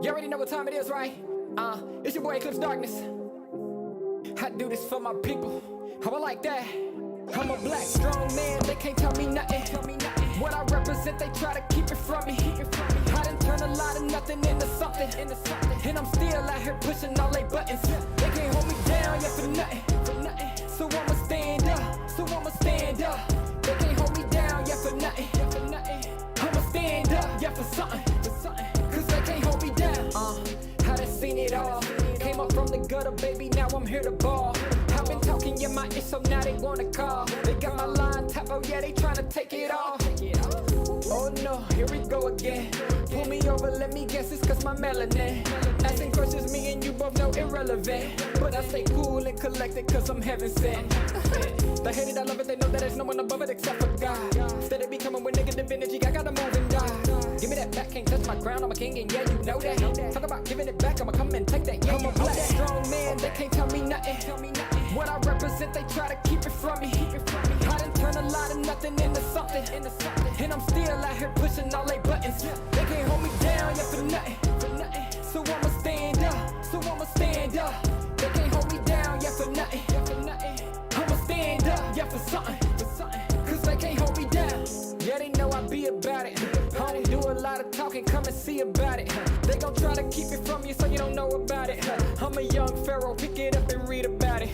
You already know what time it is, right? It's your boy Eclipse Darkness. I do this for my people. How I like that. I'm a black, strong man, they can't tell me nothing. What I represent, they try to keep it from me. I done turn a lot of nothing into something. And I'm still out here pushing all they buttons. They can't hold me down, yeah, for nothing. So I'ma stand up. They can't hold me down, yeah, for nothing. I'ma stand up, yeah, for something. Cause they can't hold me down. I done seen it all. Came up from the gutter, baby, now I'm here to ball. I've been talking in my ear, so now they wanna call. They got my line tap, oh yeah, they tryna take it off. Oh no, here we go again. Pull me over, let me guess, it's cause my melanin. Asking questions, me and you both know irrelevant. But I stay cool and collected cause I'm heaven sent. They hate it, I love it, they know that there's no one above it except for God. Instead of be coming with negative energy, I gotta move and die. Give me that back, can't touch my crown, I'm a king and yeah, you know that. Talk about giving it back, I'ma come and take that. Yeah, I'm a black, strong man, they can't tell me nothing. What I represent, they try to keep it from me. I done turn a lot of nothing into something. And I'm still out here pushing all they buttons. They can't hold me down, yeah, for nothing. So I'ma stand up. They can't hold me down, yeah, for nothing. I'ma stand up, yeah, for something. Cause they can't hold me down. Yeah, they know I be about it. I don't do a lot of talking, come and see about it. They gon' try to keep it from you so you don't know about it. I'm a young pharaoh, pick it up and read about it.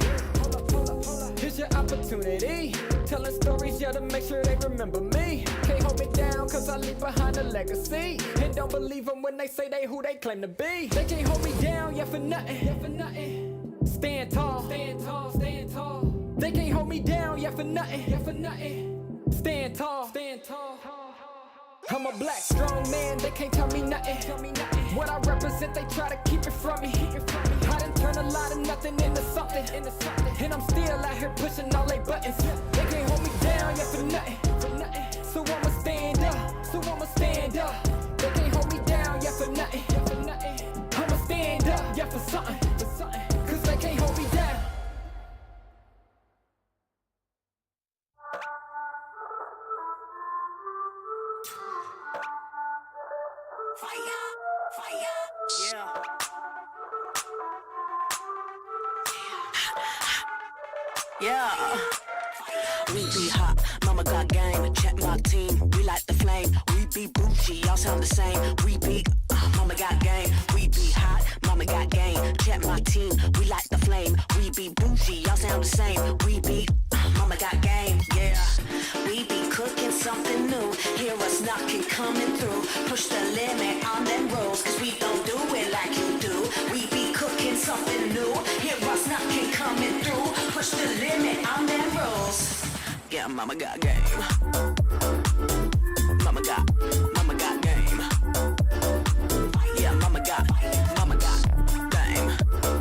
Here's your opportunity. Telling stories, yeah, to make sure they remember me. Can't hold me down, cause I leave behind a legacy. And don't believe them when they say they who they claim to be. They can't hold me down, yeah, for nothing. Stand tall. They can't hold me down, yeah, for nothing. Stand tall. I'm a black, strong man, they can't tell me nothing. What I represent, they try to keep it from me. I done turn a lot of nothing into something. And I'm still out here pushing all they buttons. They can't hold me down, yeah, for nothing. So I'ma stand up. They can't hold me down, yeah, for nothing. I'ma stand up, yeah, for something. Cause they can't hold me down. Yeah. We be hot, mama got game, check my team, we like the flame. We be bougie, y'all sound the same. We be, mama got game. We be hot, mama got game, check my team, we like the flame. We be bougie, y'all sound the same. We be, mama got game, yeah. We be cooking something new, hear us knocking, coming through. Push the limit on them rolls, cause we don't do it like you do. We be cooking something new, hear us knocking, coming through. Push the limit on them rolls. Yeah, mama got game. Mama got game. Yeah, mama got game.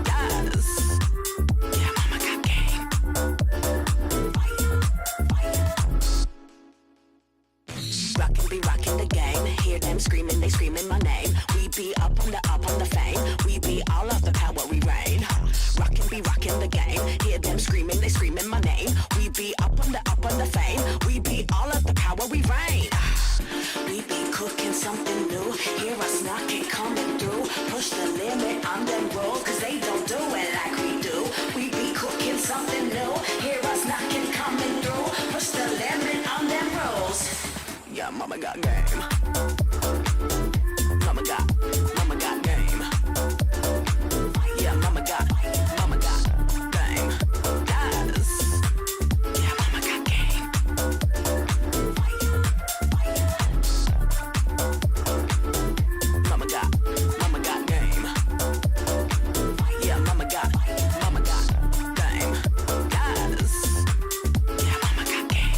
Yes. Yeah, mama got game. Rockin' the game. Hear them screaming, they screaming my name. We be up on the fame. We be all of the power, we reign. Rockin' the game. Hear them screaming, they screaming my name. We be up on the fame. We be all of the power, we reign. We be cooking something new. Hear us knocking, coming through. Push the limit on them rolls, cause they don't do it like we do. We be cooking something new. Hear us knocking, coming through. Push the limit on them rolls. Yeah, mama got game. Mama got game. Yeah, mama got game. Yes. Yeah, mama got game. Mama got game. Yeah, mama got game. Yes. Yeah, mama got game.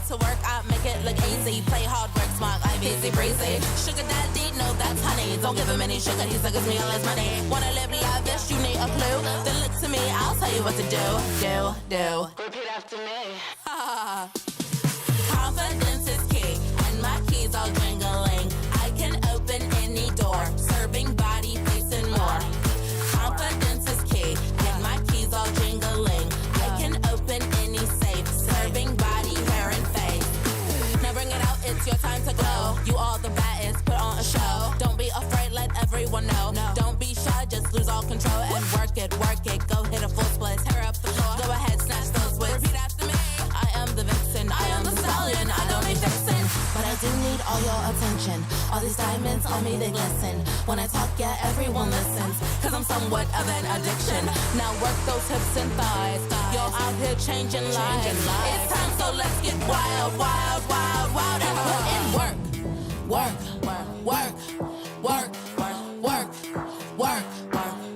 to work, I make it look easy. Play hard, work smart, I easy breezy. Sugar daddy, no, that's honey. Don't give him any sugar, he suckers me all his money. Wanna live lavish, you need a clue. Then look to me, I'll tell you what to do. Repeat after me. Confidence is key, and my keys all jingling. I can open any door, serving body, face, and more. Confidence is key, and my keys all jingling. I can open any safe, serving body, hair, and face. Now bring it out, it's your time to glow. You all the baddest, put on a show. Don't be afraid, let everyone know. Don't be shy, just lose all control and work it. Go hit a full split, tear up the floor. Go ahead, snatch those whips. Repeat after me. I am the vixen, I am the stallion. I don't need fixing, but I do need all your attention. All these diamonds on me, they glisten. When I talk, yeah, everyone listens. Cause I'm somewhat of an addiction. Now work those hips and thighs. You're out here changing lives. It's time, so let's get wild, wild, wild, wild. And put in work. Work, work, work, work, work,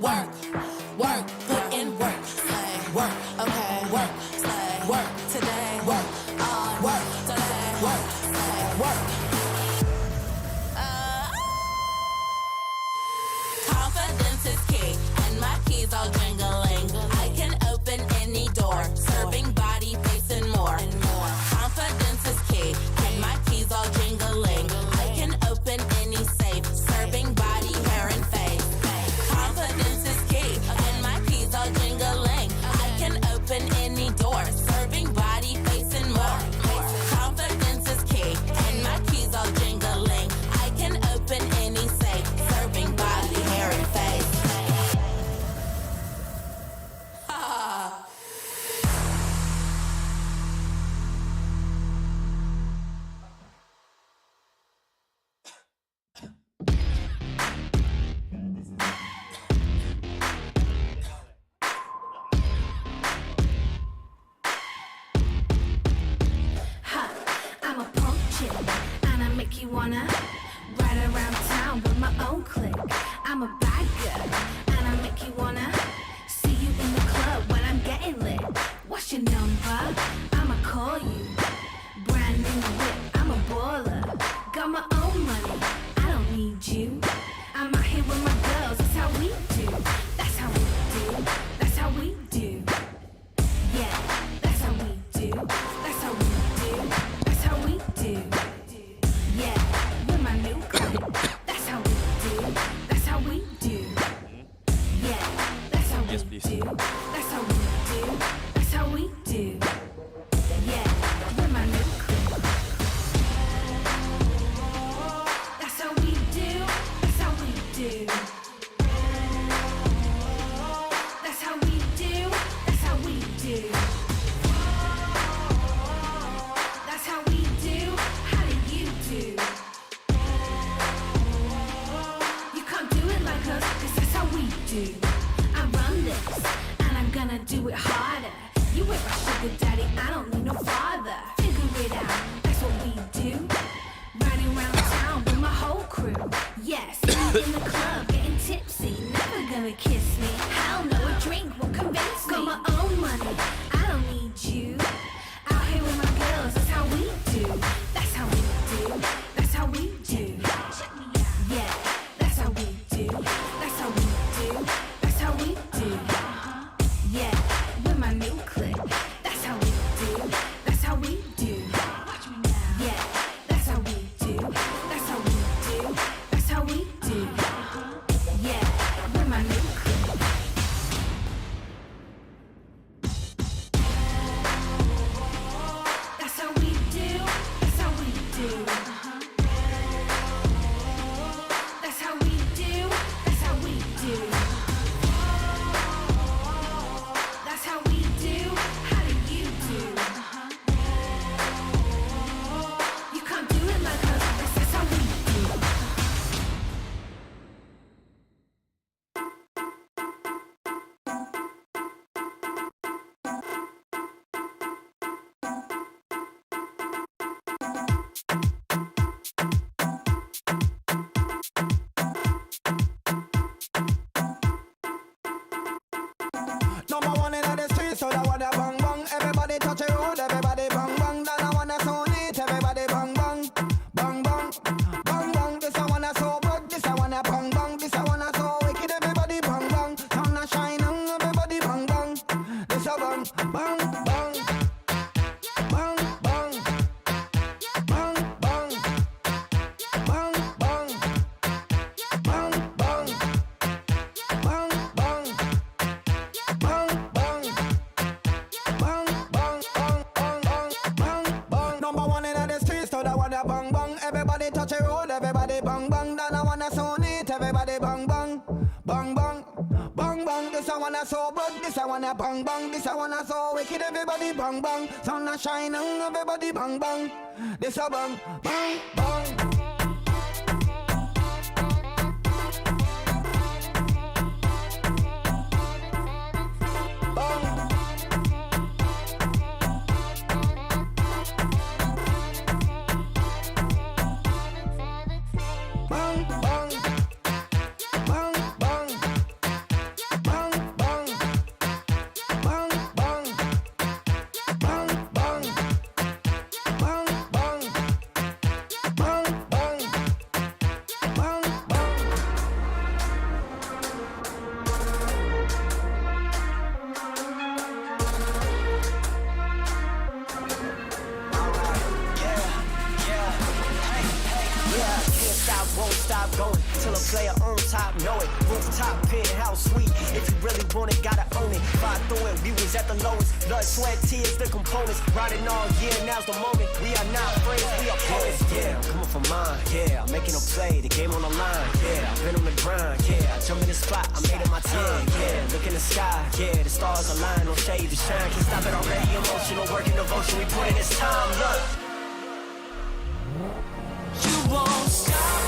work, work, put in work. Work, okay, work, work today, work, work today, work, work. Confidence is key, and my keys all jingling. I can open any door, serving body, face, and more. Confidence is key, and my keys all jingling. I can open any safe, serving body, hair, and face. Confidence is key, and my keys all jingling. I can open any door, serving body, face, and more. Confidence is key, and my keys all jingling. I can open any safe, serving body, hair, and face. I'm a punk chick, and I make you wanna ride around town with my own clique. I'm a bad girl, and I make you wanna see you in the club when I'm getting lit. What's your number? I'ma call you. Brand new whip, I'm a baller. Got my own money, I don't need you. I'm out here with my girls, that's how we do. That's how we do. That's how we do. Yeah, that's how we do. That's how we do. That's how we do. Yeah, with my new clique. That's how we do. That's how we do. Yeah, that's how we do. That's how we do. That's how we do. Yeah, with my new clique. That's how we do. That's how we do. That's how we do. That's how we do. That's how we do. How do you do? You can't do it like us, 'cause that's how we do. I run this, and I'm gonna do it harder. You ain't my sugar daddy, I don't need no father. Figure it out, that's what we do. Riding around town with my whole crew. Yes, in the club, getting tipsy. Never gonna kiss me. Hell no, a drink will convince me. Got my own money, I don't need you. Out here with my girls, that's how we do. That's how we do. That's how we do. Yeah, that's how we do. That's how we do. That's how we do. Yeah, with my new clique. That's how we do. That's how we do. Yeah, that's how we do. That's how we do. That's how we do. Yeah, with my new clique. That's how we do. That's how we do. That's how we do. That's how we do. That's how we do. How do you do? You can't do it like us. That's how we do. Number one in the street, so that wanna bang bang. Everybody touch a road, everybody bang bang. Then I wanna sound everybody bang bang, bang bang, bang bang. This I wanna so good, this I wanna bang bang, this I wanna so wicked, everybody bang bang. Sun a shining, everybody bang bang. This a bang, bang, bang. Won't stop going till a player on top know it. Rooftop, penthouse suite. If you really want it, gotta own it. Fly through it, we was at the lowest. Blood, sweat, tears, the components. Riding all year, now's the moment. We are not afraid, we are opponents. Yeah, I'm coming for mine. Yeah, I'm making a play, the game on the line. Yeah, I've been on the grind. Yeah, I jump in the spot, I made it my time. Yeah, look in the sky. Yeah, the stars align, no shade to shine. Can't stop it already. Emotional work and devotion, we put in this time. Look. You won't stop.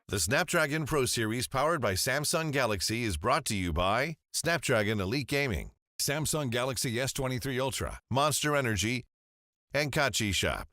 The Snapdragon Pro Series powered by Samsung Galaxy is brought to you by Snapdragon Elite Gaming, Samsung Galaxy S23 Ultra, Monster Energy, and Kachi Shop.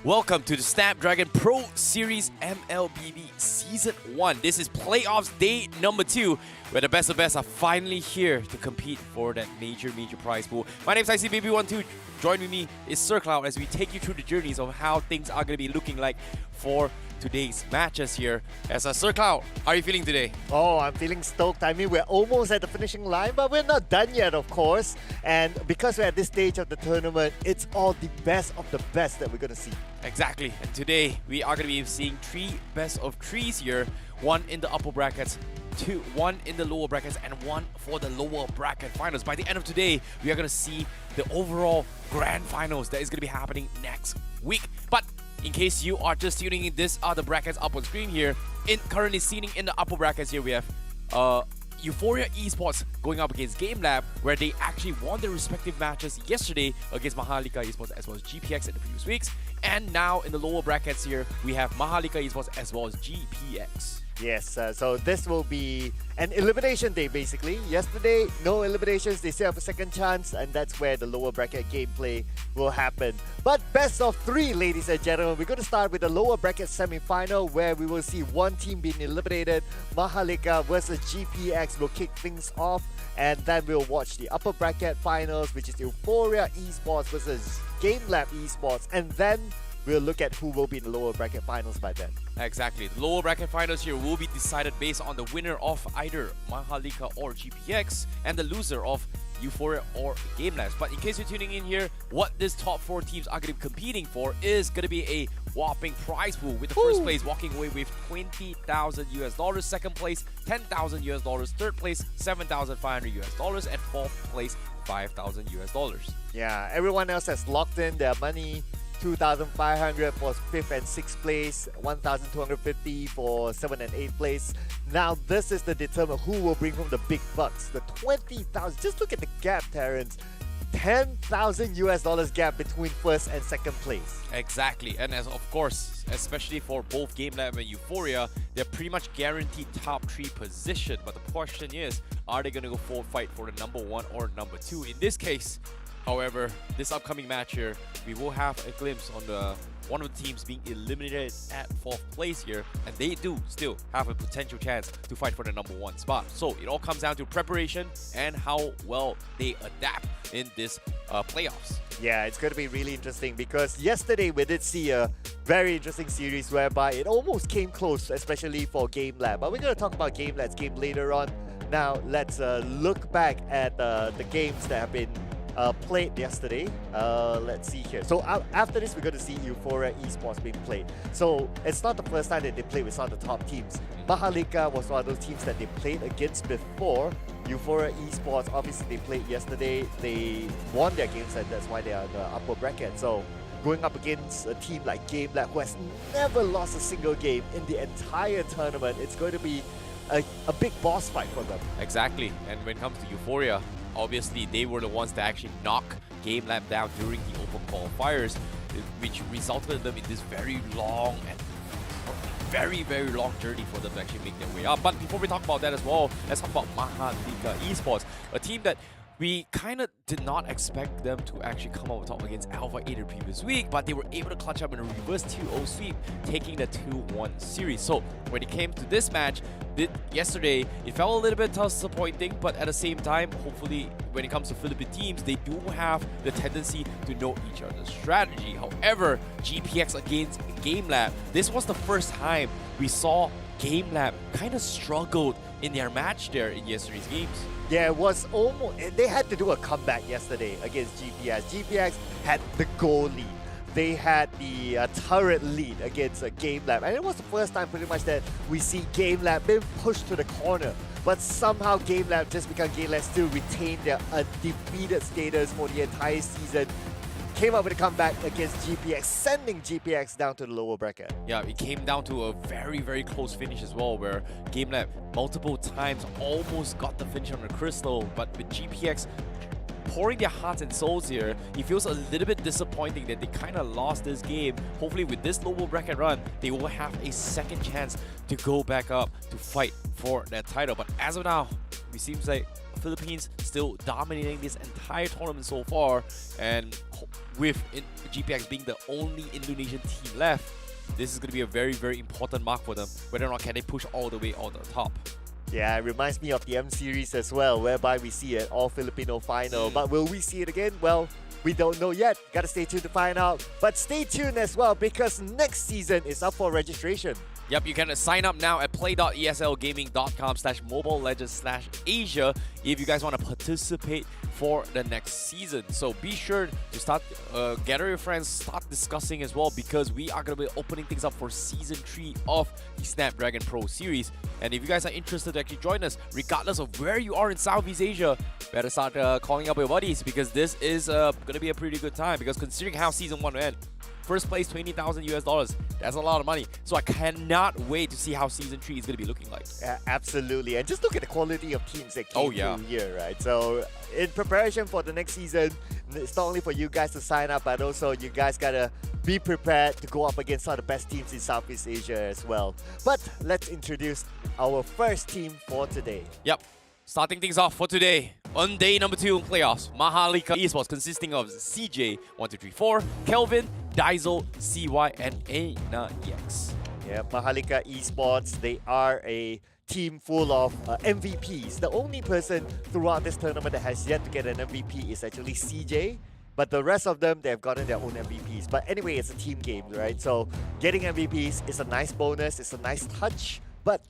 Welcome to the Snapdragon Pro Series MLBB Season 1. This is playoffs day number 2, where the best of best are finally here to compete for that major prize pool. My name is ICBaby12. Join with me is SirCloud as we take you through the journeys of how things are going to be looking like for today's matches here. As SirCloud, how are you feeling today? Oh, I'm feeling stoked. I mean, we're almost at the finishing line, but we're not done yet, of course. And because we're at this stage of the tournament, it's all the best of the best that we're going to see. Exactly. And today, we are going to be seeing 3 best of 3s here. 1 in the upper brackets, 1 in the lower brackets, and 1 for the lower bracket finals. By the end of today, we are going to see the overall grand finals that is going to be happening next week. But in case you are just tuning in, these are the brackets up on screen here. Currently seating in the upper brackets here, we have Euphoria Esports going up against GameLab, where they actually won their respective matches yesterday against MHRLK Esports as well as GPX in the previous weeks. And now in the lower brackets here, we have MHRLK Esports as well as GPX. Yes, so this will be an elimination day basically. Yesterday, no eliminations, they still have a second chance, and that's where the lower bracket gameplay will happen. But best of 3, ladies and gentlemen. We're going to start with the lower bracket semi-final, where we will see one team being eliminated. MHRLK versus GPX will kick things off, and then we'll watch the upper bracket finals, which is Euphoria Esports versus GameLab Esports, and then we'll look at who will be in the lower bracket finals by then. Exactly. The lower bracket finals here will be decided based on the winner of either MHRLK or GPX and the loser of Euphoria or GameLabs. But in case you're tuning in here, what these top 4 teams are going to be competing for is going to be a whopping prize pool, with the first place walking away with $20,000 US, second place $10,000 US, third place $7,500 US, and fourth place $5,000 US. Yeah, everyone else has locked in their money. 2,500 for 5th and 6th place, 1,250 for 7th and 8th place. Now this is to determine who will bring home the big bucks. The 20,000. Just look at the gap, Terrence. $10,000 US gap between 1st and 2nd place. Exactly, and as of course, especially for both GameLab and Euphoria, they're pretty much guaranteed top 3 position. But the question is, are they going to go for fight for the number 1 or number 2? In this case, however, this upcoming match here, we will have a glimpse on one of the teams being eliminated at 4th place here, and they do still have a potential chance to fight for the number 1 spot. So it all comes down to preparation and how well they adapt in this playoffs. Yeah, it's going to be really interesting because yesterday we did see a very interesting series whereby it almost came close, especially for GameLab. But we're going to talk about GameLab's game later on. Now let's look back at the games that have been played yesterday. Let's see here. So after this, we're going to see Euphoria Esports being played. So it's not the first time that they played with some of the top teams. MHRLK was one of those teams that they played against before. Euphoria Esports, obviously they played yesterday. They won their games and that's why they are in the upper bracket. So going up against a team like GameLab, who has never lost a single game in the entire tournament, it's going to be a big boss fight for them. Exactly. And when it comes to Euphoria, obviously they were the ones that actually knocked GameLab down during the Open qualifiers, which resulted in them in this very long and very long journey for them to actually make their way up. But before we talk about that as well, let's talk about MHRLK Esports, a team that we kind of did not expect them to actually come out top against Alpha 8 the previous week, but they were able to clutch up in a reverse 2-0 sweep, taking the 2-1 series. So when it came to this match, yesterday, it felt a little bit disappointing, but at the same time, hopefully, when it comes to Philippine teams, they do have the tendency to know each other's strategy. However, GPX against GameLab, this was the first time we saw GameLab kind of struggled in their match there in yesterday's games. Yeah, it was almost... They had to do a comeback yesterday against GPX. GPX had the goal lead. They had the turret lead against GameLab. And it was the first time pretty much that we see GameLab being pushed to the corner. But somehow GameLab, just because GameLab still retained their undefeated status for the entire season, came up with a comeback against GPX, sending GPX down to the lower bracket. Yeah, it came down to a very close finish as well, where GameLab multiple times almost got the finish on the crystal, but with GPX pouring their hearts and souls here, it feels a little bit disappointing that they kind of lost this game. Hopefully with this lower bracket run, they will have a second chance to go back up to fight for that title. But as of now, it seems like Philippines still dominating this entire tournament so far, and with GPX being the only Indonesian team left, this is going to be a very important mark for them, whether or not can they push all the way on the top. Yeah, it reminds me of the M series as well, whereby we see an all-Filipino final. But will we see it again? Well, we don't know yet. Gotta stay tuned to find out. But stay tuned as well, because next season is up for registration. Yep, you can sign up now at play.eslgaming.com/mobilelegends/Asia if you guys want to participate for the next season. So be sure to start gather your friends, start discussing as well, because we are going to be opening things up for Season 3 of the Snapdragon Pro Series. And if you guys are interested to actually join us, regardless of where you are in Southeast Asia, better start calling up your buddies, because this is going to be a pretty good time, because considering how Season 1 went, first place, $20,000 US. That's a lot of money. So I cannot wait to see how Season 3 is going to be looking like. Absolutely. And just look at the quality of teams that came through here, right? So in preparation for the next season, it's not only for you guys to sign up, but also you guys got to be prepared to go up against some of the best teams in Southeast Asia as well. But let's introduce our first team for today. Yep. Starting things off for today, on day number 2 in playoffs, MHRLK Esports, consisting of CJ1234, Kelvin, Daizel, CY, and ANAEX. Yeah, MHRLK Esports, they are a team full of MVPs. The only person throughout this tournament that has yet to get an MVP is actually CJ. But the rest of them, they've gotten their own MVPs. But anyway, it's a team game, right? So getting MVPs is a nice bonus, it's a nice touch, but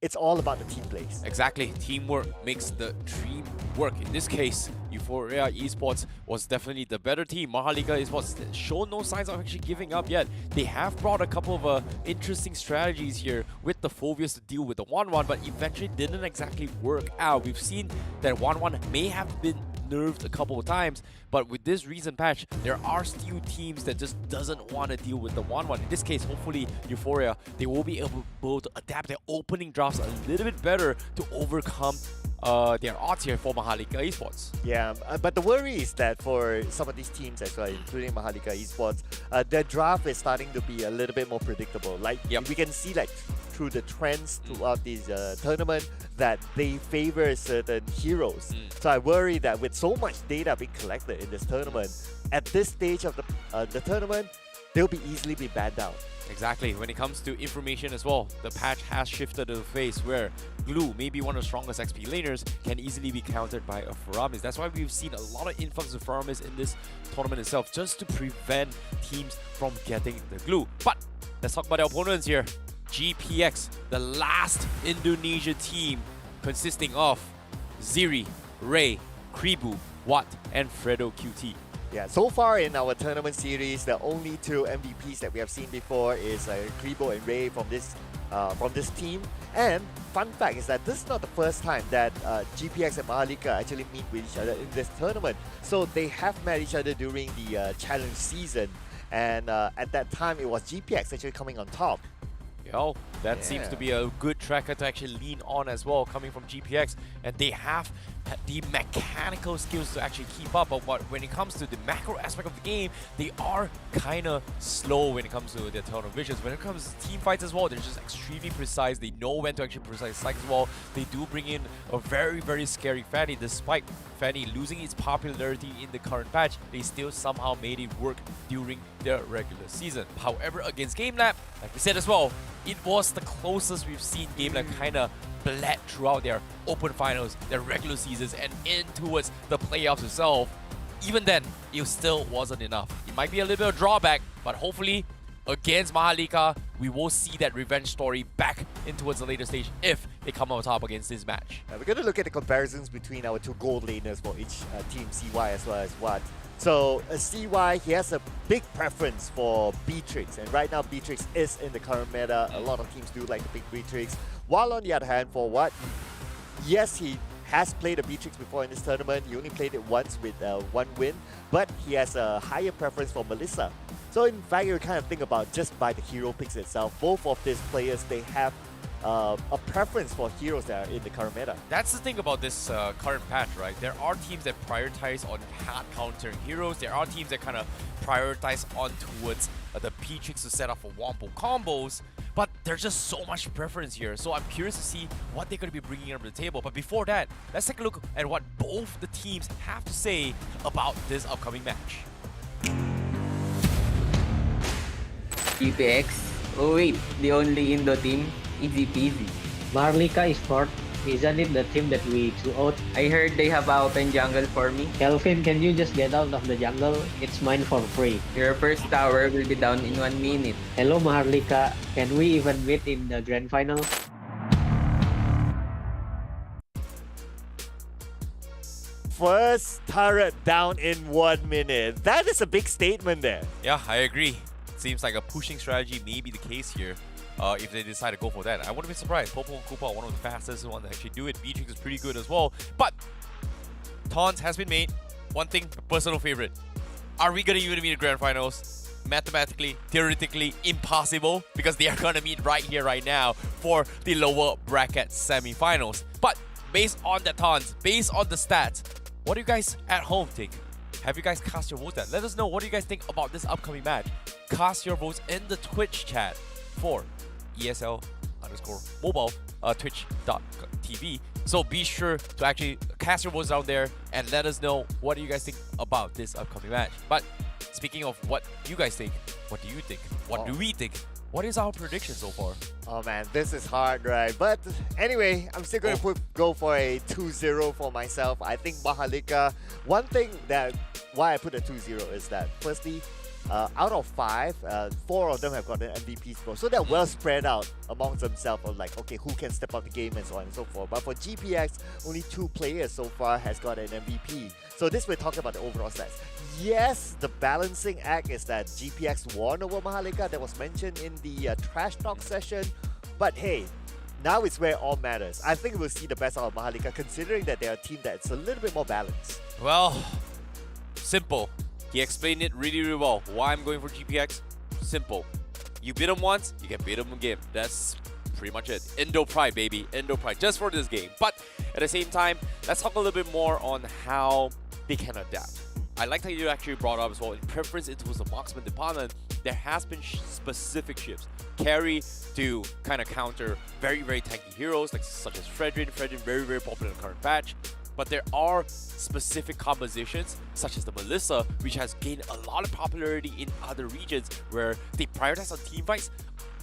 it's all about the team plays. Exactly. Teamwork makes the dream work. In this case, Euphoria Esports was definitely the better team. MHRLK Esports show no signs of actually giving up yet. They have brought a couple of interesting strategies here with the Phobias to deal with the 1-1, but eventually didn't exactly work out. We've seen that 1-1 may have been nerfed a couple of times, but with this recent patch, there are still teams that just doesn't want to deal with the 1-1. In this case, hopefully Euphoria, they will be able to adapt their opening drafts a little bit better to overcome their odds here for MHRLK Esports. Yeah, but the worry is that for some of these teams as well, including MHRLK Esports, their draft is starting to be a little bit more predictable. Like we can see like through the trends throughout this tournament that they favor certain heroes. So I worry that with so much data being collected in this tournament, at this stage of the tournament, they'll be easily be banned out. Exactly. When it comes to information as well, the patch has shifted to the phase where Glue, maybe one of the strongest XP laners, can easily be countered by a Faramis. That's why we've seen a lot of influx of Faramis in this tournament itself, just to prevent teams from getting the Glue. But let's talk about the opponents here. GPX, the last Indonesia team consisting of Ziri, Ray, Kribu, Watt and Fredo QT. Yeah, so far in our tournament series, the only two MVPs that we have seen before is Gribo and Ray from this team. And fun fact is that this is not the first time that GPX and Mahalika actually meet with each other in this tournament. So they have met each other during the challenge season, and at that time it was GPX actually coming on top. Well, that seems to be a good tracker to actually lean on as well, coming from GPX, and they have the mechanical skills to actually keep up. But when it comes to the macro aspect of the game, they are kind of slow when it comes to their tunnel visions. When it comes to team fights as well, they're just extremely precise. They know when to actually precise strike as well. They do bring in a very, very scary Fanny. Despite Fanny losing its popularity in the current patch, they still somehow made it work during their regular season. However, against GameLab, like we said as well, it was the closest we've seen GameLab kind of bled throughout their open finals, their regular seasons, and in towards the playoffs itself. Even then, it still wasn't enough. It might be a little bit of drawback, but hopefully against Mahalika, we will see that revenge story back in towards the later stage if they come on top against this match. We're going to look at the comparisons between our two gold laners for each team, CY as well as Watt. So CY, he has a big preference for Beatrix, and right now Beatrix is in the current meta. A lot of teams do like the big Beatrix. While on the other hand, for Watt, yes, he has played a Beatrix before in this tournament. He only played it once with one win, but he has a higher preference for Melissa. So in fact, you kind of think about just by the hero picks itself, both of these players, they have a preference for heroes that are in the current meta. That's the thing about this current patch, right? There are teams that prioritize on hard countering heroes. There are teams that kind of prioritize on towards the P-Tricks to set up for wombo combos. But there's just so much preference here. So I'm curious to see what they're going to be bringing up to the table. But before that, let's take a look at what both the teams have to say about this upcoming match. GPX. Oh wait, the only Indo team. Easy peasy. Maharlika is fourth. Isn't it the team that we threw out? I heard they have a open jungle for me. Kelvin, can you just get out of the jungle? It's mine for free. Your first tower will be down in 1 minute. Hello Maharlika, can we even meet in the grand final? First turret down in 1 minute. That is a big statement there. Yeah, I agree. Seems like a pushing strategy may be the case here. If they decide to go for that. I wouldn't be surprised. Popo and Koopa are one of the fastest ones to actually do it. Beatrix is pretty good as well. But taunts has been made. One thing, personal favorite. Are we going to even meet in grand finals? Mathematically, theoretically, impossible, because they are going to meet right here, right now for the lower bracket semi-finals. But based on the taunts, based on the stats, what do you guys at home think? Have you guys cast your votes yet? Let us know what do you guys think about this upcoming match. Cast your votes in the Twitch chat for ESL_mobile, twitch.tv. So be sure to actually cast your votes down there and let us know what do you guys think about this upcoming match. But speaking of what you guys think, what do you think? What do we think? What is our prediction so far? Oh man, this is hard, right? But anyway, I'm still going to go for a 2-0 for myself. I think Mahalika, one thing that why I put a 2-0 is that firstly, out of 5, 4 of them have got an MVP score. So they're well spread out amongst themselves of like, okay, who can step up the game and so on and so forth. But for GPX, only 2 players so far has got an MVP. So this we're talking about the overall stats. Yes, the balancing act is that GPX won over Mahalika. That was mentioned in the Trash Talk session. But hey, now it's where it all matters. I think we'll see the best out of Mahalika considering that they're a team that's a little bit more balanced. Well, simple. He explained it really, really well. Why I'm going for GPX? Simple. You beat him once, you can beat him again. That's pretty much it. Indo Pride, baby. Indo Pride, just for this game. But at the same time, let's talk a little bit more on how they can adapt. I like how you actually brought up as well. In preference, it was the marksman department. There has been specific shifts. Carry to kind of counter very, very tanky heroes, like such as Fredrin. Fredrin, very, very popular in the current patch. But there are specific compositions, such as the Melissa, which has gained a lot of popularity in other regions where they prioritize on team fights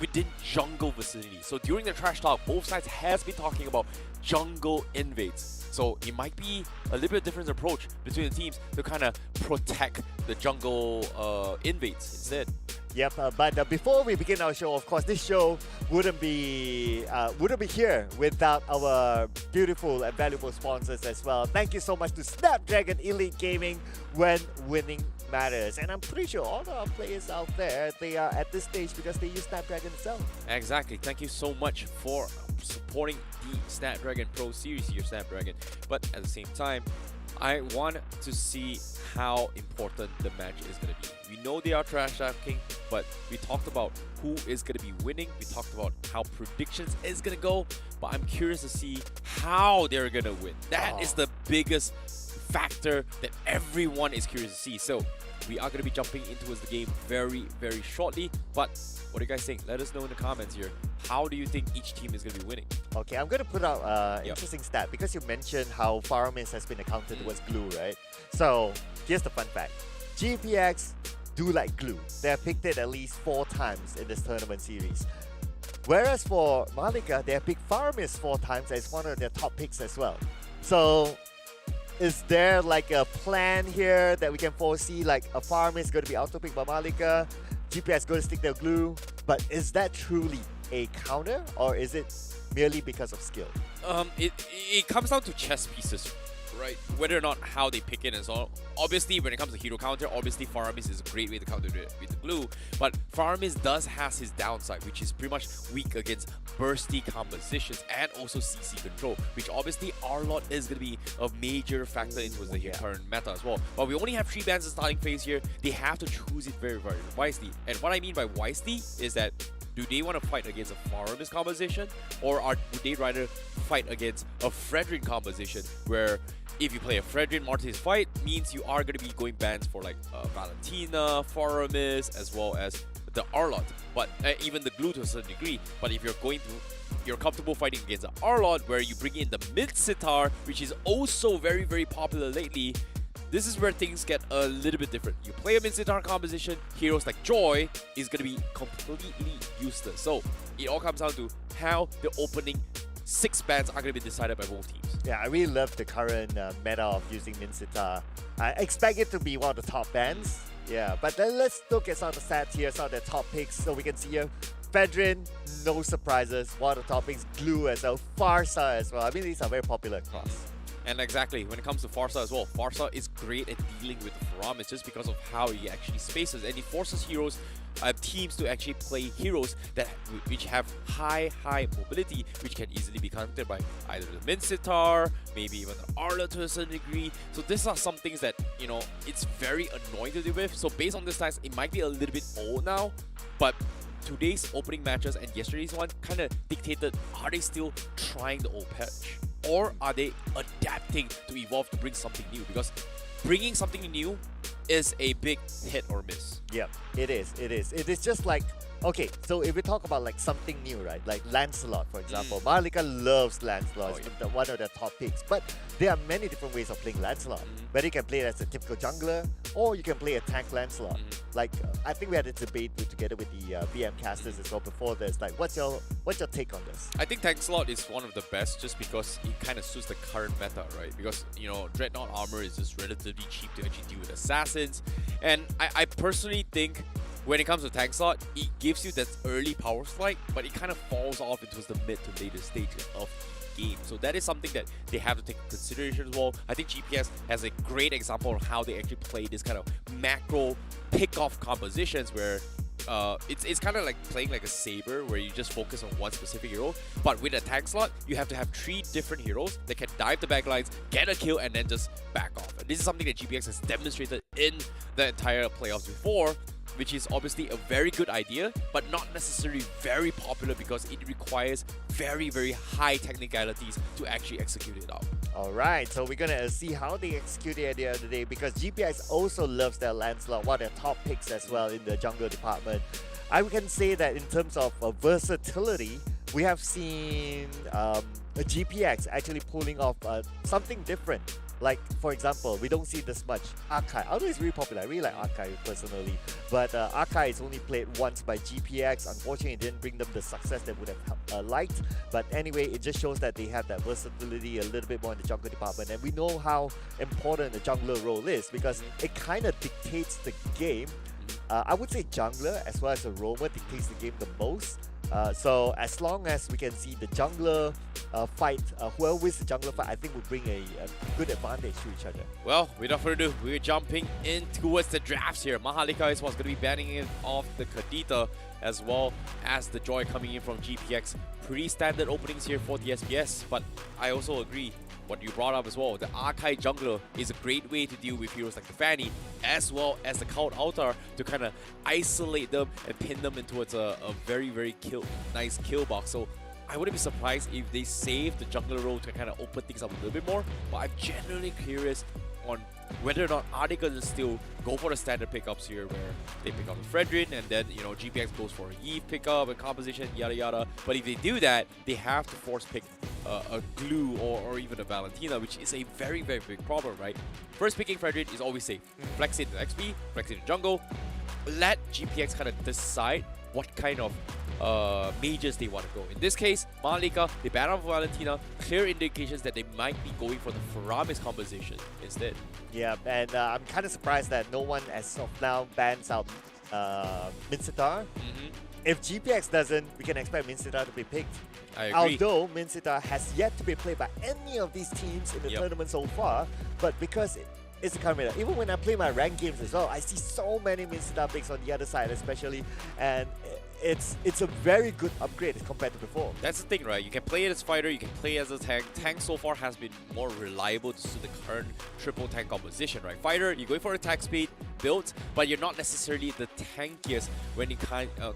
within jungle vicinity. So during the Trash Talk, both sides has been talking about jungle invades. So it might be a little bit different approach between the teams to kind of protect the jungle invades instead. Yep, but before we begin our show, of course, this show wouldn't be here without our beautiful and valuable sponsors as well. Thank you so much to Snapdragon Elite Gaming. When winning matters, and I'm pretty sure all our players out there, they are at this stage because they use Snapdragon itself. Exactly. Thank you so much for supporting the Snapdragon Pro Series here, Snapdragon. But at the same time, I want to see how important the match is going to be. We know they are trash talking, but we talked about who is going to be winning. We talked about how predictions is going to go, but I'm curious to see how they're going to win. That is the biggest factor that everyone is curious to see. So we are going to be jumping into the game very, very shortly. But what are you guys saying? Let us know in the comments here. How do you think each team is going to be winning? Okay, I'm going to put out an interesting stat because you mentioned how Faramis has been accounted towards glue, right? So here's the fun fact. GPX do like glue. They have picked it at least 4 times in this tournament series. Whereas for Malika, they have picked Faramis 4 times as one of their top picks as well. So is there like a plan here that we can foresee, like a Faramis is going to be auto-picked by Malika, GPS going to stick their glue, but is that truly a counter or is it merely because of skill? It comes down to chess pieces, right? Whether or not how they pick it and so on. Obviously, when it comes to hero counter, obviously Faramis is a great way to counter it with the glue, but Faramis does has his downside, which is pretty much weak against bursty compositions and also CC control, which obviously R-Lot is going to be a major factor into the current meta as well. But we only have 3 bans in starting phase here. They have to choose it very, very wisely. And what I mean by wisely is that do they want to fight against a Faramis composition, or would they rather fight against a Fredrin composition where if you play a Fredrin Martis fight, means you are going to be going bans for like Valentina, Faramis, as well as the R-Lot, but even the glue to a certain degree. But if you're comfortable fighting against the R-Lot where you bring in the mid sitar, which is also very, very popular lately, this is where things get a little bit different. You play a mid sitar composition, heroes like Joy is going to be completely useless. So it all comes down to how the opening 6 bans are going to be decided by both teams. Yeah, I really love the current meta of using Minsita. I expect it to be one of the top bans. Yeah, but then let's look at some of the stats here, some of the top picks. So we can see here, Fedrin, no surprises. One of the top picks, Glue as well, Farsa as well. I mean, these are very popular across. And exactly, when it comes to Farsa as well, Farsa is great at dealing with the Faramis just because of how he actually spaces, and he forces teams to actually play heroes which have high mobility, which can easily be countered by either the Min Sitar, maybe even the Arla to a certain degree. So these are some things that, you know, it's very annoying to deal with. So based on this stats, it might be a little bit old now, but today's opening matches and yesterday's one kind of dictated, are they still trying the old patch? Or are they adapting to evolve to bring something new? Because bringing something new is a big hit or miss. Yeah, it is. It is just like, okay, so if we talk about like something new, right? Like Lancelot, for example. Malika loves Lancelot. It's one of their top picks. But there are many different ways of playing Lancelot. Whether you can play it as a typical jungler, or you can play a tank Lancelot. Like, I think we had a debate together with the VM casters as well before this. Like, what's your take on this? I think Lancelot is one of the best just because it kind of suits the current meta, right? Because, you know, Dreadnought armor is just relatively cheap to actually deal with assassins. And I personally think when it comes to tank slot, it gives you that early power spike, but it kind of falls off into the mid to later stages of the game. So that is something that they have to take into consideration as well. I think GPS has a great example of how they actually play this kind of macro pick-off compositions where it's kind of like playing like a saber where you just focus on one specific hero. But with a tank slot, you have to have 3 different heroes that can dive the backlines, get a kill, and then just back off. And this is something that GPX has demonstrated in the entire playoffs before, which is obviously a very good idea, but not necessarily very popular because it requires very, very high technicalities to actually execute it out. Alright, so we're gonna see how they execute it at the end of the day, because GPX also loves their Lancelot, one of their top picks as well in the jungle department. I can say that in terms of versatility, we have seen a GPX actually pulling off something different. Like, for example, we don't see this much Arkai. Although it's really popular, I really like Arkai personally. But Arkai is only played once by GPX. Unfortunately, it didn't bring them the success they would have liked. But anyway, it just shows that they have that versatility a little bit more in the jungle department. And we know how important the jungler role is because it kind of dictates the game I would say jungler as well as a roamer dictates the game the most. So as long as we can see the jungler fight, whoever wins the jungler fight, I think will bring a good advantage to each other. Well, without further ado, we're jumping in towards the drafts here. MHRLK is what's going to be banning it off the Kadita, as well as the Joy coming in from GPX. Pretty standard openings here for the SPS, but I also agree what you brought up as well. The Archive Jungler is a great way to deal with heroes like the Fanny, as well as the Cult Altar, to kind of isolate them and pin them in towards a very, very nice kill box. So I wouldn't be surprised if they save the jungler role to kind of open things up a little bit more, but I'm genuinely curious on whether or not are they going to still go for the standard pickups here, where they pick up the Fredrin and then, you know, GPX goes for a Eve pickup and composition, yada yada. But if they do that, they have to force pick a Glue or even a Valentina, which is a very, very big problem, right? First picking Fredrin is always safe. Flex it to XP, flex it to jungle. Let GPX kind of decide what kind of mages they want to go. In this case, MHRLK, they ban off Valentina, clear indications that they might be going for the Faramis composition instead. Yeah, and I'm kind of surprised that no one as of now bans out Minsittar. If GPX doesn't, we can expect Minsittar to be picked. I agree. Although Minsittar has yet to be played by any of these teams in the tournament so far, but because it's a current meta. Even when I play my ranked games as well, I see so many Minsittar picks on the other side especially, and it's a very good upgrade as compared to before. That's the thing, right? You can play it as fighter, you can play it as a tank. Tank so far has been more reliable to the current triple tank composition, right? Fighter, you're going for attack speed, build, but you're not necessarily the tankiest when it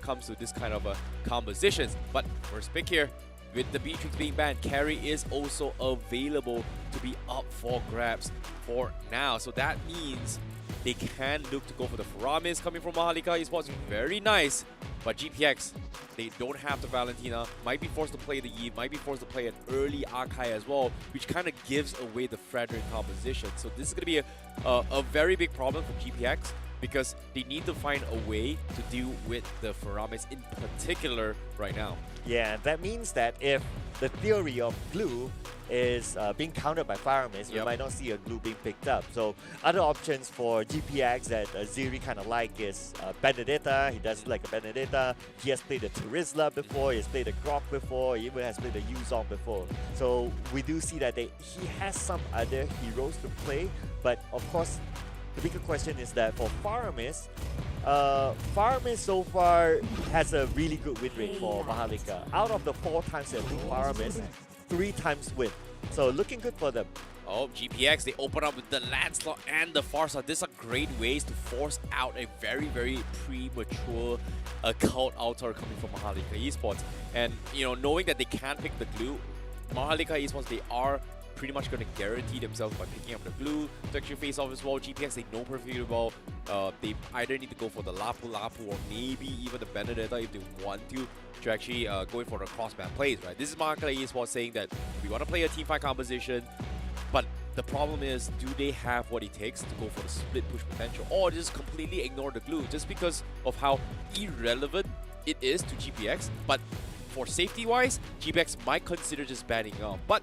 comes to this kind of compositions. But first pick here, with the Beatrix being banned, carry is also available to be up for grabs for now. So that means they can look to go for the Faramis coming from MHRLK Esports. Very nice. But GPX, they don't have the Valentina, might be forced to play the Eve, might be forced to play an early Archive as well, which kind of gives away the Fredrin composition. So this is going to be a very big problem for GPX, because they need to find a way to deal with the Faramis in particular right now. Yeah, that means that if the theory of Glue is being countered by Faramis, we might not see a Glue being picked up. So other options for GPX that Ziri kind of like is Benedetta. He does like a Benedetta. He has played a Terizla before, he has played a Grok before, he even has played a Yuzong before. So we do see that he has some other heroes to play, but of course, the bigger question is that for Faramis, Faramis so far has a really good win rate for MHRLK. Out of the 4 times they beat Faramis, 3 times win. So looking good for them. Oh, GPX, they open up with the Lancelot and the Farsa. These are great ways to force out a very, very premature Cult Altar coming from MHRLK Esports. And, you know, knowing that they can't pick the Glue, MHRLK Esports, they are pretty much going to guarantee themselves by picking up the Glue to actually face off as well. GPX, they know perfectly well. They either need to go for the Lapu Lapu or maybe even the Benedetta if they want to actually go in for the cross-ban plays, right? This is MHRLK Esports saying that we want to play a teamfight composition, but the problem is, do they have what it takes to go for the split push potential, or just completely ignore the Glue just because of how irrelevant it is to GPX? But for safety-wise, GPX might consider just banning off. But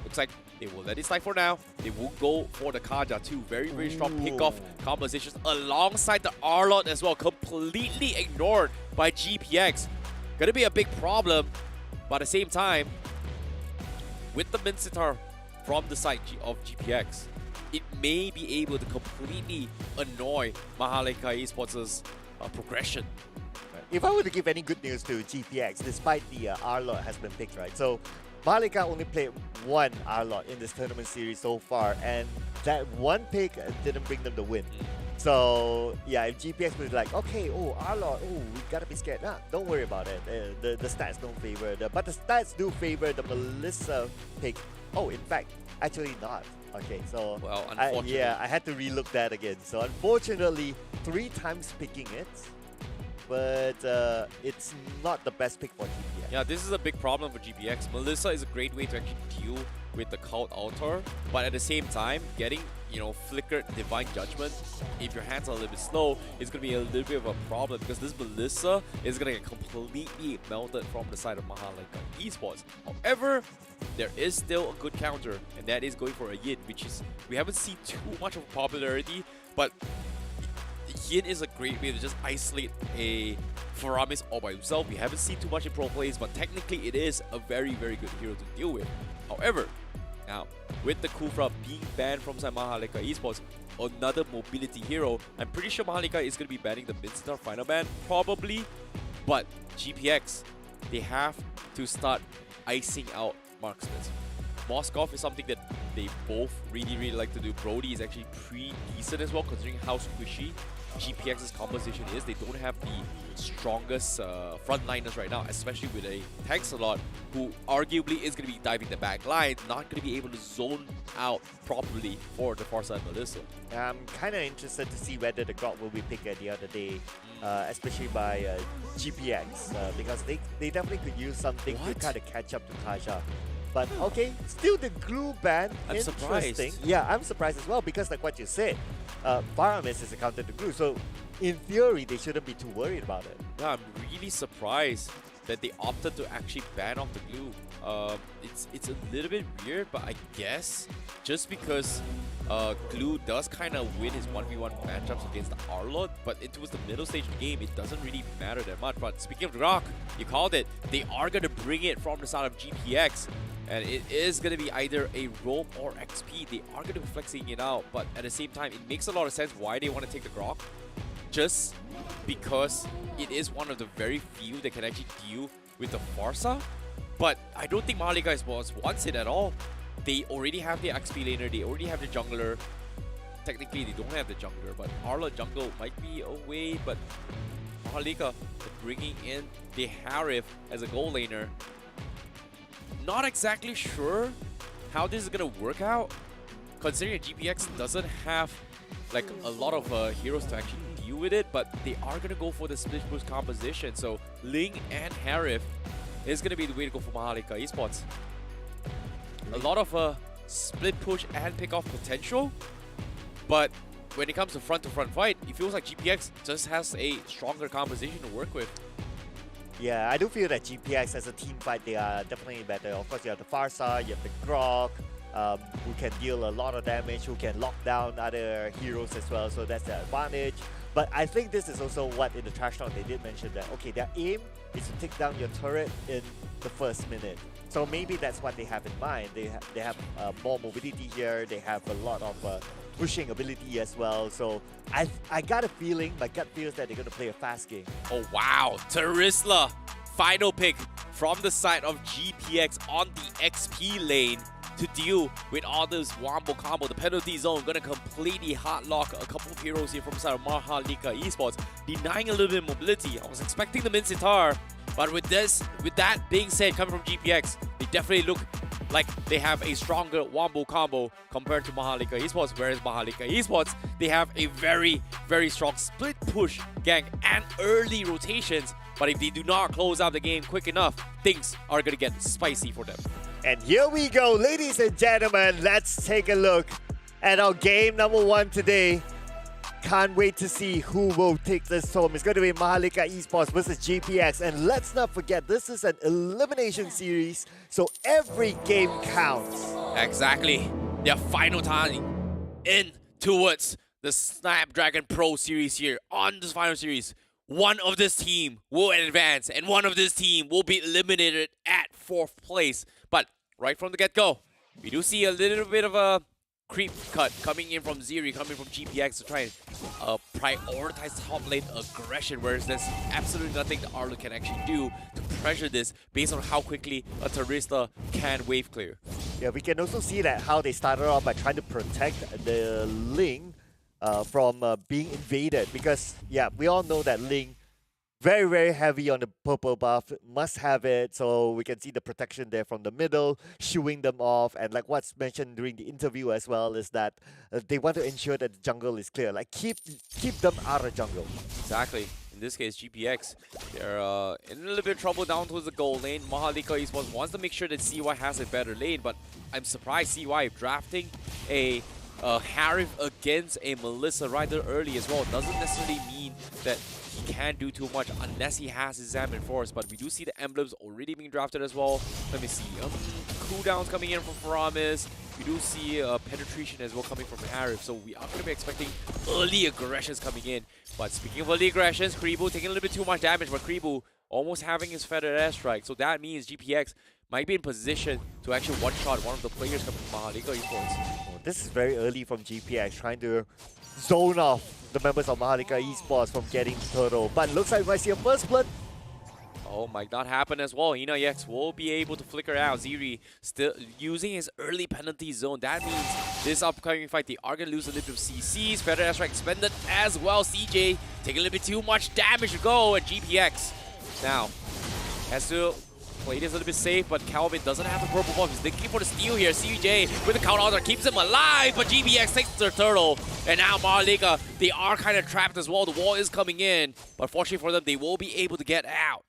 looks like they will let it slide for now. They will go for the Kaja too. Very, very strong pick-off compositions alongside the Arlot as well. Completely ignored by GPX. Gonna be a big problem, but at the same time, with the Minsittar from the side of GPX, it may be able to completely annoy MHRLK Esports' progression. If I were to give any good news to GPX, despite the Arlot has been picked, right? So MHRLK only played 1 Arlot in this tournament series so far, and that one pick didn't bring them the win. So yeah, if GPX was like, okay, oh Arlot, oh we gotta be scared. Nah, don't worry about it. The stats don't favor but the stats do favor the Melissa pick. Oh, in fact, actually not. Okay, so well, unfortunately, I had to relook that again. So unfortunately, 3 times picking it, but it's not the best pick for GPX. Yeah, this is a big problem for GPX. Melissa is a great way to actually deal with the Cult Altar, but at the same time, getting, you know, flickered Divine Judgment, if your hands are a little bit slow, it's going to be a little bit of a problem, because this Melissa is going to get completely melted from the side of MHRLK Esports. However, there is still a good counter, and that is going for a Yin, which is, we haven't seen too much of popularity, but Hien is a great way to just isolate a Faramis all by himself. We haven't seen too much in pro plays, but technically it is a very, very good hero to deal with. However, now, with the Kufra being banned from MHRLK Esports, another mobility hero, I'm pretty sure MHRLK is going to be banning the mid-star final ban, probably. But GPX, they have to start icing out marksmen. Moskov is something that they both really like to do. Brody is actually pretty decent as well, considering how squishy GPX's composition is. They don't have the strongest frontliners right now, especially with a tank slot who arguably is going to be diving the back line, not going to be able to zone out properly for the far side Melissa. I'm kind of interested to see whether the Grok will be picked at the other day, especially by GPX, because they definitely could use something to kind of catch up to Tasha. But okay, still the glue ban. I'm surprised. Yeah, I'm surprised as well because like what you said, Faramis is a counter to glue. So in theory, they shouldn't be too worried about it. Yeah, I'm really surprised that they opted to actually ban off the glue. It's a little bit weird, but I guess just because Glue does kind of win his 1v1 matchups against the Arlot, but towards the middle stage of the game, it doesn't really matter that much. But speaking of Grok, you called it. They are going to bring it from the side of GPX. And it is going to be either a roam or XP. They are going to be flexing it out, but at the same time, it makes a lot of sense why they want to take the Grok. Just because it is one of the very few that can actually deal with the Farsa. But I don't think MHRLK wants it at all. They already have the XP laner, they already have the jungler. Technically, they don't have the jungler, but Arla jungle might be a way, but MHRLK bringing in the Harif as a gold laner. Not exactly sure how this is going to work out, considering GPX doesn't have like a lot of heroes to actually deal with it, but they are going to go for the split push composition. So Ling and Harif is going to be the way to go for MHRLK Esports. A lot of split push and pick off potential, but when it comes to front fight, it feels like GPX just has a stronger composition to work with. Yeah, I do feel that GPX as a team fight, they are definitely better. Of course, you have the Farsa, you have the Grok, who can deal a lot of damage, who can lock down other heroes as well, so that's the advantage. But I think this is also what in the trash talk they did mention that, okay, their aim is to take down your turret in the first minute. So maybe that's what they have in mind. They have more mobility here, they have a lot of pushing ability as well. So I got a feeling, my gut feels that they're going to play a fast game. Oh wow, Terisla, final pick from the side of GPX on the XP lane to deal with all this wombo combo. The penalty zone gonna completely hotlock a couple of heroes here from the side of MHRLK Esports, denying a little bit of mobility. I was expecting the Minsitar, but with that being said, coming from GPX, they definitely look like they have a stronger wombo combo compared to MHRLK Esports, whereas MHRLK Esports, they have a very strong split push gang and early rotations. But if they do not close out the game quick enough, things are gonna get spicy for them. And here we go, ladies and gentlemen, let's take a look at our game number 1 today. Can't wait to see who will take this home. It's going to be MHRLK Esports versus GPX. And let's not forget, this is an elimination series, so every game counts. Exactly. Their final time in towards the Snapdragon Pro Series here. On this final series, one of this team will advance and one of this team will be eliminated at 4th place. But right from the get-go, we do see a little bit of a creep cut coming in from Ziri, coming from GPX to try and prioritize top lane aggression, whereas there's absolutely nothing the Arlo can actually do to pressure this based on how quickly a Terista can wave clear. Yeah, we can also see that how they started off by trying to protect the Ling from being invaded, because yeah, we all know that Ling very heavy on the purple buff, must have it, so we can see the protection there from the middle, shooing them off, and like what's mentioned during the interview as well is that they want to ensure that the jungle is clear, like keep them out of jungle. Exactly. In this case, GPX, they're in a little bit of trouble down towards the gold lane. MHRLK Esports wants to make sure that CY has a better lane, but I'm surprised CY drafting a Harif against a Melissa right there early as well doesn't necessarily mean that he can't do too much unless he has his Examine Force, but we do see the emblems already being drafted as well. Let me see, cooldowns coming in from Faramis. We do see penetration as well coming from Harif, so we are going to be expecting early aggressions coming in But speaking of early aggressions, Kribu taking a little bit too much damage, but Kribu almost having his feathered airstrike. So that means GPX might be in position to actually one-shot one of the players coming from MHRLK Esports. Oh, this is very early from GPX, trying to zone off the members of MHRLK Esports from getting the turtle. But looks like we might see a first blood. Oh, might not happen as well. Hina will be able to flicker out. Ziri still using his early penalty zone. That means this upcoming fight, they are going to lose a little bit of CCs. Feather Airstrike expended as well. CJ taking a little bit too much damage to go at GPX. Now, has to play this a little bit safe, but Calvin doesn't have the purple buff. He's looking for the steal here. CJ with the counter altar keeps him alive, but GPX takes their turtle. And now MHRLK, they are kind of trapped as well. The wall is coming in, but fortunately for them, they will be able to get out.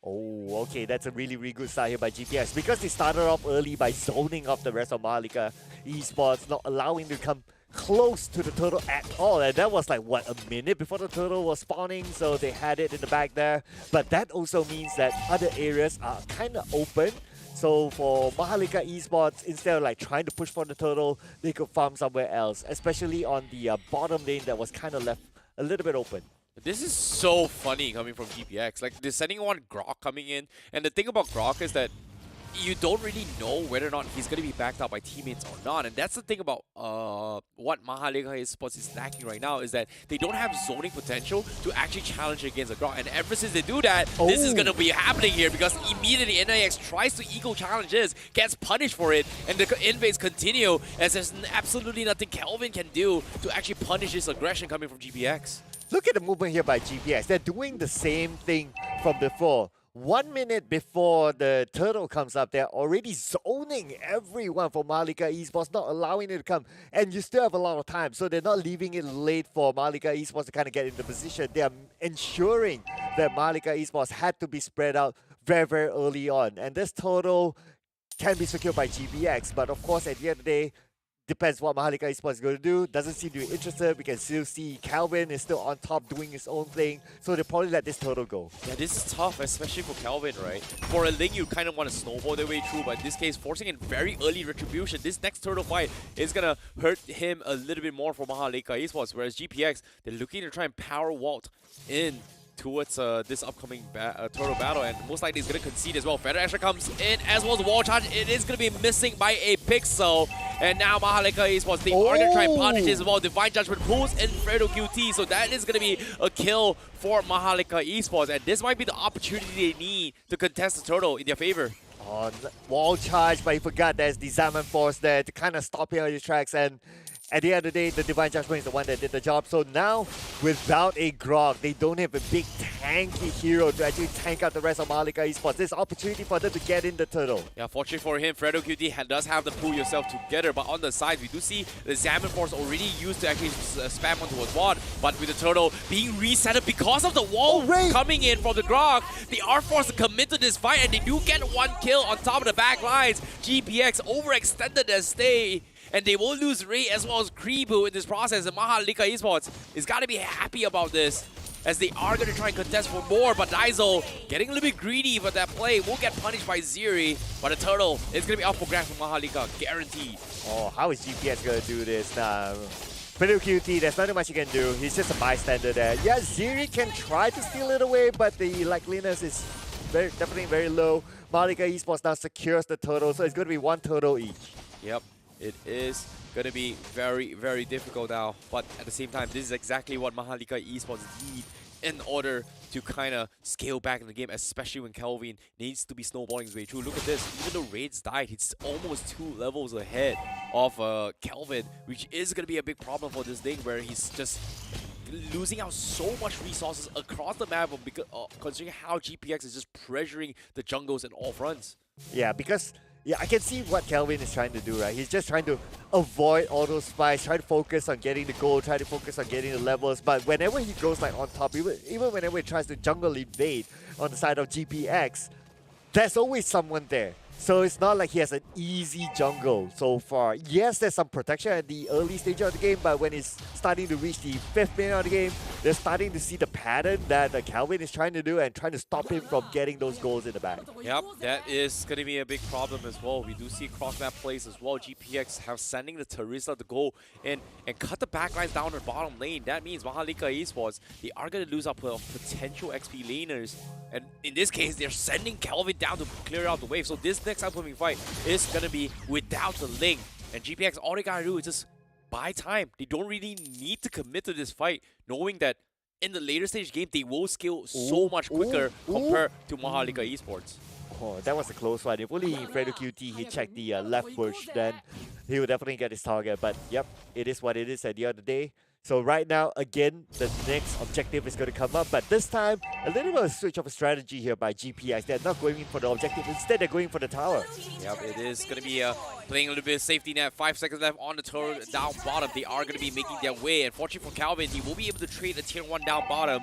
Oh, okay, that's a really, really good start here by GPX because they started off early by zoning off the rest of MHRLK Esports, not allowing them to come close to the turtle at all. And that was like, what, a minute before the turtle was spawning, so they had it in the back there. But that also means that other areas are kind of open. So for MHRLK Esports, instead of like trying to push for the turtle, they could farm somewhere else, especially on the bottom lane that was kind of left a little bit open. This is so funny coming from GPX. Like, they're sending on Grok coming in. And the thing about Grok is that you don't really know whether or not he's going to be backed up by teammates or not. And that's the thing about what MHRLK Esports is lacking right now, is that they don't have zoning potential to actually challenge against a Grok. And ever since they do that, this is going to be happening here, because immediately NIX tries to ego challenge this, gets punished for it, and the invades continue as there's absolutely nothing Kelvin can do to actually punish this aggression coming from GPX. Look at the movement here by GPX. They're doing the same thing from before. 1 minute before the turtle comes up, they're already zoning everyone for MHRLK Esports, not allowing it to come. And you still have a lot of time, so they're not leaving it late for MHRLK Esports to kind of get into position. They are ensuring that MHRLK Esports had to be spread out very, very early on. And this turtle can be secured by GPX, but of course, at the end of the day, depends what MHRLK Esports is going to do. Doesn't seem to be interested. We can still see Calvin is still on top doing his own thing. So they'll probably let this turtle go. Yeah, this is tough, especially for Calvin, right? For a Ling, you kind of want to snowball their way through, but in this case, forcing in very early retribution. This next turtle fight is going to hurt him a little bit more for MHRLK Esports, whereas GPX, they're looking to try and power vault in towards this upcoming turtle battle, and most likely he's going to concede as well. Feather Asher comes in as well as wall charge. It is going to be missing by a pixel, and now MHRLK Esports, they are going to try and punish this as well. Divine Judgment pulls in Fredo QT, so that is going to be a kill for MHRLK Esports, and this might be the opportunity they need to contest the turtle in their favor. Oh, wall charge, but he forgot there's the Zaman Force there to kind of stop him on his tracks, and at the end of the day, the Divine Judgment is the one that did the job. So now, without a Grog, they don't have a big tanky hero to actually tank out the rest of MHRLK Esports. There's opportunity for them to get in the turtle. Yeah, fortunately for him, Fredo QT does have the pull yourself together, but on the side, we do see the Zaman Force already used to actually spam onto a ward, but with the turtle being reset because of the wall coming in from the Grog, they are forced to commit to this fight, and they do get one kill on top of the back lines. GPX overextended their stay, and they will lose Ray as well as Kribu in this process. And MHRLK Esports is got to be happy about this, as they are going to try and contest for more. But Daizo getting a little bit greedy for that play. Will get punished by Ziri. But the turtle is going to be up for grabs for MHRLK, guaranteed. Oh, how is GPX going to do this now? Pretty QT, there's nothing much he can do. He's just a bystander there. Yeah, Ziri can try to steal it away, but the likeliness is definitely very low. MHRLK Esports now secures the turtle, so it's going to be one turtle each. Yep. It is going to be very, very difficult now. But at the same time, this is exactly what MHRLK Esports need in order to kind of scale back in the game, especially when Kelvin needs to be snowballing his way through. Look at this. Even though Raids died, he's almost 2 levels ahead of Kelvin, which is going to be a big problem for this thing, where he's just losing out so much resources across the map, because, considering how GPX is just pressuring the jungles in all fronts. Yeah, because yeah, I can see what Kelvin is trying to do, right? He's just trying to avoid all those spikes, try to focus on getting the gold, try to focus on getting the levels. But whenever he goes like on top, even whenever he tries to jungle invade on the side of GPX, there's always someone there. So it's not like he has an easy jungle so far. Yes, there's some protection at the early stage of the game, but when it's starting to reach the 5th minute of the game, they're starting to see the pattern that Calvin is trying to do and trying to stop him from getting those goals in the back. Yep, that is going to be a big problem as well. We do see cross-map plays as well. GPX have sending the Teresa to go in and cut the backlines down the bottom lane. That means MHRLK Esports, they are going to lose up potential XP laners. And in this case, they're sending Calvin down to clear out the wave. So this next upcoming fight is going to be without the link. And GPX, all they got to do is just buy time. They don't really need to commit to this fight, knowing that in the later stage game, they will scale so much quicker compared to MHRLK Esports. Oh, that was a close one. If only Fredo QT he checked the left bush, then he would definitely get his target. But yep, it is what it is at the end of the day. So right now, again, the next objective is going to come up, but this time, a little bit of a switch of a strategy here by GPX. They're not going in for the objective, instead they're going for the tower. Yep, it is going to be playing a little bit of safety net. 5 seconds left on the turret down bottom. They are going to be making their way. Unfortunately for Calvin, he will be able to trade a tier 1 down bottom.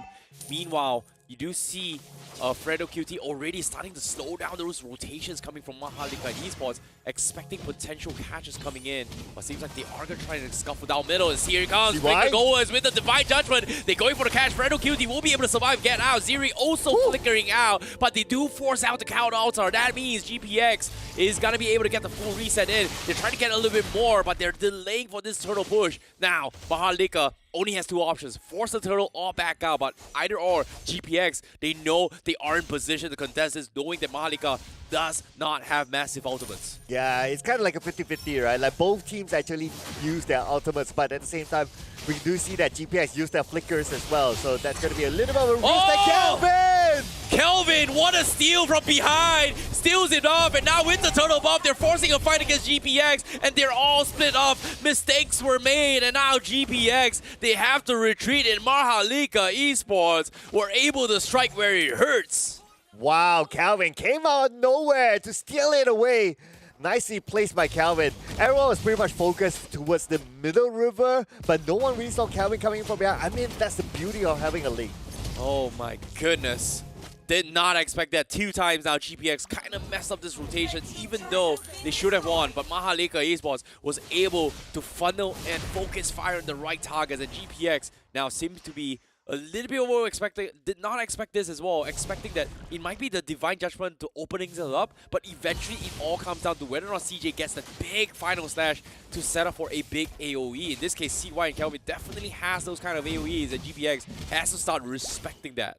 Meanwhile, you do see Fredo QT already starting to slow down those rotations coming from MHRLK Esports, expecting potential catches coming in. But seems like they are going to try to scuffle down middle. As here it comes, Flicker goers with the Divine Judgment. They're going for the catch. Fredo QT will be able to survive, get out. Ziri also flickering out, but they do force out the counter altar. That means GPX is going to be able to get the full reset in. They're trying to get a little bit more, but they're delaying for this turtle push. Now, MHRLK only has 2 options. Force the turtle or back out, but either or, GPX, they know they are in position to contest this, knowing that MHRLK does not have massive ultimates. Yeah, it's kind of like a 50-50, right? Like both teams actually use their ultimates, but at the same time, we do see that GPX use their flickers as well. So that's going to be a little bit of a risk. Calvin! Kelvin, what a steal from behind! Steals it off, and now with the turtle bomb, they're forcing a fight against GPX, and they're all split off. Mistakes were made, and now GPX, they have to retreat, and MHRLK Esports were able to strike where it hurts. Wow, Calvin came out of nowhere to steal it away. Nicely placed by Calvin. Everyone was pretty much focused towards the middle river, but no one really saw Calvin coming from behind. I mean, that's the beauty of having a link. Oh my goodness. Did not expect that 2 times now. GPX kind of messed up this rotation, even though they should have won. But MHRLK Esports was able to funnel and focus fire on the right targets. And GPX now seems to be a little bit over expecting. Did not expect this as well. Expecting that it might be the Divine Judgment to opening it up. But eventually it all comes down to whether or not CJ gets that big final slash to set up for a big AoE. In this case, CY and Kelvin definitely has those kind of AoEs. And GPX has to start respecting that.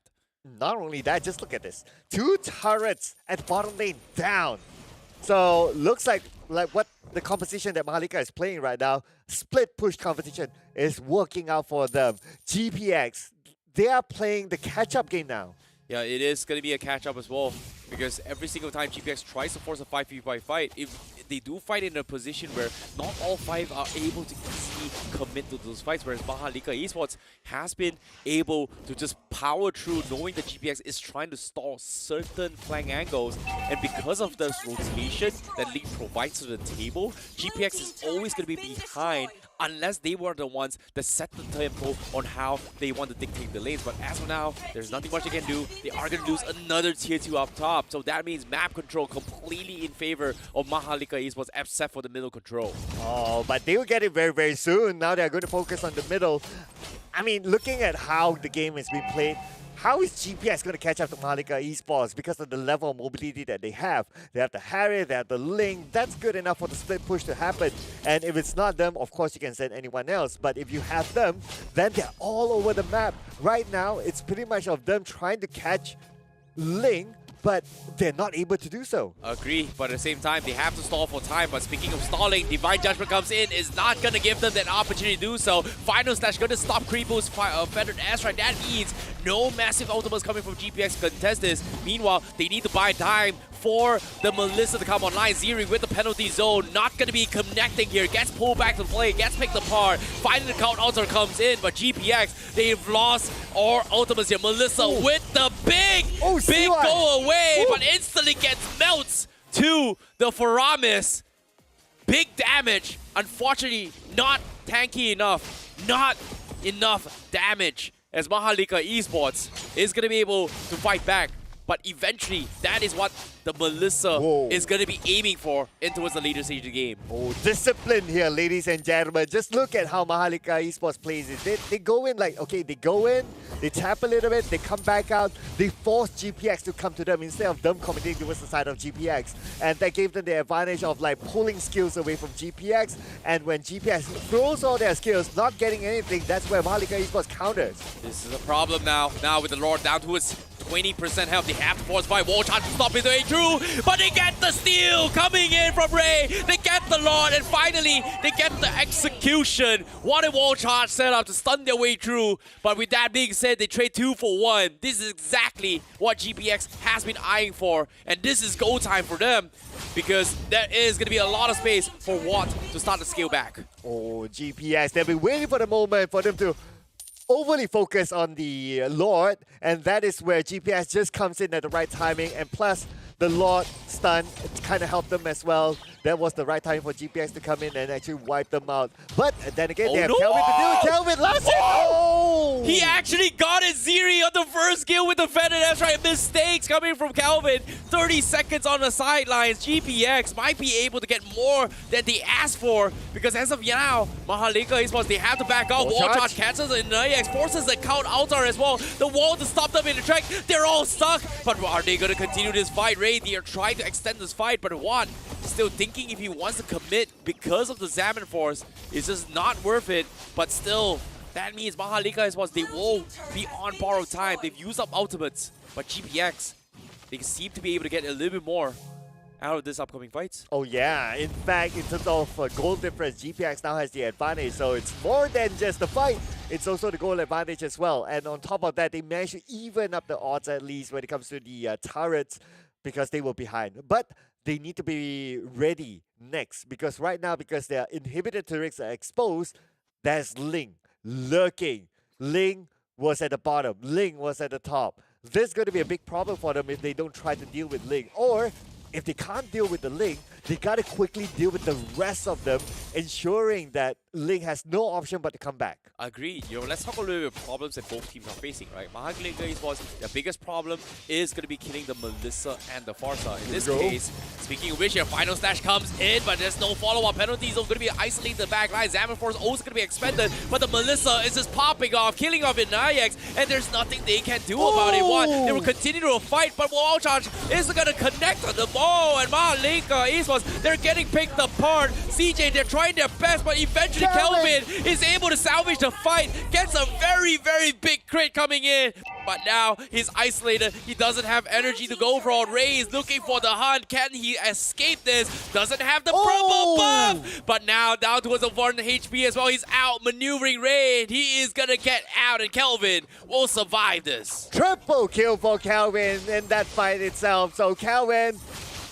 Not only that, just look at this. 2 turrets at bottom lane down. So looks like what the composition that MHRLK is playing right now, split push competition, is working out for them. GPX, they are playing the catch-up game now. Yeah, it is going to be a catch-up as well, because every single time GPX tries to force a 5v5 fight, if they do fight in a position where not all 5 are able to easily commit to those fights, whereas MHRLK Esports has been able to just power through, knowing that GPX is trying to stall certain flank angles, and because of this rotation that League provides to the table, GPX is always going to be behind unless they were the ones that set the tempo on how they want to dictate the lanes. But as of now, there's nothing much they can do. They are going to lose another tier 2 up top. So that means map control completely in favor of MHRLK Esports, except for the middle control. Oh, but they will get it very, very soon. Now they're going to focus on the middle. I mean, looking at how the game has been played, how is GPX going to catch up to MHRLK Esports because of the level of mobility that they have? They have the Harry, they have the Link. That's good enough for the split push to happen. And if it's not them, of course you can send anyone else. But if you have them, then they're all over the map. Right now, it's pretty much of them trying to catch Link, but they're not able to do so. Agree, but at the same time, they have to stall for time. But speaking of stalling, Divine Judgment comes in, is not going to give them that opportunity to do so. Final Slash going to stop Creepo's Feathered Airstrike. That means no massive ultimates coming from GPX to contest this. Meanwhile, they need to buy time for the Melissa to come online. Ziri with the penalty zone, not going to be connecting here. Gets pulled back to play, gets picked apart. Finally, the count altar comes in, but GPX, they've lost all ultimates here. Melissa with the big go away, but instantly gets melts to the Faramis. Big damage. Unfortunately, not tanky enough. Not enough damage, as MHRLK Esports is going to be able to fight back. But eventually, that is what the Melissa is going to be aiming for in towards the later stage of the game. Oh, discipline here, ladies and gentlemen. Just look at how MHRLK Esports plays it. They go in like, okay, they go in, they tap a little bit, they come back out, they force GPX to come to them instead of them committing towards the side of GPX. And that gave them the advantage of like pulling skills away from GPX. And when GPX throws all their skills, not getting anything, that's where MHRLK Esports counters. This is a problem now. Now with the Lord down towards 20% health, they have to force by wall charge to stop his way through, but they get the steal coming in from Ray. They get the Lord, and finally they get the execution. What a wall charge setup to stun their way through. But with that being said, they trade 2 for 1. This is exactly what GPX has been eyeing for, and this is go time for them because there is going to be a lot of space for Watt to start to scale back. Oh, GPX, they've been waiting for the moment for them to overly focus on the Lord, and that is where GPS just comes in at the right timing, and plus the Lord stun kind of helped them as well. That was the right time for GPX to come in and actually wipe them out. But then again, they have Kelvin to do it. Kelvin, last hit! Oh! He actually got it, Ziri, on the first kill with the Fed, and that's right, mistakes coming from Kelvin. 30 seconds on the sidelines. GPX might be able to get more than they asked for, because as of now, MHRLK Esports, they have to back out. Wall charge cancels, and Nayax forces the count altar as well. The wall to stop them in the track. They're all stuck, but are they going to continue this fight? Ray, they are trying to extend this fight, but Watt still thinking if he wants to commit because of the Zaman Force, it's just not worth it. But still, that means MHRLK Esports, they will be on borrowed time. They've used up ultimates, but GPX, they seem to be able to get a little bit more out of this upcoming fights. Oh yeah, in fact, in terms of goal difference, GPX now has the advantage, so it's more than just the fight, it's also the goal advantage as well. And on top of that, they managed to even up the odds at least when it comes to the turrets, because they were behind. But they need to be ready next, because right now, because their inhibited turrets are exposed, there's Ling lurking. Ling was at the bottom, Ling was at the top. This is going to be a big problem for them if they don't try to deal with Ling. Or if they can't deal with the Ling, they gotta quickly deal with the rest of them, ensuring that Ling has no option but to come back. Agreed. Let's talk a little bit of problems that both teams are facing, right? MHRLK Esports, their biggest problem is going to be killing the Melissa and the Farsa. In this case, speaking of which, your final stash comes in, but there's no follow-up penalties. So going to be isolated the back line. Zaman Force also going to be expended, but the Melissa is just popping off, killing off in Nayax, and there's nothing they can do about it. One, they will continue to fight, but wall charge is going to connect on the ball, and MHRLK Esports, they're getting picked apart. CJ, they're trying their best, but eventually Kelvin is able to salvage the fight, gets a very, very big crit coming in. But now he's isolated. He doesn't have energy to go for all. Ray is looking for the hunt. Can he escape this? Doesn't have the promo buff. But now down towards the 1 HP as well. He's out maneuvering Ray. He is going to get out, and Kelvin will survive this. Triple kill for Kelvin in that fight itself. So Kelvin,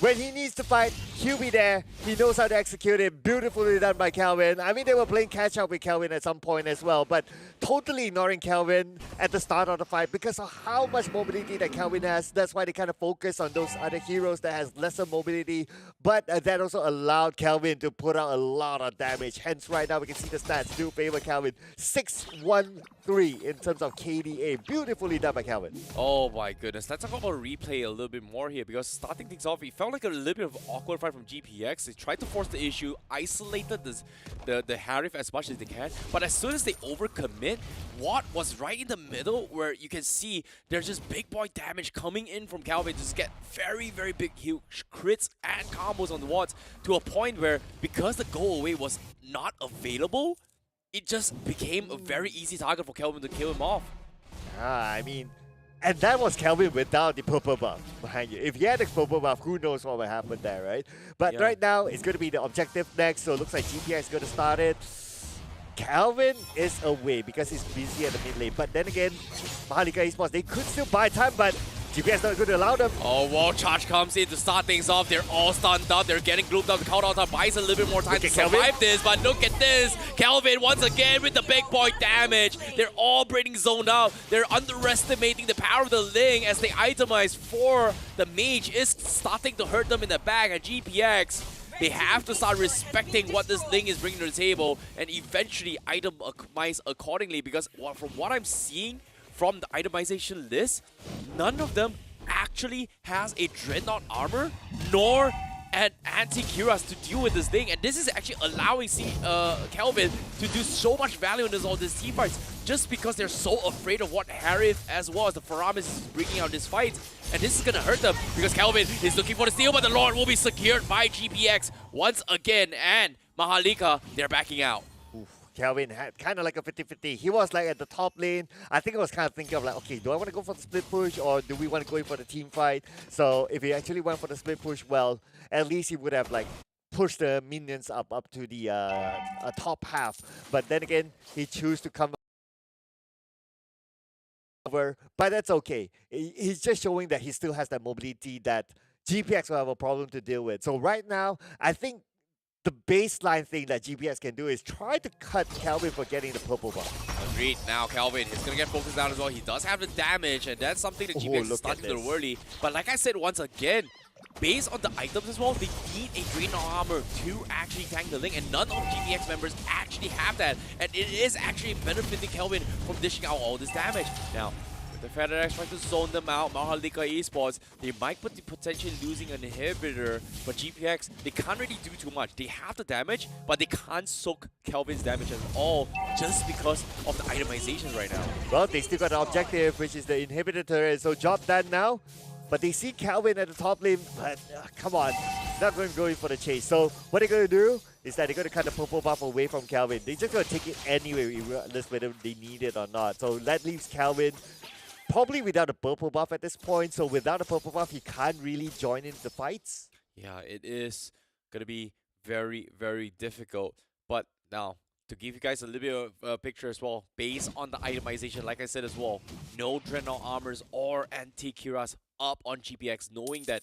when he needs to fight, he'll be there. He knows how to execute it. Beautifully done by Kelvin. I mean, they were playing catch-up with Kelvin at some point as well, but totally ignoring Kelvin at the start of the fight because of how much mobility that Kelvin has. That's why they kind of focus on those other heroes that has lesser mobility, but that also allowed Kelvin to put out a lot of damage. Hence, right now, we can see the stats do favor Kelvin. 6-1-3 in terms of KDA. Beautifully done by Kelvin. Oh my goodness. Let's talk about replay a little bit more here, because starting things off, it felt like a little bit of awkward fight from GPX. They tried to force the issue, isolated the Harif as much as they can, but as soon as they overcommit, Watt was right in the middle where you can see there's just big boy damage coming in from Calvin to just get very, very big huge crits and combos on the Watts to a point where, because the go away was not available, it just became a very easy target for Kelvin to kill him off. I mean, and that was Kelvin without the purple buff behind you. If he had the purple buff, who knows what would happen there, right? But right now, it's going to be the objective next, so it looks like GPX is going to start it. Kelvin is away because he's busy at the mid lane. But then again, MHRLK Esports, they could still buy time, but GPS not going to allow them. Oh, wall charge comes in to start things off. They're all stunned up. They're getting grouped up. The count buys a little bit more time to survive this, but look at this. Kelvin once again with the big boy damage. They're all breaking zoned out. They're underestimating the power of the Ling as they itemize for the mage is starting to hurt them in the back, and GPX, they have to start respecting what this Ling is bringing to the table and eventually itemize accordingly, because from what I'm seeing from the itemization list, none of them actually has a Dreadnought armor, nor an anti-Cuirass to deal with this thing, and this is actually allowing Kelvin to do so much value in all these team fights just because they're so afraid of what Harith as well as the Faramis is bringing out this fight, and this is gonna hurt them because Kelvin is looking for the steal, but the Lord will be secured by GPX once again, and MHRLK, they're backing out. Kelvin had kind of like a 50-50. He was like at the top lane. I think I was kind of thinking of like, okay, do I want to go for the split push or do we want to go in for the team fight? So if he actually went for the split push, well, at least he would have like pushed the minions up to the top half. But then again, he chose to come over, but that's okay. He's just showing that he still has that mobility that GPX will have a problem to deal with. So right now, I think the baseline thing that GPX can do is try to cut Kelvin for getting the purple buff. Agreed. Now Kelvin is going to get focused down as well. He does have the damage, and that's something that GPX is starting to do early. But like I said once again, based on the items as well, they need a Dreadnought armor to actually tank the link, and none of GPX members actually have that. And it is actually benefiting Kelvin from dishing out all this damage. Now, the FedEx trying to zone them out, MHRLK Esports, they might put the potentially losing an inhibitor, but GPX, they can't really do too much. They have the damage, but they can't soak Kelvin's damage at all just because of the itemizations right now. Well, they still got the objective, which is the inhibitor turret, so job done now. But they see Kelvin at the top lane, but come on, not going to go in for the chase. So what they're going to do is that they're going to cut the purple buff away from Kelvin. They're just going to take it anyway, regardless whether they need it or not. So that leaves Kelvin probably without a purple buff at this point, so without a purple buff, he can't really join in the fights. Yeah, it is going to be very, very difficult. But now, to give you guys a little bit of a picture as well, based on the itemization, like I said as well, no Dreadnought armors or anti-Cuirass up on GPX, knowing that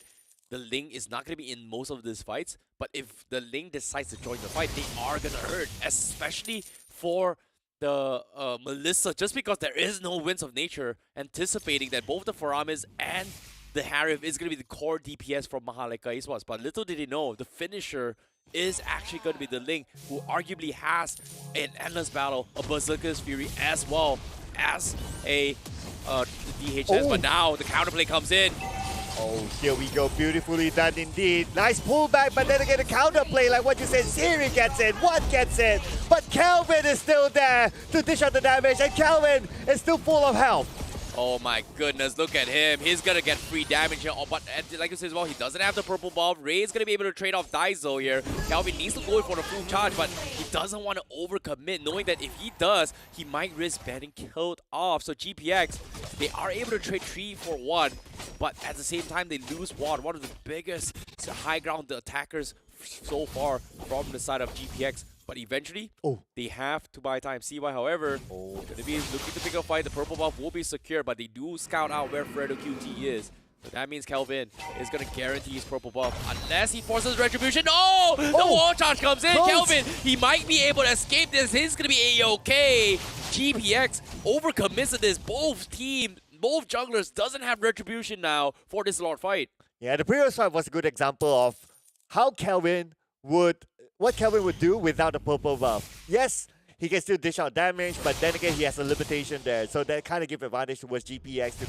the Ling is not going to be in most of these fights, but if the Ling decides to join the fight, they are going to hurt, especially for the Melissa, just because there is no Winds of Nature, anticipating that both the Faramis and the Harith is going to be the core DPS from MHRLK Esports. But little did they know, the finisher is actually going to be the Ling, who arguably has an Endless Battle, a Berserker's Fury, as well as a DHS. But now the counterplay comes in. Oh, here we go. Beautifully done indeed. Nice pullback, but then again, the counterplay, like what you said, Siri gets it, What gets it, but Kelvin is still there to dish out the damage, and Kelvin is still full of health. Oh my goodness, look at him. He's going to get free damage here. Oh, but like you said as well, he doesn't have the purple buff. Ray is going to be able to trade off Daiso here. Kelvin needs to go in for the full charge, but he doesn't want to overcommit, knowing that if he does, he might risk getting killed off. So GPX, they are able to trade 3 for 1, but at the same time, they lose one of the biggest high ground attackers so far from the side of GPX. But eventually, they have to buy time. CY, however, going to be looking to pick up fight. The purple buff will be secure, but they do scout out where Fredo QT is. So that means Kelvin is going to guarantee his purple buff unless he forces retribution. Oh! The wall charge comes in. Kelvin, he might be able to escape this. He's going to be A-OK. GPX overcommits to this. Both junglers doesn't have retribution now for this Lord fight. Yeah, the previous fight was a good example of how what Kelvin would do without a purple buff. Yes, he can still dish out damage, but then again, he has a limitation there. So that kind of gives advantage towards GPX to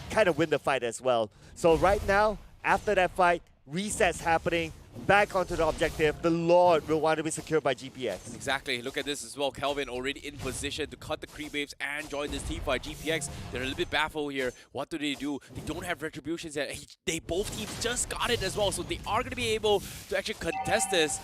kind of win the fight as well. So right now, after that fight, resets happening, back onto the objective. The Lord will want to be secured by GPX. Exactly. Look at this as well. Kelvin already in position to cut the creep waves and join this team fight. GPX, they're a little bit baffled here. What do? They don't have retributions yet. Both teams just got it as well, so they are going to be able to actually contest this.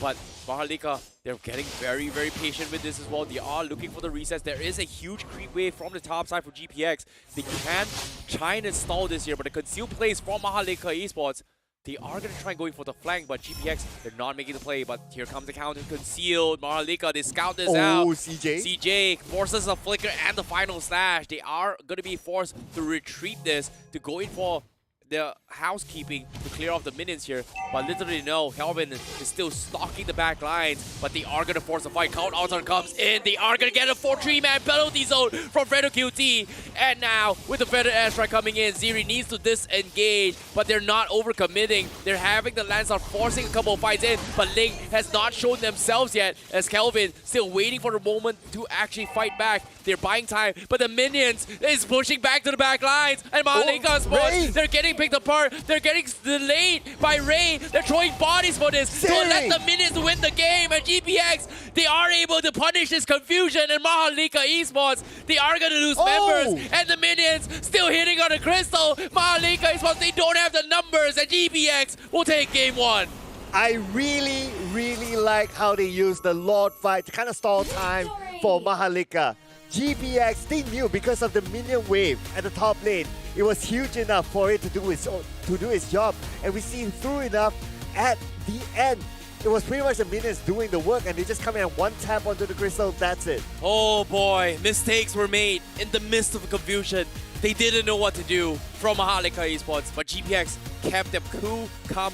But MHRLK, they're getting very, very patient with this as well. They are looking for the resets. There is a huge creep wave from the top side for GPX. They can try and install this here, but the concealed plays from MHRLK Esports, they are going to try going for the flank, but GPX, they're not making the play. But here comes the counter concealed. MHRLK, they scout this out. CJ forces a flicker and the final slash. They are going to be forced to retreat this, to go in for the housekeeping to clear off the minions here. But literally no, Kelvin is still stalking the back lines, but they are going to force a fight. Count Altar comes in. They are going to get a 4-3-man penalty zone from Fredo QT. And now, with the Feather Airstrike coming in, Ziri needs to disengage, but they're not overcommitting. They're having the Landstar forcing a couple of fights in, but Ling has not shown themselves yet, as Kelvin still waiting for the moment to actually fight back. They're buying time, but the minions is pushing back to the back lines. And MHRLK Sports, they're getting picked apart. They're getting delayed by Ray. They're throwing bodies for this to let the minions win the game. And GPX, they are able to punish this confusion. And MHRLK Esports, they are going to lose members. And the minions still hitting on the crystal. MHRLK Esports, they don't have the numbers. And GPX will take game 1. I really, really like how they use the Lord fight to kind of stall time for MHRLK. GPX, they knew because of the minion wave at the top lane, it was huge enough for it to do its job, and we see through enough at the end. It was pretty much the minions doing the work, and they just come in and one tap onto the crystal. That's it. Oh boy, mistakes were made in the midst of confusion. They didn't know what to do from MHRLK Esports, but GPX kept them cool, calm,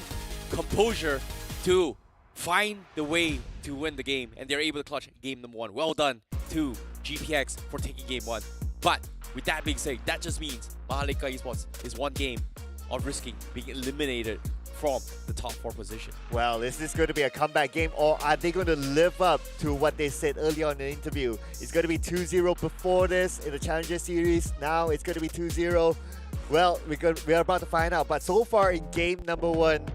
composure to find the way to win the game, and they're able to clutch game number 1. Well done to GPX for taking game 1. But with that being said, that just means MHRLK Esports is one game of risking being eliminated from the top 4 position. Well, is this going to be a comeback game, or are they going to live up to what they said earlier on in the interview? It's going to be 2-0 before this in the Challenger Series. Now it's going to be 2-0. Well, we're about to find out. But so far in game number 1,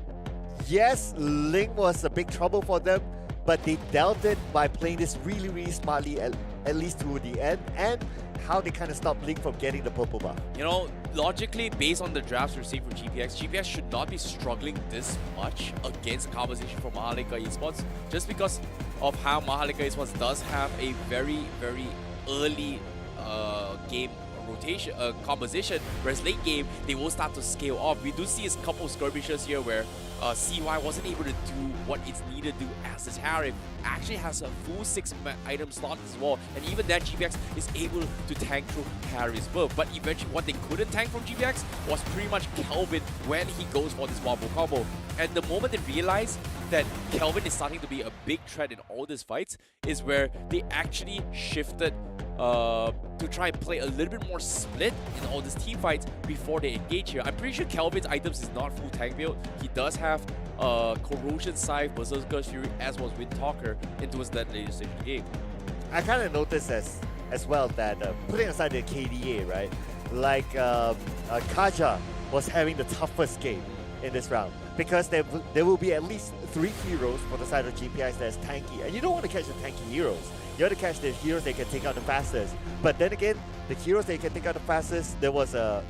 yes, Ling was a big trouble for them, but they dealt it by playing this really, really smartly, at least to the end, and how they kind of stopped Ling from getting the purple buff. You know, logically, based on the drafts received from GPX should not be struggling this much against the composition from MHRLK Esports, just because of how MHRLK Esports does have a very, very early game rotation composition, whereas late game they will start to scale off. We do see a couple of skirmishes here where CY wasn't able to do what it's needed to do as the tariff. Actually has a full 6 item slot as well, and even then GPX is able to tank through Harry's build. But eventually what they couldn't tank from GPX was pretty much Kelvin when he goes for this wombo combo. And the moment they realize that Kelvin is starting to be a big threat in all these fights is where they actually shifted to try and play a little bit more split in all these team fights before they engage here. I'm pretty sure Kelvin's items is not full tank build. He does have Corrosion Scythe, Berserker Fury, as well as Wind Talker into his that later stage of the game. I kind of noticed as well that putting aside the KDA, right? Like Kaja was having the toughest game in this round because there will be at least 3 heroes for the side of GPX that's tanky, and you don't want to catch the tanky heroes. You want to catch the heroes they can take out the fastest. But then again, the heroes they can take out the fastest, there was a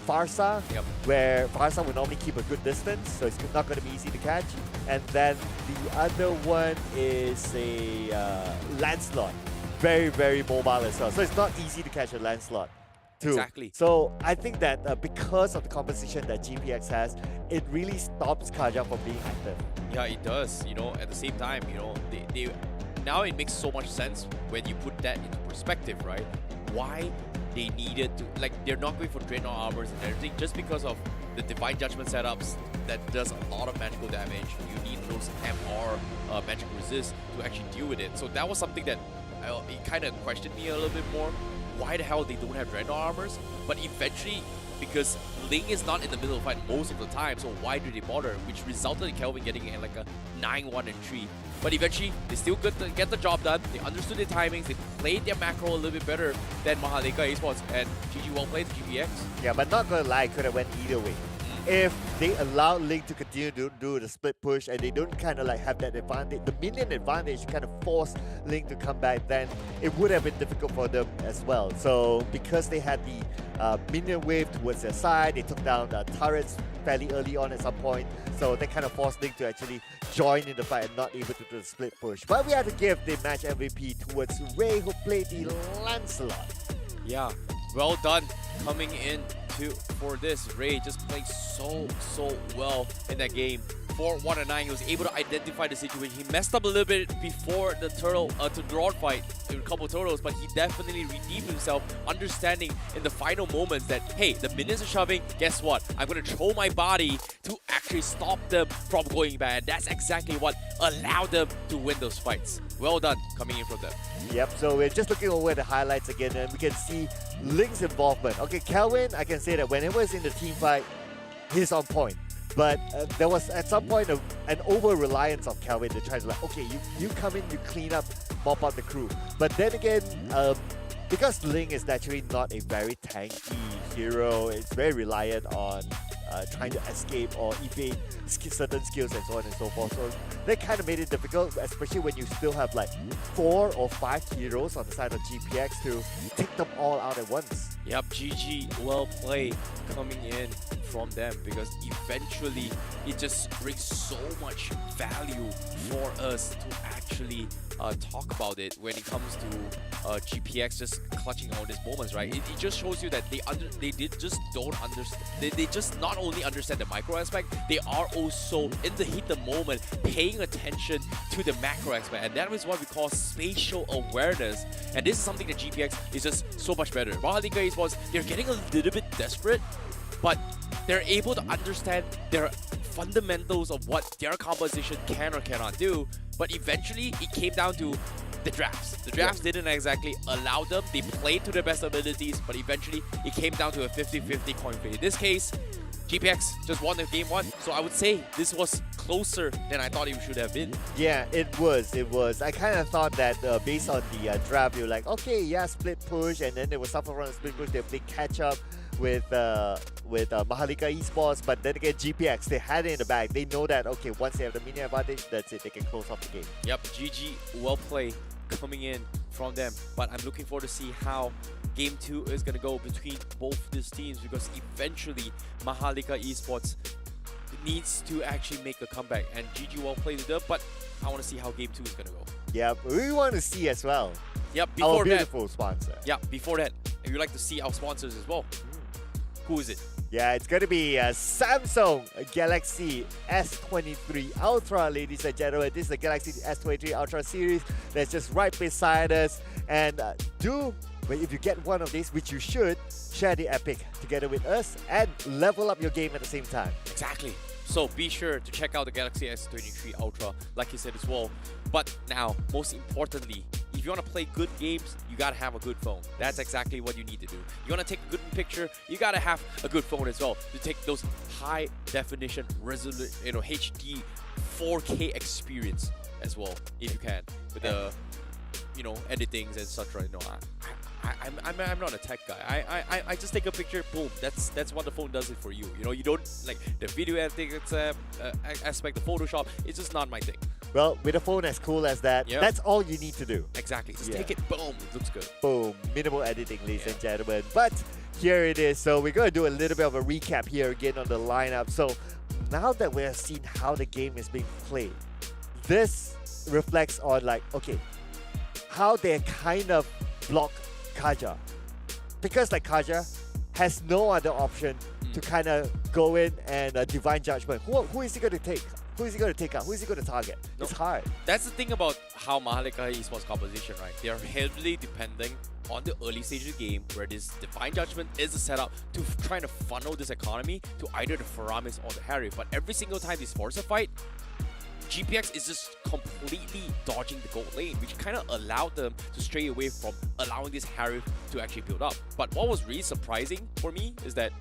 Farsa, where Farsa would normally keep a good distance, so it's not going to be easy to catch. And then the other one is a Lancelot, very, very mobile as well. So it's not easy to catch a Lancelot too. Exactly. So I think that because of the composition that GPX has, it really stops Kaja from being active. Yeah, it does. You know, at the same time, you know, they now it makes so much sense when you put that into perspective, right? Why they needed to, like, they're not going for Dreadnought armors and everything just because of the Divine Judgment setups that does a lot of magical damage. You need those MR magic resist to actually deal with it. So that was something that it kind of questioned me a little bit more. Why the hell they don't have Dreadnought armors? But eventually, because Ling is not in the middle of the fight most of the time, so why do they bother? Which resulted in Kelvin getting like a 9-1 and 3. But eventually, they still get the job done. They understood their timings. They played their macro a little bit better than MHRLK Esports. And GG well played, GPX. Yeah, but not gonna lie, could have went either way. If they allowed Link to continue to do the split push and they don't kind of like have that advantage, the minion advantage kind of force Link to come back, then it would have been difficult for them as well. So because they had the minion wave towards their side, they took down the turrets fairly early on at some point. So they kind of forced Link to actually join in the fight and not able to do the split push. But we had to give the match MVP towards Ray, who played the Lancelot. Yeah, well done coming in for this. Ray just played so well in that game. For 1-9, he was able to identify the situation. He messed up a little bit before the turtle to draw fight, a couple turtles, but he definitely redeemed himself, understanding in the final moments that, hey, the minions are shoving, guess what? I'm going to throw my body to actually stop them from going bad. That's exactly what allowed them to win those fights. Well done coming in from them. Yep, so we're just looking over the highlights again, and we can see Link's involvement. Okay, Kelvin, I can say that whenever he's in the team fight, he's on point. But there was at some point an over-reliance of Kelvin to try to like, okay, you come in, you clean up mop out the crew. But then again, because Ling is naturally not a very tanky hero, it's very reliant on trying to escape or evade certain skills and so on and so forth. So that kind of made it difficult, especially when you still have like 4 or 5 heroes on the side of GPX to take them all out at once. Yep, GG, well played coming in from them, because eventually it just brings so much value for us to actually talk about it when it comes to GPX just clutching all these moments, right? It just shows you that they just don't understand. They just not only understand the micro aspect, they are also in the heat of the moment paying attention to the macro aspect, and that is what we call spatial awareness. And this is something that GPX is just so much better. MHRLK Esports, they're getting a little bit desperate, but they're able to understand their fundamentals of what their composition can or cannot do. But eventually, it came down to the drafts. The drafts didn't exactly allow them. They played to their best abilities, but eventually, it came down to a 50-50 coin flip. In this case, GPX just won the game 1. So I would say this was closer than I thought it should have been. Yeah, it was. I kind of thought that based on the draft, you were like, okay, yeah, split push, and then there was something around the split push. They played catch up with MHRLK Esports, but then again, GPX, they had it in the bag. They know that, okay, once they have the mini advantage, that's it. They can close off the game. Yep, GG, well played coming in from them. But I'm looking forward to see how Game 2 is going to go between both these teams, because eventually MHRLK Esports needs to actually make a comeback. And GG well played with them, but I want to see how Game 2 is going to go. Yeah, we want to see as well. Yep, before our beautiful sponsor. Yeah, before that, if you'd like to see our sponsors as well. Who is it? Yeah, it's going to be Samsung Galaxy S23 Ultra, ladies and gentlemen. This is the Galaxy S23 Ultra series that's just right beside us. And if you get one of these, which you should, share the epic together with us and level up your game at the same time. Exactly. So be sure to check out the Galaxy S23 Ultra, like you said as well. But now, most importantly, if you want to play good games, you gotta have a good phone. That's exactly what you need to do. You want to take a good picture, you gotta have a good phone as well to take those high definition, HD 4K experience as well, if you can, with the editings and such. Right? I'm not a tech guy. I just take a picture, boom. That's what the phone does it for you. You don't like the video editing aspect, the Photoshop. It's just not my thing. Well, with a phone as cool as that, that's all you need to do. Exactly. Just take it, boom. It looks good. Boom. Minimal editing, ladies and gentlemen. But here it is. So we're going to do a little bit of a recap here again on the lineup. So now that we have seen how the game is being played, this reflects on how they kind of block Kaja. Because Kaja has no other option to kind of go in and Divine Judgment. Who is he going to take? Who is he going to take out? Who is he going to target? No, it's hard. That's the thing about how MHRLK Esports composition, right? They are heavily depending on the early stage of the game, where this Divine Judgment is the setup to try to funnel this economy to either the Faramis or the Harry. But every single time they force a fight, GPX is just completely dodging the gold lane, which kind of allowed them to stray away from allowing this Harry to actually build up. But what was really surprising for me is that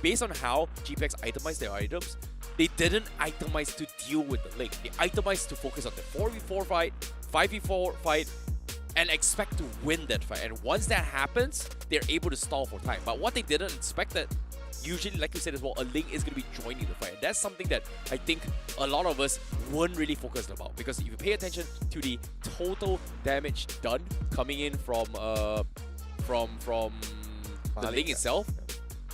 based on how GPX itemized their items, they didn't itemize to deal with the link. They itemized to focus on the 4v4 fight, 5v4 fight, and expect to win that fight. And once that happens, they're able to stall for time. But what they didn't expect that, usually, like you said as well, a link is going to be joining the fight. And that's something that I think a lot of us weren't really focused about. Because if you pay attention to the total damage done coming in from the link itself,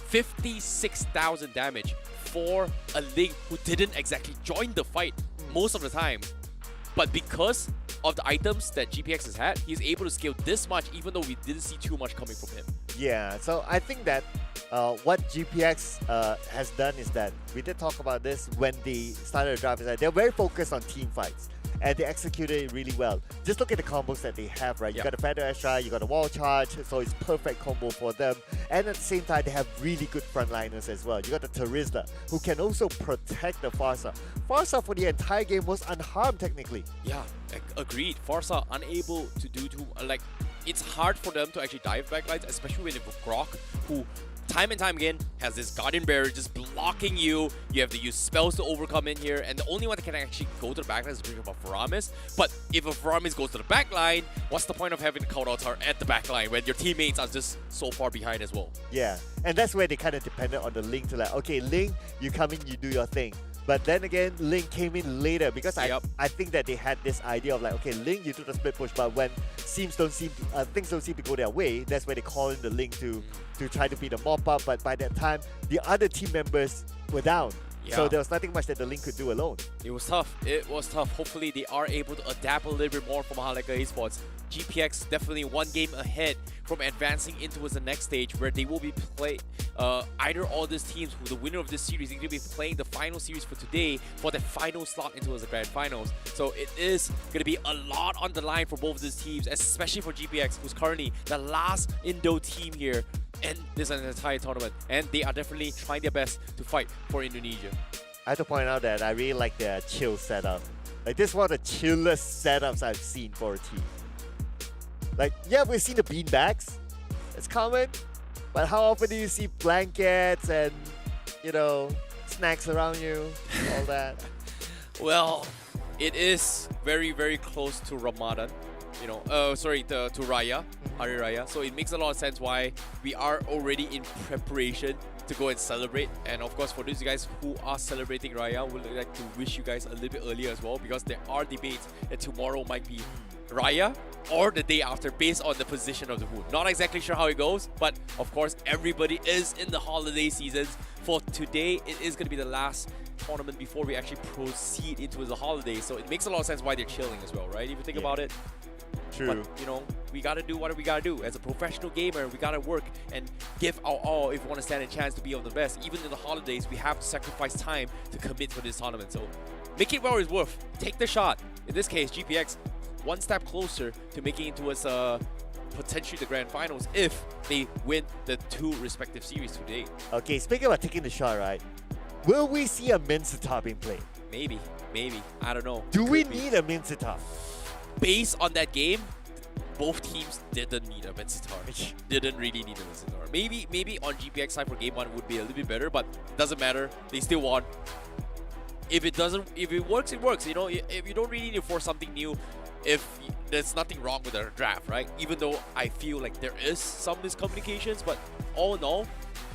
56,000 damage for a link who didn't exactly join the fight most of the time. But because of the items that GPX has had, he's able to scale this much, even though we didn't see too much coming from him. Yeah, so I think that what GPX has done is that, we did talk about this when they started the draft, is that they're very focused on team fights. And they executed it really well. Just look at the combos that they have, right? You got a Feather Astra, you got a Wall Charge, so it's perfect combo for them. And at the same time, they have really good frontliners as well. You got the Terizla, who can also protect the Farsa. Farsa for the entire game was unharmed technically. Yeah, agreed. Farsa unable to do too, it's hard for them to actually dive backlines, especially when they have Grok, who time and time again has this Guardian Barrier just blocking you. You have to use spells to overcome in here, and the only one that can actually go to the backline is bring up a Faramis. But if a Faramis goes to the backline, what's the point of having a Countdown Tower at the backline when your teammates are just so far behind as well? Yeah, and that's where they kind of depended on the Ling to like, okay, Ling, you come in, you do your thing. But then again, Ling came in later because I think that they had this idea of like, okay, Ling, you do the split push, but when things don't seem to go their way, that's where they call in the Ling to try to beat the mop up. But by that time, the other team members were down. Yeah. So there was nothing much that the Ling could do alone. It was tough. It was tough. Hopefully they are able to adapt a little bit more from MHRLK Esports. GPX definitely one game ahead from advancing into the next stage where they will be playing either all these teams who the winner of this series is going to be playing the final series for today for the final slot into the grand finals. So it is going to be a lot on the line for both of these teams, especially for GPX, who's currently the last Indo team here in this entire tournament, and they are definitely trying their best to fight for Indonesia. I have to point out that I really like their chill setup. Like, this is one of the chillest setups I've seen for a team. Like, yeah, we've seen the beanbags. It's common. But how often do you see blankets and, you know, snacks around you? All that. Well, it is very, very close to Ramadan. You know, to Raya, Hari Raya. So it makes a lot of sense why we are already in preparation to go and celebrate. And of course, for those guys who are celebrating Raya, we'd like to wish you guys a little bit earlier as well, because there are debates that tomorrow might be Raya or the day after based on the position of the moon. Not exactly sure how it goes, but of course, everybody is in the holiday seasons. For today, it is going to be the last tournament before we actually proceed into the holiday. So it makes a lot of sense why they're chilling as well, right? If you think about it. True. But, you know, we got to do what we got to do. As a professional gamer, we got to work and give our all if we want to stand a chance to be on the best. Even in the holidays, we have to sacrifice time to commit for this tournament. So make it where it's worth. Take the shot. In this case, GPX, one step closer to making it towards potentially the grand finals if they win the two respective series today. Okay, speaking about taking the shot, right? Will we see a Mincetar being played? Maybe. I don't know. Do we need a Mincetar? Based on that game, both teams didn't need a Mincetar. Didn't really need a Mincetar. Maybe on GPX side for game 1 would be a little bit better, but it doesn't matter. They still won. If it works, it works. You know, if you don't really need to force something new, if there's nothing wrong with the draft, right? Even though I feel like there is some miscommunications, but all in all,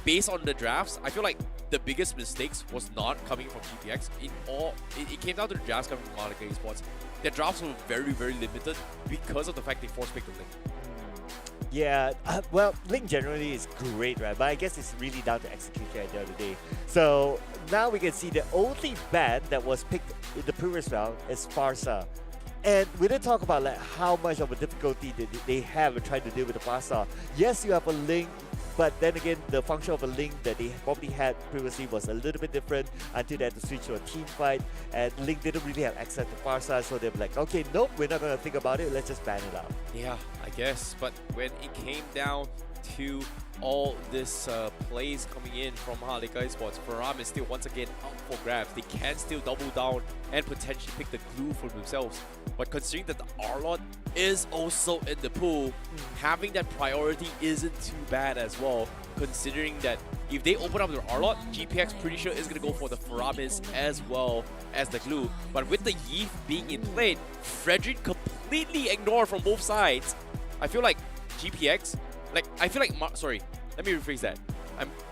based on the drafts, I feel like the biggest mistakes was not coming from GPX. It came down to the drafts coming from MHRLK Esports. Their drafts were very, very limited because of the fact they force-picked the Ling. Yeah, well, Ling generally is great, right? But I guess it's really down to execution at the end of the day. So now we can see the only ban that was picked in the previous round is Farsa. And we didn't talk about like how much of a difficulty they have in trying to deal with the Farsa. Yes, you have a Ling, but then again, the function of a Ling that they probably had previously was a little bit different until they had to switch to a team fight. And Ling didn't really have access to Farsa, so they were like, okay, nope, we're not going to think about it, let's just ban it out. Yeah, I guess. But when it came down to all this plays coming in from MHRLK Esports, Faram is still once again up for grabs. They can still double down and potentially pick the glue for themselves. But considering that the Arlot is also in the pool, having that priority isn't too bad as well. Considering that if they open up their Arlot, GPX pretty sure is going to go for the Faramis as well as the glue. But with the Yeef being in play, Frederick completely ignored from both sides. I feel like GPX, let me rephrase that.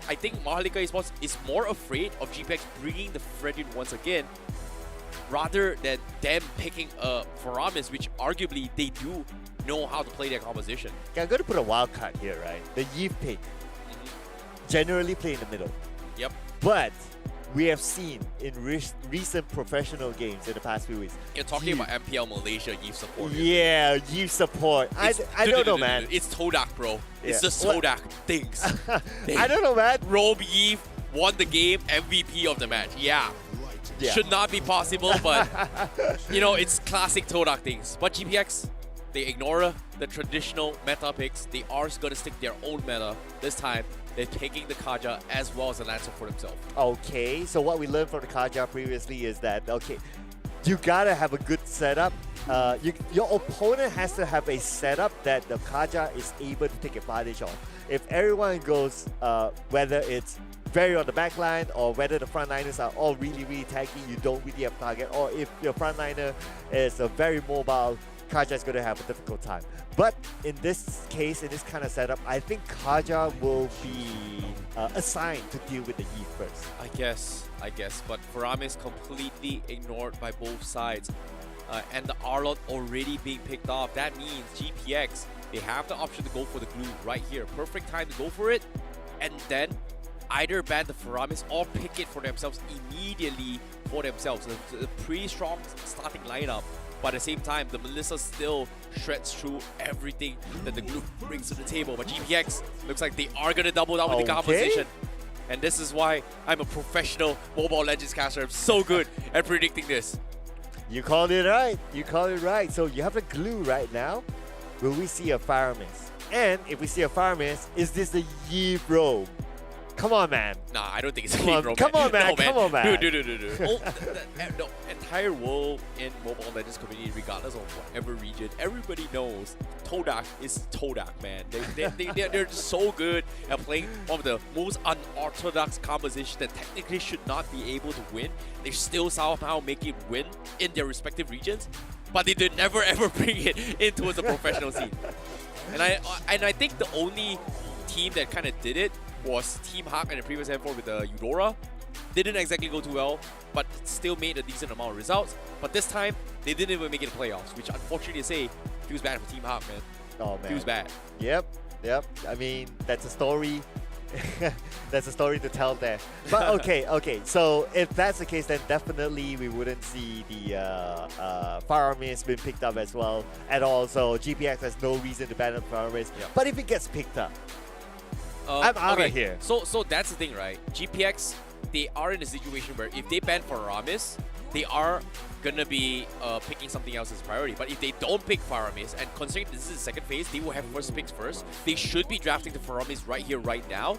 I think MHRLK Esports is more afraid of GPX bringing the Frederick once again, rather than them picking a Faramis, which arguably they do know how to play their composition. Okay, I'm going to put a wild card here, right? The Yeef pick. Generally play in the middle. Yep. But we have seen in recent professional games in the past few weeks. You're talking about MPL Malaysia Yeef support. Yeah, Yeef support. I don't know, man. It's Todak, bro. It's just Todak things. I don't know, man. Robe Yeef won the game, MVP of the match. Yeah. Should not be possible, but you know, it's classic Todak things. But GPX, they ignore the traditional meta picks. They are going to stick their own meta this time. They're taking the Kaja as well as the Lancer for themselves. Okay, so what we learned from the Kaja previously is that, okay, you gotta have a good setup. Your opponent has to have a setup that the Kaja is able to take advantage of. If everyone goes, whether it's very on the back line or whether the frontliners are all really, really tanky, you don't really have target, or if your frontliner is a very mobile, Kaja is going to have a difficult time. But in this case, in this kind of setup, I think Kaja will be assigned to deal with the Yi first. I guess. But Faramis completely ignored by both sides. And the R-Lot already being picked off. That means GPX, they have the option to go for the glue right here. Perfect time to go for it. And then either ban the Faramis or pick it for themselves immediately for themselves. A pretty strong starting lineup. But at the same time, the Melissa still shreds through everything that the glue brings to the table. But GPX looks like they are going to double down with the composition. And this is why I'm a professional Mobile Legends caster. I'm so good at predicting this. You called it right. You called it right. So you have the glue right now. Will we see a Fire Mist? And if we see a Fire Mist, is this the Yi Bro? Come on, man. Nah, I don't think it's a Yi Bro. Come on, man. No, Come on, man. Dude. The entire world in Mobile Legends community, regardless of whatever region, everybody knows Todak is Todak, man. They're just so good at playing one of the most unorthodox compositions that technically should not be able to win. They still somehow make it win in their respective regions, but they did never ever bring it into the professional scene. And I think the only team that kind of did it was Team Hawk in the previous M4 with the Euphoria. Didn't exactly go too well, but still made a decent amount of results. But this time, they didn't even make it to playoffs, which unfortunately to say, feels bad for Team Hawk, man. Oh, man. Feels bad. Yep. I mean, that's a story. That's a story to tell there. But okay. So if that's the case, then definitely we wouldn't see the Fire Mist being picked up as well at all. So GPX has no reason to ban Fire Mist. Yep. But if it gets picked up, I'm out of here. So that's the thing, right? GPX, they are in a situation where if they ban Faramis, they are gonna be picking something else as priority. But if they don't pick Faramis, and considering this is the second phase, they will have first picks first. They should be drafting the Faramis right here, right now,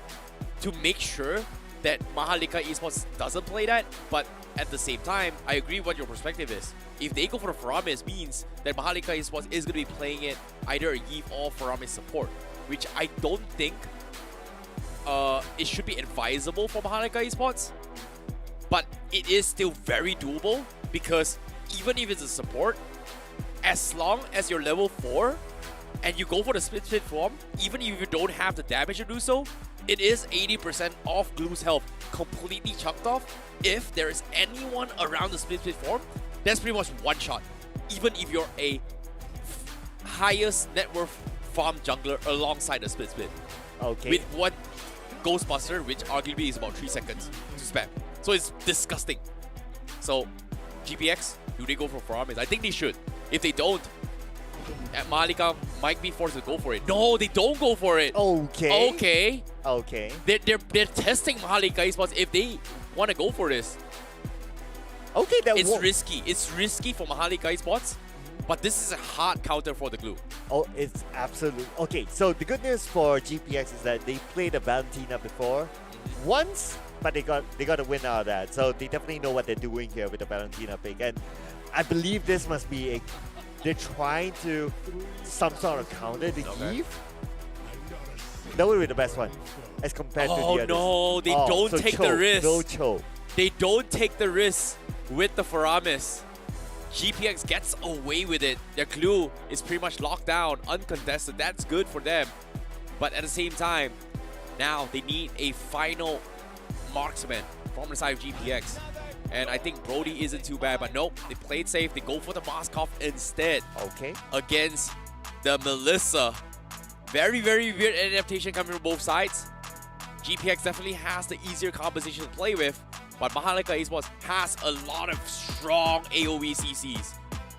to make sure that MHRLK Esports doesn't play that. But at the same time, I agree what your perspective is. If they go for the Faramis, means that MHRLK Esports is gonna be playing it either a Eve or Faramis support, which I don't think it should be advisable for MHRLK Esports, but it is still very doable, because even if it's a support, as long as you're level 4 and you go for the split form, even if you don't have the damage to do so, it is 80% off Glue's health completely chucked off. If there is anyone around the split form, that's pretty much one shot, even if you're a highest net worth farm jungler alongside the split. Okay. With what Ghostbuster, which arguably is about 3 seconds to spam. So it's disgusting. So GPX, do they go for Faramis? I think they should. If they don't, MHRLK might be forced to go for it. No, they don't go for it. Okay. They're testing MHRLK Esports if they want to go for this. Okay, it's risky. It's risky for MHRLK Esports. But this is a hard counter for the glue. Oh, it's absolute. Okay, so the good news for GPX is that they played a Valentina before once, but they got a win out of that. So they definitely know what they're doing here with the Valentina pick. And I believe this must be they're trying to some sort of counter the Eve. That would be the best one as compared to the others. Oh no, they don't take the risk. No choke. They don't take the risk with the Faramis. GPX gets away with it. Their glue is pretty much locked down, uncontested. That's good for them. But at the same time, now they need a final marksman from the side of GPX. And I think Brody isn't too bad, but nope, they played safe. They go for the Moskov instead. Okay. Against the Melissa. Very, very weird adaptation coming from both sides. GPX definitely has the easier composition to play with, but MHRLK Esports has a lot of strong AoE CCs.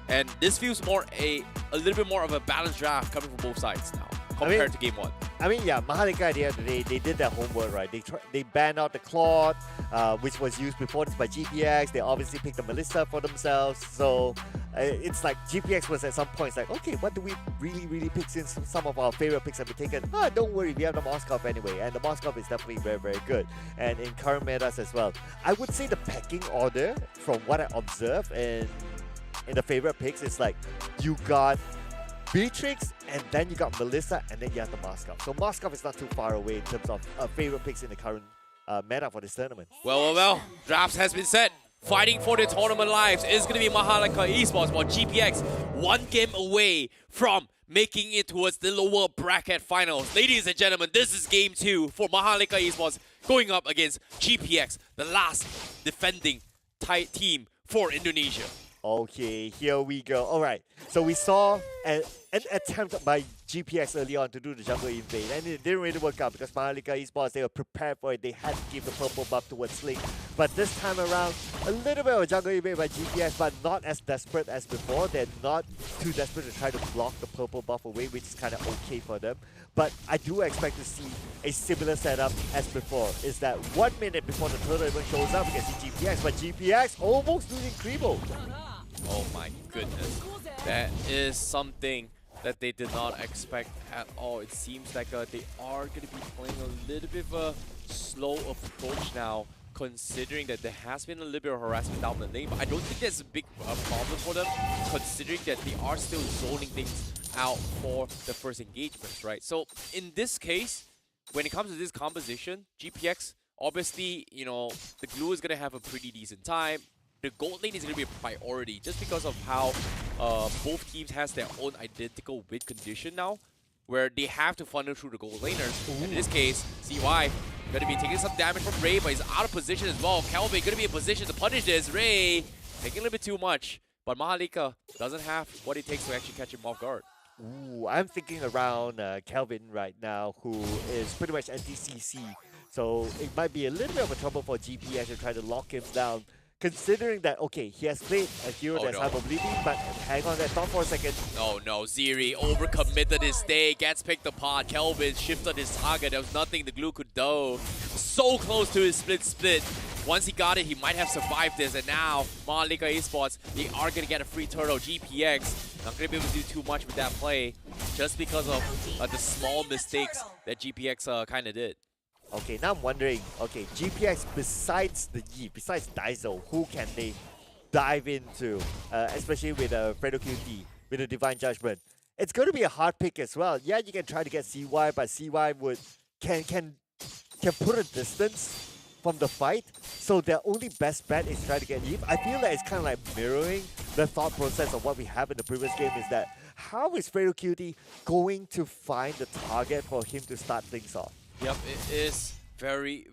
And this feels more a little bit more of a balanced draft coming from both sides now, compared to Game 1. I mean, yeah, MHRLK at the end of the day, they did their homework, right? They banned out the Claude, which was used before this by GPX. They obviously picked the Melissa for themselves. So it's like GPX was at some points like, okay, what do we really pick since some of our favorite picks have been taken? Don't worry, we have the Moskov anyway, and the Moskov is definitely very good. And in current metas as well. I would say the pecking order, from what I observe in the favorite picks, is like you got Beatrix, and then you got Melissa, and then you have the Moskov. So Moskov is not too far away in terms of favorite picks in the current meta for this tournament. Well. Drafts has been set. Fighting for the tournament lives is going to be MHRLK Esports, while GPX 1 game away from making it towards the lower bracket finals. Ladies and gentlemen, this is game 2 for MHRLK Esports going up against GPX, the last defending team for Indonesia. Okay, here we go. Alright, so we saw an attempt by GPX early on to do the jungle invade, and it didn't really work out because MHRLK Esports, they were prepared for it. They had to give the purple buff towards Link. But this time around, a little bit of a jungle invade by GPX, but not as desperate as before. They're not too desperate to try to block the purple buff away, which is kind of okay for them. But I do expect to see a similar setup as before. Is that 1 minute before the turtle even shows up, we can see GPX, but GPX almost losing Krebo. Oh my goodness. That is something that they did not expect at all. It seems like they are going to be playing a little bit of a slow approach now, considering that there has been a little bit of harassment down the lane. But I don't think there's a big problem for them, considering that they are still zoning things out for the first engagements, right? So in this case, when it comes to this composition, GPX, obviously, you know, the glue is going to have a pretty decent time. The gold lane is going to be a priority just because of how both teams has their own identical win condition now, where they have to funnel through the gold laners. And in this case, CY going to be taking some damage from Ray, but he's out of position as well. Kelvin going to be in position to punish this. Ray taking a little bit too much, but MHRLK doesn't have what it takes to actually catch him off guard. Ooh, I'm thinking around Kelvin right now, who is pretty much anti-CC. So it might be a little bit of a trouble for GPX to try to lock him down. Considering that, okay, he has played a hero that's hyper-bleeding, but hang on that thought for a second. Oh no, Ziri overcommitted his stay, gets picked apart. Kelvin shifted his target. There was nothing the glue could do. So close to his split. Once he got it, he might have survived this. And now, MHRLK Esports, they are going to get a free turtle. GPX not going to be able to do too much with that play, just because of the small mistakes that GPX kind of did. Okay, now I'm wondering, okay, GPX besides the Yi, besides Daiso, who can they dive into, especially with Fredo QT, with the Divine Judgment? It's going to be a hard pick as well. Yeah, you can try to get CY, but CY can put a distance from the fight, so their only best bet is try to get Yi. I feel like it's kind of like mirroring the thought process of what we have in the previous game, is that how is Fredo QT going to find the target for him to start things off? Yep, it is very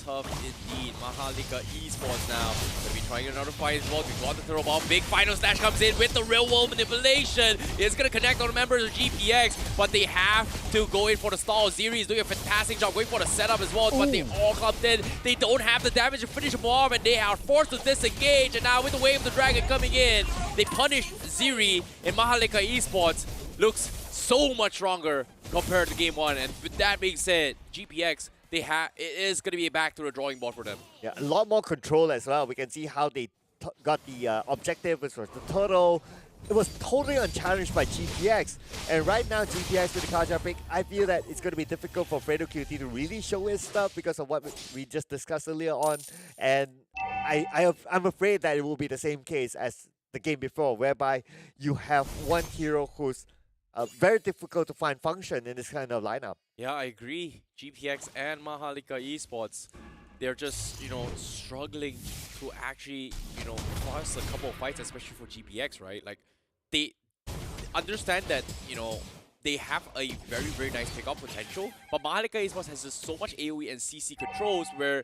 tough indeed. MHRLK Esports now going to be trying another fight as well. We got the throw ball. Big final slash comes in with the real world manipulation. It's going to connect on the members of GPX, but they have to go in for the stall. Ziri is doing a fantastic job going for the setup as well, but they all clumped in. They don't have the damage to finish them off, and they are forced to disengage. And now with the Wave of the Dragon coming in, they punish Ziri, and MHRLK Esports looks so much stronger compared to game 1. And with that being said, GPX, it is going to be back to the drawing board for them. Yeah, a lot more control as well. We can see how they got the objective, which was the turtle. It was totally unchallenged by GPX. And right now, GPX with the Kaja pick, I feel that it's going to be difficult for Fredo QT to really show his stuff because of what we just discussed earlier on. And I'm afraid that it will be the same case as the game before, whereby you have one hero who's very difficult to find function in this kind of lineup. Yeah, I agree. GPX and MHRLK Esports, they're just, you know, struggling to actually, you know, force a couple of fights, especially for GPX, right? Like, they understand that, you know, they have a very nice pickup potential, but MHRLK Esports has just so much AoE and CC controls where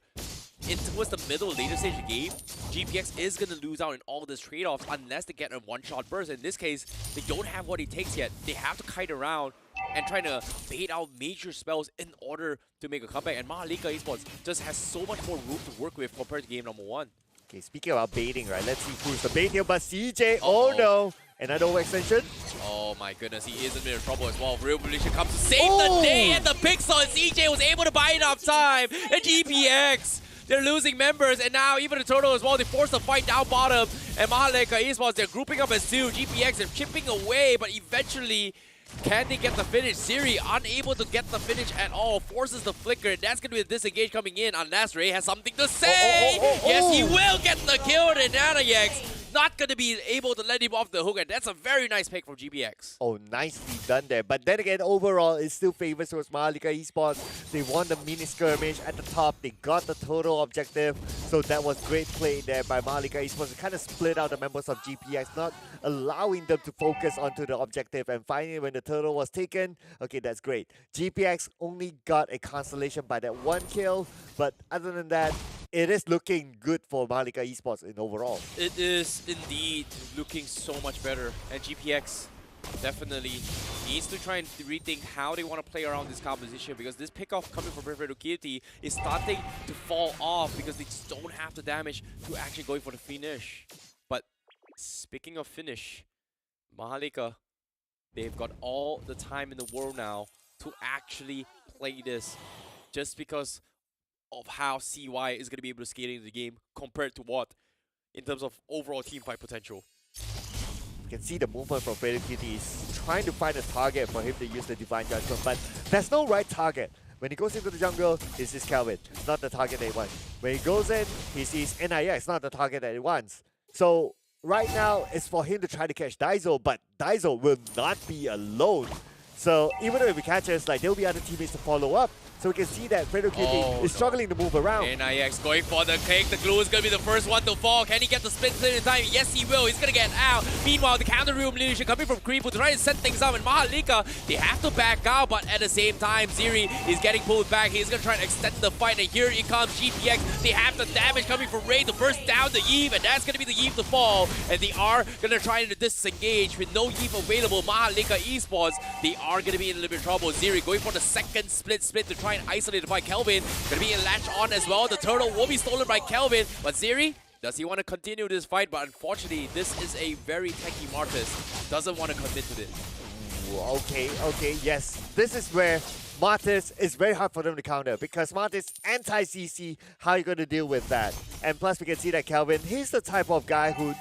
towards the middle, later stage of the game, GPX is going to lose out in all of these trade-offs unless they get a one-shot burst. In this case, they don't have what it takes yet. They have to kite around and trying to bait out major spells in order to make a comeback. And MHRLK Esports just has so much more room to work with compared to game number 1. Okay, speaking about baiting, right? Let's see who's the bait here. But CJ, oh no! Another overextension. Oh my goodness, he is in a bit of trouble as well. Revolution comes to save the day, and the Pixel, and CJ was able to buy enough time. And GPX, they're losing members, and now even the Turtle as well, they force the fight down bottom, and MHRLK Esports, they're grouping up as two. GPX are chipping away, but eventually, can they get the finish? Ziri unable to get the finish at all, forces the flicker, and that's going to be a disengage coming in unless Ray has something to say. Yes, he will get the kill, and NANAYX not going to be able to let him off the hook, and that's a very nice pick from GPX. Oh, nicely done there. But then again, overall, it still favors towards MHRLK Esports. They won the mini skirmish at the top. They got the total objective. So that was great play there by MHRLK Esports. It kind of split out the members of GPX, not allowing them to focus onto the objective. And finally, when the turtle was taken, okay, that's great. GPX only got a consolation by that one kill. But other than that, it is looking good for MHRLK Esports in overall. It is indeed looking so much better, and GPX definitely needs to try and rethink how they want to play around this composition, because this pickoff coming from revolutionizing is starting to fall off because they just don't have the damage to actually going for the finish. But speaking of finish, MHRLK, they've got all the time in the world now to actually play this, just because of how CY is going to be able to skate into the game compared to what in terms of overall team fight potential. You can see the movement from Freddy Kitty is trying to find a target for him to use the Divine Judgment, but there's no right target. When he goes into the jungle, he sees Kelvin, not the target that he wants. When he goes in, he sees NIX, not the target that he wants. So right now, it's for him to try to catch Daizo, but Daizo will not be alone. So even though if he catches, like, there will be other teammates to follow up. So we can see that Fredo Kitty is struggling to move around. NIX going for the cake. The glue is going to be the first one to fall. Can he get the split in time? Yes, he will. He's going to get out. Meanwhile, the counter room leadership coming from Creepo to try to set things up. And MHRLK, they have to back out, but at the same time, Ziri is getting pulled back. He's going to try to extend the fight. And here it comes, GPX. They have the damage coming from Ray to burst down the Eve, and that's going to be the Eve to fall. And they are going to try to disengage with no Eve available. MHRLK Esports, they are going to be in a little bit of trouble. Ziri going for the second split to try and isolate it by Kelvin. Going to be in latch on as well. The turtle will be stolen by Kelvin, but Ziri, does he want to continue this fight? But unfortunately, this is a very techy Martis. Doesn't want to commit to this. Okay, yes. This is where Martis is very hard for them to counter, because Martis anti-CC, how are you going to deal with that? And plus we can see that Kelvin, he's the type of guy who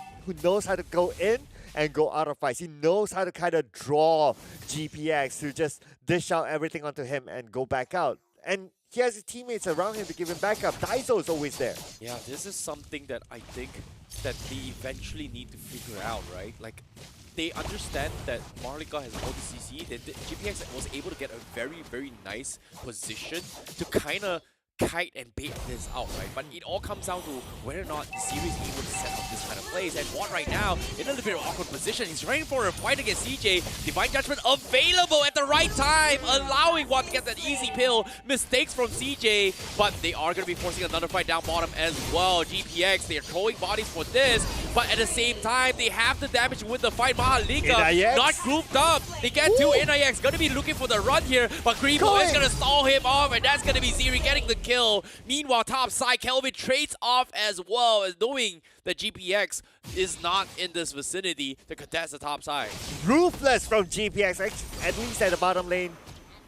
knows how to go in and go out of fights. He knows how to kind of draw GPX to just dish out everything onto him and go back out. And he has his teammates around him to give him backup. Daizo is always there. Yeah, this is something that I think that they eventually need to figure out, right? Like, they understand that MHRLK has all the CC. That GPX was able to get a very, very nice position to kind of kite and bait this out, right? But it all comes down to whether or not the series is able to set up this kind of plays. And Watt right now in a little bit of awkward position. He's trying for a fight against CJ. Divine Judgment available at the right time, allowing Watt to get that easy pill. Mistakes from CJ, but they are going to be forcing another fight down bottom as well. GPX, they are throwing bodies for this, but at the same time, they have the damage to win the fight. MHRLK not grouped up. They get to NIX, going to be looking for the run here, but Creepo is going to stall him off, and that's going to be Ziri getting the kill. Meanwhile, top side, Kelvin trades off as well, as knowing that GPX is not in this vicinity to contest the top side. Ruthless from GPX, at least at the bottom lane.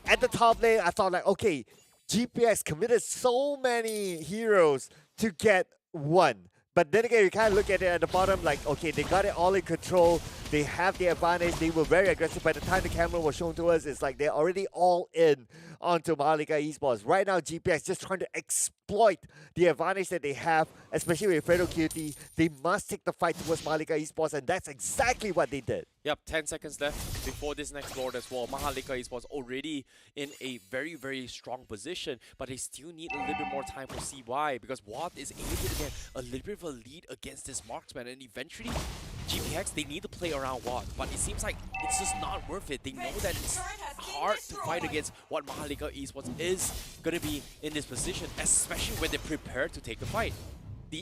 At the top lane, I thought like, okay, GPX committed so many heroes to get one. But then again, you kind of look at it at the bottom like, okay, they got it all in control. They have the advantage. They were very aggressive. By the time the camera was shown to us, it's like they're already all in onto MHRLK Esports. Right now, GPX just trying to exploit the advantage that they have, especially with Fredo Cutie. They must take the fight towards MHRLK Esports, and that's exactly what they did. Yep, 10 seconds left before this next Lord as well. MHRLK Esports already in a very, very strong position, but they still need a little bit more time for CY, because Watt is able to get a little bit of a lead against this marksman, and eventually GPX, they need to play around Watt, but it seems like it's just not worth it. They know that it's hard to fight against what MHRLK Esports is going to be in this position, especially when they're prepared to take the fight.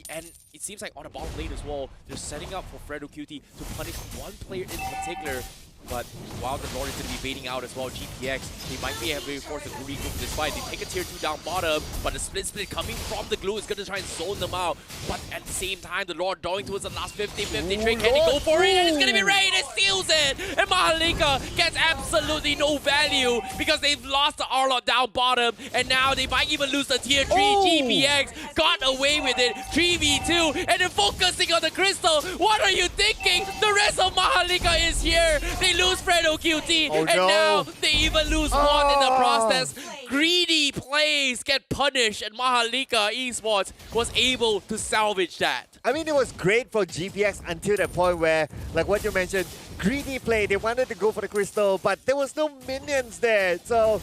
And it seems like on the bottom lane as well, they're setting up for Fredo Cutie to punish one player in particular. But while the Lord is going to be baiting out as well, GPX, they might be having forced to regroup this fight. They take a tier 2 down bottom, but the split coming from the glue is going to try and zone them out. But at the same time, the Lord drawing towards the last 50-50 trade. Can he go for it? And it's going to be Ray that steals it! And MHRLK gets absolutely no value because they've lost the Arlot down bottom, and now they might even lose the tier 3. GPX got away with it, 3v2, and then focusing on the crystal. What are you thinking? The rest of MHRLK is here. They lose Fredo QT, and now they even lose one in the process. Greedy plays get punished, and MHRLK Esports was able to salvage that. I mean, it was great for GPX until that point where, like what you mentioned, greedy play. They wanted to go for the crystal, but there was no minions there. So,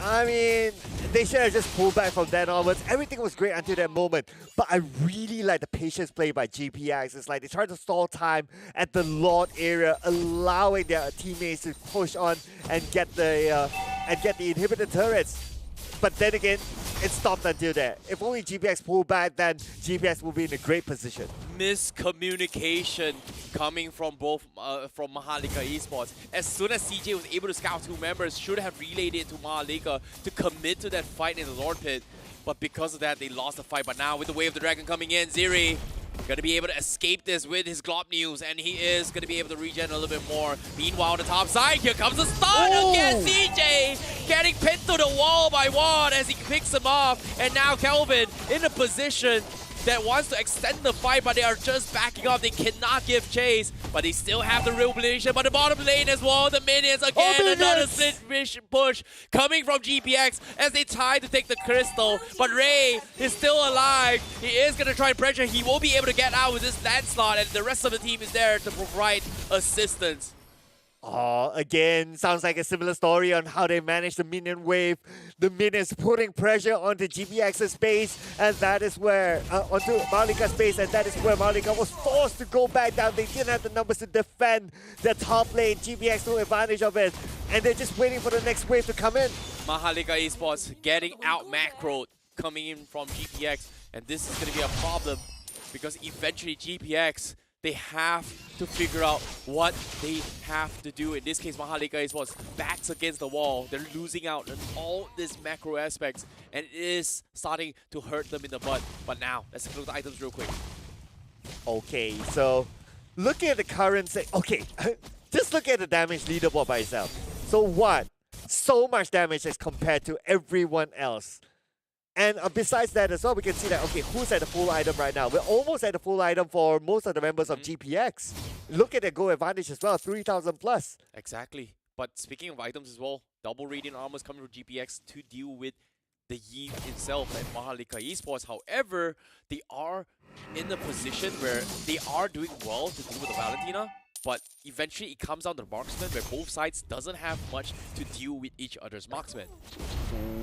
I mean, they should have just pulled back from then onwards. Everything was great until that moment. But I really like the patience play by GPX. It's like they tried to stall time at the Lord area, allowing their teammates to push on and get the inhibitor turrets. But then again, it stopped until there. If only GPX pulled back, then GPX will be in a great position. Miscommunication coming from both from MHRLK Esports. As soon as CJ was able to scout 2 members, should have relayed it to MHRLK to commit to that fight in the Lord Pit. But because of that, they lost the fight. But now with the Way of the Dragon coming in, Ziri gonna be able to escape this with his Glop News, and he is gonna be able to regen a little bit more. Meanwhile, the top side, here comes the stun again. CJ getting pinned to the wall by Ward as he picks him off, and now Kelvin in a position that wants to extend the fight, but they are just backing up. They cannot give chase, but they still have the revolution. But the bottom lane as well, the minions again, another split mission push coming from GPX as they try to take the crystal. But Ray is still alive. He is going to try and pressure. He will be able to get out with this landslide, and the rest of the team is there to provide assistance. Oh, again, sounds like a similar story on how they managed the minion wave. The minions putting pressure onto GPX's base, and that is where, onto MHRLK's base, and that is where MHRLK was forced to go back down. They didn't have the numbers to defend the top lane. GPX took advantage of it, and they're just waiting for the next wave to come in. MHRLK Esports getting out macroed coming in from GPX, and this is going to be a problem because eventually GPX, they have to figure out what they have to do. In this case, MHRLK Esports backs against the wall. They're losing out on all these macro aspects, and it is starting to hurt them in the butt. But now, let's take a look at the items real quick. Okay, so looking at the current... Okay, just look at the damage leaderboard by itself. So what? So much damage as compared to everyone else. And besides that as well, we can see that, okay, who's at the full item right now? We're almost at the full item for most of the members of GPX. Look at their goal advantage as well, 3,000 plus. Exactly. But speaking of items as well, double radiant armors coming from GPX to deal with the Yi itself and MHRLK Esports. However, they are in a position where they are doing well to deal with the Valentina. But eventually it comes down to the marksman where both sides doesn't have much to deal with each other's marksmen.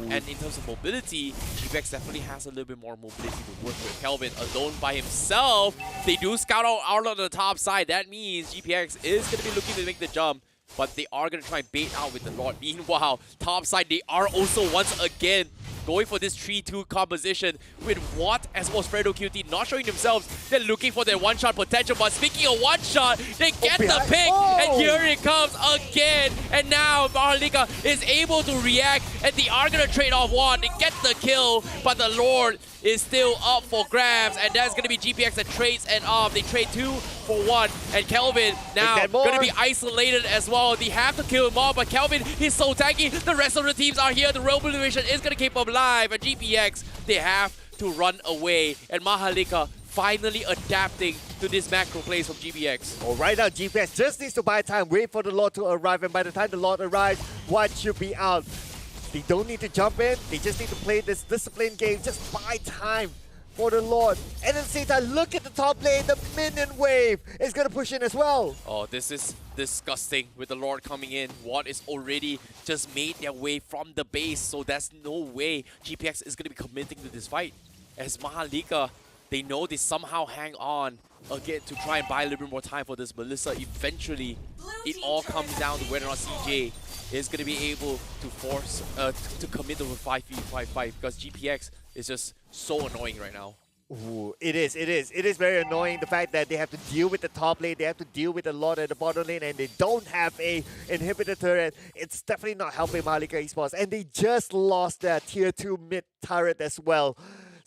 And in terms of mobility, GPX definitely has a little bit more mobility to work with. Kelvin alone by himself. They do scout out Arlo on the top side. That means GPX is going to be looking to make the jump, but they are going to try and bait out with the Lord. Meanwhile, top side, they are also once again going for this 3-2 composition with Watt as well as Fredo QT not showing themselves. They're looking for their one-shot potential, but speaking of one-shot, they get the pick, and here it comes again. And now MHRLK is able to react, and they are going to trade off one. They get the kill, but the Lord is still up for grabs, and that's going to be GPX that trades and off. They trade 2 for 1, and Kelvin now going to be isolated as well. They have to kill him off, but Kelvin, he's so tanky. The rest of the teams are here. The revolution is going to keep him alive, and GPX, they have to run away, and MHRLK finally adapting to this macro plays from GPX. Oh, right now, GPX just needs to buy time, wait for the Lord to arrive, and by the time the Lord arrives, Watt should be out. They don't need to jump in, they just need to play this disciplined game, just buy time for the Lord. And at the same time, look at the top lane, the minion wave is going to push in as well. Oh, this is disgusting with the Lord coming in. Watt is already just made their way from the base, so there's no way GPX is going to be committing to this fight. As MHRLK, they know they somehow hang on again to try and buy a little bit more time for this Melissa. Eventually, it all comes down to whether or not CJ is going to be able to force, to commit to a 5v5 fight, because GPX is just so annoying right now. Ooh, it is. It is very annoying, the fact that they have to deal with the top lane, they have to deal with a lot at the bottom lane, and they don't have a inhibitor turret. It's definitely not helping MHRLK Esports, and they just lost their tier 2 mid turret as well.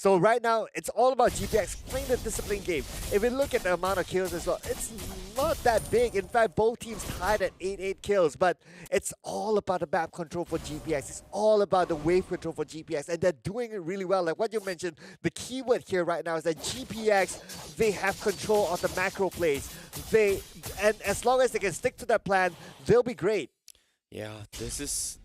So right now, it's all about GPX playing the discipline game. If we look at the amount of kills as well, it's not that big. In fact, both teams tied at 8 kills, but it's all about the map control for GPX. It's all about the wave control for GPX, and they're doing it really well. Like what you mentioned, the keyword here right now is that GPX, they have control of the macro plays. And as long as they can stick to that plan, they'll be great. Yeah, this is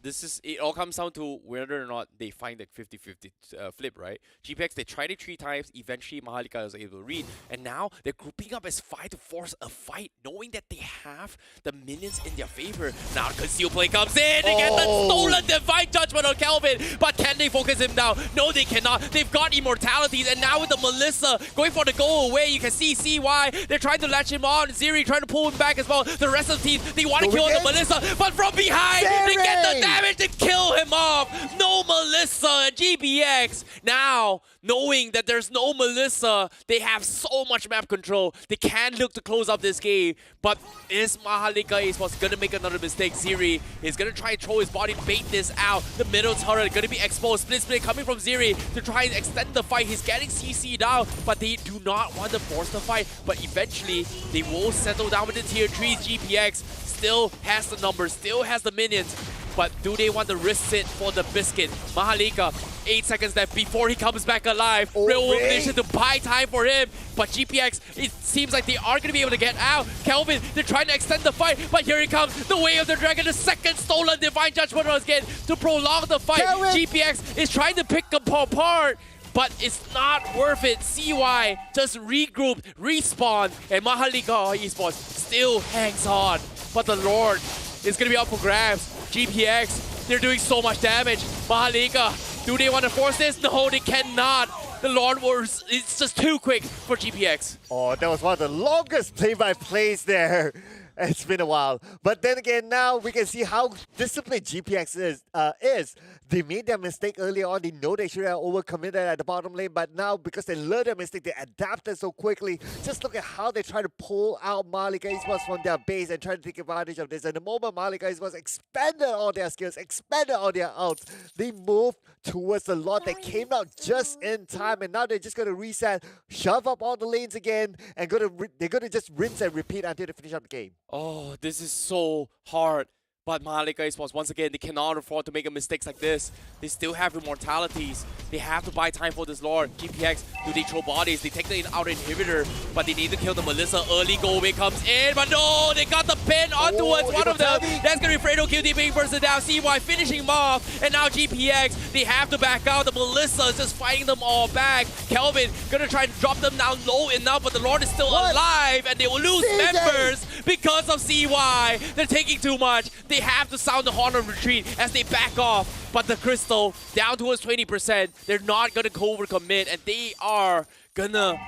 it all comes down to whether or not they find that 50-50 flip, right? GPX, they tried it 3 times, eventually MHRLK was able to read, and now they're grouping up as 5 to force a fight, knowing that they have the minions in their favor. Now the conceal play comes in, they get the stolen divine judgment on Kelvin, but can they focus him down? No, they cannot. They've got immortalities, and now with the Melissa going for the go away, you can see CY, they're trying to latch him on, Ziri trying to pull him back as well. The rest of the team, they want to kill the Melissa, but from behind, they get the damage to kill him off. No Melissa and GPX. Now, knowing that there's no Melissa, they have so much map control. They can look to close up this game. But is MHRLK Esports going to make another mistake? Ziri is going to try and throw his body, bait this out. The middle turret going to be exposed. Split coming from Ziri to try and extend the fight. He's getting CC'd out, but they do not want to force the fight. But eventually, they will settle down with the tier 3s. GPX still has the numbers, still has the minions, but do they want to risk it for the biscuit? MHRLK, 8 seconds left before he comes back alive. Revolution to buy time for him, but GPX, it seems like they are going to be able to get out. Kelvin, they're trying to extend the fight, but here he comes, the Way of the Dragon, the second stolen Divine Judgment again to prolong the fight. Kelvin. GPX is trying to pick them apart, but it's not worth it. CY just regrouped, respawn, and MHRLK Esports still hangs on. But the Lord is going to be up for grabs. GPX, they're doing so much damage. MHRLK, do they want to force this? No, they cannot. The Lord Wars, it's just too quick for GPX. Oh, that was one of the longest play-by-plays there. It's been a while. But then again, now we can see how disciplined GPX is. They made their mistake early on. They know they should have overcommitted at the bottom lane, but now because they learned their mistake, they adapted so quickly. Just look at how they try to pull out MHRLK Esports from their base and try to take advantage of this. And the moment MHRLK Esports expanded all their skills, expanded all their outs, they moved towards the lot that came out just in time. And now they're just going to reset, shove up all the lanes again, and they're going to just rinse and repeat until they finish up the game. Oh, this is so hard. But MHRLK Esports, once again, they cannot afford to make mistakes like this. They still have immortalities. They have to buy time for this Lord. GPX, do they throw bodies? They take the outer inhibitor, but they need to kill the Melissa. Early go away comes in, but no, they got the pin onto one of them. That's going to be Fredo QT being bursted down. CY finishing him off, and now GPX, they have to back out. The Melissa is just fighting them all back. Kelvin going to try to drop them down low enough, but the Lord is still alive, and they will lose members because of CY. They're taking too much. They have to sound the horn of retreat as they back off. But the Crystal down towards 20%. They're not going to overcommit, and they are gonna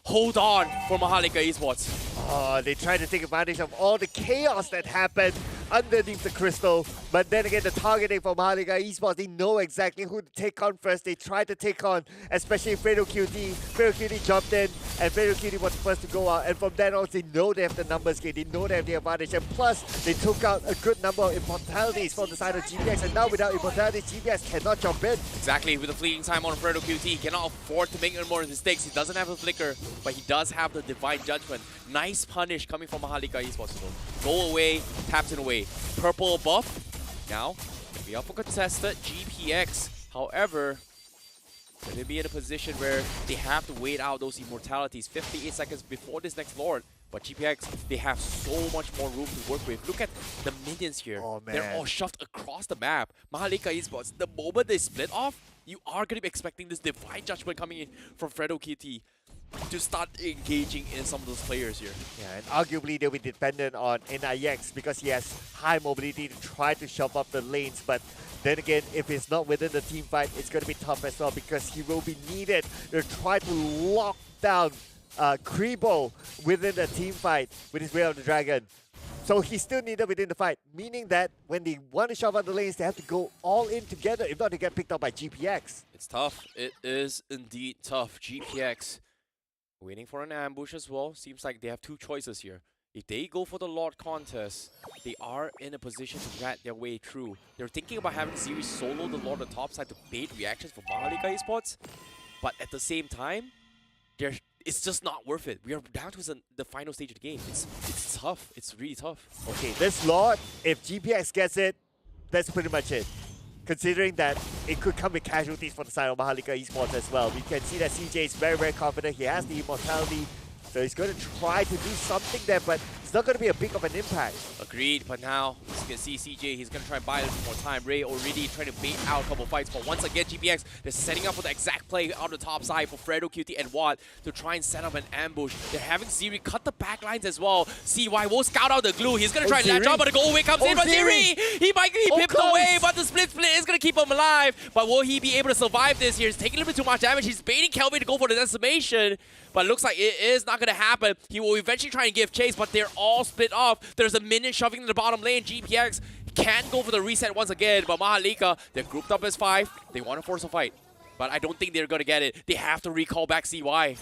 hold on for MHRLK Esports. Oh, they try to take advantage of all the chaos that happened underneath the crystal. But then again, the targeting for MHRLK Esports, they know exactly who to take on first. They try to take on, especially Fredo QT. Fredo QT jumped in, and Fredo QT was the first to go out. And from then on, they know they have the numbers game. They know they have the advantage. And plus, they took out a good number of immortalities from the side of GPX. And now without immortalities, GPX cannot jump in. Exactly, with the fleeting time on Fredo QT, he cannot afford to make any more mistakes. He doesn't have a flicker, but he does have the Divine Judgment. Nice punish coming from MHRLK Esports. Go away, taps it away. Purple buff. Now, we up for contested. GPX, however, they may be in a position where they have to wait out those immortalities 58 seconds before this next Lord. But GPX, they have so much more room to work with. Look at the minions here. Oh, man. They're all shoved across the map. MHRLK Esports, the moment they split off, you are going to be expecting this Divine Judgment coming in from Fredo QT to start engaging in some of those players here. Yeah, and arguably they'll be dependent on NIX because he has high mobility to try to shove up the lanes. But then again, if it's not within the team fight, it's going to be tough as well because he will be needed to try to lock down Kribo within the team fight with his Way of the Dragon. So he's still needed within the fight, meaning that when they want to shove out the lanes, they have to go all in together. If not, they get picked up by GPX. It's tough. It is indeed tough. GPX waiting for an ambush as well. Seems like they have two choices here. If they go for the Lord contest, they are in a position to rat their way through. They're thinking about having Series solo the Lord on the top side to bait reactions for MHRLK Esports. But at the same time, it's just not worth it. We are down to the final stage of the game. It's tough. It's really tough. Okay, this Lord, if GPX gets it, that's pretty much it. Considering that it could come with casualties for the side of MHRLK Esports as well. We can see that CJ is very, very confident. He has the immortality. So he's going to try to do something there, but it's not going to be a big of an impact. Agreed, but now, as you can see, CJ, he's going to try and buy a little more time. Ray already trying to bait out a couple fights, but once again, GPX, they're setting up for the exact play out of the top side for Fredo, QT, and Watt to try and set up an ambush. They're having Ziri cut the back lines as well. CY will scout out the glue. He's going to try and latch on, but the go away comes in, but Ziri, he might be pipped away, but the split is going to keep him alive. But will he be able to survive this here? He's taking a little bit too much damage. He's baiting Kelvin to go for the decimation, but it looks like it is not going to happen. He will eventually try and give chase, but they're all split off. There's a minion shoving in the bottom lane. GPX can go for the reset once again, but MHRLK, they're grouped up as 5. They want to force a fight, but I don't think they're going to get it. They have to recall back CY.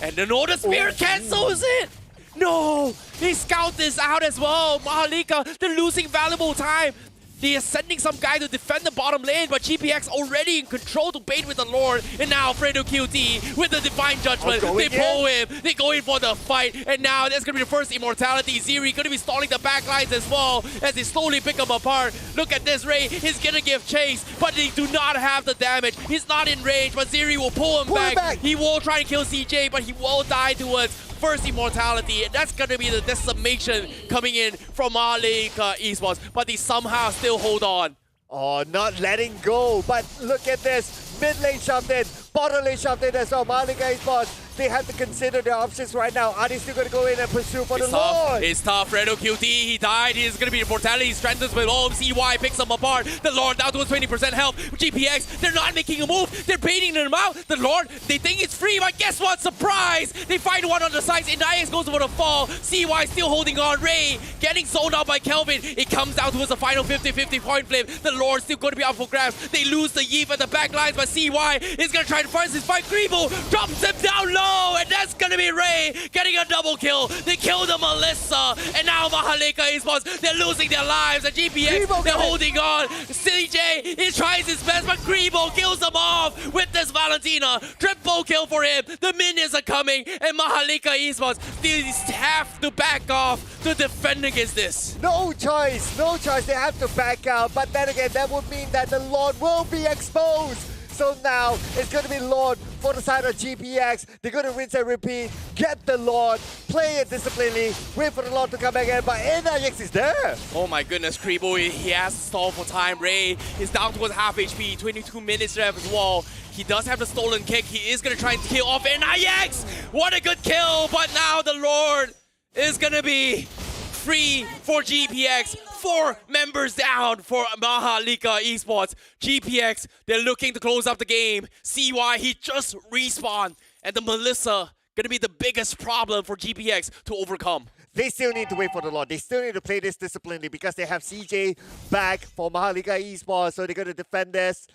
And the the Spirit cancels it! No! They scout this out as well. MHRLK, they're losing valuable time. They are sending some guy to defend the bottom lane, but GPX already in control to bait with the Lord. And now Fredo QT with the Divine Judgment. They pull him. They go in for the fight. And now that's going to be the first immortality. Ziri going to be stalling the back lines as well as they slowly pick him apart. Look at this, Ray. He's going to give chase, but they do not have the damage. He's not in range, but Ziri will pull him back. He will try and kill CJ, but he will die towards first immortality, and that's gonna be the decimation coming in from MHRLK Esports, but they somehow still hold on. Oh, not letting go, but look at this. Mid lane shoved in, bottom lane shoved in as well. MHRLK Esports, they have to consider their options right now. Are they still going to go in and pursue for the Lord? It's tough. Fredo QT, he died. He's going to be immortality. He strengthens with home. CY picks him apart. The Lord down to 20% health. GPX, they're not making a move. They're baiting him out. The Lord, they think it's free, but guess what? Surprise! They find one on the sides. Index goes for the fall. CY still holding on. Ray getting zoned out by Kelvin. It comes down towards the final 50-50 point flip. The Lord still going to be up for grabs. They lose the Yeef at the back lines, but CY is going to try to force his fight. Grebo drops him down low, and that's going to be Ray getting a double kill. They killed the Melissa, and now MHRLK Esports, they're losing their lives. And GPX, they're holding on. CJ, he tries his best, but Grebo kills them off with this Valentina. Triple kill for him. The minions are coming, and MHRLK Esports, they have to back off to defend against this. No choice, no choice. They have to back out, but then again, that would mean that the Lord will be exposed. So now, it's going to be Lord for the side of GPX. They're going to rinse and repeat, get the Lord, play it disciplinedly, wait for the Lord to come back in, but NIX is there. Oh my goodness, Grebo, he has to stall for time. Ray is down towards half HP, 22 minutes left as well. He does have the stolen kick. He is going to try and kill off NIX. What a good kill, but now the Lord is going to be free for GPX. 4 members down for MHRLK Esports. GPX, they're looking to close up the game. CY, he just respawned. And the Melissa, gonna be the biggest problem for GPX to overcome. They still need to wait for the Lord. They still need to play this disciplinedly because they have CJ back for MHRLK Esports, so they're going to defend this.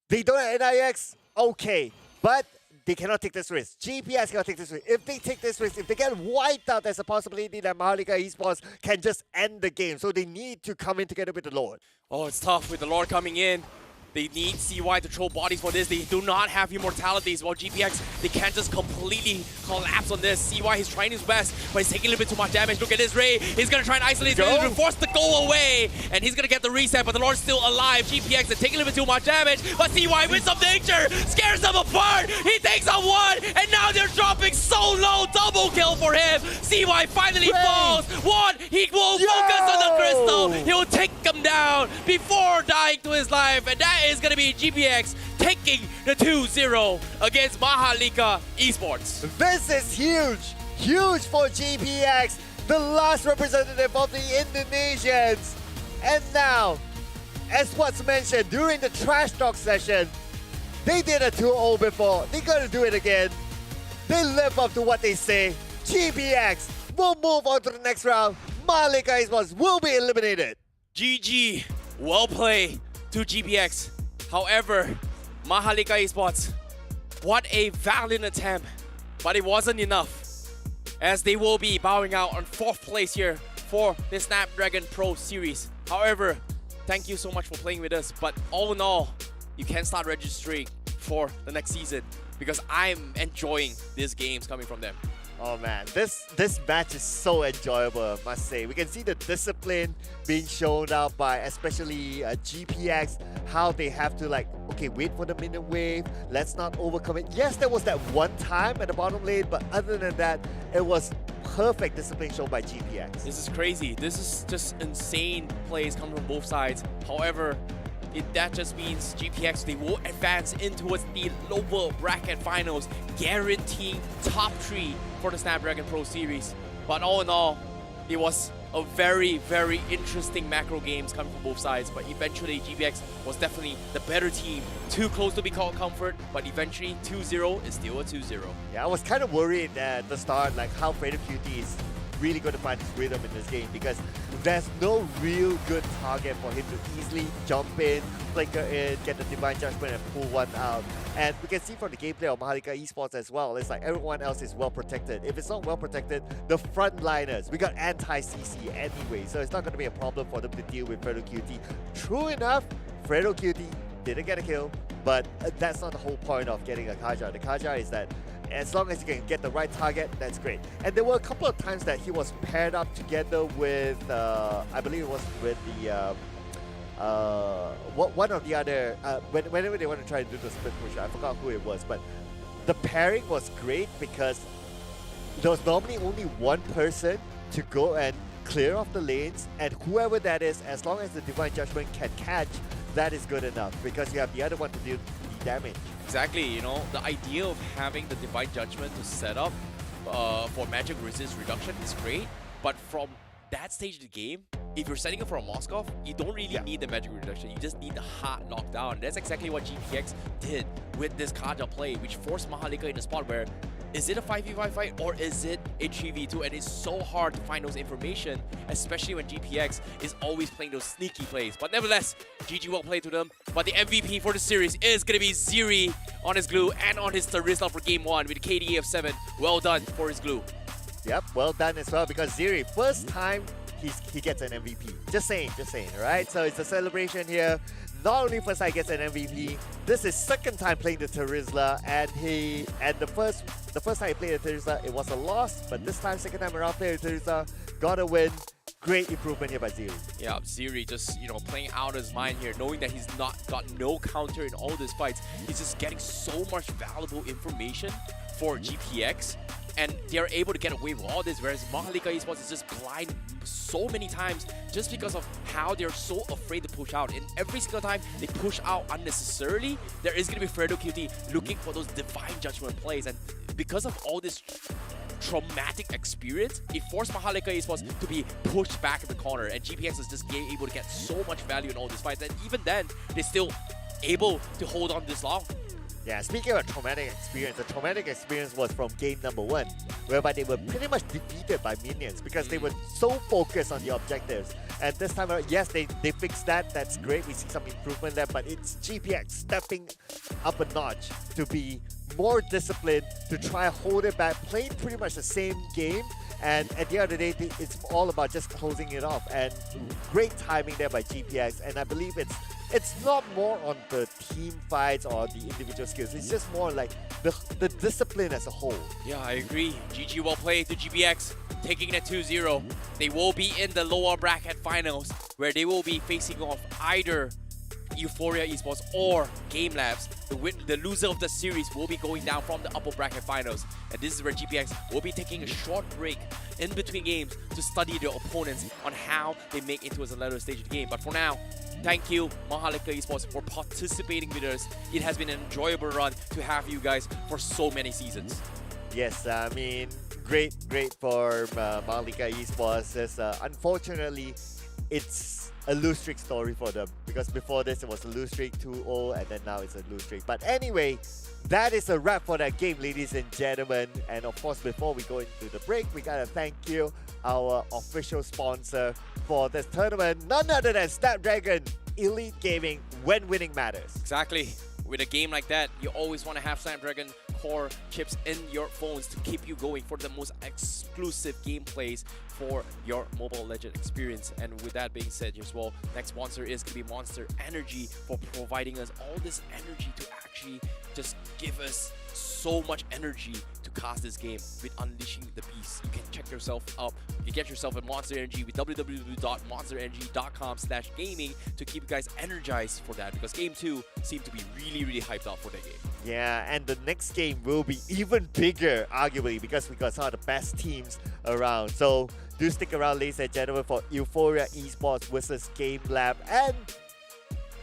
They don't have NIX, okay. But they cannot take this risk. GPS cannot take this risk. If they take this risk, if they get wiped out, there's a possibility that MHRLK Esports can just end the game. So they need to come in together with the Lord. Oh, it's tough with the Lord coming in. They need CY to throw bodies for this. They do not have immortalities. While GPX, they can't just completely collapse on this. CY, he's trying his best, but he's taking a little bit too much damage. Look at this, Ray. He's going to try and isolate. He's going to force the go away, and he's going to get the reset, but the Lord's still alive. GPX, they're taking a little bit too much damage, but CY with some nature scares them apart. He takes on one, and now they're dropping so low. Double kill for him. CY finally falls. One, he will focus on the crystal. He will take him down before dying to his life, and that is going to be GPX taking the 2-0 against MHRLK Esports. This is huge, huge for GPX, the last representative of the Indonesians. And now, as what's mentioned during the Trash Talk session, they did a 2-0 before. They're gonna do it again. They live up to what they say. GPX will move on to the next round. MHRLK Esports will be eliminated. GG, well played to GPX. However, MHRLK Esports, what a valiant attempt, but it wasn't enough, as they will be bowing out on 4th place here for the Snapdragon Pro Series. However, thank you so much for playing with us, but all in all, you can start registering for the next season because I'm enjoying these games coming from them. Oh man, this match is so enjoyable, I must say. We can see the discipline being shown out by especially GPX, how they have to okay, wait for the minute wave, let's not overcome it. Yes, there was that one time at the bottom lane, but other than that, it was perfect discipline shown by GPX. This is crazy. This is just insane plays coming from both sides. However, that just means GPX, they will advance in towards the lower bracket finals, guaranteeing top 3 for the Snapdragon Pro Series. But all in all, it was a very, very interesting macro games coming from both sides. But eventually, GPX was definitely the better team. Too close to be called comfort, but eventually 2-0 is still a 2-0. Yeah, I was kind of worried at the start, how Fredo QT is really going to find his rhythm in this game, because there's no real good target for him to easily jump in, flicker in, get the Divine Judgment and pull one out. And we can see from the gameplay of MHRLK Esports as well, it's like everyone else is well protected. If it's not well protected, the frontliners, we got anti-CC anyway, so it's not going to be a problem for them to deal with Fredo QT. True enough, Fredo QT didn't get a kill, but that's not the whole point of getting a Kaja. The Kaja is that as long as you can get the right target, that's great. And there were a couple of times that he was paired up together with, I believe it was with the, one of the other, whenever they want to try to do the split push, I forgot who it was, but the pairing was great because there was normally only one person to go and clear off the lanes, and whoever that is, as long as the Divine Judgment can catch, that is good enough because you have the other one to deal the damage. Exactly, you know, the idea of having the Divine Judgment to set up for magic resist reduction is great, but from that stage of the game, if you're setting up for a Moskov, you don't really need the magic reduction, you just need the hard knockdown. That's exactly what GPX did with this Kaja play, which forced MHRLK in a spot where, is it a 5v5 fight or is it a 3v2? And it's so hard to find those information, especially when GPX is always playing those sneaky plays. But nevertheless, GG well played to them. But the MVP for the series is going to be Ziri on his glue and on his Terizla for game 1 with a KDA of 7. Well done for his glue. Yep, well done as well, because Ziri, first time he gets an MVP. Just saying, right? So it's a celebration here. Not only first time he gets an MVP, this is second time playing the Terizla, and the first time he played the Terizla, it was a loss, but this time, second time around playing the Terizla, got a win. Great improvement here by Ziri. Yeah, Ziri just, playing out his mind here, knowing that he's not got no counter in all these fights. He's just getting so much valuable information for GPX, and they're able to get away with all this, whereas MHRLK Esports is just blind so many times just because of how they're so afraid to push out. And every single time they push out unnecessarily, there is going to be Fredo QT looking for those Divine Judgment plays. And because of all this traumatic experience, it forced MHRLK Esports to be pushed back in the corner, and GPX is just being able to get so much value in all these fights. And even then, they're still able to hold on this long. Yeah, speaking of traumatic experience, the traumatic experience was from game number 1, whereby they were pretty much defeated by minions because they were so focused on the objectives. And this time around, yes, they fixed that. That's great. We see some improvement there, but it's GPX stepping up a notch to be more disciplined, to try and hold it back, playing pretty much the same game. And at the end of the day, it's all about just closing it off. And great timing there by GPX. And I believe it's not more on the team fights or the individual skills. It's just more like the discipline as a whole. Yeah, I agree. GG well played to GPX, taking it 2-0. They will be in the lower bracket finals, where they will be facing off either Euphoria Esports or GameLabs. The loser of the series will be going down from the upper bracket finals. And this is where GPX will be taking a short break in between games to study their opponents on how they make into a later stage of the game. But for now, thank you, MHRLK Esports, for participating with us. It has been an enjoyable run to have you guys for so many seasons. Yes, I mean, great for MHRLK Esports. Unfortunately, it's a lose streak story for them, because before this it was a lose streak 2-0 and then now it's a lose streak. But anyway, that is a wrap for that game, ladies and gentlemen. And of course, before we go into the break, we gotta thank you, our official sponsor for this tournament, none other than Snapdragon Elite Gaming, when winning matters. Exactly. With a game like that, you always want to have Snapdragon core chips in your phones to keep you going for the most exclusive gameplays for your Mobile Legend experience. And with that being said as well, next sponsor is going to be Monster Energy for providing us all this energy to actually just give us so much energy to cast this game with Unleashing the Beast. You can check yourself up. You can get yourself a Monster Energy with www.monsterenergy.com/gaming to keep you guys energized for that, because Game 2 seemed to be really hyped up for that game. Yeah, and the next game will be even bigger, arguably, because we got some of the best teams around. So do stick around, ladies and gentlemen, for Euphoria Esports versus GameLab. And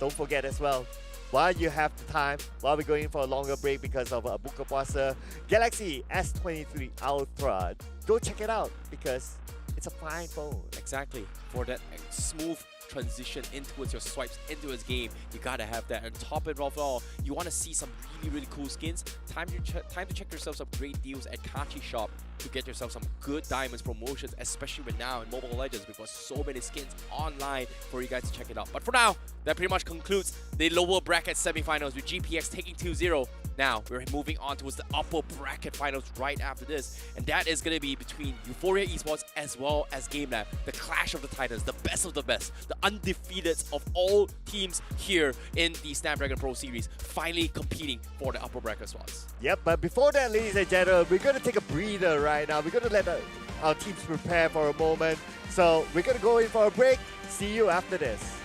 don't forget as well, while you have the time, while we're going for a longer break because of Buka Puasa, Galaxy S23 Ultra, go check it out because it's a fine phone. Exactly. For that smooth transition into your swipes into his game, you gotta have that. And top it off all, you want to see some really cool skins. Time to check yourself some great deals at Kachi Shop to get yourself some good diamonds promotions, especially with now in Mobile Legends. We've got so many skins online for you guys to check it out. But for now, that pretty much concludes the lower bracket semifinals with GPX taking 2-0. Now we're moving on towards the upper bracket finals right after this, and that is going to be between Euphoria Esports as well as GameLab, the clash of the titans, the best of the best, the undefeated of all teams here in the Snapdragon Pro Series, finally competing for the upper bracket spots. Yep, but before that, ladies and gentlemen, we're going to take a breather right now. We're going to let our teams prepare for a moment. So we're going to go in for a break. See you after this.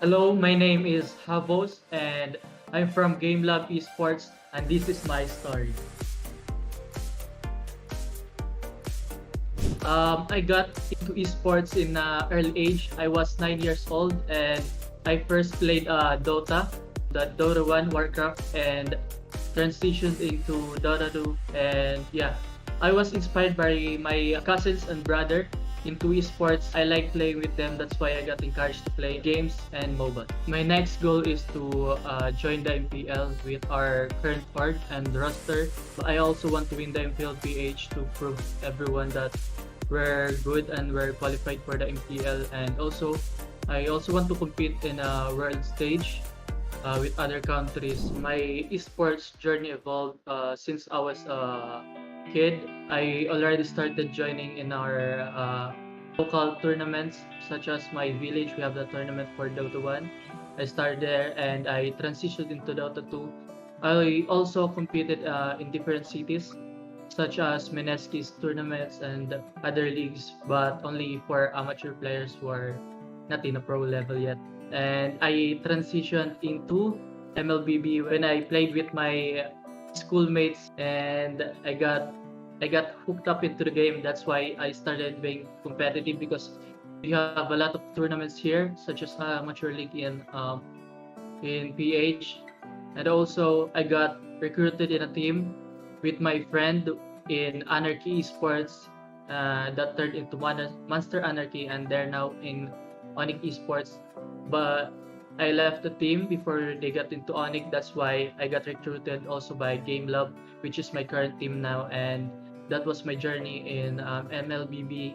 Hello, my name is Habos and I'm from GameLab Esports, and this is my story. I got into esports in early age. I was 9 years old and I first played Dota, the Dota 1, Warcraft, and transitioned into Dota 2. And yeah, I was inspired by my cousins and brother into esports. I like playing with them, that's why I got encouraged to play games and mobile. My next goal is to join the MPL with our current org and roster. I also want to win the MPL PH to prove everyone that we're good and we're qualified for the MPL. And also, I also want to compete in a world stage with other countries. My esports journey evolved since I was kid. I already started joining in our local tournaments, such as my village. We have the tournament for Dota 1. I started there and I transitioned into Dota 2. I also competed in different cities, such as Meneski's tournaments and other leagues, but only for amateur players who are not in a pro level yet. And I transitioned into MLBB when I played with my schoolmates, and I got hooked up into the game. That's why I started being competitive, because we have a lot of tournaments here, such as Amateur League in PH. And also I got recruited in a team with my friend in Anarchy Esports that turned into Monster Anarchy, and they're now in Onyx Esports. But I left the team before they got into Onyx. That's why I got recruited also by GameLab, which is my current team now, and that was my journey in MLBB.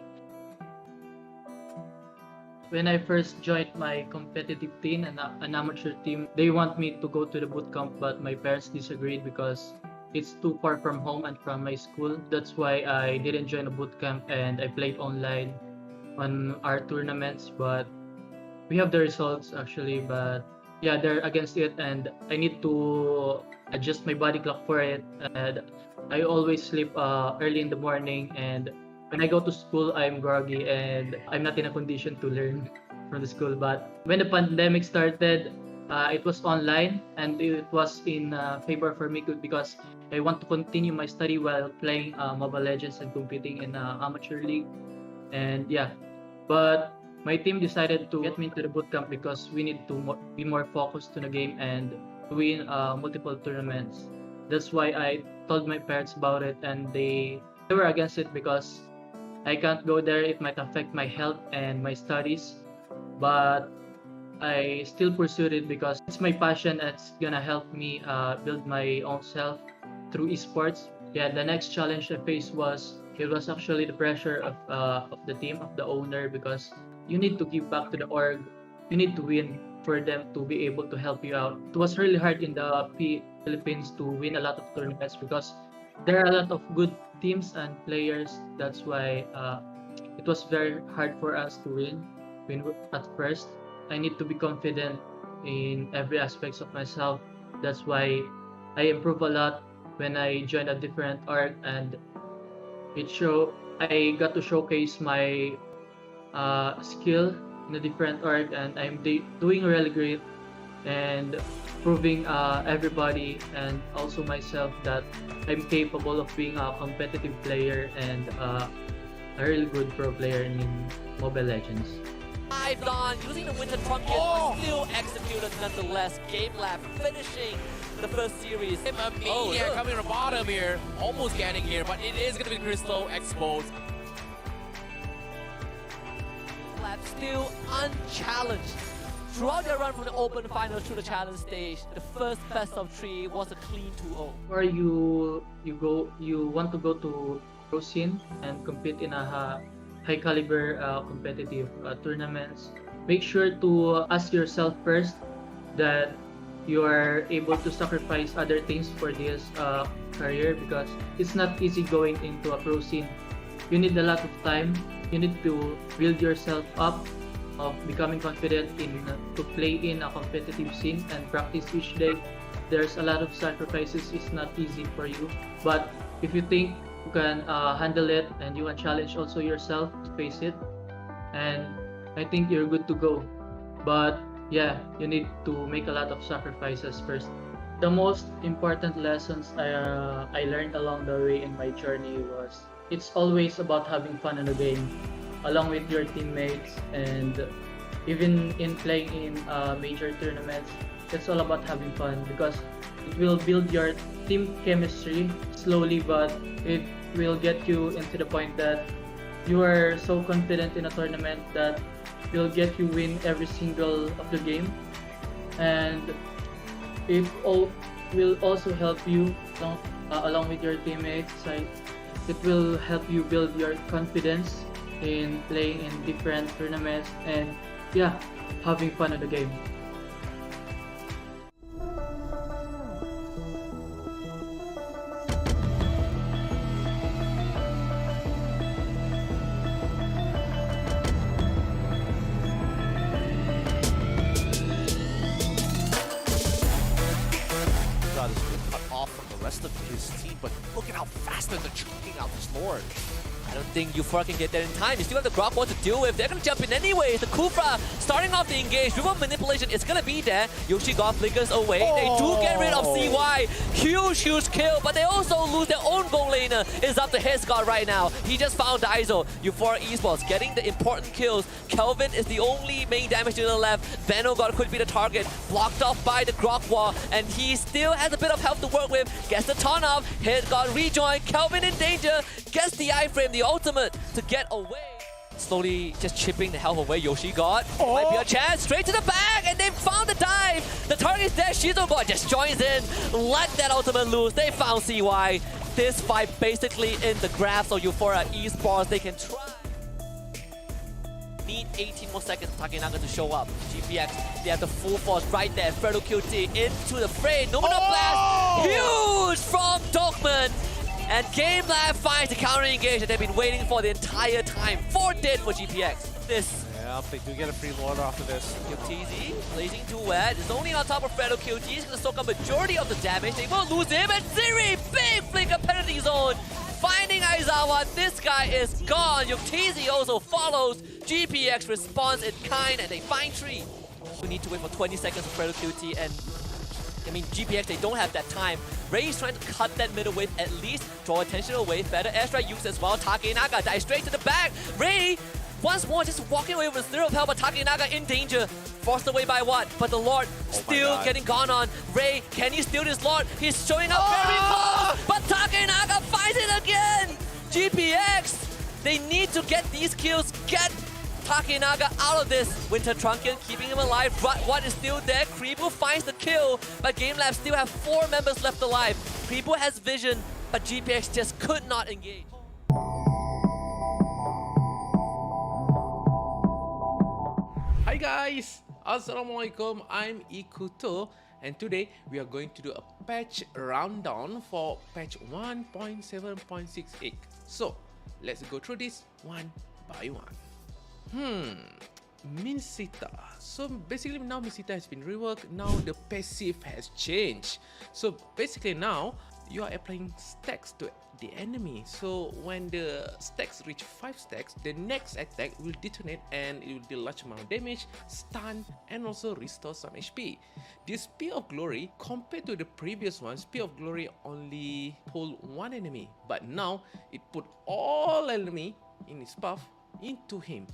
When I first joined my competitive team, an amateur team, they want me to go to the bootcamp, but my parents disagreed because it's too far from home and from my school. That's why I didn't join a bootcamp and I played online on our tournaments. But we have the results actually, but yeah, they're against it and I need to adjust my body clock for it. And I always sleep early in the morning, and when I go to school, I'm groggy and I'm not in a condition to learn from the school. But when the pandemic started, it was online and it was in favor for me because I want to continue my study while playing Mobile Legends and competing in amateur league. And yeah, but My team decided to get me into the bootcamp because we need to be more focused to the game and win multiple tournaments. That's why I told my parents about it, and they were against it because I can't go there. It might affect my health and my studies. But I still pursued it because it's my passion. It's gonna help me build my own self through esports. Yeah, the next challenge I faced was actually the pressure of the team, of the owner, because you need to give back to the org. You need to win for them to be able to help you out. It was really hard in the Philippines to win a lot of tournaments because there are a lot of good teams and players. That's why it was very hard for us to win at first. I need to be confident in every aspects of myself. That's why I improve a lot when I joined a different org, and I got to showcase my skill in a different org, and I'm doing really great and proving everybody and also myself that I'm capable of being a competitive player and a really good pro player in Mobile Legends. Dive on using the winter trunket, but still executed nonetheless. GameLab finishing the first series. Yeah, coming from the bottom here, almost getting here, but it is going to be Crystal exposed. Lab still unchallenged. Throughout their run from the Open Finals to the Challenge stage, the first best of 3 was a clean 2-0. Or you want to go to pro scene and compete in a high caliber competitive tournaments. Make sure to ask yourself first that you are able to sacrifice other things for this career, because it's not easy going into a pro scene. You need a lot of time. You need to build yourself up of becoming confident to play in a competitive scene and practice each day. There's a lot of sacrifices. It's not easy for you, but if you think you can handle it and you can challenge also yourself to face it, and I think you're good to go. But yeah, you need to make a lot of sacrifices first. The most important lessons I learned along the way in my journey was it's always about having fun in the game along with your teammates, and even in playing in major tournaments, it's all about having fun because it will build your team chemistry slowly, but it will get you into the point that you are so confident in a tournament that will get you win every single of the game, and it will also help you along with your teammates. It will help you build your confidence in playing in different tournaments and yeah, having fun in the game. Got his been cut off from the rest of his team, but look at how fast they're choking out this Lord. I don't think Euphoria can get there in time. You still have the Grok Wall to deal with. They're going to jump in anyways. The Kufra starting off the engage. River manipulation is going to be there. Yoshi God flickers away. They do get rid of CY. Huge kill, but they also lose their own goal laner. It's up to his God right now. He just found Daiso. Euphoria Esports getting the important kills. Kelvin is the only main damage to the left. Vanogod could be the target. Blocked off by the Grok Wall, and he still has a bit of health to work with. Gets the ton off. His God rejoin. Kelvin in danger. Gets the iframe, the ultimate to get away. Slowly just chipping the health away. Yoshi God. Might be a chance. Straight to the back, and they found the dive. The target is there. Shizo God just joins in. Let that ultimate loose. They found CY. This fight basically in the grasp of Euphoria Esports. They can try. Need 18 more seconds for Takenaga to show up. GPX, they have the full force right there. Fredo QT into the fray. Nomina Blast. Huge from Dogman. And GameLab finds the counter engage that they've been waiting for the entire time. 4 dead for GPX. This. Yeah, they do get a free Lord after this. TZ blazing too wet. It's only on top of Fredo QT. He's going to soak up majority of the damage. They won't lose him. And Siri, big flicker penalty zone. Finding Aizawa. This guy is gone. Yuktizi also follows. GPX responds in kind, and they find Tree. We need to wait for 20 seconds for Fredo QT, and I mean, GPX, they don't have that time. Ray is trying to cut that middle wave, at least draw attention away. Better airstrike use as well. Takenaga dives straight to the back. Ray Once more, just walking away with 0 health, but Takenaga in danger. Forced away by what? But the Lord still getting gone on. Ray, can he steal this Lord? He's showing up very close, but Takenaga finds it again! GPX! They need to get these kills, get Takenaga out of this. Winter Trunkian keeping him alive, but what is still there? Kribu finds the kill, but GameLab still have 4 members left alive. Kribu has vision, but GPX just could not engage. Hi guys, Assalamualaikum, I'm Ikuto, and today we are going to do a patch rundown for patch 1.7.68. So, let's go through this one by one. Minsita. So basically now Minsita has been reworked. Now the passive has changed. So basically now you are applying stacks to the enemy. So when the stacks reach 5 stacks, the next attack will detonate and it will deal large amount of damage, stun, and also restore some HP. This Spear of Glory, compared to the previous one, Spear of Glory only pulled one enemy, but now it put all enemy in his path into him.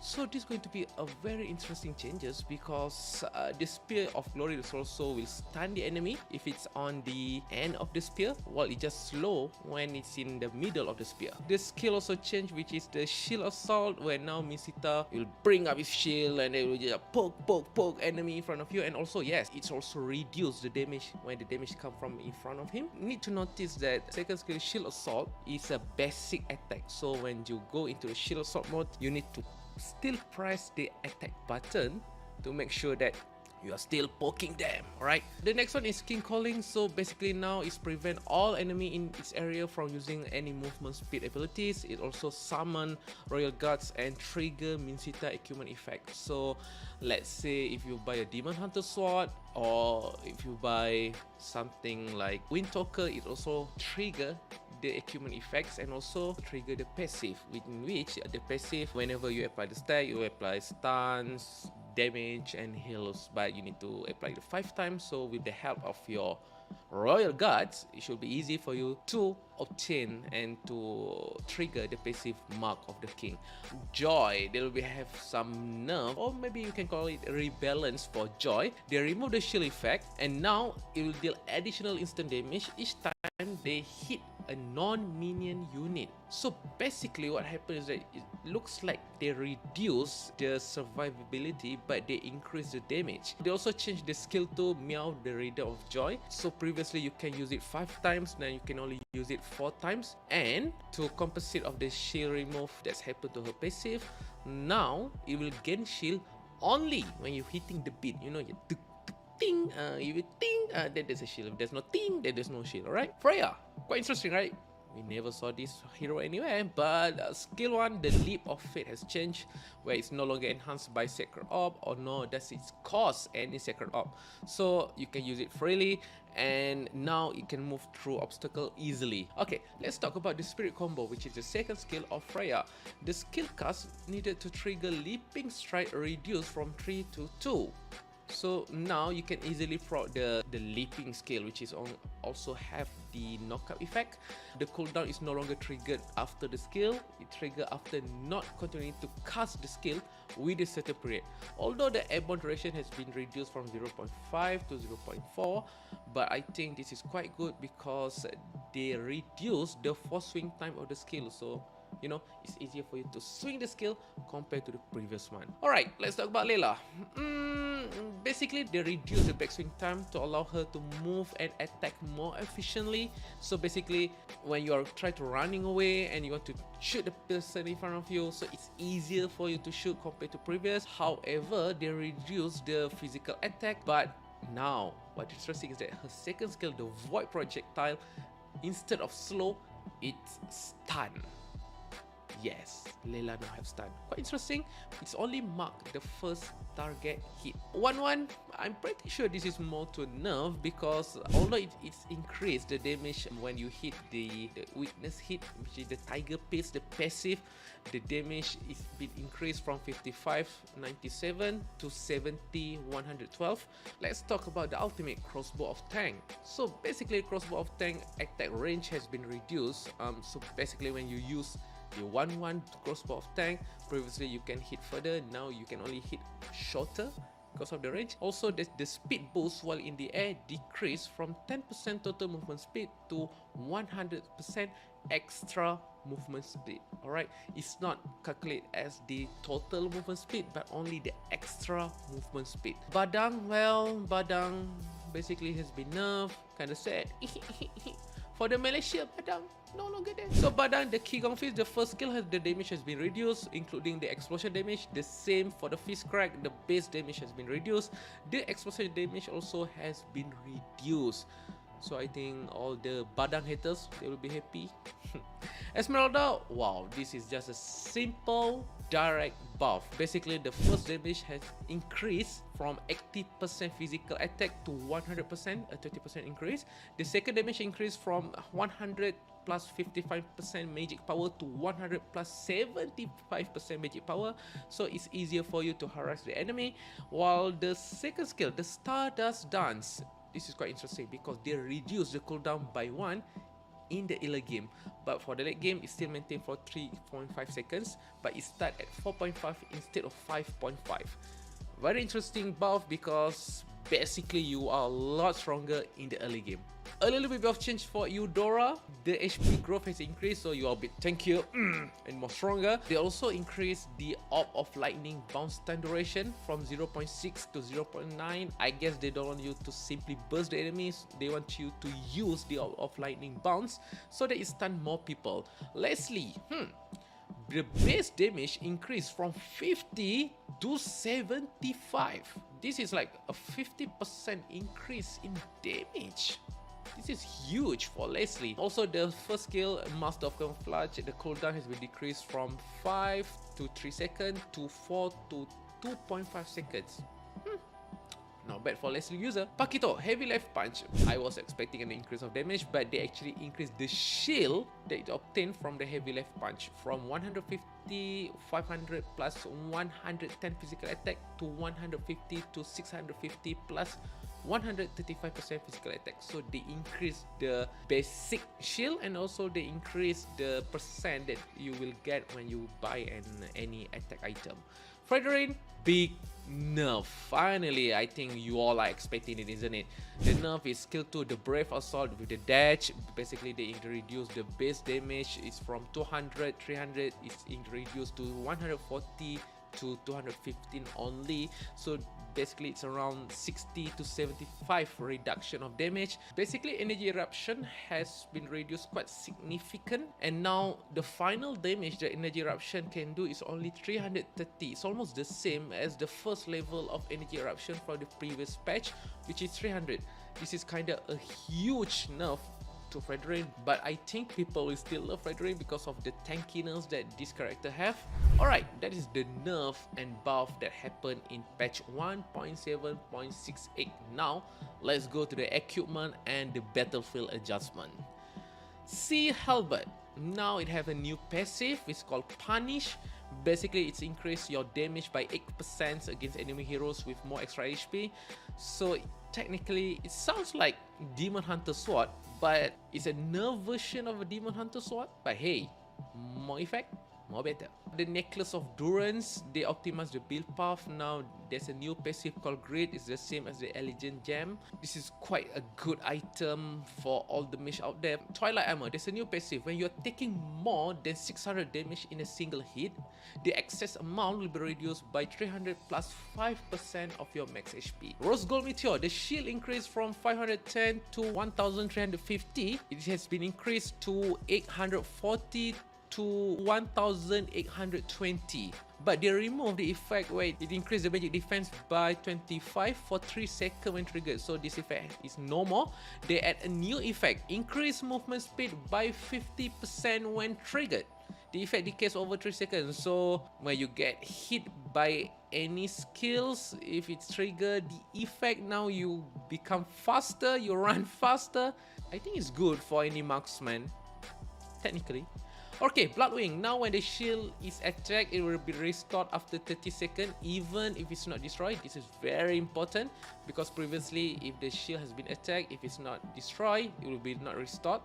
So this is going to be a very interesting changes because the Spear of Glory also will stun the enemy if it's on the end of the spear, while it just slow when it's in the middle of the spear. The skill also changed, which is the Shield Assault, where now Minsita will bring up his shield and it will just poke enemy in front of you. And also yes, it's also reduce the damage when the damage come from in front of him. Need to notice that second skill Shield Assault is a basic attack. So when you go into the Shield Assault mode, you need to still press the attack button to make sure that you are still poking them. Alright, the next one is King Calling. So basically now it's prevent all enemy in its area from using any movement speed abilities. It also summon Royal Guards and trigger Minsita equipment effect. So let's say if you buy a Demon Hunter sword, or if you buy something like Windtalker, it also trigger the equipment effects and also trigger the passive, in which the passive, whenever you apply the stack, you apply stuns, damage and heals, but you need to apply it 5 times. So with the help of your Royal Guards, it should be easy for you to obtain and to trigger the passive mark of the king. Joy, they will have some nerf, or maybe you can call it rebalance for Joy. They remove the shield effect and now it will deal additional instant damage each time they hit a non-minion unit. So basically what happens is that it looks like they reduce the survivability but they increase the damage. They also changed the skill to Meow the Raider of Joy. So previously you can use it 5 times, now you can only use it 4 times. And to compensate of the shield remove that's happened to her passive, now it will gain shield only when you're hitting the beat. You know, you ting, if you ting, then there's a shield. If there's no ting, then there's no shield. Alright, Freya, quite interesting, right? We never saw this hero anywhere, but skill 1, the Leap of Fate has changed, where it's no longer enhanced by Sacred Orb, or no, does it cost any Sacred Orb. So you can use it freely, and now it can move through obstacle easily. Okay, let's talk about the Spirit Combo, which is the second skill of Freya. The skill cast needed to trigger Leaping Strike reduced from 3 to 2. So now you can easily proc the leaping skill, which is also have the knockup effect. The cooldown is no longer triggered after the skill, it triggers after not continuing to cast the skill with a certain period. Although the airborne duration has been reduced from 0.5 to 0.4, but I think this is quite good because they reduce the force swing time of the skill. So you know, it's easier for you to swing the skill compared to the previous one. Alright, let's talk about Layla. Basically, they reduce the backswing time to allow her to move and attack more efficiently. So basically, when you are trying to running away and you want to shoot the person in front of you, so it's easier for you to shoot compared to previous. However, they reduce the physical attack, but now what's interesting is that her second skill, the Void Projectile, instead of slow, it's stun. Yes, Layla now have stun. Quite interesting. It's only marked the first target hit. 1-1, I'm pretty sure this is more to nerf because although it's increased the damage when you hit the weakness hit, which is the Tiger Pace, the passive, the damage is been increased from 5597 to 70112. Let's talk about the ultimate Crossbow of Tank. So basically, Crossbow of Tank attack range has been reduced. So basically when you use the 1-1 crossbow of tank. Previously you can hit further, now you can only hit shorter because of the range. Also the speed boost while in the air decreased from 10% total movement speed to 100% extra movement speed. Alright, it's not calculated as the total movement speed but only the extra movement speed. Badang, well, Badang basically has been nerfed, kinda sad. For the Malaysia, Badang no longer there. So Badang, the Qigong Fist, the first skill, the damage has been reduced, including the explosion damage. The same for the Fist Crack, the base damage has been reduced. The explosion damage also has been reduced. So I think all the Badang haters, they will be happy. Esmeralda, wow, this is just a simple direct buff. Basically, the first damage has increased from 80% physical attack to 100%, a 30% increase. The second damage increased from 100 plus 55% magic power to 100 plus 75% magic power, so it's easier for you to harass the enemy. While the second skill, the Stardust Dance, this is quite interesting because they reduce the cooldown by 1 in the early game, but for the late game it's still maintained for 3.5 seconds, but it starts at 4.5 instead of 5.5. Very interesting buff because basically you are a lot stronger in the early game. A little bit of change for Eudora. The HP growth has increased, so you are a bit tankier and more stronger. They also increased the Orb of Lightning bounce time duration from 0.6 to 0.9. I guess they don't want you to simply burst the enemies. They want you to use the Orb of Lightning bounce so that it stun more people. Leslie, the base damage increased from 50 to 75. This is like a 50% increase in damage. This is huge for Leslie. Also, the first skill, Master of Camouflage, the cooldown has been decreased from 5 to 3 seconds to 4 to 2.5 seconds. Not bad for Leslie user. Pakito, Heavy Left Punch. I was expecting an increase of damage, but they actually increased the shield that it obtained from the Heavy Left Punch from 150, 500 plus 110 physical attack to 150 to 650 plus 135% physical attack. So they increase the basic shield and also they increase the percent that you will get when you buy any attack item. Frederain, big nerf. Finally, I think you all are expecting it, isn't it? The nerf is skill 2, the Brave Assault with the dash. Basically, they introduce the base damage is from 200, 300, it's reduced to 140 to 215 only. So basically it's around 60 to 75 reduction of damage. Basically energy eruption has been reduced quite significant, and now the final damage the energy eruption can do is only 330. It's almost the same as the first level of energy eruption from the previous patch, which is 300. This is kinda a huge nerf to Frederain, but I think people will still love Frederain because of the tankiness that this character have. Alright, that is the nerf and buff that happened in patch 1.7.68. Now, let's go to the equipment and the battlefield adjustment. Sea Halberd. Now it have a new passive, it's called Punish. Basically, it's increased your damage by 8% against enemy heroes with more extra HP. So technically, it sounds like Demon Hunter Sword, but it's a nerf version of a Demon Hunter Sword. But hey, more effect, more better. The Necklace of Durance, they optimized the build path. Now there's a new passive called Grid. It's the same as the Elegant Gem. This is quite a good item for all the mage out there. Twilight Armor, there's a new passive. When you're taking more than 600 damage in a single hit, the excess amount will be reduced by 300 plus 5% of your max HP. Rose Gold Meteor, the shield increased from 510 to 1350. It has been increased to 840 to 1820, but they removed the effect where it increased the magic defense by 25 for 3 seconds when triggered, so this effect is no more. They add a new effect, increase movement speed by 50% when triggered. The effect decays over 3 seconds, so when you get hit by any skills, if it's triggered, the effect now you become faster, you run faster. I think it's good for any marksman, technically. Okay, Bloodwing. Now when the shield is attacked, it will be restored after 30 seconds, even if it's not destroyed. This is very important because previously, if the shield has been attacked, if it's not destroyed, it will be not restored.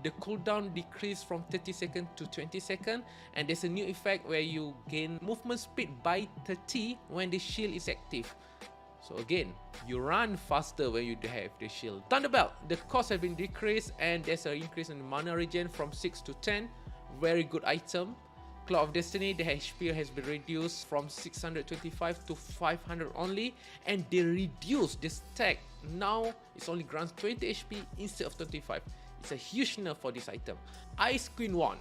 The cooldown decreased from 30 seconds to 20 seconds, and there's a new effect where you gain movement speed by 30 when the shield is active. So again, you run faster when you have the shield. Thunderbelt, the cost has been decreased and there's an increase in mana regen from 6 to 10. Very good item. Cloud of Destiny, the HP has been reduced from 625 to 500 only, and they reduced the stack. Now it's only grants 20 HP instead of 25. It's a huge nerf for this item. Ice Queen 1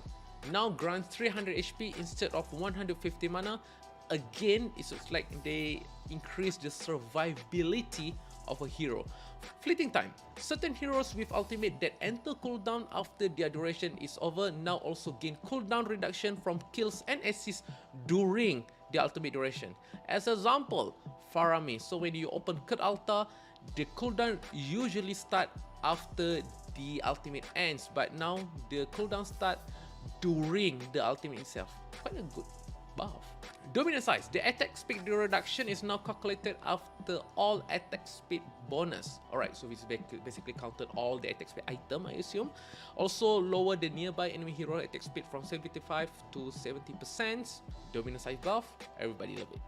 now grants 300 HP instead of 150 mana. Again, it's like they increase the survivability of a hero. Fleeting time. Certain heroes with ultimate that enter cooldown after their duration is over now also gain cooldown reduction from kills and assists during the ultimate duration. As an example, Farami. So when you open Kurt Altar, the cooldown usually start after the ultimate ends, but now the cooldown start during the ultimate itself. Quite a good buff. Dominant size. The attack speed reduction is now calculated after all attack speed bonus. Alright, so it's basically counted all the attack speed item, I assume. Also lower the nearby enemy hero attack speed from 75 to 70%. Dominant size buff. Everybody love it.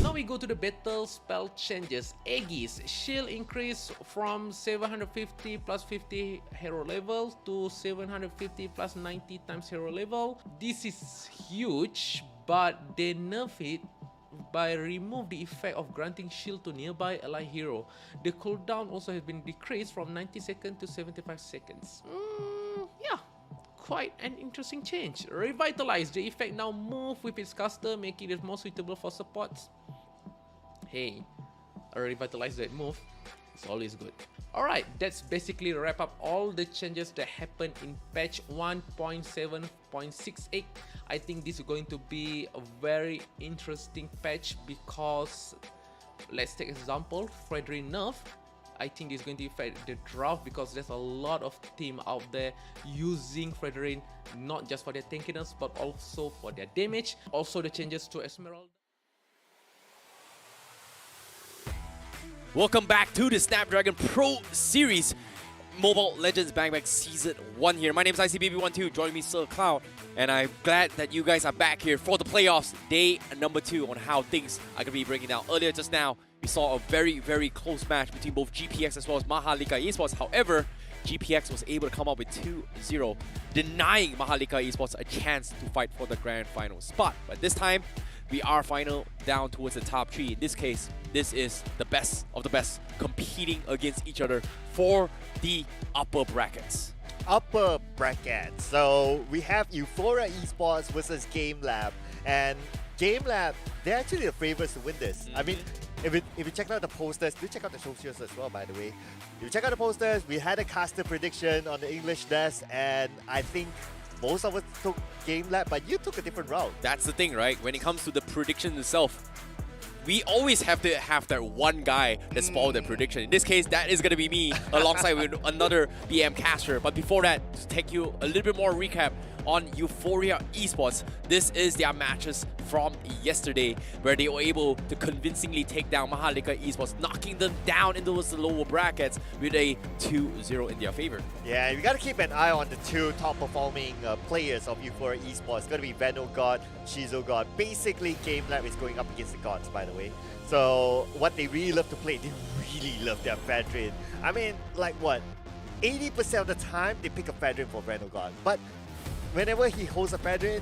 Now we go to the battle spell changes. Aegis. Shield increase from 750 plus 50 hero level to 750 plus 90 times hero level. This is huge, but they nerf it by remove the effect of granting shield to nearby ally hero. The cooldown also has been decreased from 90 seconds to 75 seconds. Yeah, quite an interesting change. Revitalize. The effect now move with its caster, making it more suitable for supports. Hey, revitalize that move. It's always good. Alright, that's basically wrap up all the changes that happened in patch 1.7.68. I think this is going to be a very interesting patch because, let's take an example, Fredrin nerf. I think this is going to affect the draft because there's a lot of team out there using Fredrin not just for their tankiness but also for their damage. Also the changes to Esmeralda. Welcome back to the Snapdragon Pro Series Mobile Legends Bang Bang Season 1 here. My name is ICBB12, joining me Sir Cloud, and I'm glad that you guys are back here for the playoffs, day number 2 on how things are going to be breaking down. Earlier just now, we saw a very, very close match between both GPX as well as MHRLK Esports. However, GPX was able to come up with 2-0, denying MHRLK Esports a chance to fight for the grand final spot. But this time, we are final down towards the top 3. In this case, this is the best of the best competing against each other for the upper brackets. Upper bracket. So we have Euphoria Esports versus GameLab, and GameLab, they're actually the favorites to win this. I mean, if you check out the posters, do check out the socials as well, by the way. If you check out the posters, we had a caster prediction on the English desk, and I think most of us took GameLab, but you took a different route. That's the thing, right? When it comes to the prediction itself, we always have to have that one guy that spoiled the prediction. In this case, that is going to be me alongside with another BM caster. But before that, to take you a little bit more recap on Euphoria Esports. This is their matches from yesterday, where they were able to convincingly take down MHRLK Esports, knocking them down into the lower brackets with a 2-0 in their favor. Yeah, we got to keep an eye on the two top performing players of Euphoria Esports. It's going to be Veno God, Shizo God. Basically, GameLab is going up against the gods, by the way. So what they really love to play, they really love their Fedrin. I mean, like what? 80% of the time, they pick a Fedrin for Veno God. But whenever he holds a Fedrin,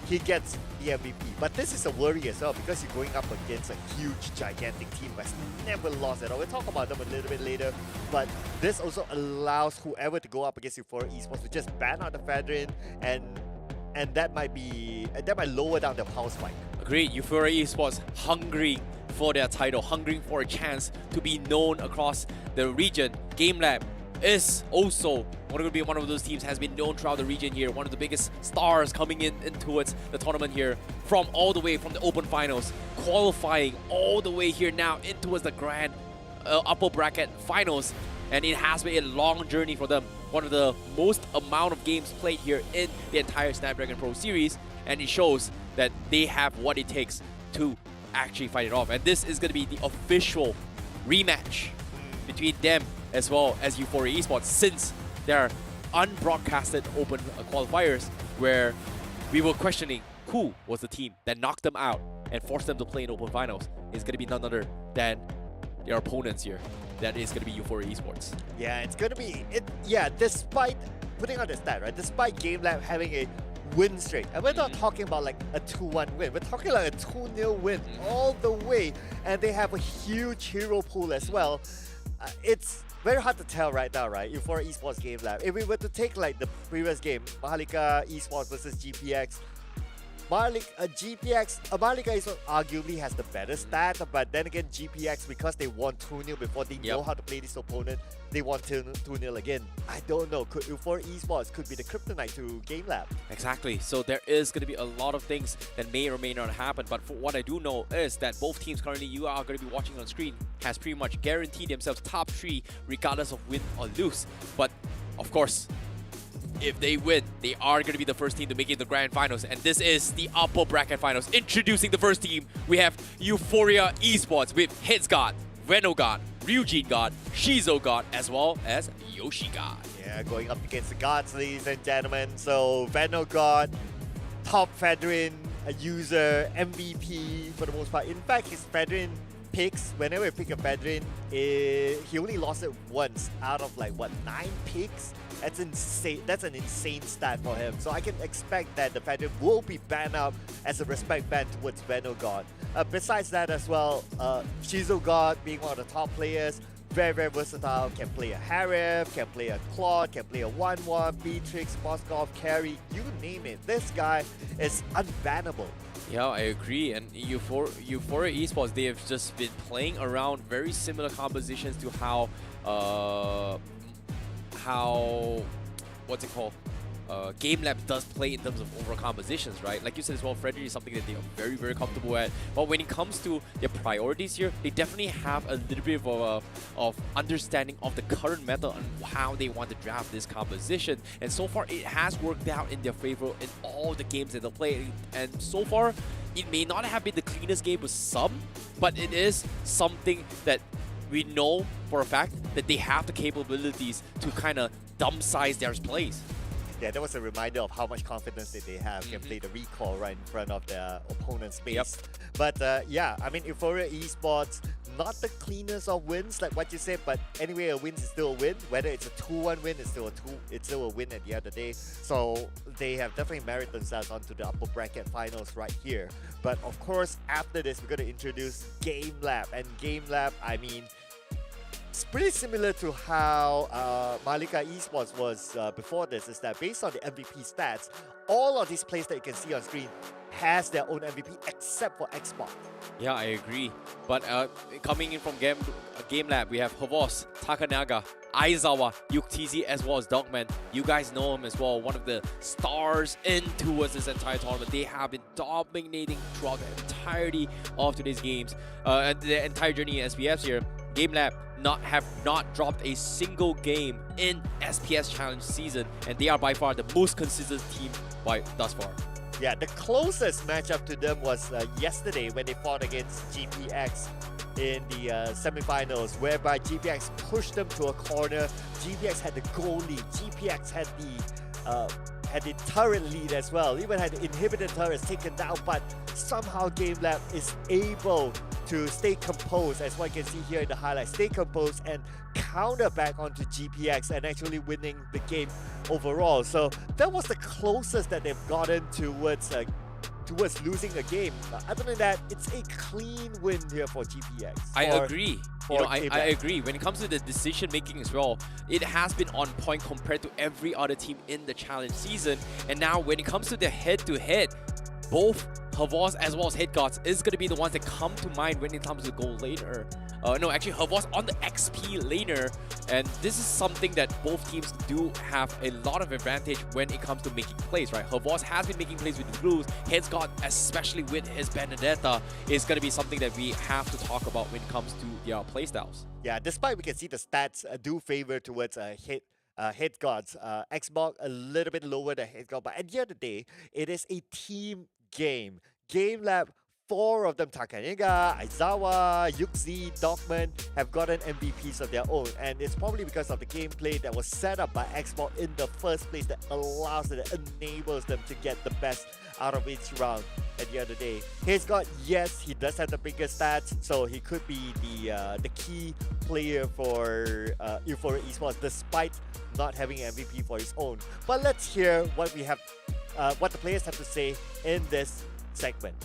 he gets the MVP. But this is a worry as well because you're going up against a huge, gigantic team that's never lost at all. We'll talk about them a little bit later. But this also allows whoever to go up against Euphoria Esports to just ban out the Fedrin, and that might lower down the power spike. Agreed. Euphoria Esports hungry for their title, hungering for a chance to be known across the region. GameLab is also going to be one of those teams, has been known throughout the region here, one of the biggest stars coming in towards the tournament here, from all the way from the open finals, qualifying all the way here now in towards the grand upper bracket finals. and it has been a long journey for them. One of the most amount of games played here in the entire Snapdragon Pro Series, and it shows that they have what it takes to actually fight it off. And this is going to be the official rematch between them as well as Euphoria Esports, since there are unbroadcasted open qualifiers where we were questioning who was the team that knocked them out and forced them to play in open finals. It's going to be none other than their opponents here. That is going to be Euphoria Esports. Yeah, it's going to be... despite putting on the stat, right? Despite GameLab having a win streak, and we're not talking about like a 2-1 win. We're talking like a 2-0 win all the way. And they have a huge hero pool as well. It's very hard to tell right now, right? Euphoria Esports GameLab. If we were to take like the previous game, MHRLK Esports versus GPX, MHRLK Esports arguably has the better stat, but then again, GPX, because they won 2-0 before they know how to play this opponent, they won 2-0 again. I don't know. Could Euphoria Esports could be the kryptonite to GameLab? Exactly. So there is going to be a lot of things that may or may not happen. But for what I do know is that both teams currently you are going to be watching on screen has pretty much guaranteed themselves top 3 regardless of win or lose. But of course, if they win, they are going to be the first team to make it to the Grand Finals. And this is the upper bracket finals. Introducing the first team, we have Euphoria Esports with Hitsgod, Venogod, Ryujin God, Shizo God, as well as Yoshi God. Yeah, going up against the gods, ladies and gentlemen. So Venogod, top Fedrin user, MVP for the most part. In fact, his Fedrin picks, whenever you pick a Fedrin, he only lost it once out of like, what, 9 picks? That's insane. That's an insane stat for him. So I can expect that the Fedrin will be banned out as a respect ban towards Venogod. Besides that as well, Shizo God being one of the top players, very, very versatile, can play a Harif, can play a Claude, can play a 1-1, Beatrix, Moskov, Carry, you name it. This guy is unbannable. Yeah, I agree. And Euphoria Esports, they have just been playing around very similar compositions to how what's it called? GameLab does play in terms of overall compositions, right? Like you said as well, Frederick is something that they are very, very comfortable at. But when it comes to their priorities here, they definitely have a little bit of understanding of the current meta and how they want to draft this composition. And so far, it has worked out in their favor in all the games that they play. And so far, it may not have been the cleanest game with some, but it is something that we know for a fact that they have the capabilities to kind of dump size their plays. Yeah, that was a reminder of how much confidence that they have. Can play the recall right in front of their opponent's base. But yeah, I mean, Euphoria Esports, not the cleanest of wins, like what you said, but anyway, a win is still a win. Whether it's a 2-1 win, it's still a win at the end of the day. So they have definitely merited themselves onto the upper bracket finals right here. But of course, after this, we're going to introduce GameLab. And GameLab, I mean, it's pretty similar to how MHRLK Esports was before this, is that based on the MVP stats, all of these players that you can see on screen has their own MVP except for Xbox. Yeah, I agree. But coming in from GameLab, we have Havos, Takanaga, Aizawa, Yuktz, as well as Dogman. You guys know him as well, one of the stars in towards this entire tournament. They have been dominating throughout the entirety of today's games. And the entire journey in SPFs here, GameLab have not dropped a single game in SPS Challenge season, and they are by far the most consistent team thus far. Yeah, the closest matchup to them was yesterday when they fought against GPX in the semifinals, whereby GPX pushed them to a corner. GPX had the goal lead. GPX had the turret lead as well. Even had the inhibitor turrets taken down, but somehow GameLab is able to stay composed, as one can see here in the highlights, stay composed and counter back onto GPX and actually winning the game overall. So that was the closest that they've gotten towards losing a game. Other than that, it's a clean win here for GPX. I agree. I agree. When it comes to the decision making as well, it has been on point compared to every other team in the challenge season. And now when it comes to the head-to-head, both Havas as well as Headgods is going to be the ones that come to mind when it comes to gold laner. No, actually Havas on the XP laner, and this is something that both teams do have a lot of advantage when it comes to making plays, right? Havas has been making plays with the Blues. Headgods, especially with his Benedetta, is going to be something that we have to talk about when it comes to their playstyles. Yeah, despite we can see the stats do favor towards Headgods. Xbox a little bit lower than Headgods, but at the end of the day, it is a team game. GameLab, 4 of them, Takaniga, Aizawa, Yuxi, Dogman, have gotten MVPs of their own. And it's probably because of the gameplay that was set up by Xbox in the first place that allows it, that enables them to get the best out of each round at the end of the day. Headgods, yes, he does have the biggest stats, so he could be the key player for Euphoria Esports, despite not having an MVP for his own. But let's hear what we have, what the players have to say in this segment.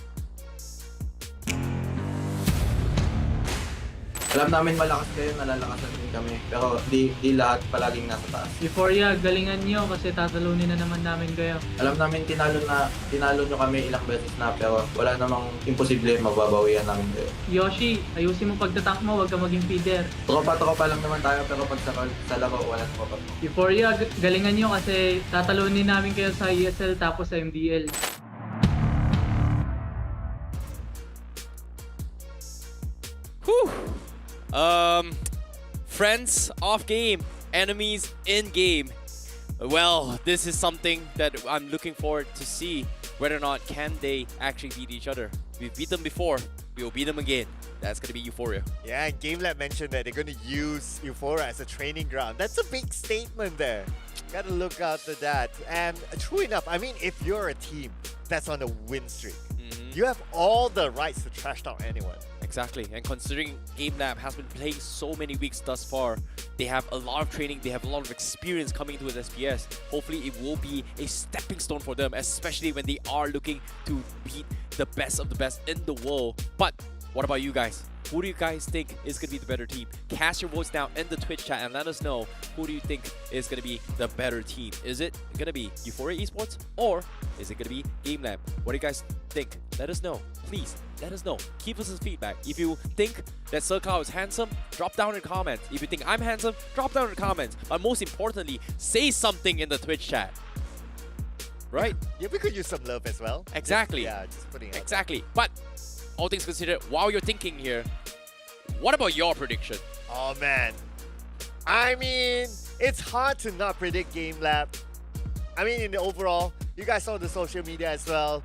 Alam namin malakas kayo, nalalakasan din kami. Pero di lahat palaging nasa taas. Euphoria, galingan nyo kasi tatalunin na naman namin kayo. Alam namin tinalo nyo kami ilang beses na, pero wala namang imposible mababawian namin kayo. Yoshi, ayusin mo pagtatak mo, wag ka maging feeder. Tropa lang naman tayo, pero pag sa laro, wala tropa. Euphoria, galingan nyo kasi tatalunin namin kayo sa ESL tapos sa MDL. Whew! Friends off game, enemies in game. Well, this is something that I'm looking forward to see whether or not can they actually beat each other. We've beat them before, we will beat them again. That's going to be Euphoria. Yeah, and GameLab mentioned that they're going to use Euphoria as a training ground. That's a big statement there. Gotta look out for that. And true enough, I mean, if you're a team that's on a win streak, you have all the rights to trash talk anyone. Exactly, and considering GameLab has been playing so many weeks thus far, they have a lot of training, they have a lot of experience coming into this SPS. Hopefully it will be a stepping stone for them, especially when they are looking to beat the best of the best in the world. But what about you guys? Who do you guys think is going to be the better team? Cast your votes down in the Twitch chat and let us know who do you think is going to be the better team. Is it going to be Euphoria Esports or is it going to be GameLab? What do you guys think? Let us know. Please, let us know. Keep us some feedback. If you think that Serkao is handsome, drop down in the comments. If you think I'm handsome, drop down in the comments. But most importantly, say something in the Twitch chat. Right? Yeah, we could use some love as well. Exactly. Just putting it out exactly. There. But all things considered, while you're thinking here, what about your prediction? Oh man, I mean, it's hard to not predict GameLab. I mean, in the overall, you guys saw the social media as well.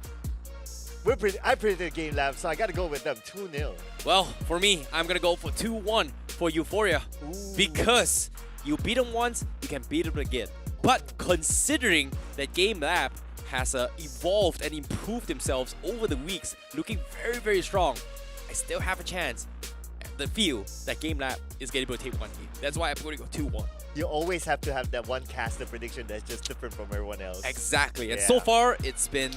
I predicted GameLab, so I gotta go with them 2-0. Well, for me, I'm gonna go for 2-1 for Euphoria. Because you beat them once, you can beat them again. But considering that GameLab has evolved and improved themselves over the weeks, looking very, very strong, I still have a chance. The feel that GameLab is getting able to take one game. That's why I'm going to go 2-1. You always have to have that one caster prediction that's just different from everyone else. Exactly. And so far, it's been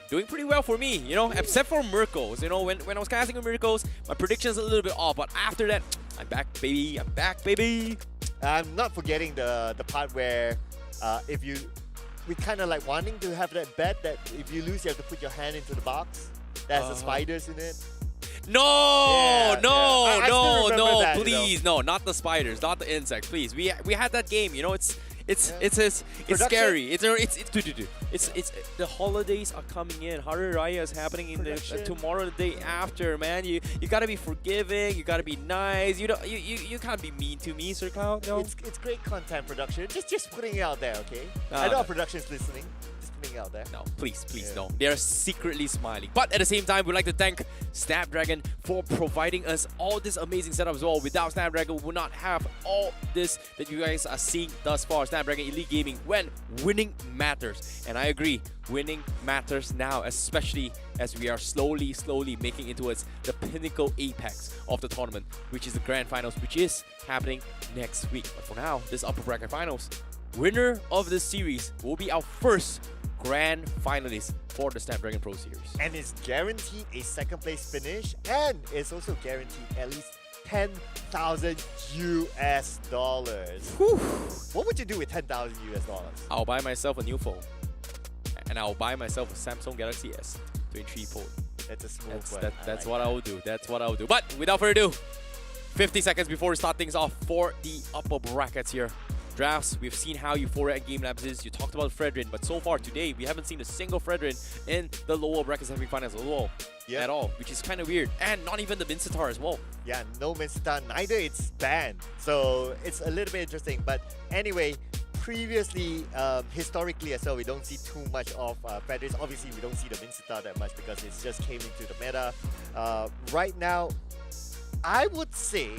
doing pretty well for me, you know, except for Miracles. You know, when I was casting with Miracles, my prediction's a little bit off. But after that, I'm back, baby. I'm back, baby. I'm not forgetting the part where we kind of like wanting to have that bet that if you lose, you have to put your hand into the box that has the spiders in it. No, no, that, please, you know? no, not the spiders, not the insects, please. We had that game, you know. It's scary. It's the holidays are coming in. Hari Raya is happening in the tomorrow, the day after. Man, you gotta be forgiving. You gotta be nice. You can't be mean to me, Sir Cloud. No, it's great content production. Just putting it out there, okay? I know our production's listening. Out there. No, please, no. They are secretly smiling. But at the same time, we'd like to thank Snapdragon for providing us all this amazing setup as well. Without Snapdragon, we would not have all this that you guys are seeing thus far. Snapdragon Elite Gaming, when winning matters. And I agree, winning matters now, especially as we are slowly making it towards the pinnacle apex of the tournament, which is the Grand Finals, which is happening next week. But for now, this Upper Bracket Finals, winner of this series will be our first Grand Finalist for the Snapdragon Pro Series. And it's guaranteed a second place finish, and it's also guaranteed at least $10,000 US. Whew. What would you do with $10,000 US? I'll buy myself a new phone. And I'll buy myself a Samsung Galaxy S23 phone. That's a smooth one. That's what I will do. That's what I will do. But without further ado, 50 seconds before we start things off for the upper brackets here. Drafts, we've seen how Euphoria and GameLab is. You talked about Fredrin, but so far today, we haven't seen a single Fredrin in the lower bracket semi-finals at all, which is kind of weird. And not even the Mincetar as well. Yeah, no Mincetar, neither it's banned. So it's a little bit interesting. But anyway, previously, historically as well, we don't see too much of Fredrins. Obviously, we don't see the Mincetar that much because it just came into the meta. Right now, I would say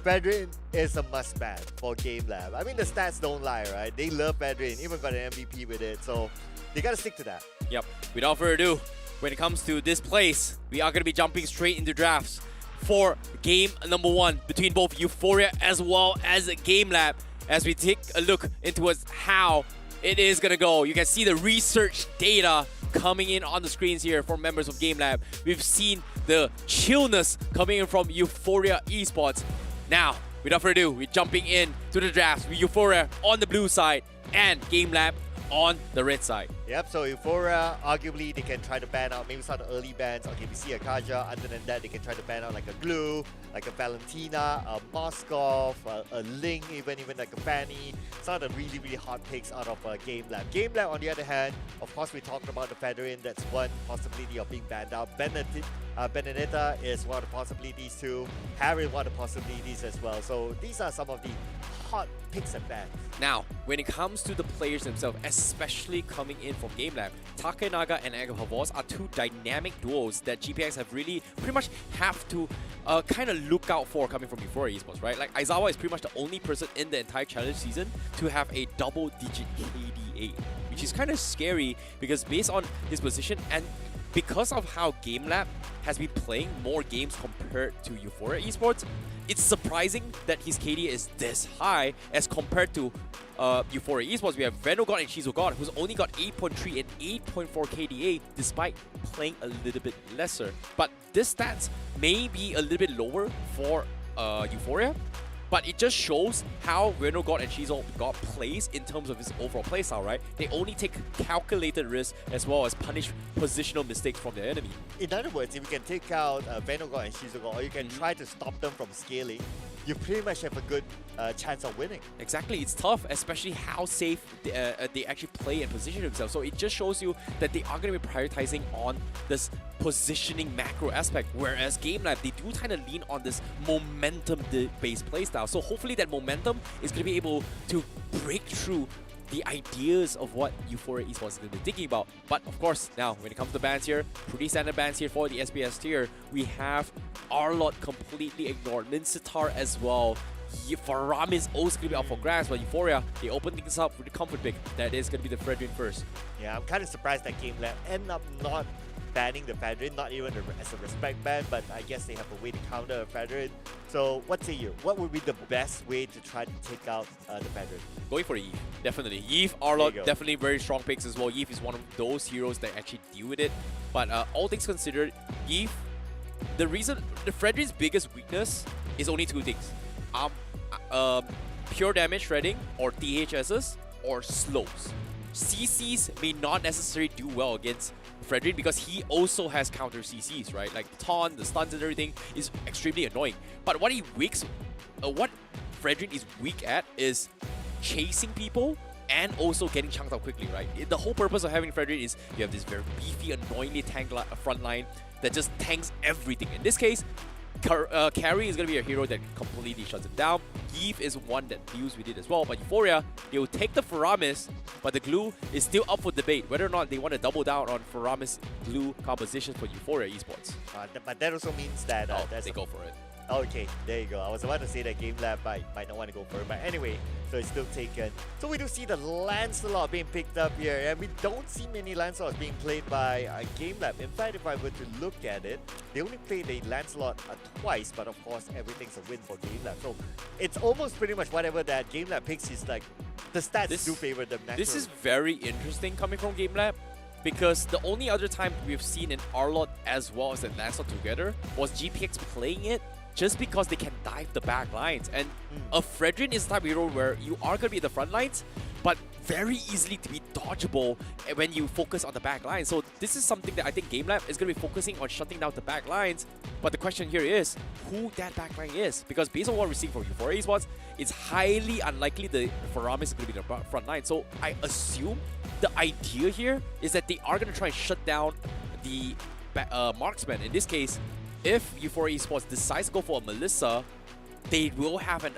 Fredrin is a must-ban for GameLab. I mean, the stats don't lie, right? They love Fredrin, even got an MVP with it, so they gotta stick to that. Yep. Without further ado, when it comes to this place, we are gonna be jumping straight into drafts for game number 1 between both Euphoria as well as GameLab as we take a look into how it is gonna go. You can see the research data coming in on the screens here for members of GameLab. We've seen the chillness coming in from Euphoria Esports. Now, without further ado, we're jumping in to the drafts with Euphoria on the blue side and GameLab on the red side. Yep, so Euphoria, arguably, they can try to ban out maybe some of the early bans. Okay, we see a Kaja. Other than that, they can try to ban out like a Glue, like a Valentina, a Moskov, a Ling, even like a Fanny. Some of the really, really hot picks out of GameLab. GameLab, on the other hand, of course, we talked about the Federin. That's one possibility of being banned out. Benedetta is one of the possibilities too. Harry is one of the possibilities as well. So these are some of the hot picks and bans. Now, when it comes to the players themselves, especially coming in from GameLab, Takenaga and Agavavos are two dynamic duos that GPX have really pretty much have to kind of look out for coming from Euphoria Esports, right? Like Aizawa is pretty much the only person in the entire challenge season to have a double-digit KDA, which is kind of scary because based on his position and because of how GameLab has been playing more games compared to Euphoria Esports, it's surprising that his KDA is this high as compared to Euphoria Esports. We have Venogod and Shizogod, who's only got 8.3 and 8.4 KDA despite playing a little bit lesser. But this stats may be a little bit lower for Euphoria, but it just shows how Venogod and Shizogod plays in terms of his overall playstyle, right? They only take calculated risks as well as punish positional mistakes from their enemy. In other words, if you can take out Venogod and Shizogod, or you can try to stop them from scaling, you pretty much have a good chance of winning. Exactly, it's tough, especially how safe they actually play and position themselves. So it just shows you that they are going to be prioritizing on this positioning macro aspect, whereas GameLab, they do kind of lean on this momentum-based playstyle. So hopefully that momentum is going to be able to break through the ideas of what Euphoria Esports is going to be thinking about. But of course, now when it comes to bans here, pretty standard bans here for the SBS tier. We have Arlott completely ignored, Mincetar as well. Faram is also going to be up for grabs, but Euphoria, they open things up with the comfort pick. That is going to be the Fredrin first. Yeah, I'm kind of surprised that GameLab end up not banning the Fredrin, not even as a respect ban, but I guess they have a way to counter a Fredrin. So what say you? What would be the best way to try to take out the Fredrin? Going for Eve, definitely. Eve, Arlott, definitely very strong picks as well. Eve is one of those heroes that actually deal with it. But all things considered, Eve, the Fredrin's biggest weakness is only two things. Pure damage shredding or THSs or slows. CCs may not necessarily do well against Fredrin because he also has counter CCs, right? Like the taunt, the stuns and everything is extremely annoying. But what what Fredrin is weak at is chasing people and also getting chunked out quickly, right? The whole purpose of having Fredrin is you have this very beefy, annoyingly tank front line that just tanks everything. In this case, Carry is going to be a hero that completely shuts it down. Eve is one that deals with it as well. But Euphoria, they will take the Faramis, but the Glue is still up for debate whether or not they want to double down on Faramis Glue composition for Euphoria Esports. But that also means that they go for it. Okay, there you go. I was about to say that GameLab might not want to go for it, but anyway, so it's still taken. So we do see the Lancelot being picked up here, and we don't see many Lancelots being played by GameLab. In fact, if I were to look at it, they only played a Lancelot twice, but of course, everything's a win for GameLab. So it's almost pretty much whatever that GameLab picks is like, the stats do favor them naturally. This is very interesting coming from GameLab, because the only other time we've seen an Arlott as well as a Lancelot together was GPX playing it just because they can dive the back lines. And a Fredrin is the type of hero where you are going to be at the front lines, but very easily to be dodgeable when you focus on the back line. So this is something that I think GameLab is going to be focusing on, shutting down the back lines. But the question here is who that back line is, because based on what we're seeing from Euphoria Esports, it's highly unlikely the Faramis is going to be the front line. So I assume the idea here is that they are going to try and shut down the marksman. In this case, if Euphoria Esports decides to go for a Melissa, they will have an...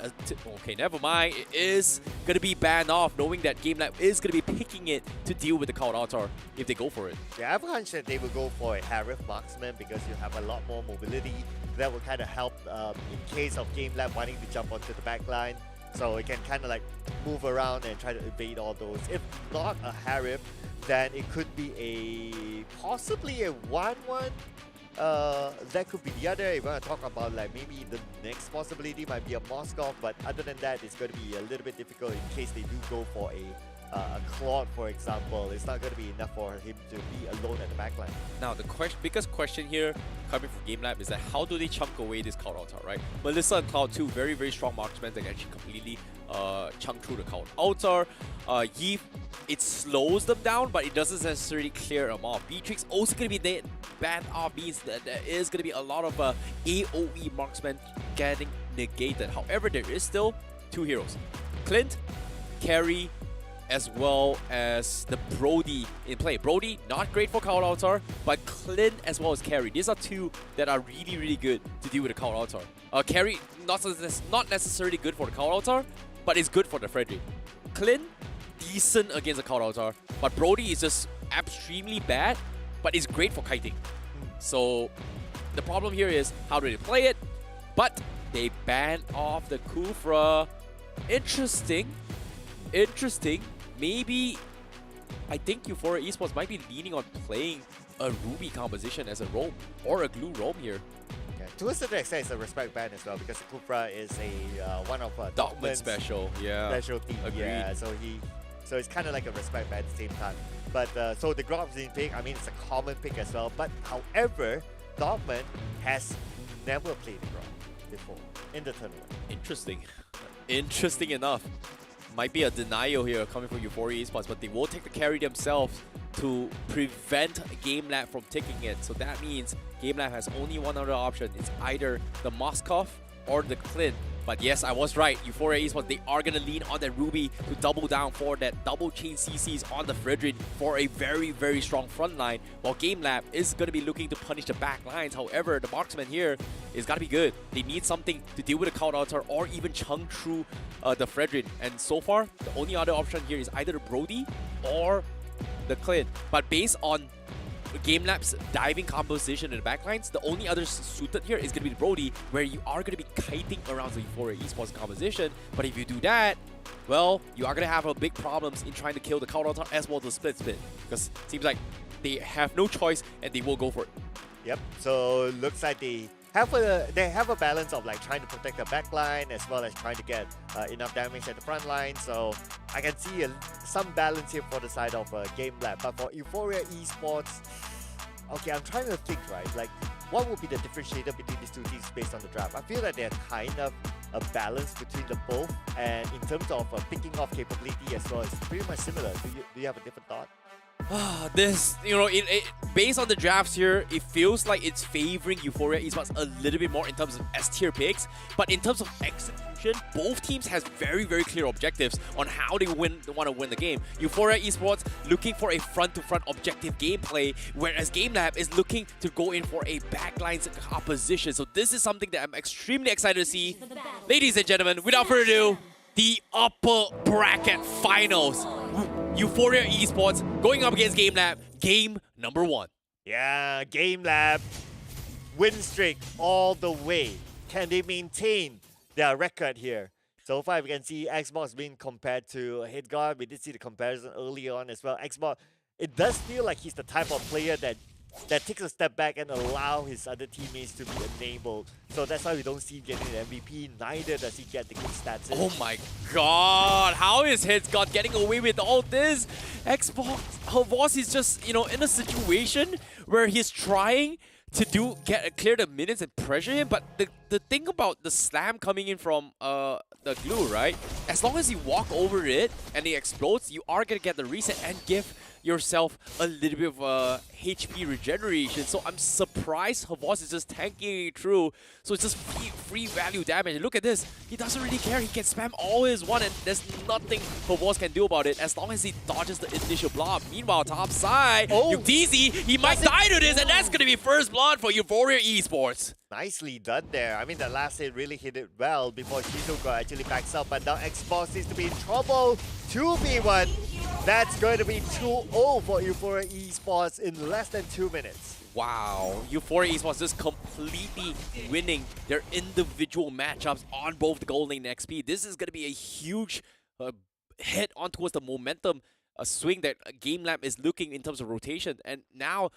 okay, never mind. It is going to be banned off, knowing that GameLab is going to be picking it to deal with the Cloud Altar if they go for it. Yeah, I've hunch that they will go for a Harif marksman because you have a lot more mobility. That will kind of help in case of GameLab wanting to jump onto the back line. So it can kind of like move around and try to evade all those. If not a Harif, then it could be a... possibly a 1-1. That could be the other. If you want to talk about like maybe the next possibility might be a Moskov, but other than that, it's going to be a little bit difficult in case they do go for a Claude, for example. It's not going to be enough for him to be alone at the backline. Now, the biggest question here coming from GameLab is that how do they chunk away this Cloud Altar, right? Melissa and Cloud, two very, very strong marksmen that can actually completely chunk through the Cloud Altar. Yeef, it slows them down, but it doesn't necessarily clear them off. Beatrix also going to be banned off, means that there is going to be a lot of AoE marksmen getting negated. However, there is still two heroes. Clint, Carry, as well as the Brody in play. Brody, not great for Cloud Altar, but Clint as well as Carry. These are two that are really, really good to deal with the Cloud Altar. Carry, not necessarily good for the Cloud Altar, but it's good for the Frederick. Clint, decent against the Cloud Altar, but Brody is just extremely bad, but it's great for kiting. So the problem here is how do they play it? But they ban off the Kufra. Interesting. Maybe I think Euphoria Esports might be leaning on playing a Ruby composition as a roam or a glue roam here. Yeah, to a certain extent, it's a respect ban as well because Kufra is a one of Dogman's special, yeah. Specialty. Agreed. Yeah, so it's kind of like a respect ban at the same time. But so the Grob's pick, I mean, it's a common pick as well. But however, Dogman has never played Grob before in the tournament. Interesting enough. Might be a denial here coming from Euphoria Esports, but they will take the carry themselves to prevent GameLab from taking it. So that means GameLab has only one other option. It's either the Moskov or the Clint. But yes, I was right. Euphoria Esports, they are going to lean on that Ruby to double down for that double chain CCs on the Fredrin for a very, very strong front line, while GameLab is going to be looking to punish the back lines. However, the marksman here is got to be good. They need something to deal with the Cloud Altar or even chunk through the Fredrin. And so far, the only other option here is either the Brody or the Clint. But based on GameLab's diving composition in the backlines, the only other suited here is going to be the Brody, where you are going to be kiting around the Euphoria Esports composition. But if you do that, well, you are going to have a big problems in trying to kill the Cloud Altar as well as the split, because it seems like they have no choice and they will go for it. Yep. So looks like they have a balance of like trying to protect the back line as well as trying to get enough damage at the front line. So I can see some balance here for the side of GameLab. But for Euphoria Esports, okay, I'm trying to think, right? Like, what would be the differentiator between these two teams based on the draft? I feel that they're kind of a balance between the both, and in terms of picking off capability as well, it's pretty much similar. Do you have a different thought? This, you know, based on the drafts here, it feels like it's favoring Euphoria Esports a little bit more in terms of S-tier picks. But in terms of execution, both teams has very, very clear objectives on how they want to win the game. Euphoria Esports looking for a front-to-front objective gameplay, whereas GameLab is looking to go in for a backlines opposition. So this is something that I'm extremely excited to see. Ladies and gentlemen, without further ado, the upper bracket finals. Euphoria Esports going up against GameLab, game number 1. Yeah, GameLab win streak all the way. Can they maintain their record here? So far, we can see Xbox being compared to Hidguard. We did see the comparison early on as well. Xbox, it does feel like he's the type of player that takes a step back and allow his other teammates to be enabled. So that's why we don't see him getting an MVP. Neither does he get the good stats. Oh my god, how is Hidguard getting away with all this? Xbox, Havos is just, you know, in a situation where he's trying to clear the minutes and pressure him, but the the thing about the slam coming in from the glue, right? As long as you walk over it and it explodes, you are gonna get the reset and give yourself a little bit of HP regeneration. So I'm surprised Havos is just tanking it through. So it's just free value damage. Look at this. He doesn't really care. He can spam all his one and there's nothing Havos can do about it as long as he dodges the initial blob. Meanwhile, top side, Yuktisi, he might die to this and that's going to be first blood for Euphoria Esports. Nicely done there. I mean, the last hit really hit it well before Shizuka actually backs up. But now Xbox seems to be in trouble. 2v1. That's going to be 2-0 for Euphoria Esports in less than 2 minutes. Wow, Euphoria Esports just completely winning their individual matchups on both the Gold Lane and XP. This is going to be a huge hit on towards the momentum swing that GameLab is looking in terms of rotation, and now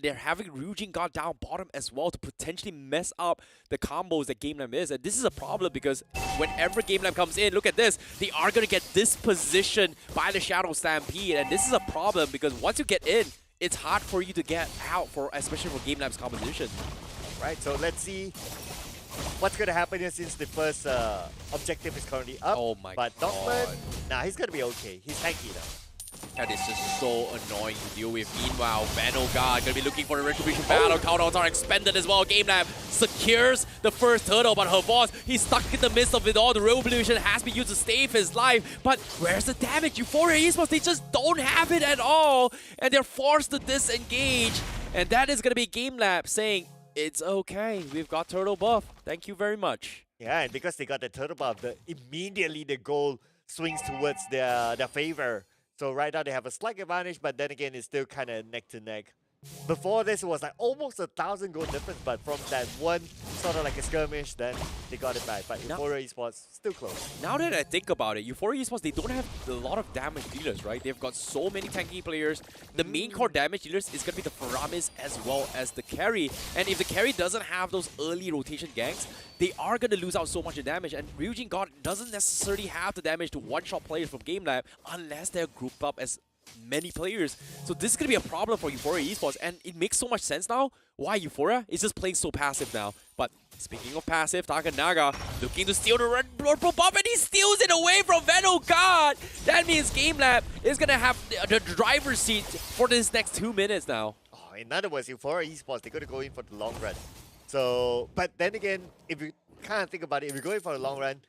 they're having Ryujin God down bottom as well to potentially mess up the combos that GameLab is, and this is a problem because whenever GameLab comes in, look at this, they are going to get dispositioned by the Shadow Stampede, and this is a problem because once you get in, it's hard for you to get out, especially for GameLab's composition. Right, so let's see what's going to happen here since the first objective is currently up. Oh my but god. Dogman, nah, he's going to be okay. He's tanky now. That is just so annoying to deal with. Meanwhile, Vanogard gonna be looking for the Retribution battle. Countdowns are expended as well. GameLab secures the first turtle, but Havos, he's stuck in the midst of it all. The Revolution has been used to save his life, but where's the damage? Euphoria Esports, they just don't have it at all, and they're forced to disengage. And that is gonna be GameLab saying, it's okay, we've got turtle buff. Thank you very much. Yeah, and because they got the turtle buff, immediately the goal swings towards their favor. So right now they have a slight advantage, but then again, it's still kind of neck to neck. Before this, it was like almost 1,000 goal difference, but from that one sort of like a skirmish, then they got it back. But Euphoria Esports, still close. Now that I think about it, Euphoria Esports, they don't have a lot of damage dealers, right? They've got so many tanky players. The main core damage dealers is going to be the Faramis as well as the carry. And if the carry doesn't have those early rotation ganks, they are going to lose out so much in damage. And Ryujin God doesn't necessarily have the damage to one-shot players from GameLab unless they're grouped up as many players. So this is going to be a problem for Euphoria Esports, and it makes so much sense now why Euphoria is just playing so passive now. But speaking of passive, Takanaga looking to steal the red blood pro buff, and he steals it away from Vanogard. That means GameLab is going to have the driver's seat for this next 2 minutes now. Oh, in other words, Euphoria Esports, they're going to go in for the long run. So, but then again, if you kind of think about it, if you're going for the long run,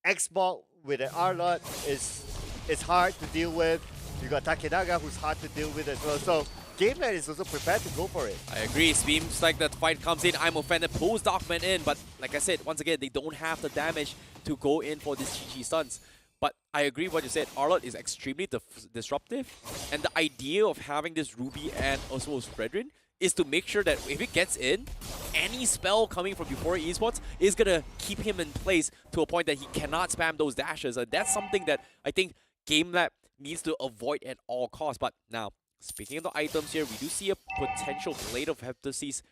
Xbox with an R-Lot is hard to deal with. You got Takenaga, who's hard to deal with as well. So GameLab is also prepared to go for it. I agree. Seems like that fight comes in. I'm offended. Pulls Darkman in. But like I said, once again, they don't have the damage to go in for these GG stunts. But I agree with what you said. Arlott is extremely disruptive. And the idea of having this Ruby and also Fredrin is to make sure that if it gets in, any spell coming from Euphoria Esports is going to keep him in place to a point that he cannot spam those dashes. And that's something that I think GameLab needs to avoid at all costs. But now, speaking of the items here, we do see a potential Blade of Heptasis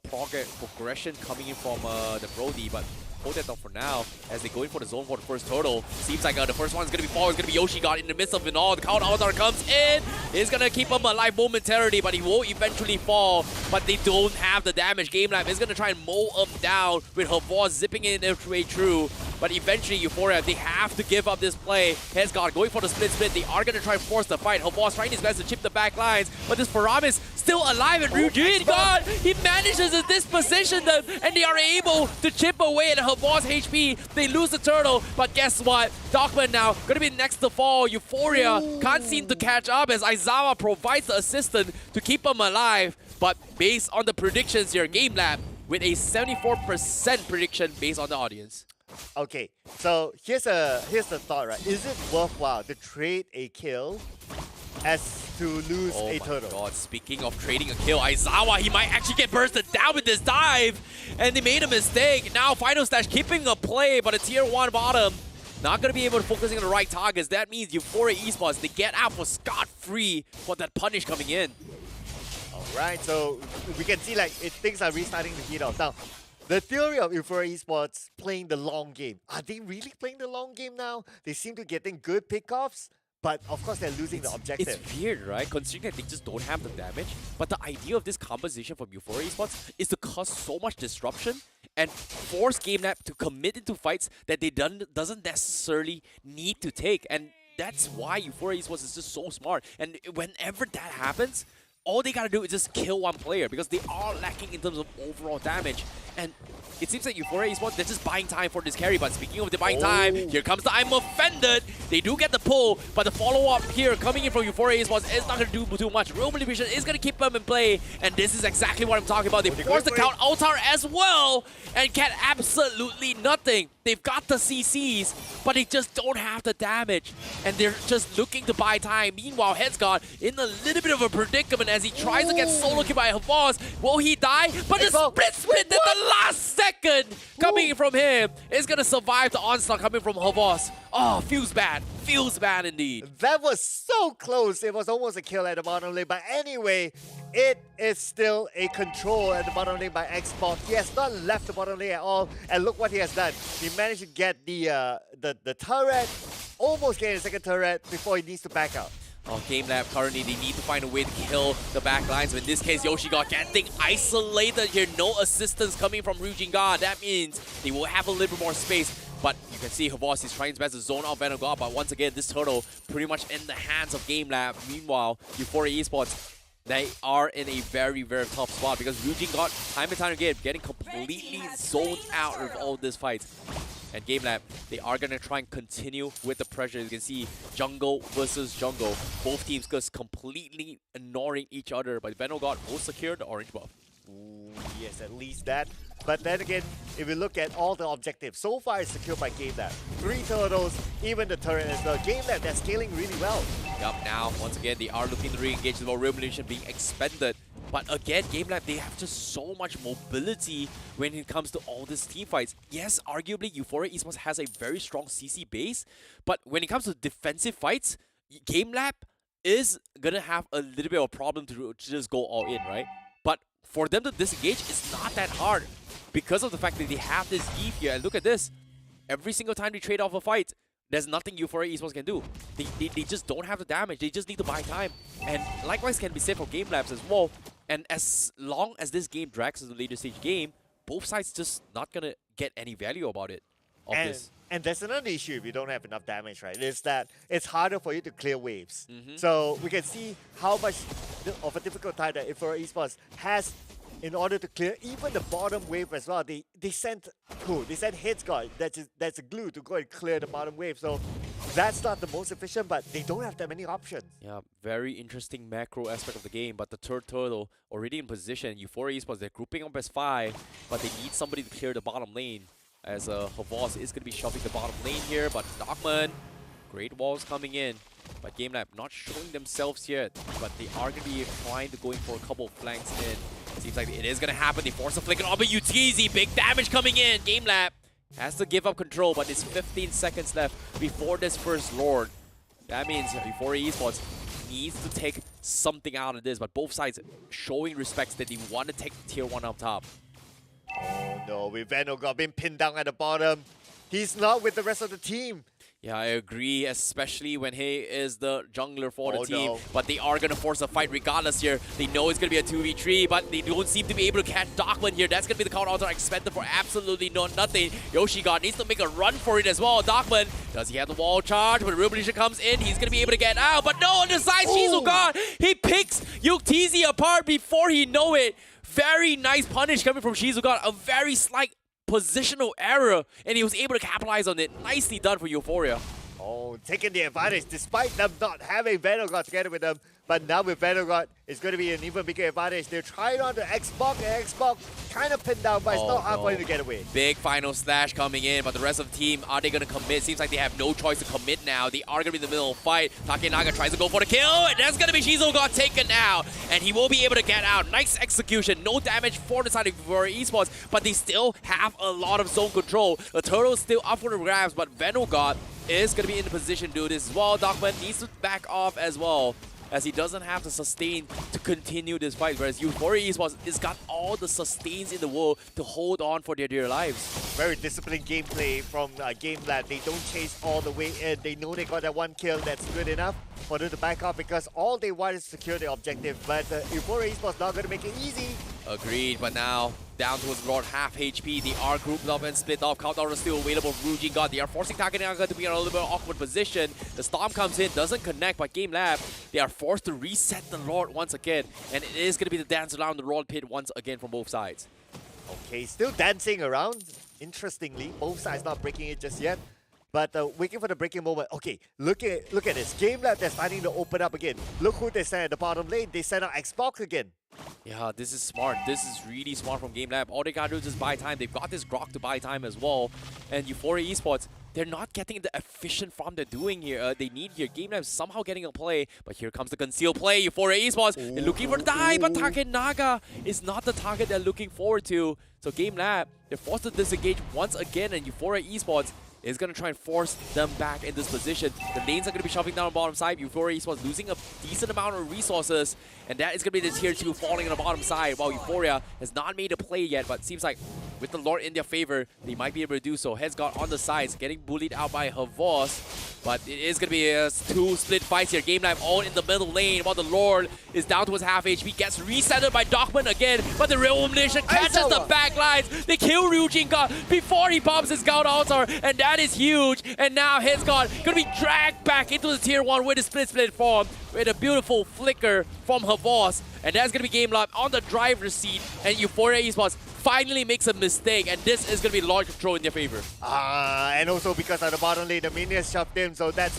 progression coming in from the Brody, but hold that up for now as they go in for the zone for the first turtle. Seems like the first one's going to be fall. It's going to be Yoshi God in the midst of it all. The Count Avatar comes in. It's going to keep him alive momentarily, but he will eventually fall. But they don't have the damage. GameLab is going to try and mow him down with her boss zipping in their way through. But eventually, Euphoria, they have to give up this play. Hesgard going for the split. They are going to try and force the fight. Her boss trying his best to chip the back lines. But this Faramis still alive, and Ryujin God, he manages to disposition them, and they are able to chip away at her boss HP. They lose the turtle, but guess what? Dogman now going to be next to fall. Euphoria can't seem to catch up as Aizawa provides the assistant to keep him alive. But based on the predictions here, GameLab with a 74% prediction based on the audience. Okay, so here's the thought, right? Is it worthwhile to trade a kill as to lose a turtle? Oh my god, speaking of trading a kill, Aizawa, he might actually get bursted down with this dive, and they made a mistake. Now Final Stash keeping a play, but a tier 1 bottom. Not going to be able to focus on the right targets. That means Euphoria Esports, they get out for scot-free for that punish coming in. Alright, so we can see like things are restarting to heat up. Now, the theory of Euphoria Esports playing the long game. Are they really playing the long game now? They seem to be getting good pickoffs, but of course they're losing the objective. It's weird, right? Considering that they just don't have the damage. But the idea of this composition from Euphoria Esports is to cause so much disruption and force GameLab to commit into fights that they doesn't necessarily need to take. And that's why Euphoria Esports is just so smart. And whenever that happens, all they gotta do is just kill one player because they are lacking in terms of overall damage. And it seems like Euphoria Esports, they're just buying time for this carry. But speaking of the buying time, here comes the I'm offended. They do get the pull, but the follow-up here coming in from Euphoria Esports is not going to do too much. Revolution is going to keep them in play, and this is exactly what I'm talking about. They force the count Altar as well, and get absolutely nothing. They've got the CCs, but they just don't have the damage, and they're just looking to buy time. Meanwhile, Headsguard in a little bit of a predicament as he tries to get solo killed by Havas. Will he die? But the split at the last second coming from him is going to survive the onslaught coming from Havas. Oh, feels bad. Feels bad indeed. That was so close. It was almost a kill at the bottom lane. But anyway, it is still a control at the bottom lane by Xbox. He has not left the bottom lane at all. And look what he has done. He managed to get the turret, almost getting a second turret before he needs to back out. Oh, GameLab currently, they need to find a way to kill the back lines. But in this case, Yoshiga getting isolated here. No assistance coming from Ryujinga. That means they will have a little bit more space. But you can see Havas is trying his best to zone out Vanguard. But once again, this turtle pretty much in the hands of GameLab. Meanwhile, Euphoria Esports, they are in a very, very tough spot because Ryujinga, time and time again, getting completely zoned out of all these fights. And GameLab, they are going to try and continue with the pressure. You can see jungle versus jungle. Both teams just completely ignoring each other. But Vanguard will secure the orange buff. Ooh, yes, at least that. But then again, if you look at all the objectives, so far it's secured by GameLab. 3 turtles, even the turret as well. GameLab, they're scaling really well. Yup, now, once again, they are looking to re-engage as well. Revolution being expended. But again, GameLab, they have just so much mobility when it comes to all these team fights. Yes, arguably, Euphoria Esports has a very strong CC base. But when it comes to defensive fights, GameLab is going to have a little bit of a problem to just go all in, right? But for them to disengage, it's not that hard because of the fact that they have this Eve here. And look at this. Every single time they trade off a fight, there's nothing Euphoria Esports can do. They just don't have the damage. They just need to buy time. And likewise can be said for GameLabs as well. And as long as this game drags to the later stage game, both sides just not going to get any value about it. And there's another issue if you don't have enough damage, right? Is that it's harder for you to clear waves. So we can see how much of a difficult time that Euphoria Esports has in order to clear even the bottom wave as well. They sent Headsguard, that's a glue to go and clear the bottom wave. So that's not the most efficient, but they don't have that many options. Yeah, very interesting macro aspect of the game. But the third turtle already in position. Euphoria Esports, they're grouping up as 5, but they need somebody to clear the bottom lane. As Havas is going to be shoving the bottom lane here, but Dogman, Great Walls coming in. But GameLab not showing themselves yet, but they are going to be trying to go in for a couple of flanks in. Seems like it is going to happen. They force a flick on UTZ. Big damage coming in. GameLab has to give up control, but it's 15 seconds left before this first Lord. That means Euphoria Esports needs to take something out of this, but both sides showing respects that they want to take tier 1 up top. Oh no, with Vanguard being pinned down at the bottom. He's not with the rest of the team. Yeah, I agree, especially when he is the jungler for the team. No. But they are going to force a fight regardless here. They know it's going to be a 2v3, but they don't seem to be able to catch Darkman here. That's going to be the counter altar expended for absolutely nothing. Yoshiga needs to make a run for it as well. Darkman, does he have the wall charge? When Revolution comes in, he's going to be able to get out. But no, on the side, Shizuka, he picks Yuktz apart before he know it. Very nice punish coming from Shizuka. A very slight positional error, and he was able to capitalize on it. Nicely done for Euphoria. Oh, taking the advantage despite them not having Vanguard together with them. But now with Vanguard, it's going to be an even bigger advantage. They're trying on the Xbox, and Xbox kind of pinned down, but it's not hard for him to get away. Big final slash coming in, but the rest of the team, are they going to commit? Seems like they have no choice to commit now. They are going to be in the middle of the fight. Takenaga tries to go for the kill, and that's going to be Shizu got taken out, and he will be able to get out. Nice execution. No damage for the side of Esports, but they still have a lot of zone control. The turtle's still up for the grabs, but Vanguard is going to be in the position to do this as well. Dogman needs to back off as well, as he doesn't have the sustain to continue this fight, whereas Euphoria Esports has got all the sustains in the world to hold on for their dear lives. Very disciplined gameplay from GameLab. They don't chase all the way in. They know they got that 1 kill that's good enough for them to back off because all they want is to secure the objective. But Euphoria Esports not going to make it easy. Agreed, but now down towards Lord half HP. They are grouped up and split off. Countdown is still available for Rujin God. They are forcing Takenaga to be in a little bit awkward position. The Storm comes in, doesn't connect, but GameLab, they are forced to reset the Lord once again. And it is going to be the dance around the Lord pit once again from both sides. Okay, still dancing around. Interestingly, both sides not breaking it just yet. But waiting for the breaking moment. Okay, look at this. GameLab, they're starting to open up again. Look who they sent at the bottom lane. They sent out Xbox again. Yeah, this is smart. This is really smart from GameLab. All they gotta do is just buy time. They've got this Grok to buy time as well. And Euphoria Esports, they're not getting the efficient farm they're doing here. They need here. GameLab somehow getting a play, but here comes the concealed play. Euphoria Esports, they're looking for the die, but Takenaga is not the target they're looking forward to. So GameLab, they're forced to disengage once again, and Euphoria Esports is going to try and force them back in this position. The lanes are going to be shoving down the bottom side. Euphoria Esports losing a decent amount of resources, and that is going to be the tier 2 falling on the bottom side, while Euphoria has not made a play yet, but seems like with the Lord in their favor, they might be able to do so. Headsguard on the sides, getting bullied out by Havos, but it is going to be a 2 split fights here. GameLab all in the middle lane, while the Lord is down towards half HP, gets resetted by Dockman again, but the Revolution catches the back lines. They kill Ryujin God before he pops his Scout Altar, and that is huge. And now Headsguard going to be dragged back into the tier 1 with a split form, with a beautiful flicker from Havos. And that's going to be GameLab on the driver's seat, and Euphoria Esports finally makes a mistake, and this is going to be Lord control in their favor. And also because on the bottom lane, the minions shoved him, so that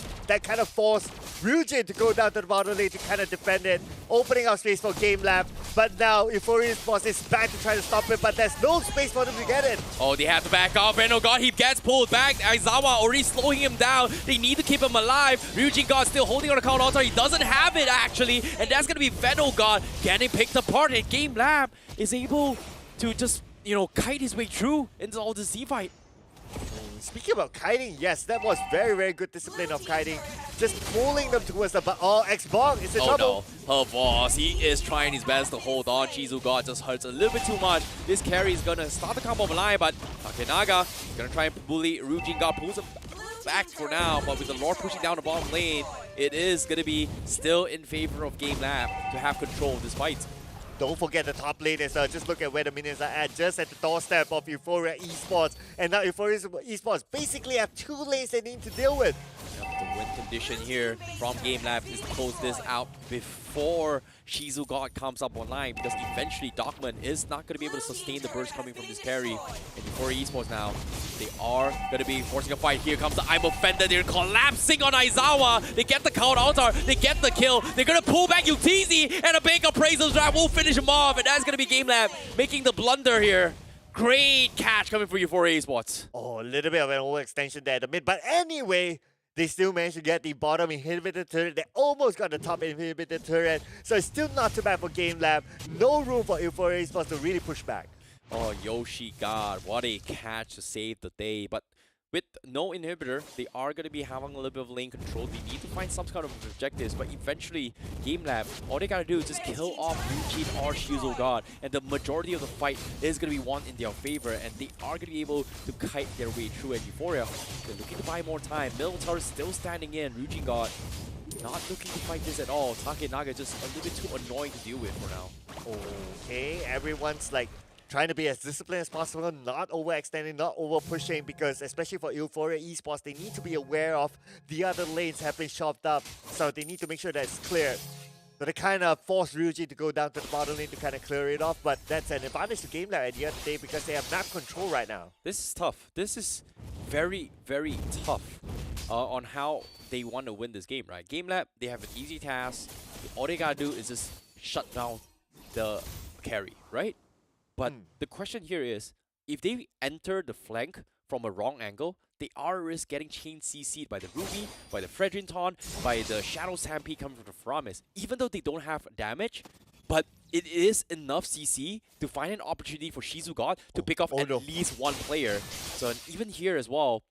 kind of forced Ryujin to go down to the bottom lane to kind of defend it, opening up space for GameLab. But now Euphoria Esports is back to try to stop it, but there's no space for them to get it. Oh, they have to back off, and oh god, he gets pulled back. Aizawa already slowing him down. They need to keep him alive. Ryujin God still holding on the count altar. He doesn't have it actually, and that's going to be Venom God getting picked apart, and GameLab is able to just, you know, kite his way through into all this Z-fight. Speaking about kiting, yes, that was very, very good discipline of kiting. Just pulling them towards the... Oh, Xbox is in trouble. No, Havos, he is trying his best to hold on. Shizu God just hurts a little bit too much. This carry is going to start the combo line, but Takenaga is going to try and bully Ryujin God, pulls him back for now, but with the Lord pushing down the bottom lane, it is going to be still in favor of GameLab to have control of this fight. Don't forget the top lane as well. Just look at where the minions are at, just at the doorstep of Euphoria Esports. And now Euphoria Esports basically have 2 lanes they need to deal with. Yep, the win condition here from GameLab is to close this out before Shizu God comes up online, because eventually Dockman is not going to be able to sustain the burst coming from this carry. And Euphoria Esports now, they are going to be forcing a fight. Here comes the I'm Offended. They're collapsing on Aizawa. They get the count altar. They get the kill. They're going to pull back UTZ, and a big appraisal drive will finish him off. And that's going to be GameLab making the blunder here. Great catch coming for Euphoria Esports. Oh, a little bit of an overextension there at the mid. But anyway, they still managed to get the bottom inhibitor turret. They almost got the top inhibitor turret. So it's still not too bad for GameLab. No room for Euphoria Esports to really push back. Oh, Yoshi God, what a catch to save the day. But with no inhibitor, they are going to be having a little bit of lane control. They need to find some kind of objectives, but eventually, GameLab, all they got to do is just kill off Ryujin or Shizu God, and the majority of the fight is going to be won in their favor, and they are going to be able to kite their way through. And Euphoria, they're looking to buy more time. Middle tower still standing in. Ryujin God not looking to fight this at all. Takenaga just a little bit too annoying to deal with for now. Okay, everyone's like trying to be as disciplined as possible, not overextending, not over pushing, because especially for Euphoria Esports, they need to be aware of the other lanes have been shoved up, so they need to make sure that it's clear. So they kind of force Ryujin to go down to the bottom lane to kind of clear it off, but that's an advantage to GameLab at the end of the day because they have map control right now. This is tough. This is very, very tough on how they want to win this game, right? GameLab, they have an easy task. All they gotta do is just shut down the carry, right? But the question here is, if they enter the flank from a wrong angle, they are at risk getting chain CC'd by the Ruby, by the Fredrinton, by the Shadow Stampede coming from the Faramis. Even though they don't have damage, but it is enough CC to find an opportunity for Shizu God to pick off at least one player. So even here as well,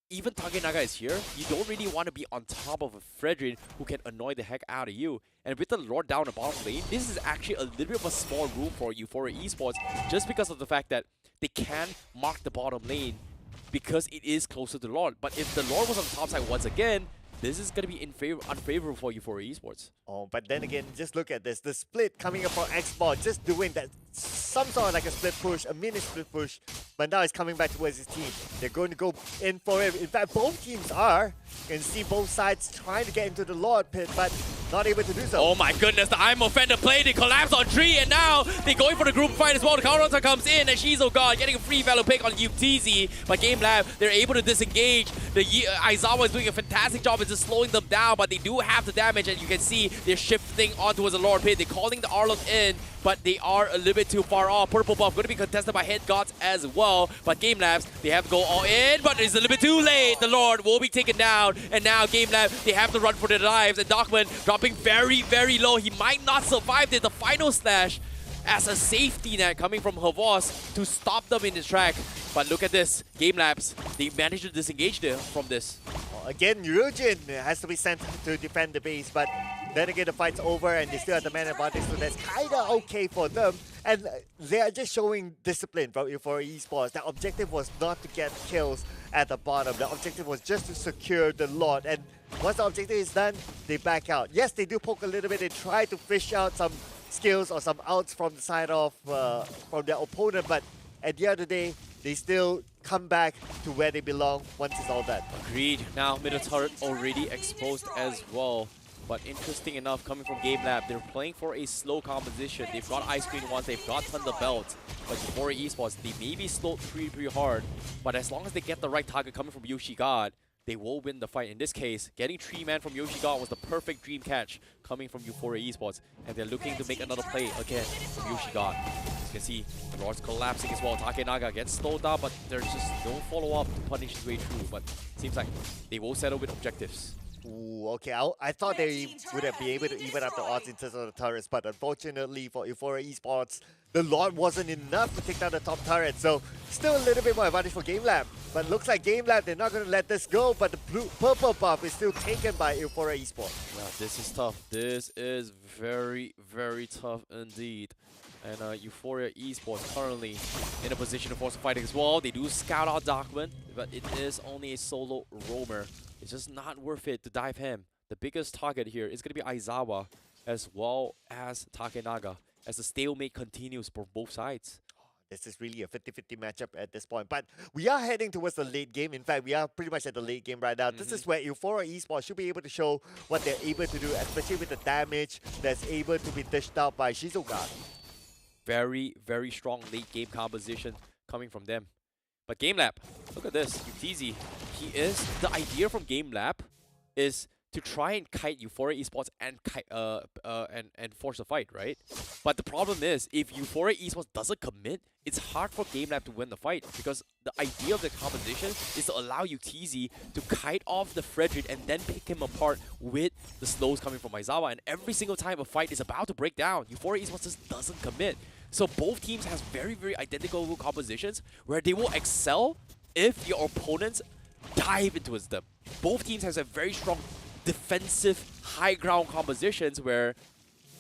even Takenaga is here, you don't really want to be on top of a Fredrin who can annoy the heck out of you. And with the Lord down the bottom lane, this is actually a little bit of a small room for Euphoria Esports, just because of the fact that they can mark the bottom lane because it is closer to the Lord. But if the Lord was on the top side once again, this is going to be unfavorable for Euphoria Esports. Oh, but then again, just look at this. The split coming up from Xbox, just doing that some sort of like a split push, a mini split push, but now it's coming back towards his team. They're going to go in for it. In fact, both teams are. You can see both sides trying to get into the Lord pit, but not able to do so. Oh my goodness, the I'm Offender play, they collapse on 3, and now they're going for the group fight as well. The counter comes in, and she's, oh god, getting a free value pick on UTZ. But GameLab, they're able to disengage. The Aizawa is doing a fantastic job of just slowing them down, but they do have the damage, and you can see they're shifting on towards the Lord pit. They're calling the Arlot in, but they are a little bit too far off. Purple buff going to be contested by Head Gods as well, but GameLabs, they have to go all in, but it's a little bit too late. The Lord will be taken down, and now GameLab, they have to run for their lives, and Darkman dropping very, very low. He might not survive the final slash as a safety net coming from Havos to stop them in his track. But look at this, GameLabs, they managed to disengage there from this. Again, Ryujin has to be sent to defend the base, but then again, the fight's over and they still have the man advantage, so that's kind of okay for them. And they are just showing discipline for Esports. The objective was not to get kills at the bottom. The objective was just to secure the Lord. And once the objective is done, they back out. Yes, they do poke a little bit. They try to fish out some skills or some outs from the side of from their opponent, but at the end of the day, they still come back to where they belong once it's all done. Agreed. Now, middle turret already exposed as well. But interesting enough, coming from GameLab, they're playing for a slow composition. They've got Ice Queen once, they've got Thunder Belt. But Euphoria Esports, they may be slowed pretty hard. But as long as they get the right target coming from Yoshi God, they will win the fight. In this case, getting 3-man from Yoshi God was the perfect dream catch coming from Euphoria Esports. And they're looking to make another play again from Yoshi God. As you can see, the Lord's collapsing as well. Takenaga gets slowed down, but there's just no follow-up to punish his way through. But seems like they will settle with objectives. Ooh, okay, I thought they would have been able to even up the odds in terms of the turrets, but unfortunately for Euphoria Esports, the Lord wasn't enough to take down the top turret, so still a little bit more advantage for GameLab. But looks like GameLab, they're not going to let this go, but the purple buff is still taken by Euphoria Esports. Yeah, this is tough. This is very, very tough indeed. And Euphoria Esports currently in a position to force a fight as well. They do scout out Darkman, but it is only a solo roamer. It's just not worth it to dive him. The biggest target here is going to be Aizawa as well as Takenaga as the stalemate continues for both sides. This is really a 50-50 matchup at this point. But we are heading towards the late game. In fact, we are pretty much at the late game right now. This is where Euphoria Esports should be able to show what they're able to do, especially with the damage that's able to be dished out by Shizuka. Very, very strong late game composition coming from them. But GameLab, look at this. UTZ, the idea from GameLab is to try and kite Euphoria Esports and force a fight, right? But the problem is, if Euphoria Esports doesn't commit, it's hard for GameLab to win the fight, because the idea of the composition is to allow UTZ to kite off the Frederick and then pick him apart with the slows coming from Aizawa. And every single time a fight is about to break down, Euphoria Esports just doesn't commit. So both teams has very, very identical compositions where they will excel if your opponents dive into them. Both teams has a very strong defensive high ground compositions where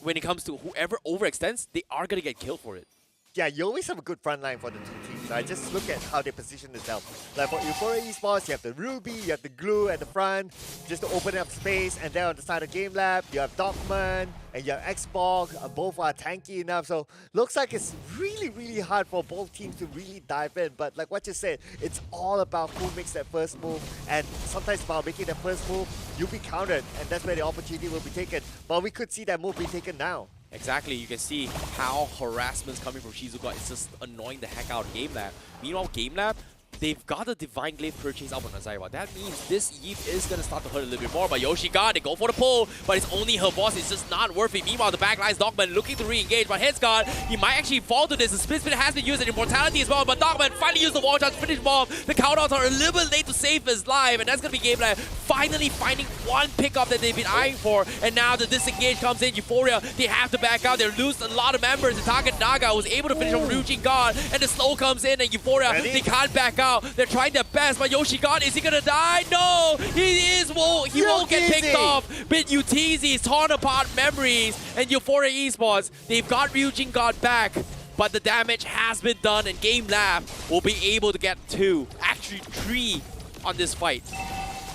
when it comes to whoever overextends, they are going to get killed for it. Yeah, you always have a good front line for the two teams. Right? Just look at how they position themselves. Like for Euphoria Esports, you have the Ruby, you have the Glue at the front, just to open up space. And then on the side of GameLab, you have Dogman and you have Xbox. Both are tanky enough. So looks like it's really, really hard for both teams to really dive in. But like what you said, it's all about who makes that first move. And sometimes about making that first move, you'll be countered. And that's where the opportunity will be taken. But we could see that move be taken now. Exactly, you can see how harassment's coming from Shizuka. It's just annoying the heck out of GameLab. Meanwhile, GameLab, they've got a Divine Glaive purchase up on Aizawa. That means this Eve is going to start to hurt a little bit more. But Yoshi God, they go for the pull, but it's only her boss. It's just not worth it. Meanwhile, the backline's Dogman looking to re-engage, but Headsguard, he might actually fall to this. The split spin has been used in Immortality as well, but Dogman finally used the wall charge to finish him off. The countouts are a little bit late to save his life, and that's going to be GameLab finally finding one pickup that they've been eyeing for. And now the disengage comes in. Euphoria, they have to back out. They lose a lot of members. The Takenaga was able to finish off Ryujin God, and the slow comes in, and Euphoria, they can't back out. They're trying their best, but Yoshi God, is he gonna die? No! He won't get picked off. But UTZ is torn apart memories, and Euphoria Esports, they've got Ryujin God back, but the damage has been done, and GameLab will be able to get 2, actually 3 on this fight.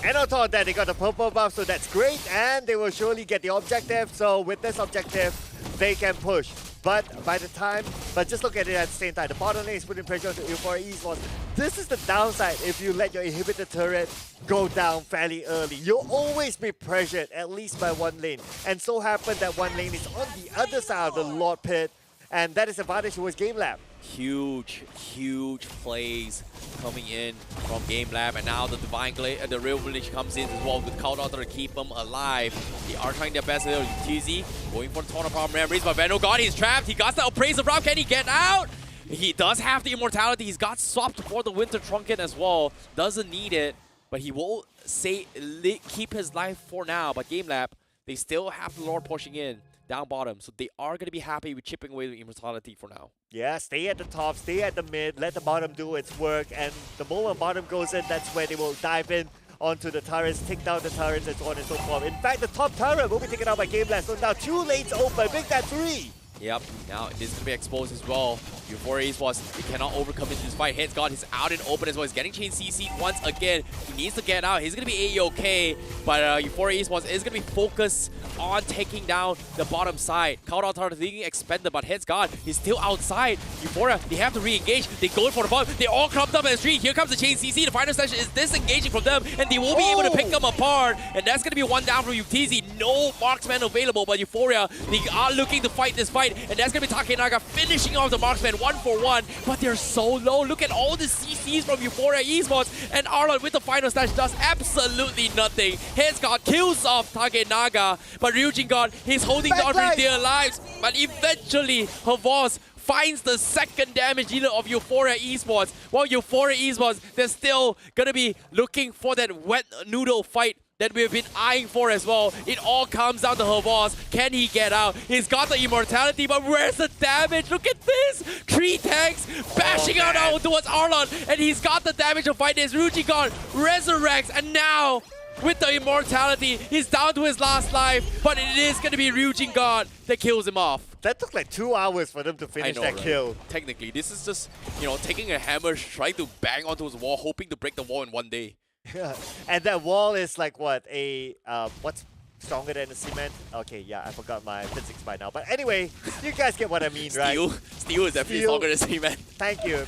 And on top of that, they got the purple buff, so that's great, and they will surely get the objective. So with this objective, they can push. But just look at it at the same time. The bottom lane is putting pressure on the Euphoria Esports. This is the downside if you let your inhibitor turret go down fairly early. You'll always be pressured, at least by one lane. And so happened that one lane is on the other side of the Lord Pit, and that is advantage towards GameLab. Huge plays coming in from GameLab, and now the Divine Glade, the Real Village comes in as well with Countdown to keep them alive. They are trying their best. TZ going for the Torn Apart Memories, but Veno got he's trapped. He got the Appraisal Route. Can he get out? He does have the Immortality. He's got swapped for the Winter Trunket as well. Doesn't need it, but he will keep his life for now. But GameLab, they still have the Lord pushing in down bottom, so they are going to be happy with chipping away the Immortality for now. Yeah, stay at the top, stay at the mid, let the bottom do its work, and the moment bottom goes in, that's where they will dive in onto the turrets, take down the turrets, and so on and so forth. In fact, the top turret will be taken out by GameLab, so now 2 lanes open, make that 3! Yep, now this is going to be exposed as well. Euphoria Esports, he cannot overcome into this fight. Head's God, he's out and open as well. He's getting chain CC'd once again. He needs to get out. He's going to be A-OK, but Euphoria Esports is going to be focused on taking down the bottom side. Countdown target being expended, but Head's God, he's still outside. Euphoria, they have to re-engage. They go for the bottom. They all clumped up in the street. Here comes the chain CC. The final session is disengaging from them, and they will be able to pick them apart. And that's going to be one down from UTZ. No marksman available, but Euphoria, they are looking to fight this fight, and that's going to be Takenaga finishing off the marksman 1-for-1, but they're so low. Look at all the CCs from Euphoria Esports, and Arlon with the final slash does absolutely nothing. Heads God kills off Takenaga, but Ryujin God, he's holding down for their lives, but eventually Havos finds the second damage dealer of Euphoria Esports, while Euphoria Esports, they're still gonna be looking for that wet noodle fight that we've been eyeing for as well. It all comes down to Havos. Can he get out? He's got the Immortality, but where's the damage? Look at this! 3 tanks bashing out towards Arlon, and he's got the damage to fight this. Rujigon resurrects, and now with the Immortality, he's down to his last life, but it is going to be Ryujin God that kills him off. That took like 2 hours for them to finish that kill. Technically, this is just, taking a hammer, trying to bang onto his wall, hoping to break the wall in one day. Yeah, and that wall is like what, what's stronger than a cement? Okay, yeah, I forgot my physics by now. But anyway, you guys get what I mean, right? Steel is definitely stronger than cement. Thank you.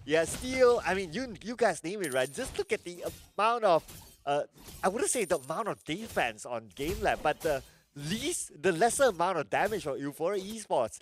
Yeah, steel, I mean, you guys name it, right? Just look at the amount of, I wouldn't say the amount of defense on GameLab, but the lesser amount of damage for Euphoria Esports.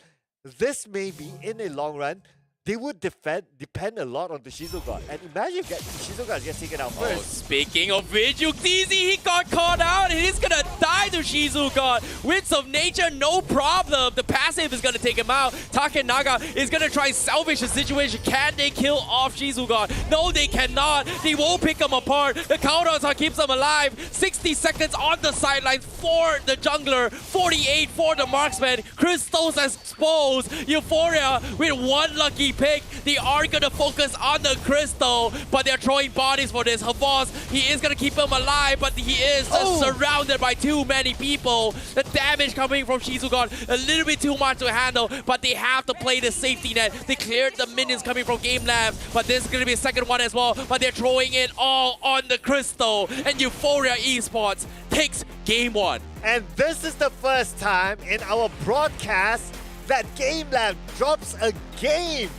This may be, in the long run, they would depend a lot on the Shizu God. And imagine if the Shizu God gets taken out first. Oh, speaking of which, UTZ, he got caught out and he's gonna die to Shizu God. Winds of Nature, no problem. The passive is gonna take him out. Takenaga is gonna try and salvage the situation. Can they kill off Shizu God? No, they cannot. They won't pick him apart. The countdown keeps them alive. 60 seconds on the sidelines for the jungler. 48 for the marksman. Crystals exposed. Euphoria with one lucky pick. They are gonna focus on the crystal, but they're throwing bodies for this. Havos, he is gonna keep him alive, but he is surrounded by too many people. The damage coming from Shizu God, a little bit too much to handle, but they have to play the safety net. They cleared the minions coming from GameLab, but this is gonna be a second one as well, but they're throwing it all on the crystal, and Euphoria Esports takes game 1. And this is the first time in our broadcast that GameLab drops a game.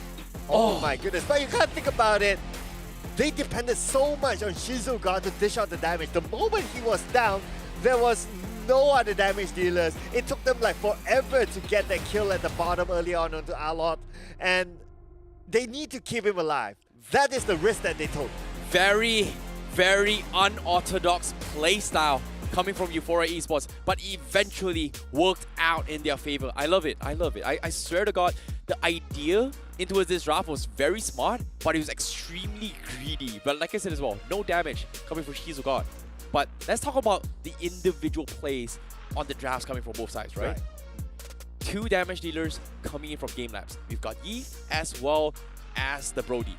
Oh my goodness, but you can't think about it. They depended so much on Shizu God to dish out the damage. The moment he was down, there was no other damage dealers. It took them like forever to get that kill at the bottom early on onto Alot, and they need to keep him alive. That is the risk that they took. Very, very unorthodox playstyle coming from Euphoria Esports, but eventually worked out in their favor. I love it. I swear to God, the idea into this draft was very smart, but it was extremely greedy. But like I said as well, no damage coming from Shizu God. But let's talk about the individual plays on the drafts coming from both sides, right? 2 damage dealers coming in from GameLabs. We've got Yi as well as the Brody.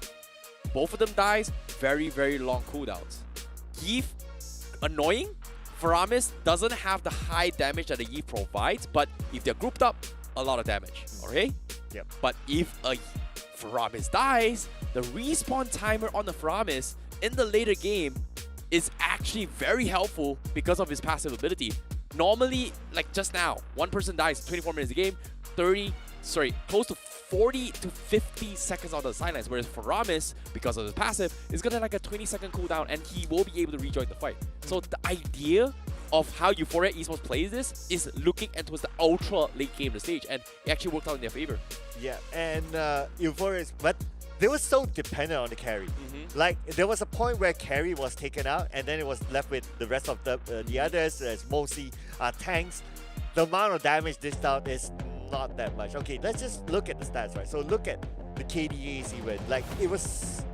Both of them dies, very, very long cooldowns. Yi, annoying. Faramis doesn't have the high damage that the Yi provides, but if they're grouped up, a lot of damage, okay? Yep. But if a Faramis dies, the respawn timer on the Faramis in the later game is actually very helpful because of his passive ability. Normally, like just now, one person dies 24 minutes a game, 30 close to 40 to 50 seconds on the sidelines, whereas Faramis, because of his passive, is gonna like a 20-second cooldown and he will be able to rejoin the fight. So the idea of how Euphoria Esports plays this is looking towards the ultra late game of the stage, and it actually worked out in their favor. Yeah, and Euphoria but they were so dependent on the carry. Like, there was a point where carry was taken out, and then it was left with the rest of the others, as mostly tanks. The amount of damage dished out is not that much. Okay, let's just look at the stats, right? So look at the KDAs even. Like, it was...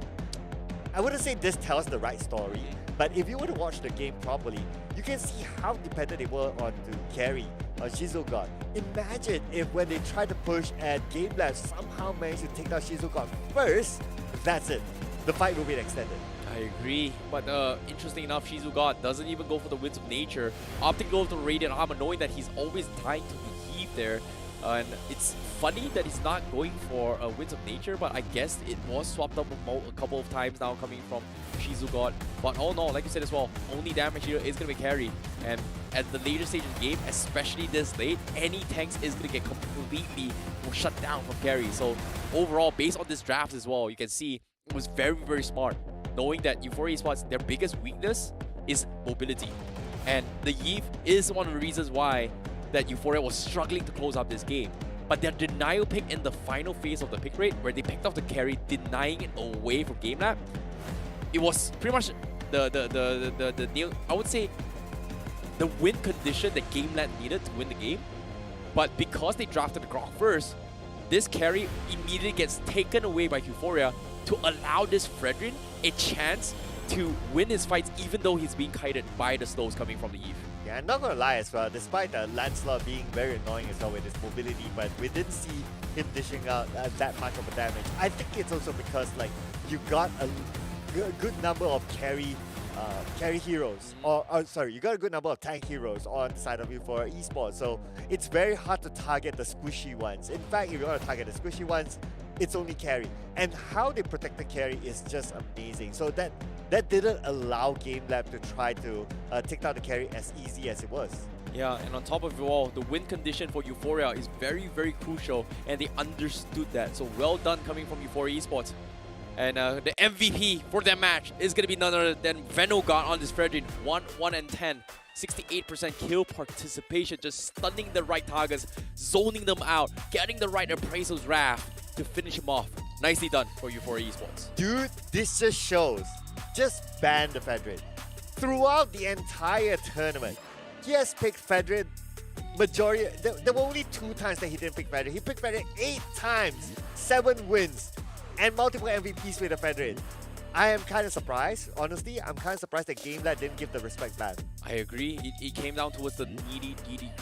I wouldn't say this tells the right story, but if you were to watch the game properly, you can see how dependent they were on to carry on Shizogod. Imagine if when they tried to push and GameLab somehow managed to take down Shizogod first, that's it. The fight will be extended. I agree, but interesting enough, Shizogod doesn't even go for the Winds of Nature, opting to go for the Radiant Armor, knowing that he's always dying to be heaved there. And it's funny that he's not going for a Winds of Nature, but I guess it was swapped up a couple of times now coming from Shizogod. But all in all, like you said as well, only damage here is going to be carry. And at the later stage of the game, especially this late, any tanks is going to get completely shut down from carry. So overall, based on this draft as well, you can see it was very, very smart, knowing that Euphoria Esports, their biggest weakness is mobility. And the Eve is one of the reasons why that Euphoria was struggling to close up this game. But their denial pick in the final phase of the pick rate, where they picked off the carry, denying it away from GameLab, it was pretty much I would say the win condition that GameLab needed to win the game. But because they drafted the Grok first, this carry immediately gets taken away by Euphoria to allow this Fredrin a chance to win his fights, even though he's being kited by the slows coming from the Eve. Yeah, I'm not gonna lie as well, despite Lancelot being very annoying as well with his mobility, but we didn't see him dishing out that much of a damage. I think it's also because like you got a good number of carry heroes, or sorry, you got a good number of tank heroes on the side of you for esports, so it's very hard to target the squishy ones. In fact, if you want to target the squishy ones, it's only carry. And how they protect the carry is just amazing. So that didn't allow GameLab to try to take down the carry as easy as it was. Yeah, and on top of it all, the win condition for Euphoria is very, very crucial, and they understood that. So well done coming from Euphoria Esports. And the MVP for that match is going to be none other than Venogard on this Fredrin. 1-1-10. 68% kill participation, just stunning the right targets, zoning them out, getting the right Appraisal's Wrath to finish him off. Nicely done for Euphoria Esports. Dude, this just shows. Just ban the Fedrin. Throughout the entire tournament, he has picked Fedrin majority. There were only 2 times that he didn't pick Fedrin. He picked Fedrin 8 times, 7 wins, and multiple MVPs with the Fedrin. I am kind of surprised, honestly. I'm kind of surprised that GameLab didn't give the respect back. I agree. It came down towards the needy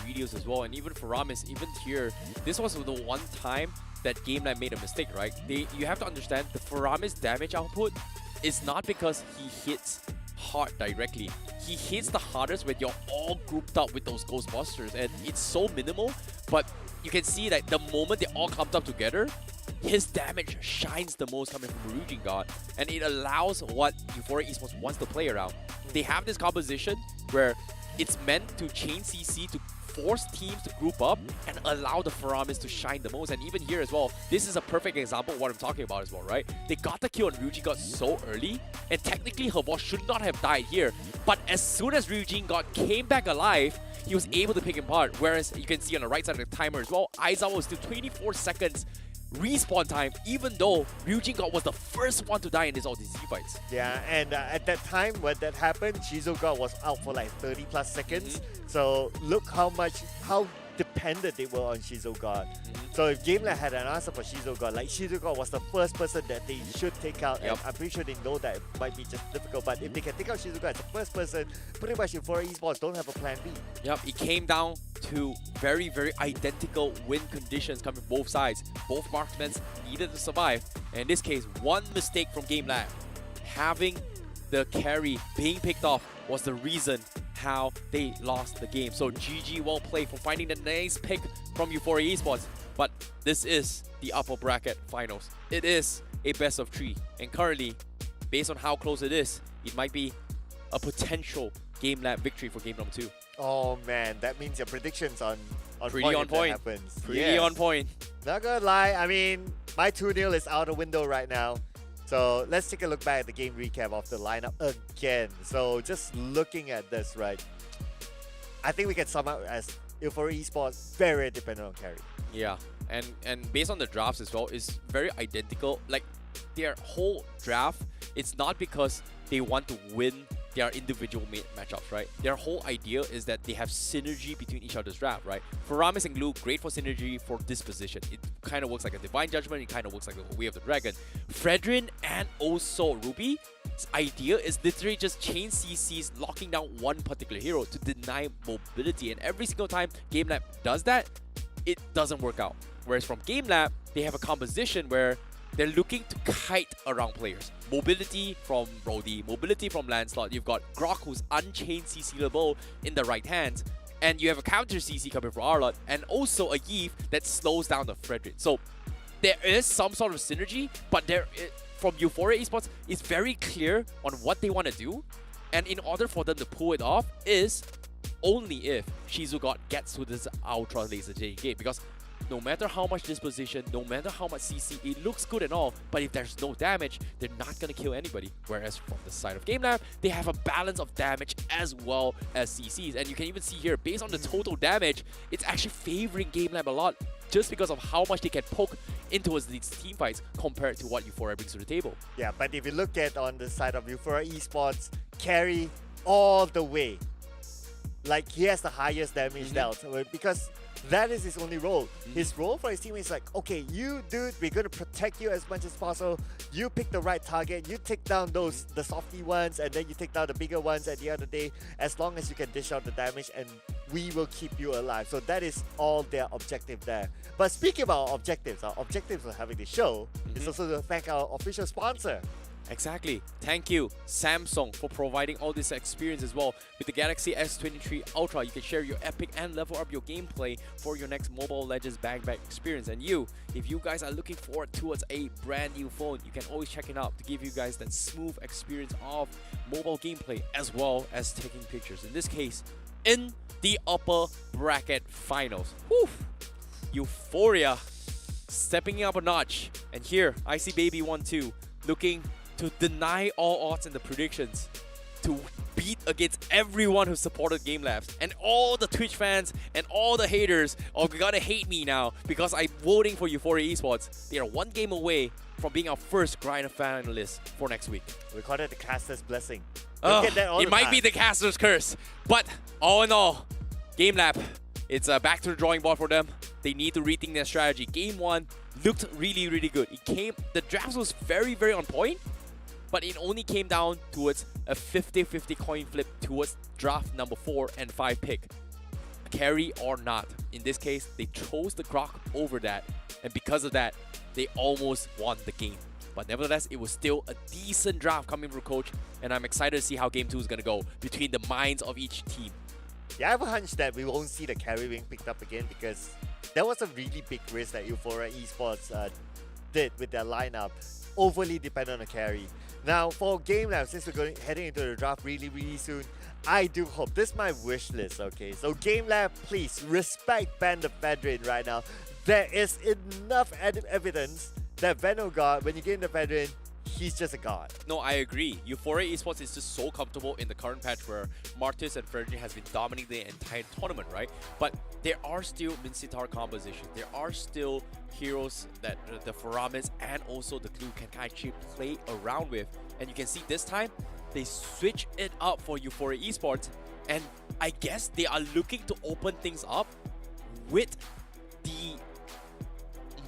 videos as well. And even for Ramis, even here, this was the one time that GameLab made a mistake, right? You have to understand, the Faramis damage output is not because he hits hard directly. He hits the hardest when you're all grouped up with those Ghostbusters, and it's so minimal, but you can see that the moment they all clumped up together, his damage shines the most coming from Ryujin God, and it allows what Euphoria Esports wants to play around. They have this composition where it's meant to chain CC to force teams to group up and allow the Faramis to shine the most. And even here as well, this is a perfect example of what I'm talking about as well, right? They got the kill on Ryujin God so early, and technically her boss should not have died here. But as soon as Ryujin God came back alive, he was able to pick him apart. Whereas you can see on the right side of the timer as well, Aizawa was still 24 seconds respawn time, even though Ryujin God was the first one to die in all these fights. Yeah, and at that time when that happened, Shizogod was out for like 30 plus seconds. So look how dependent they were on Shizogod. So if GameLab had an answer for Shizogod, like Shizogod was the first person that they should take out, and I'm pretty sure they know that it might be just difficult, but if they can take out Shizogod as the first person, pretty much Euphoria Esports don't have a plan B. Yep, it came down to very, very identical win conditions coming from both sides. Both marksmen needed to survive, and in this case, one mistake from GameLab, having the carry being picked off, was the reason how they lost the game. So GG, well played for finding the nice pick from Euphoria Esports. But this is the upper bracket finals. It is a best of 3, and currently, based on how close it is, it might be a potential GameLab victory for game number 2. Oh man, that means your predictions on Pretty point on if that point. happens. Pretty Yes. on point. Not gonna lie, I mean, my 2-0 is out the window right now. So let's take a look back at the game recap of the lineup again. So just looking at this, right, I think we can sum up as Euphoria Esports very dependent on carry. Yeah, and based on the drafts as well, it's very identical. Like their whole draft, it's not because they want to win their individual matchups, right? Their whole idea is that they have synergy between each other's draft, right? For Ramis and Glue, great for synergy for this position. It kind of works like a Divine Judgment, it kind of works like a Way of the Dragon. Fredrin and also Ruby's idea is literally just chain CCs, locking down one particular hero to deny mobility. And every single time GameLab does that, it doesn't work out. Whereas from GameLab, they have a composition where they're looking to kite around players. Mobility from Brody, mobility from Lancelot. You've got Grok, who's unchained CC-able in the right hand. And you have a counter CC coming from Arlott. And also a Yves that slows down the Fredrin. So there is some sort of synergy, but from Euphoria Esports, it's very clear on what they want to do. And in order for them to pull it off is only if Shizu God gets to this Ultra Laser J game. Because no matter how much disposition, no matter how much CC, it looks good and all, but if there's no damage, they're not going to kill anybody. Whereas from the side of GameLab, they have a balance of damage as well as CCs. And you can even see here, based on the total damage, it's actually favoring GameLab a lot just because of how much they can poke into these team fights compared to what Euphoria brings to the table. Yeah, but if you look at on the side of Euphoria Esports, carry all the way. Like, he has the highest damage dealt because that is his only role. His role for his team is like, okay, you dude, we're going to protect you as much as possible. You pick the right target. You take down the softy ones, and then you take down the bigger ones at the end of the day, as long as you can dish out the damage, and we will keep you alive. So that is all their objective there. But speaking about our objectives of having this show is also to thank our official sponsor. Exactly. Thank you, Samsung, for providing all this experience as well. With the Galaxy S23 Ultra, you can share your epic and level up your gameplay for your next Mobile Legends bang experience. And if you guys are looking forward towards a brand new phone, you can always check it out to give you guys that smooth experience of mobile gameplay as well as taking pictures. In this case, in the upper bracket finals. Whew. Euphoria stepping up a notch. And here, IC Baby 1-2 looking to deny all odds in the predictions, to beat against everyone who supported GameLabs, and all the Twitch fans and all the haters are gonna hate me now because I'm voting for Euphoria Esports. They are one game away from being our first grinder finalist for next week. We call it the caster's blessing. It might be the caster's curse, but all in all, GameLab, it's back to the drawing board for them. They need to rethink their strategy. Game 1 looked really, really good. The draft was very, very on point, but it only came down towards a 50-50 coin flip towards draft number 4 and 5 pick. Carry or not. In this case, they chose the Grok over that, and because of that, they almost won the game. But nevertheless, it was still a decent draft coming from Coach, and I'm excited to see how Game 2 is going to go between the minds of each team. Yeah, I have a hunch that we won't see the carry being picked up again because that was a really big risk that Euphoria Esports did with their lineup. Overly dependent on a carry. Now, for GameLab, since we're heading into the draft really, really soon, I do hope, this is my wish list, okay? So GameLab, please respect ban the Fedrin right now. There is enough evidence that Venom God, when you get in the Fedrin, he's just a god. No, I agree. Euphoria Esports is just so comfortable in the current patch where Martis and Frederick has been dominating the entire tournament, right? But there are still Minsitar compositions. There are still heroes that the Faramis and also the Glue can actually play around with. And you can see this time, they switch it up for Euphoria Esports. And I guess they are looking to open things up with the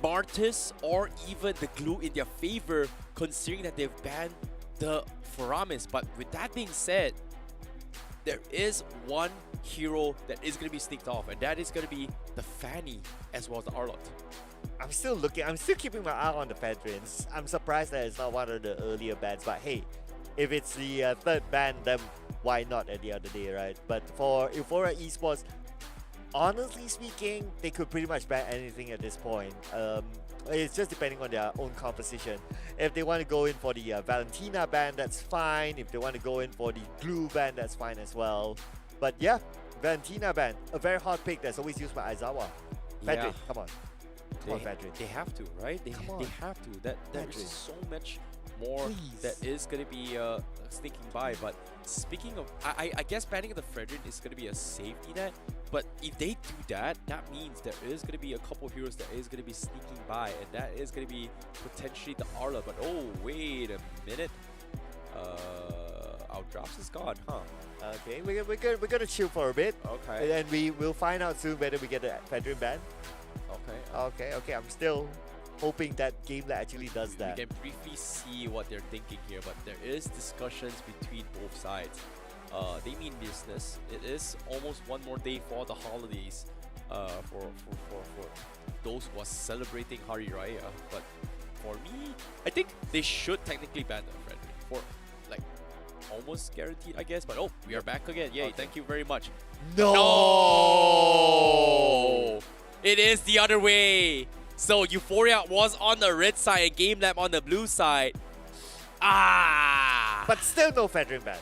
Martis or even the Glue in their favor, considering that they've banned the Faramis. But with that being said, there is one hero that is going to be sneaked off, and that is going to be the Fanny as well as the Arlott. I'm still keeping my eye on the Fedrins. I'm surprised that it's not one of the earlier bans, but hey, if it's the third ban, then why not at the other day, right? But for Euphoria Esports, honestly speaking, they could pretty much ban anything at this point. It's just depending on their own composition. If they want to go in for the Valentina ban, that's fine. If they want to go in for the Glue ban, that's fine as well. But yeah, Valentina ban, a very hard pick that's always used by Aizawa. Fedrin, come on. Come on, Fedrin. They have to, right? They have to. There is Fedrin. so much more that is going to be sneaking by. But speaking of, I guess banning the Fredrin is going to be a safety net. But if they do that, that means there is going to be a couple of heroes that is going to be sneaking by, and that is going to be potentially the Arla. But oh, wait a minute. Our drops is gone, huh? Okay, we're gonna chill for a bit. Okay. And we will find out soon whether we get the Fedrin ban. Okay. I'm still hoping that GameLab actually does that. We can briefly see what they're thinking here, but there is discussions between both sides. They mean business. It is almost one more day for the holidays, for those who are celebrating Hari Raya. But for me, I think they should technically ban the Frederick for like almost guaranteed, I guess. But oh, we are back again. Yay! Thank you very much. No! It is the other way. So Euphoria was on the red side and GameLab on the blue side. But still no Fedrin ban.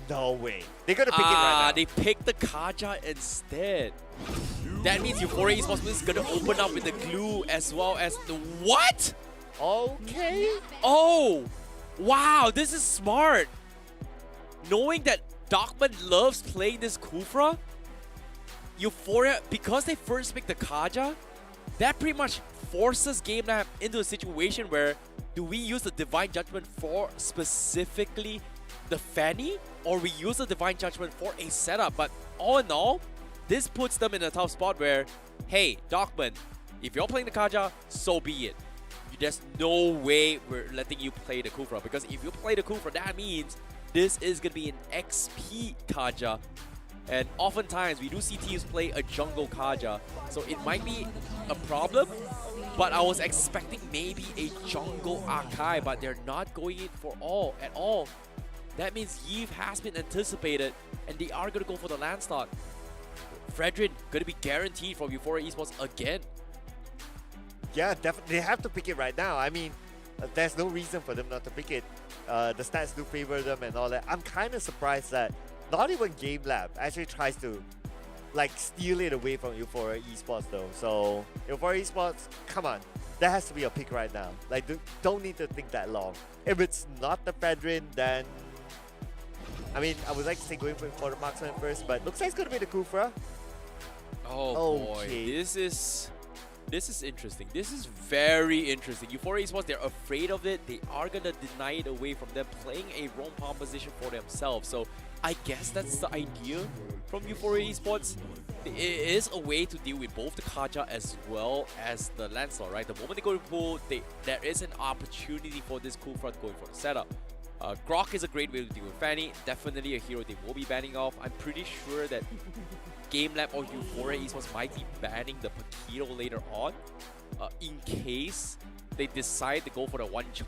No way. They're gonna pick it right now. They picked the Kaja instead. That means Euphoria Esports is gonna open up with the glue as well as the what? Okay. Oh, wow, this is smart. Knowing that Darkman loves playing this Kufra, Euphoria, because they first picked the Kaja, that pretty much forces GameLab into a situation where do we use the Divine Judgment for specifically the Fanny, or we use the Divine Judgment for a setup? But all in all, this puts them in a tough spot where, hey, Darkman, if you're playing the Kaja, so be it. There's no way we're letting you play the Kufra, because if you play the Kufra, that means this is going to be an XP Kaja. And oftentimes, we do see teams play a jungle Kaja, so it might be a problem. But I was expecting maybe a jungle Akai, but they're not going in for all at all. That means Yves has been anticipated, and they are going to go for the Lancelot. Fredrin going to be guaranteed from Euphoria Esports again. Yeah, definitely. They have to pick it right now. I mean, there's no reason for them not to pick it. The stats do favor them and all that. I'm kind of surprised that not even GameLab actually tries to like steal it away from Euphoria Esports though. So Euphoria Esports, come on, that has to be a pick right now. Like, don't need to think that long. If it's not the Fedrin, then I mean, I would like to say going for the marksman first, but looks like it's gonna be the Kufra. Oh boy, this is interesting. This is very interesting. Euphoria Esports, they're afraid of it. They are gonna deny it away from them playing a roam palm position for themselves. So I guess that's the idea from Euphoria Esports. It is a way to deal with both the Kaja as well as the Lancelot, right? The moment they go to pool, there is an opportunity for this Kufra going for the setup. Grok is a great way to deal with Fanny. Definitely a hero they will be banning off. I'm pretty sure that GameLab or Euphoria Esports might be banning the Paquito later on, in case they decide to go for the 1-2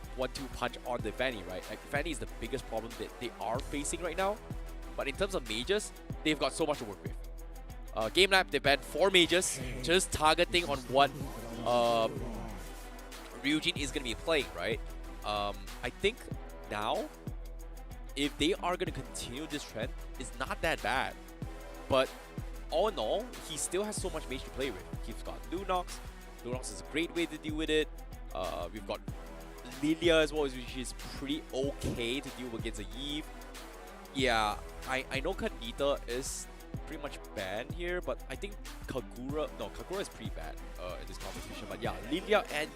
punch on the Fanny, right? Like, Fanny is the biggest problem that they are facing right now. But in terms of mages, they've got so much to work with. GameLab, they banned 4 mages, just targeting on what Ryujin is going to be playing, right? I think now, if they are going to continue this trend, it's not that bad. But all in all, he still has so much mage to play with. He's got Lunox. Lunox is a great way to deal with it. We've got Lilia as well, which is pretty okay to deal against a Yves. Yeah, I know Kanita is pretty much banned here, but I think Kagura is pretty bad in this competition. But yeah, Lilia and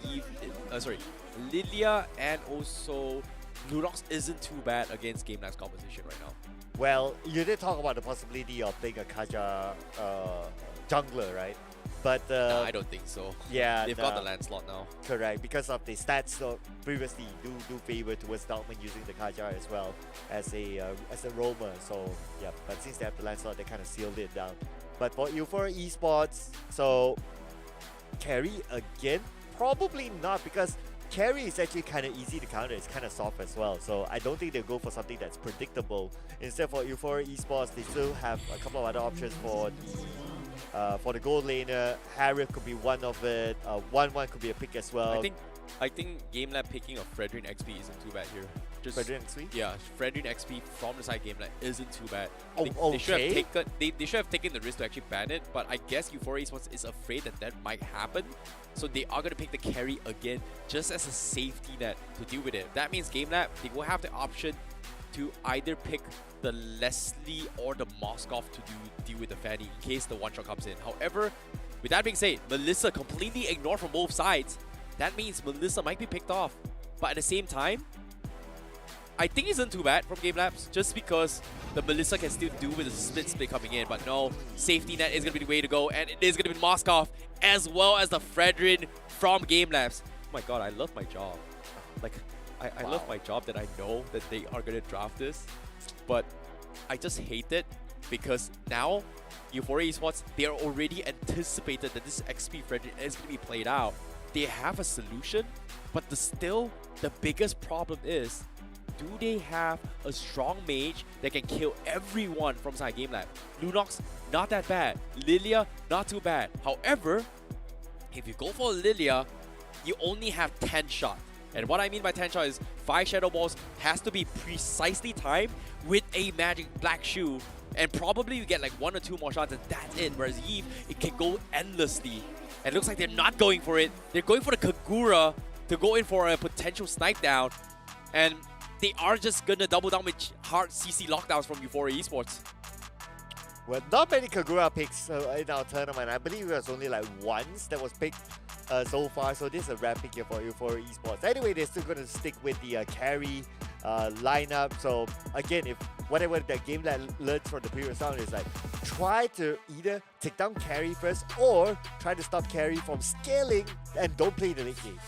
Lilia and also Lunox isn't too bad against GameLab's competition right now. Well, you did talk about the possibility of playing a Kaja jungler, right? But nah, I don't think so. Yeah, they've got the Lancelot now. Correct, because of the stats. So previously, do favor towards Darkman using the Kaja as well as a roamer. So yeah, but since they have the Lancelot, they kind of sealed it down. But for Euphoria Esports, so carry again, probably not, because carry is actually kind of easy to counter. It's kind of soft as well. So I don't think they'll go for something that's predictable. Instead, for Euphoria Esports, they still have a couple of other options for the gold laner. Harith could be one of it. 1-1 could be a pick as well. I think I think GameLab picking a Fredrin XP isn't too bad here. Just Fredrin XP? Yeah, Fredrin XP from the side GameLab isn't too bad. Oh, They should have okay. taken they should have taken the risk to actually ban it, but I guess Euphoria Esports is afraid that that might happen. So they are gonna pick the carry again just as a safety net to deal with it. That means GameLab, they will have the option to either pick the Leslie or the Moskov to deal with the Fanny in case the one-shot comes in. However, with that being said, Melissa completely ignored from both sides. That means Melissa might be picked off. But at the same time, I think it isn't too bad from GameLabs just because the Melissa can still do with the split coming in. But no, safety net is going to be the way to go. And it is going to be Moskov as well as the Fredrin from GameLabs. Oh my god, I love my job. Like, I love my job that I know that they are going to draft this. But I just hate it because now Euphoria Esports, they are already anticipated that this XP Fredrin is going to be played out. They have a solution, but still the biggest problem is, do they have a strong mage that can kill everyone from side GameLab? Lunox, not that bad. Lilia, not too bad. However, if you go for Lilia, you only have 10 shots. And what I mean by 10 shots is 5 Shadow Balls has to be precisely timed with a magic black shoe. And probably you get like 1 or 2 more shots and that's it. Whereas Eve, it can go endlessly. And it looks like they're not going for it. They're going for the Kagura to go in for a potential snipe down. And they are just going to double down with hard CC lockdowns from Euphoria Esports. Well, not many Kagura picks in our tournament. I believe it was only like once that was picked so far. So this is a rare pick here for Euphoria Esports. Anyway, they're still going to stick with the carry lineup. So again, if whatever that GameLab learned from the previous round is like, try to either take down carry first or try to stop carry from scaling and don't play the late game.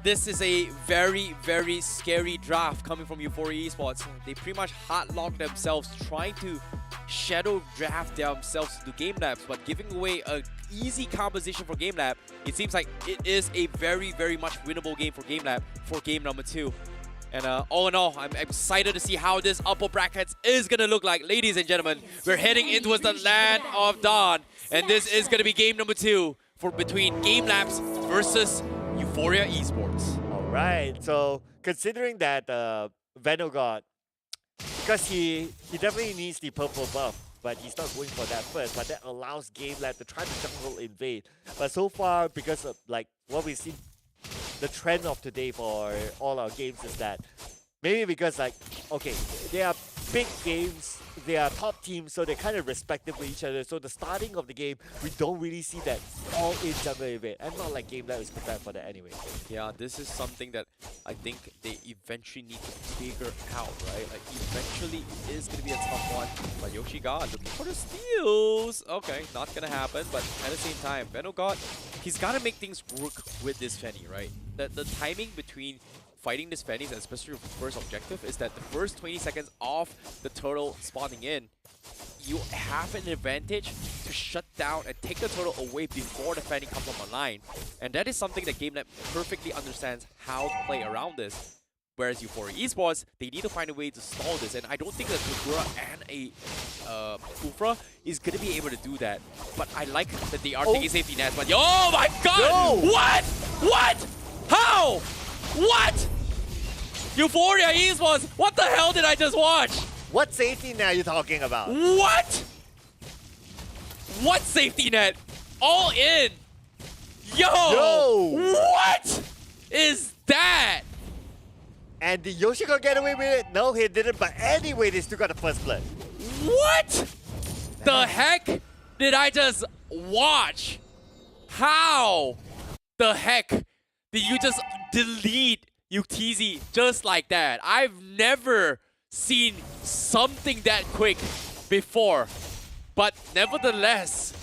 This is a very, very scary draft coming from Euphoria Esports. They pretty much hard-locked themselves trying to shadow draft themselves to GameLabs, but giving away an easy composition for GameLab. It seems like it is a very, very much winnable game for GameLab for game number 2. And all in all, I'm excited to see how this upper brackets is going to look like. Ladies and gentlemen, we're heading into the land of dawn. And this is going to be game number 2 for between GameLabs versus Euphoria Esports. Alright, so considering that Venogod, because he definitely needs the purple buff, but he's not going for that first, but that allows GameLab to try to jungle invade. But so far, because of like what we've seen, the trend of today for all our games is that maybe because like, okay, they are big games, they are top teams, so they're kind of respective with each other. So the starting of the game, we don't really see that all-in jungle evade. And not like GameLab is prepared for that anyway. Yeah, this is something that I think they eventually need to figure out, right? Like, eventually it is going to be a tough one. But Yoshiga looking for the steals. Okay, not going to happen. But at the same time, Venogod, he's got to make things work with this Fanny, right? The timing between fighting this Fanny, especially with the first objective, is that the first 20 seconds of the turtle spawning in, you have an advantage to shut down and take the turtle away before the Fanny comes up online. And that is something that GameLab perfectly understands how to play around this. Whereas Euphoria Esports, they need to find a way to stall this. And I don't think that Kagura and a Kufra is going to be able to do that. But I like that they are taking safety nets. But oh my god! No. What? What? How? What? Euphoria Esports, what the hell did I just watch? What safety net are you talking about? What? What safety net? All in. Yo! What is that? And did Yoshiko get away with it? No, he didn't. But anyway, they still got the first blood. What the heck did I just watch? How the heck did you just delete Yuktz just like that? I've never seen something that quick before. But nevertheless,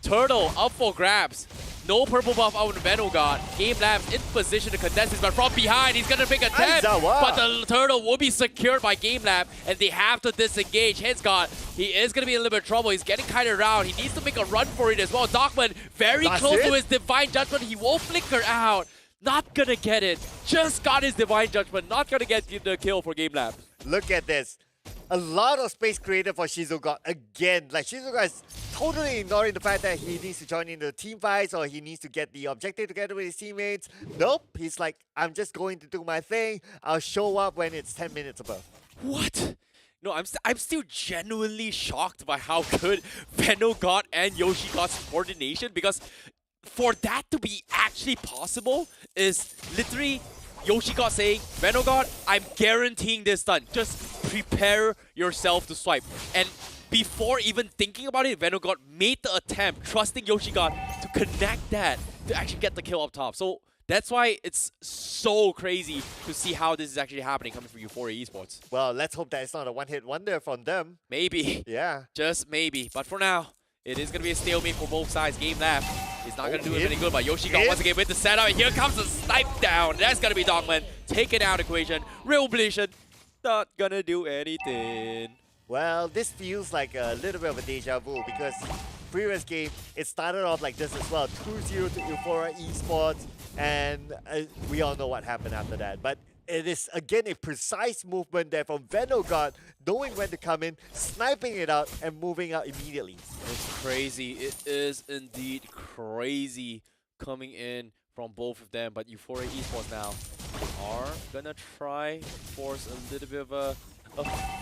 Turtle up for grabs. No purple buff out of Venogod. GameLab's in position to contest this, but from behind, he's gonna make a attempt. But the turtle will be secured by GameLab, and they have to disengage. Hensgod, he is gonna be in a little bit of trouble. He's getting kind of around. He needs to make a run for it as well. Darkman very close to his Divine Judgment. He will flicker out. Not gonna get it. Just got his Divine Judgment. Not gonna get the kill for GameLab. Look at this. A lot of space created for Shizuka again. Like, Shizuka is totally ignoring the fact that he needs to join in the team fights or he needs to get the objective together with his teammates. Nope, he's like, I'm just going to do my thing. I'll show up when it's 10 minutes above. What? No, I'm still genuinely shocked by how good Venogod and Yoshi God's coordination, because for that to be actually possible is literally Yoshi God saying, Venogod, I'm guaranteeing this done. Just prepare yourself to swipe. And before even thinking about it, Venogod made the attempt, trusting Yoshi God to connect that to actually get the kill up top. So that's why it's so crazy to see how this is actually happening coming from Euphoria Esports. Well, let's hope that it's not a one-hit wonder from them. Maybe. Yeah. Just maybe. But for now, it is going to be a stalemate for both sides. GameLab is not going to do him any good, but Yoshi God once again with the setup. And here comes the snipe down. That's going to be Dogman. Take it out equation. Revolution not going to do anything. Well, this feels like a little bit of a deja vu because previous game, it started off like this as well. 2-0 to Euphoria Esports, and we all know what happened after that. But it is, again, a precise movement there from Venogod, knowing when to come in, sniping it out, and moving out immediately. It's crazy. It is indeed crazy coming in from both of them. But Euphoria Esports now are going to try force a little bit of a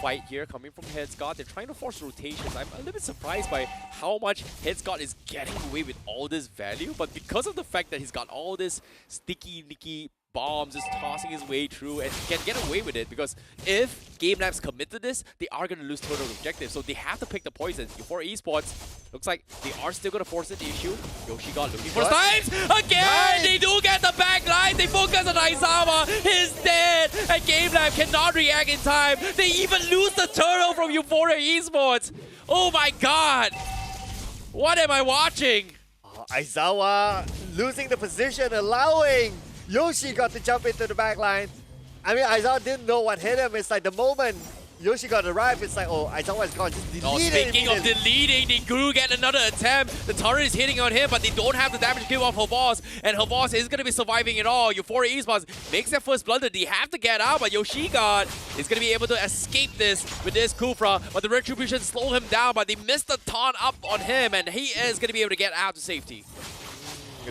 fight here coming from Headscott. They're trying to force rotations. I'm a little bit surprised by how much Headscott is getting away with all this value, but because of the fact that he's got all this sticky, nicky bombs just tossing his way through and can get away with it, because if GameLabs commit to this, they are going to lose total objectives, so they have to pick the poison. Euphoria Esports, looks like they are still going to force it the issue. Yoshi got looking for snipes! Again! Nice. They do get the back line! They focus on Aizawa! He's dead! And GameLab cannot react in time! They even lose the turtle from Euphoria Esports! Oh my god! What am I watching? Aizawa losing the position, allowing Yoshi got to jump into the back line. I mean, Aizawa didn't know what hit him. It's like the moment Yoshi got arrived, it's like, oh, Aizawa is gone. Just delete it. Speaking of deleting, they do get another attempt. The turret is hitting on him, but they don't have the damage kill off Havas. And Havas is going to be surviving it all. Euphoria Esports makes their first blunder. They have to get out, but Yoshi God is going to be able to escape this with this Kufra. But the Retribution slow him down, but they missed the taunt up on him, and he is going to be able to get out to safety.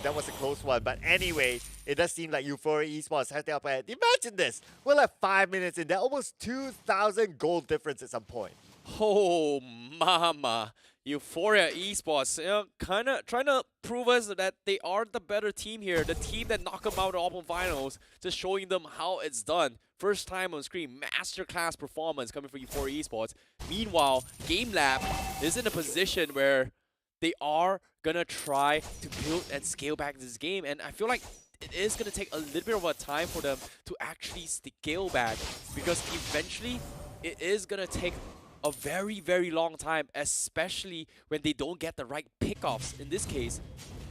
That was a close one, but anyway, it does seem like Euphoria Esports has the upper hand. Imagine this. We're like 5 minutes in there, almost 2,000 gold difference at some point. Oh, mama. Euphoria Esports, you know, kind of trying to prove us that they are the better team here. The team that knocked them out of the Open Finals, just showing them how it's done. First time on screen, masterclass performance coming from Euphoria Esports. Meanwhile, GameLab is in a position where they are going to try to build and scale back this game. And I feel like it is going to take a little bit of a time for them to actually scale back, because eventually it is going to take a very, very long time, especially when they don't get the right pickoffs. In this case,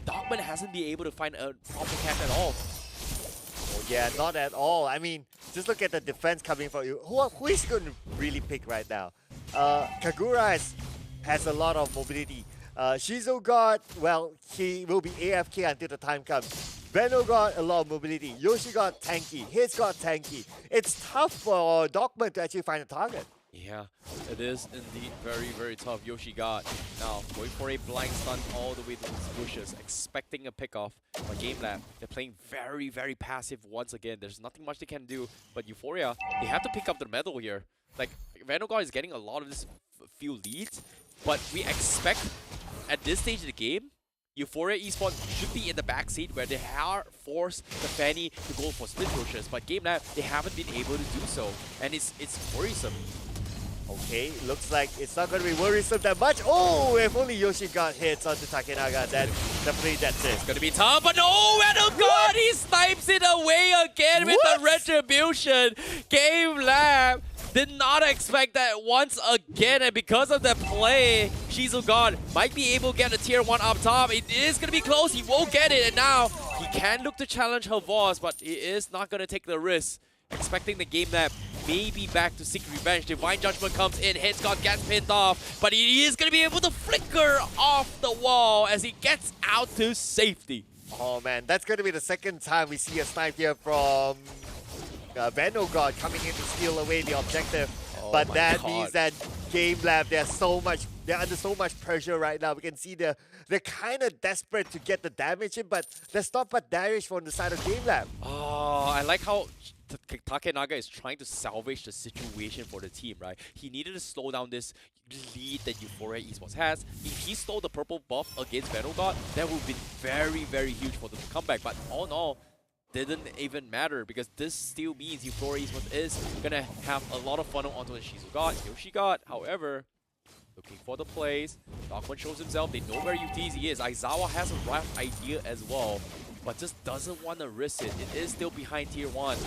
Dogman hasn't been able to find a proper catch at all. Oh yeah, not at all. I mean, just look at the defense coming from you. Who is going to really pick right now? Kagura has a lot of mobility. Shizu God, well, he will be AFK until the time comes. Veno got a lot of mobility. Yoshi got tanky. His got tanky. It's tough for Dogman to actually find a target. Yeah, it is indeed very, very tough. Yoshi got now going for a blind stun all the way to his bushes, expecting a pickoff. But GameLab, they're playing very, very passive once again. There's nothing much they can do. But Euphoria, they have to pick up the medal here. Like, Venogod is getting a lot of this few leads, but we expect at this stage of the game, Euphoria Esports should be in the backseat where they are forced the Fanny to go for split pushes. But GameLab, they haven't been able to do so, and it's worrisome. Okay, looks like it's not going to be worrisome that much. Oh, if only Yoshi got hits onto Takenaga, then definitely that's it. It's going to be tough, but no, Venogod, he snipes it away again with the Retribution. GameLab did not expect that once again, and because of the play, Shizu God might be able to get a tier 1 up top. It is going to be close, he won't get it, and now he can look to challenge her boss, but he is not going to take the risk. Expecting the GameLab maybe back to seek revenge. Divine Judgment comes in, Headscott gets pinned off, but he is going to be able to flicker off the wall as he gets out to safety. Oh man, that's going to be the second time we see a snipe here from Venogod coming in to steal away the objective. But my that God. means that GameLab, they're under so much pressure right now. We can see they're kind of desperate to get the damage in, but there's not much damage from the side of GameLab. Oh, I like how Takenaga is trying to salvage the situation for the team, right? He needed to slow down this lead that Euphoria Esports has. If he stole the purple buff against Venogod, that would have been very, very huge for them to come back. But all in all, didn't even matter because this still means Euphoria Esports is gonna have a lot of fun onto the Shizugat. Yoshigat, however, looking for the plays. Dogman shows himself. They know where UTZ is. Aizawa has a rough idea as well, but just doesn't want to risk it. It is still behind tier 1.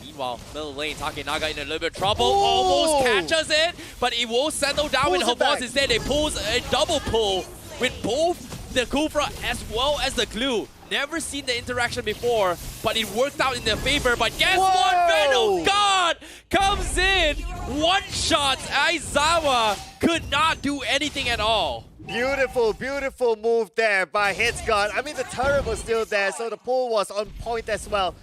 Meanwhile, middle lane, Takenaga in a little bit of trouble. Almost catches it, but it will settle down with her boss instead. They pulls a double pull with both the Kufra as well as the glue. Never seen the interaction before, but it worked out in their favor. But guess what? Venogod comes in, one-shots Aizawa. Could not do anything at all. Beautiful, beautiful move there by Hitsgod. I mean, the turret was still there, so the pull was on point as well.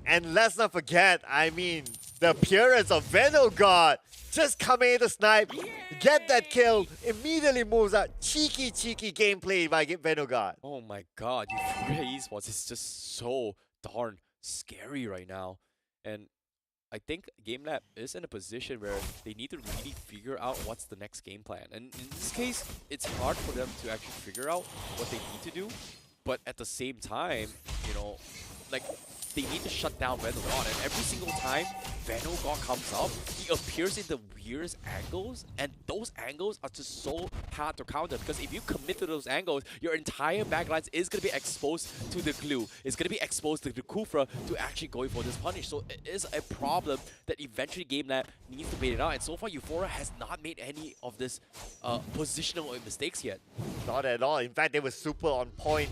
And let's not forget, I mean, the appearance of Venogod. Just coming in to snipe, get that kill, immediately moves out. Cheeky, cheeky gameplay by Venogod. Oh my god, Euphoria Esports is just so darn scary right now. And I think GameLab is in a position where they need to really figure out what's the next game plan. And in this case, it's hard for them to actually figure out what they need to do. But at the same time, you know, like, they need to shut down Venogod, and every single time Venogod comes up, he appears in the weirdest angles, and those angles are just so hard to counter, because if you commit to those angles, your entire backlines is going to be exposed to the glue. It's going to be exposed to the Kufra to actually going for this punish. So it is a problem that eventually GameLab needs to bait it out, and so far Euphoria has not made any of this positional mistakes yet. Not at all. In fact, they were super on point.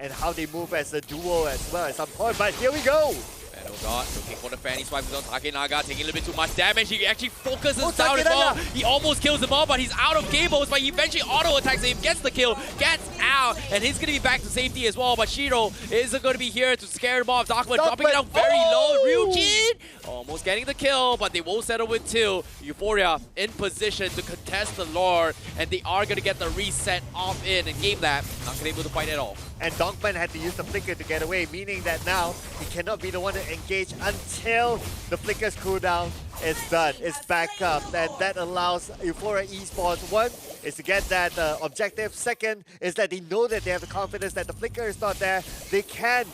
And how they move as a duo as well at some point. But here we go. Venogod looking for the fanny swipe on Takenaga, taking a little bit too much damage. He actually focuses down as well. He almost kills them all, but he's out of cables. But he eventually auto attacks him, gets the kill, gets out, and he's gonna be back to safety as well. But Shiro isn't gonna be here to scare him off. Darkman dropping it down very low. Ryujin almost getting the kill, but they won't settle with 2. Euphoria in position to contest the Lord, and they are gonna get the reset off in. And GameLab not gonna be able to fight at all. And Dogman had to use the flicker to get away, meaning that now he cannot be the one to engage until the flicker's cooldown is done. It's back up, and that allows Euphoria Esports, one, is to get that objective. Second, is that they know that they have the confidence that the flicker is not there. They can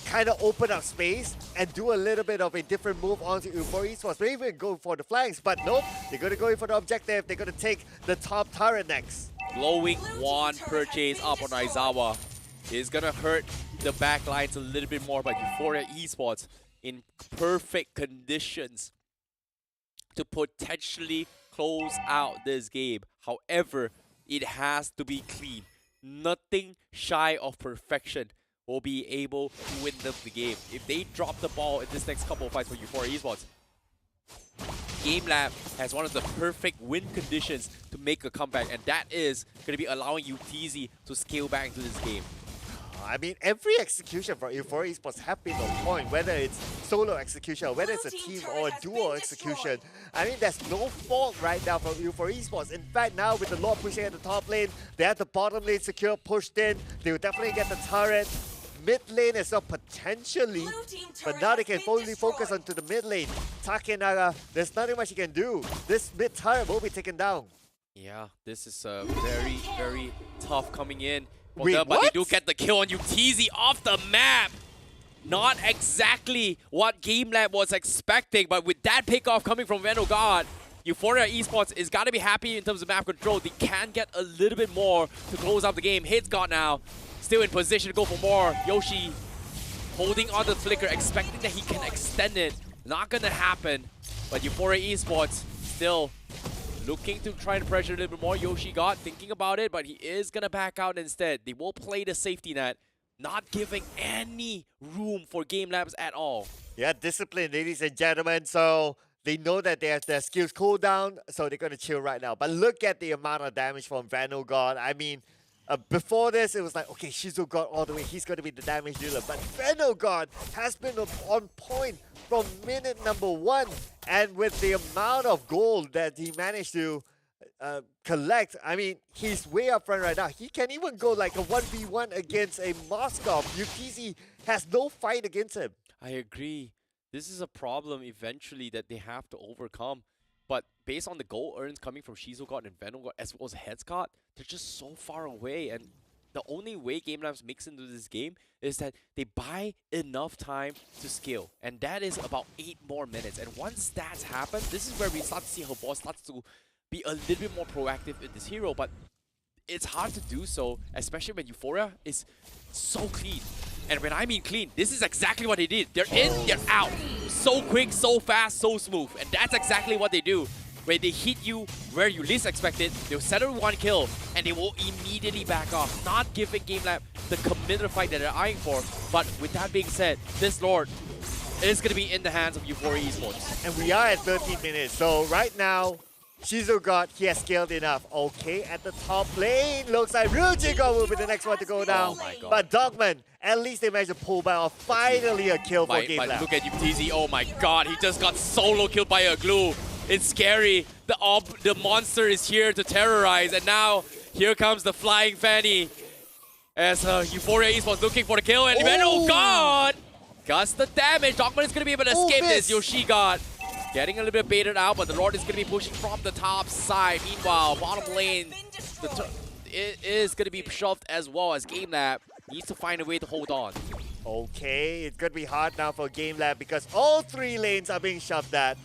kind of open up space and do a little bit of a different move onto Euphoria Esports. Maybe even go for the flanks, but nope, they're going to go in for the objective. They're going to take the top turret next. Glowing wand purchase up on Aizawa is gonna hurt the backlines a little bit more, but Euphoria Esports in perfect conditions to potentially close out this game. However, it has to be clean. Nothing shy of perfection will be able to win them the game. If they drop the ball in this next couple of fights for Euphoria Esports, GameLab has one of the perfect win conditions to make a comeback, and that is going to be allowing UTZ to scale back into this game. I mean, every execution for Euphoria Esports have been on point, whether it's solo execution, or whether it's a team or a duo execution. I mean, there's no fault right now from Euphoria Esports. In fact, now with the Lord pushing at the top lane, they have the bottom lane secure, pushed in. They will definitely get the turret. Mid lane as well, potentially, but now they can fully focus onto the mid lane. Takenaga, there's nothing much he can do. This mid turret will be taken down. Yeah, this is very, very tough coming in. Wait, but what? they do get the kill on UTZ off the map. Not exactly what GameLab was expecting, but with that pickoff coming from Venogod, Euphoria Esports is got to be happy in terms of map control. They can get a little bit more to close out the game. Hitsgod now still in position to go for more. Yoshi holding on the flicker, expecting that he can extend it. Not going to happen, but Euphoria Esports still looking to try and pressure a little bit more. Yoshi got thinking about it, but he is going to back out instead. They will play the safety net, not giving any room for GameLabs at all. Yeah, discipline, ladies and gentlemen. So they know that they have their skills cooldown, so they're going to chill right now. But look at the amount of damage from Venogod. I mean, Before this, it was like, okay, Shizu God all the way. He's going to be the damage dealer. But Veno God has been on point from minute number 1. And with the amount of gold that he managed to collect, I mean, he's way up front right now. He can even go like a 1v1 against a Moskov. UTZ has no fight against him. I agree. This is a problem eventually that they have to overcome. But based on the goal earns coming from Shizu God and Venom God as well as Heads God, they're just so far away. And the only way GameLab mix into this game is that they buy enough time to scale. And that is about 8 more minutes. And once that's happened, this is where we start to see how boss starts to be a little bit more proactive in this hero. But it's hard to do so, especially when Euphoria is so clean. And when I mean clean, this is exactly what they did. They're in, they're out. So quick, so fast, so smooth. And that's exactly what they do. When they hit you where you least expect it, they'll settle 1 kill, and they will immediately back off, not giving GameLab the committed fight that they're eyeing for. But with that being said, this Lord is going to be in the hands of Euphoria Esports. And we are at 13 minutes. So right now, Shizu God, he has scaled enough. Okay, at the top lane, looks like Ryujin God will be the next one to go down. Oh my God. But Dogman, at least they managed to pull by off. Finally a kill for But GameLab. look at UTZ, oh my God, he just got solo killed by a glue. It's scary. The monster is here to terrorize, and now here comes the flying Fanny. As Euphoria Esports looking for the kill, and oh God! Guts the damage. Dogman is going to be able to escape this. Yoshi God getting a little bit baited out, but the Lord is going to be pushing from the top side. Meanwhile, bottom lane, it is going to be shoved as well as GameLab needs to find a way to hold on. Okay, it's going to be hard now for GameLab because all 3 lanes are being shoved at.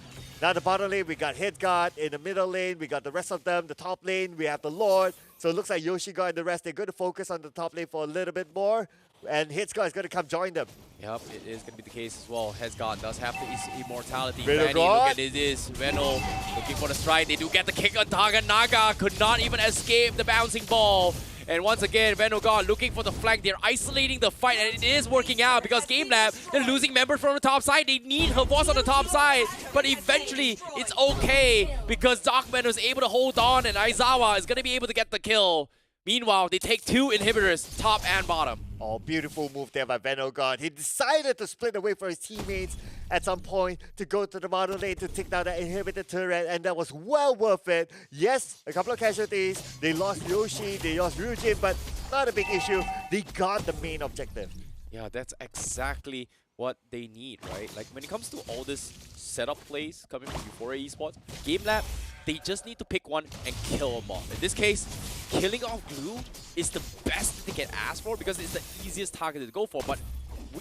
Now the bottom lane, we got Headguard. In the middle lane, we got the rest of them. The top lane, we have the Lord. So it looks like Yoshi God and the rest, they're going to focus on the top lane for a little bit more. And Headsguard is going to come join them. Yep, it is going to be the case as well. Headsguard does have the immortality. Reno Fanny, look at this. Reno looking for the strike. They do get the kick on target. Naga could not even escape the bouncing ball. And once again, Veno God looking for the flank. They're isolating the fight, and it is working out because GameLab, they're losing members from the top side. They need her boss on the top side, but eventually it's okay because Darkman was able to hold on, and Aizawa is going to be able to get the kill. Meanwhile, they take 2 inhibitors, top and bottom. Oh, beautiful move there by Veno God. He decided to split away from his teammates at some point to go to the bottom lane to take down that inhibitor turret, and that was well worth it. Yes, a couple of casualties. They lost Yoshi, they lost Ryujin, but not a big issue. They got the main objective. Yeah, that's exactly what they need, right? Like, when it comes to all this setup plays coming from Euphoria Esports, GameLab, they just need to pick one and kill them off. In this case, killing off Glue is the best they can ask for because it's the easiest target to go for. But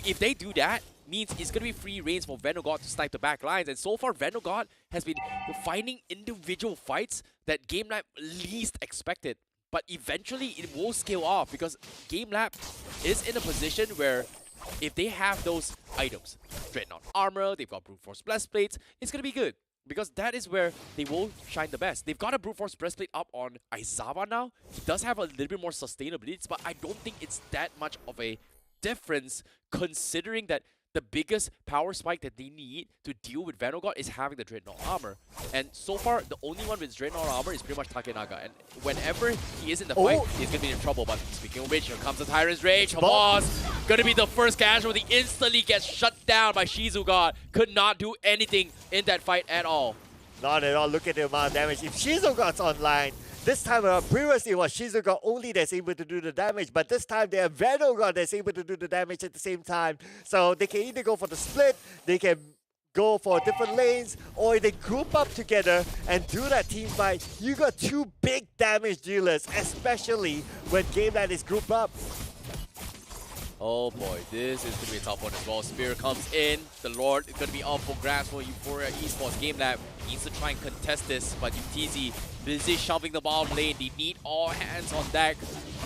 if they do that, means it's going to be free reigns for Venogod to snipe the back lines. And so far, Venogod has been finding individual fights that GameLab least expected. But eventually, it will scale off because GameLab is in a position where if they have those items, Dreadnought Armor, they've got Brute Force Breastplates, it's going to be good. Because that is where they will shine the best. They've got a Brute Force Breastplate up on Aizawa now. He does have a little bit more sustainability, but I don't think it's that much of a difference considering that the biggest power spike that they need to deal with Venogod is having the Dreadnought Armor. And so far, the only one with Dreadnought Armor is pretty much Takenaga. And whenever he is in the fight, he's going to be in trouble. But speaking of which, here comes the Tyrant's Rage. Boss going to be the first casualty. Instantly gets shut down by Shizu God. Could not do anything in that fight at all. Not at all. Look at the amount of damage. If Shizu God's online, this time around, previously it was Shizu God only that's able to do the damage, but this time they have Venogod that's able to do the damage at the same time. So they can either go for the split, they can go for different lanes, or they group up together and do that team fight. You got 2 big damage dealers, especially when GameLab is grouped up. Oh boy, this is going to be a tough one as well. Spear comes in. The Lord is going to be up for grabs for Euphoria Esports. GameLab needs to try and contest this, but UTZ busy shoving the bottom lane. They need all hands on deck,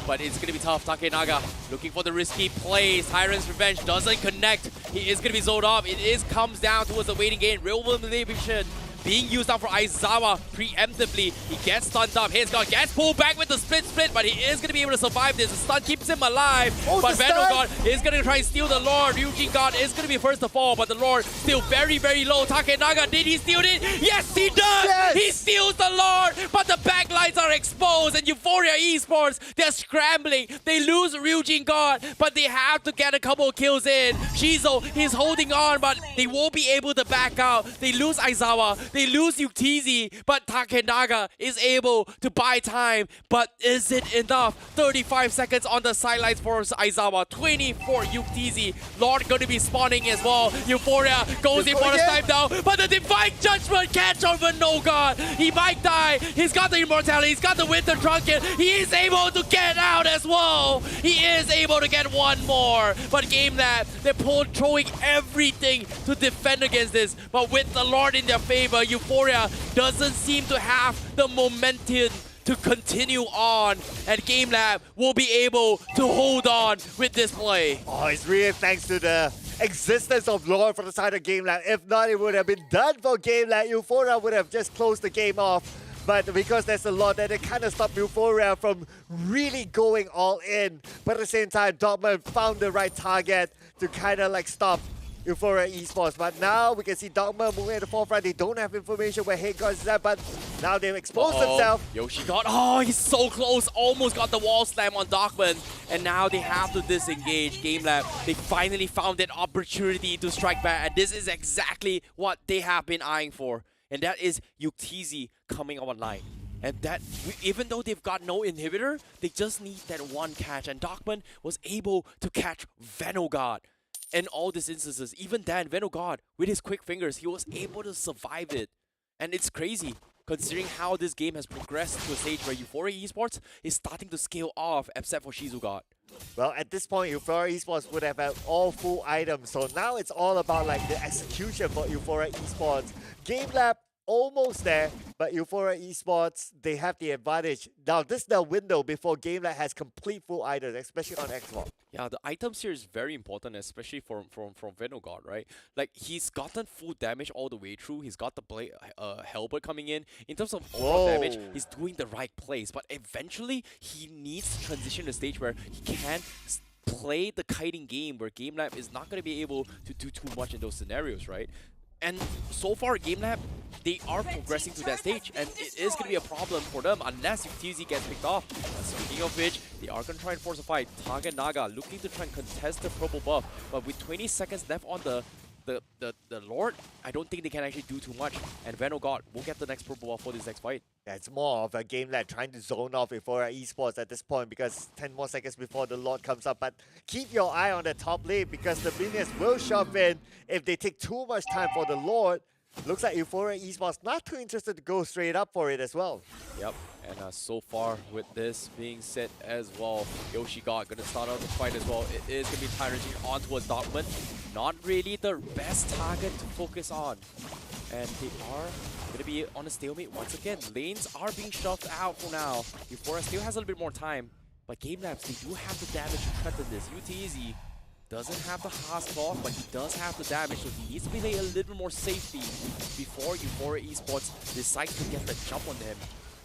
but it's going to be tough. Takenaga looking for the risky plays. Tyrant's Revenge doesn't connect. He is going to be zoned off. It comes down towards the waiting game. Real manipulation being used out for Aizawa preemptively. He gets stunned up. Headsguard gets pulled back with the split, but he is going to be able to survive this. The stun keeps him alive, but Venogod is going to try and steal the Lord. Ryujin God is going to be first to fall, but the Lord still very, very low. Takenaga, did he steal it? Yes, he does! Yes. He steals the Lord, but the backlines are exposed. goes, and Euphoria Esports, they're scrambling. They lose Ryujin God, but they have to get a couple of kills in. Shizo, he's holding on, but they won't be able to back out. They lose Aizawa, they lose Yuktizi, but Takenaga is able to buy time. But is it enough? 35 seconds on the sidelines for Aizawa, 20 for Yuktizi. Lord going to be spawning as well. Euphoria goes in for the snipe down, but the Divine Judgment catch over No God. He might die. He's got the immortality. He's got the Winter Trunket. He is able to get out as well. He is able to get one more. But GameLab, they're throwing everything to defend against this. But with the Lord in their favor, Euphoria doesn't seem to have the momentum to continue on, and GameLab will be able to hold on with this play. Oh, it's really thanks to the existence of Lord for the side of GameLab. If not, it would have been done for GameLab. Euphoria would have just closed the game off. But because there's a lot that it kind of stopped Euphoria from really going all in. But at the same time, Dogman found the right target to kind of like stop Euphoria Esports. But now we can see Dogma moving at the forefront. They don't have information where Hate God is at, but now they've exposed themselves. Yoshi got, oh, he's so close. Almost got the wall slam on Dogman. And now they have to disengage. GameLab, they finally found that opportunity to strike back. And this is exactly what they have been eyeing for. And that is Yuktizi coming online. And that, even though they've got no inhibitor, they just need that one catch. And Dogman was able to catch Venogod. In all these instances, even then, Venogod, with his quick fingers, he was able to survive it. And it's crazy, considering how this game has progressed to a stage where Euphoria Esports is starting to scale off, except for Shizugod. Well, at this point, Euphoria Esports would have had all full items. So now it's all about like the execution for Euphoria Esports. GameLab almost there, but Euphoria Esports, they have the advantage. Now, this is the window before GameLab has complete full items, especially on Xbox. Yeah, the items here is very important, especially from Venogod, right? Like, he's gotten full damage all the way through. He's got the Hellbird coming in. In terms of overall damage, he's doing the right plays. But eventually, he needs to transition to a stage where he can play the kiting game, where GameLab is not going to be able to do too much in those scenarios, right? And so far, GameLab, they are progressing to that stage, and it is going to be a problem for them unless TZ gets picked off. Speaking of which, they are going to try and force a fight. Target Naga looking to try and contest the purple buff, but with 20 seconds left on the Lord, I don't think they can actually do too much. And Venogod will get the next purple buff for this next fight. Yeah, it's more of a GameLab trying to zone off Euphoria Esports at this point because 10 more seconds before the Lord comes up. But keep your eye on the top lane because the minions will shove in if they take too much time for the Lord. Looks like Euphoria Esports not too interested to go straight up for it as well. Yep, and so far with this being said as well, Yoshi God gonna start out the fight as well. It is gonna be Tyrantine on towards Dogman. Not really the best target to focus on. And they are gonna be on a stalemate once again. Lanes are being shoved out for now. Euphoria still has a little bit more time, but GameLabs, they do have the damage to threaten this. UTZ doesn't have the Haas cloth, but he does have the damage, so he needs to play a little bit more safety before Euphoria Esports decides to get the jump on him.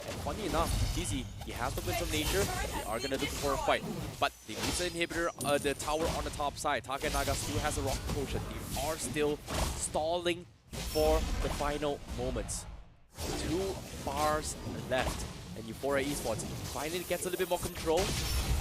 And funny enough, TZ, he has the Winds of Nature. They are gonna look for a fight, but they lose the inhibitor, the tower on the top side. Takenaga still has a rock potion. They are still stalling for the final moments. 2 bars left, and Euphoria Esports finally gets a little bit more control.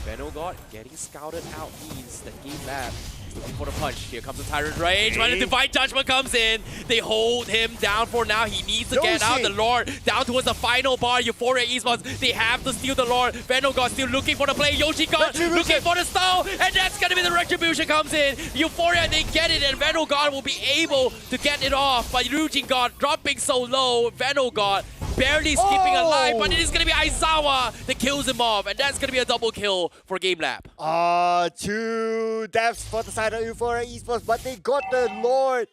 Venogod getting scouted out means that GameLab is looking for the punch. Here comes the Tyrant Rage, when the Divine Judgment comes in. They hold him down for now. He needs to get out. The Lord down towards the final bar. Euphoria Esports, they have to steal the Lord. Venogod still looking for the play. Yoshi God looking for the stall, and that's gonna be the Retribution comes in. Euphoria, they get it, and Venogod will be able to get it off. But Ryujin God dropping so low. Venogod barely skipping alive, but it is going to be Aizawa that kills him off, and that's going to be a double kill for GameLab. 2 deaths for the side of Euphoria Esports, but they got the Lord.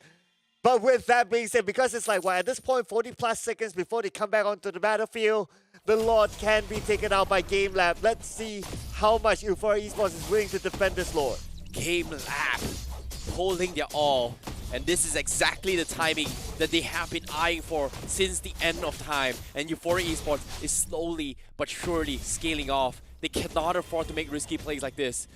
But with that being said, because it's like, well, at this point, 40 plus seconds before they come back onto the battlefield, the Lord can be taken out by GameLab. Let's see how much Euphoria Esports is willing to defend this Lord. GameLab holding their all. And this is exactly the timing that they have been eyeing for since the end of time. And Euphoria Esports is slowly but surely scaling off. They cannot afford to make risky plays like this.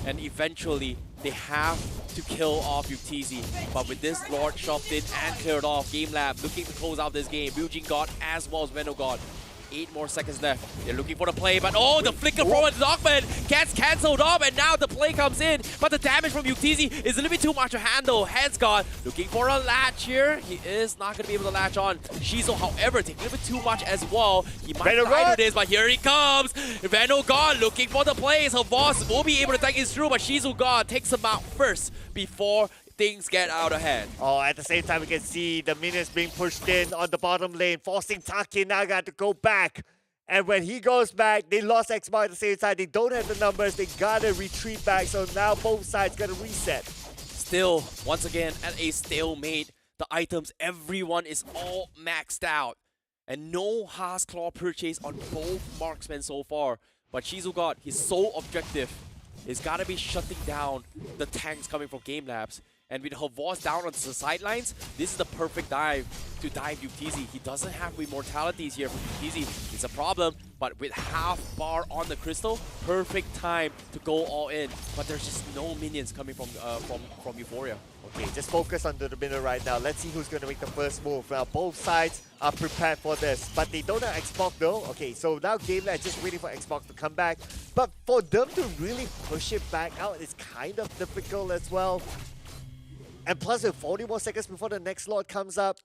And eventually, they have to kill off Yuktizi. But with this Lord shoved in and cleared off, GameLab looking to close out this game. Ryujin God as well as Venogod 8 more seconds left. They're looking for the play, but oh, the flicker from Dogman gets cancelled off, and now the play comes in. But the damage from Yuktizzy is a little bit too much to handle. Headsguard looking for a latch here. He is not going to be able to latch on. Shizo, however, taking a little bit too much as well. He might die to this, but here he comes. Venogod looking for the plays. Her boss will be able to take his through, but Shizu God takes him out first before things get out of hand. Oh, at the same time, we can see the minions being pushed in on the bottom lane, forcing Takenaga to go back. And when he goes back, they lost Xbox at the same time. They don't have the numbers. They gotta retreat back. So now both sides gotta reset. Still, once again, at a stalemate. The items, everyone is all maxed out. And no Haas Claw purchase on both marksmen so far. But Shizugat, his sole objective is gotta be shutting down the tanks coming from GameLabs. And with her boss down on the sidelines, this is the perfect dive to dive Yuktizzy. He doesn't have immortalities here for Yuktizzy. It's a problem, but with half bar on the crystal, perfect time to go all in. But there's just no minions coming from Euphoria. Okay, just focus on the minute right now. Let's see who's going to make the first move. Now, both sides are prepared for this, but they don't have Xbox though. Okay, so now GameLab is just waiting for Xbox to come back. But for them to really push it back out is kind of difficult as well. And plus, with 40 more seconds before the next Lord comes up,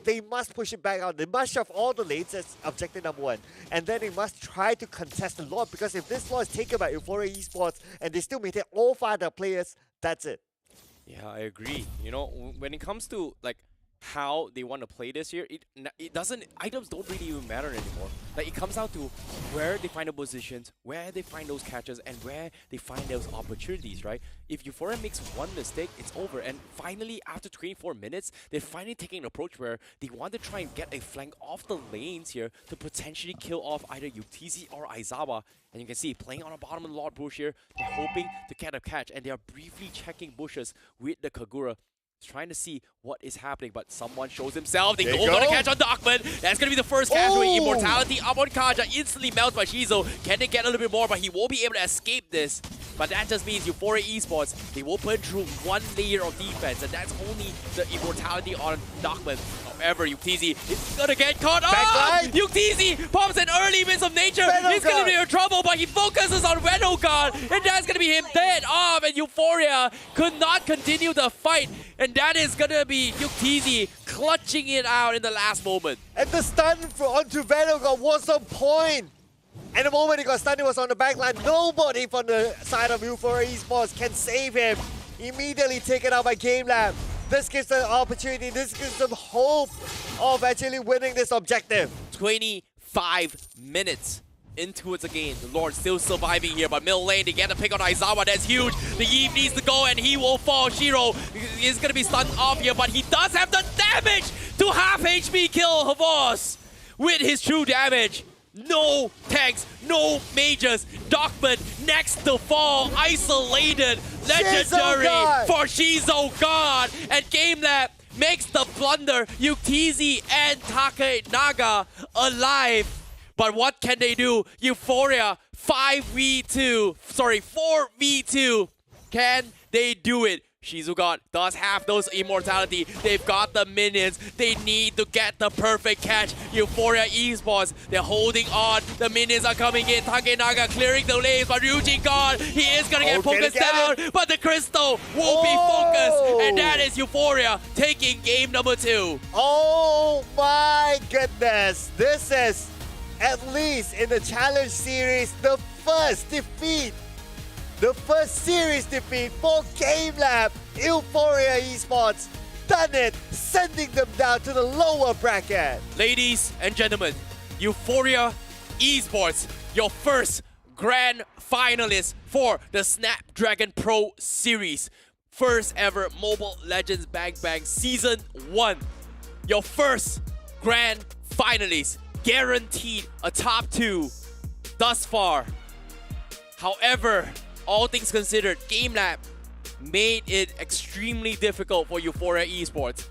they must push it back out. They must shove all the lanes as objective number 1. And then they must try to contest the Lord, because if this Lord is taken by Euphoria Esports and they still maintain all 5 of their players, that's it. Yeah, I agree. You know, when it comes to like how they want to play this year, it doesn't, items don't really even matter anymore. Like, it comes down to where they find the positions, where they find those catches, and where they find those opportunities, right? If Euphoria makes one mistake, it's over. And finally, after 24 minutes, they're finally taking an approach where they want to try and get a flank off the lanes here to potentially kill off either Yuktizzy or Aizawa. And you can see, playing on the bottom of the Lord bush here, they're hoping to get a catch, and they are briefly checking bushes with the Kagura, trying to see what is happening, but someone shows himself. They go to catch on Darkman. That's going to be the first catch with immortality up on Kaja. Instantly melts by Shizo. Can they get a little bit more? But he won't be able to escape this. But that just means Euphoria Esports, they will put through one layer of defense, and that's only the immortality on Darkman. However, Yuktizzy is going to get caught up. Yuktizzy pops an early Winds of Nature. He's going to be in trouble, but he focuses on Venogard, and that's going to be him dead off, and Euphoria could not continue the fight. And that is going to be Yuktizzy clutching it out in the last moment. And the stun onto Venogard was on point. And the moment he got stunned, he was on the back line. Nobody from the side of Euphoria Esports can save him. Immediately taken out by GameLab. This gives them opportunity. This gives them hope of actually winning this objective. 25 minutes into it again. The Lord still surviving here, but middle lane, they get a pick on Aizawa. That's huge. The Eve needs to go, and he will fall. Shiro is going to be stunned off here, but he does have the damage to half HP kill Havos with his true damage. No tanks, no mages. Darkman next to fall, isolated, legendary for Shizo God. And GameLab makes the blunder. Yuktizzy and Takenaga alive. But what can they do? Euphoria 4v2. Can they do it? Shizugat does have those immortality. They've got the minions. They need to get the perfect catch. Euphoria Esports, they're holding on. The minions are coming in. Takenaga clearing the lanes, but Ryujin God, he is gonna get focused down. But the crystal will be focused. And that is Euphoria taking game number 2. Oh my goodness. This is, at least in the Challenge Series, the first defeat. The first series defeat for GameLab. Euphoria Esports done it, sending them down to the lower bracket. Ladies and gentlemen, Euphoria Esports, your first grand finalist for the Snapdragon Pro Series. First ever Mobile Legends Bang Bang Season 1. Your first grand finalist, guaranteed a top 2 thus far. However, all things considered, GameLab made it extremely difficult for Euphoria Esports.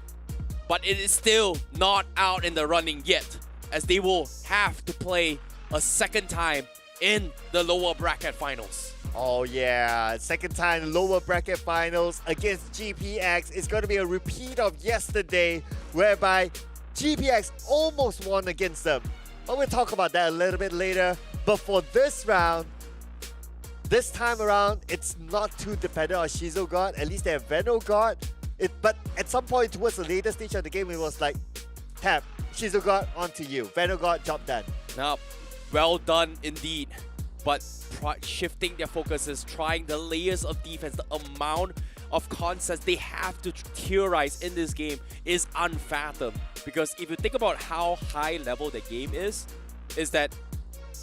But it is still not out in the running yet, as they will have to play a second time in the lower bracket finals. Oh yeah, second time lower bracket finals against GPX. It's going to be a repeat of yesterday, whereby GPX almost won against them. But we'll talk about that a little bit later. But for this round, this time around, it's not too dependent on Shizo God. At least they have Veno God. But at some point towards the later stage of the game, it was like, tap, Shizo God, onto you. Veno God, job done. Now, well done indeed. But shifting their focuses, trying the layers of defense, the amount of concepts they have to theorize in this game is unfathomed. Because if you think about how high level the game is that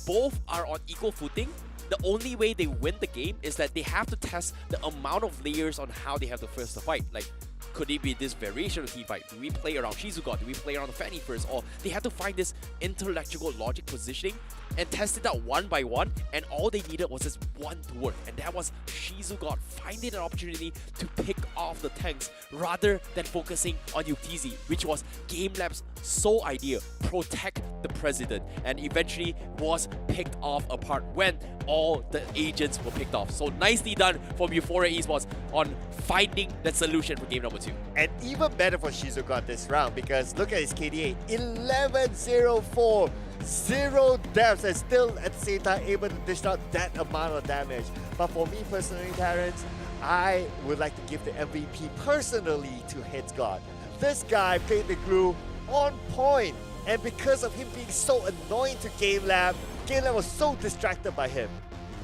both are on equal footing. The only way they win the game is that they have to test the amount of layers on how they have to first to fight. Like, could it be this variation of team fight? Do we play around Shizuka? Do we play around the Fanny first? Or they have to find this intellectual logic positioning and test it out one by one, and all they needed was this one to work, and that was Shizuka finding an opportunity to pick off the tanks rather than focusing on Yukizi, which was GameLab's sole idea, protect the president, and eventually was picked off apart when all the agents were picked off. So nicely done from Euphoria Esports on finding that solution for game number 2. And even better for Shizuka this round, because look at his KDA, 1104. 0 deaths, and still at the same time able to dish out that amount of damage. But for me personally, Terrence, I would like to give the MVP personally to Heads God. This guy played the glue on point, and because of him being so annoying to GameLab, GameLab was so distracted by him.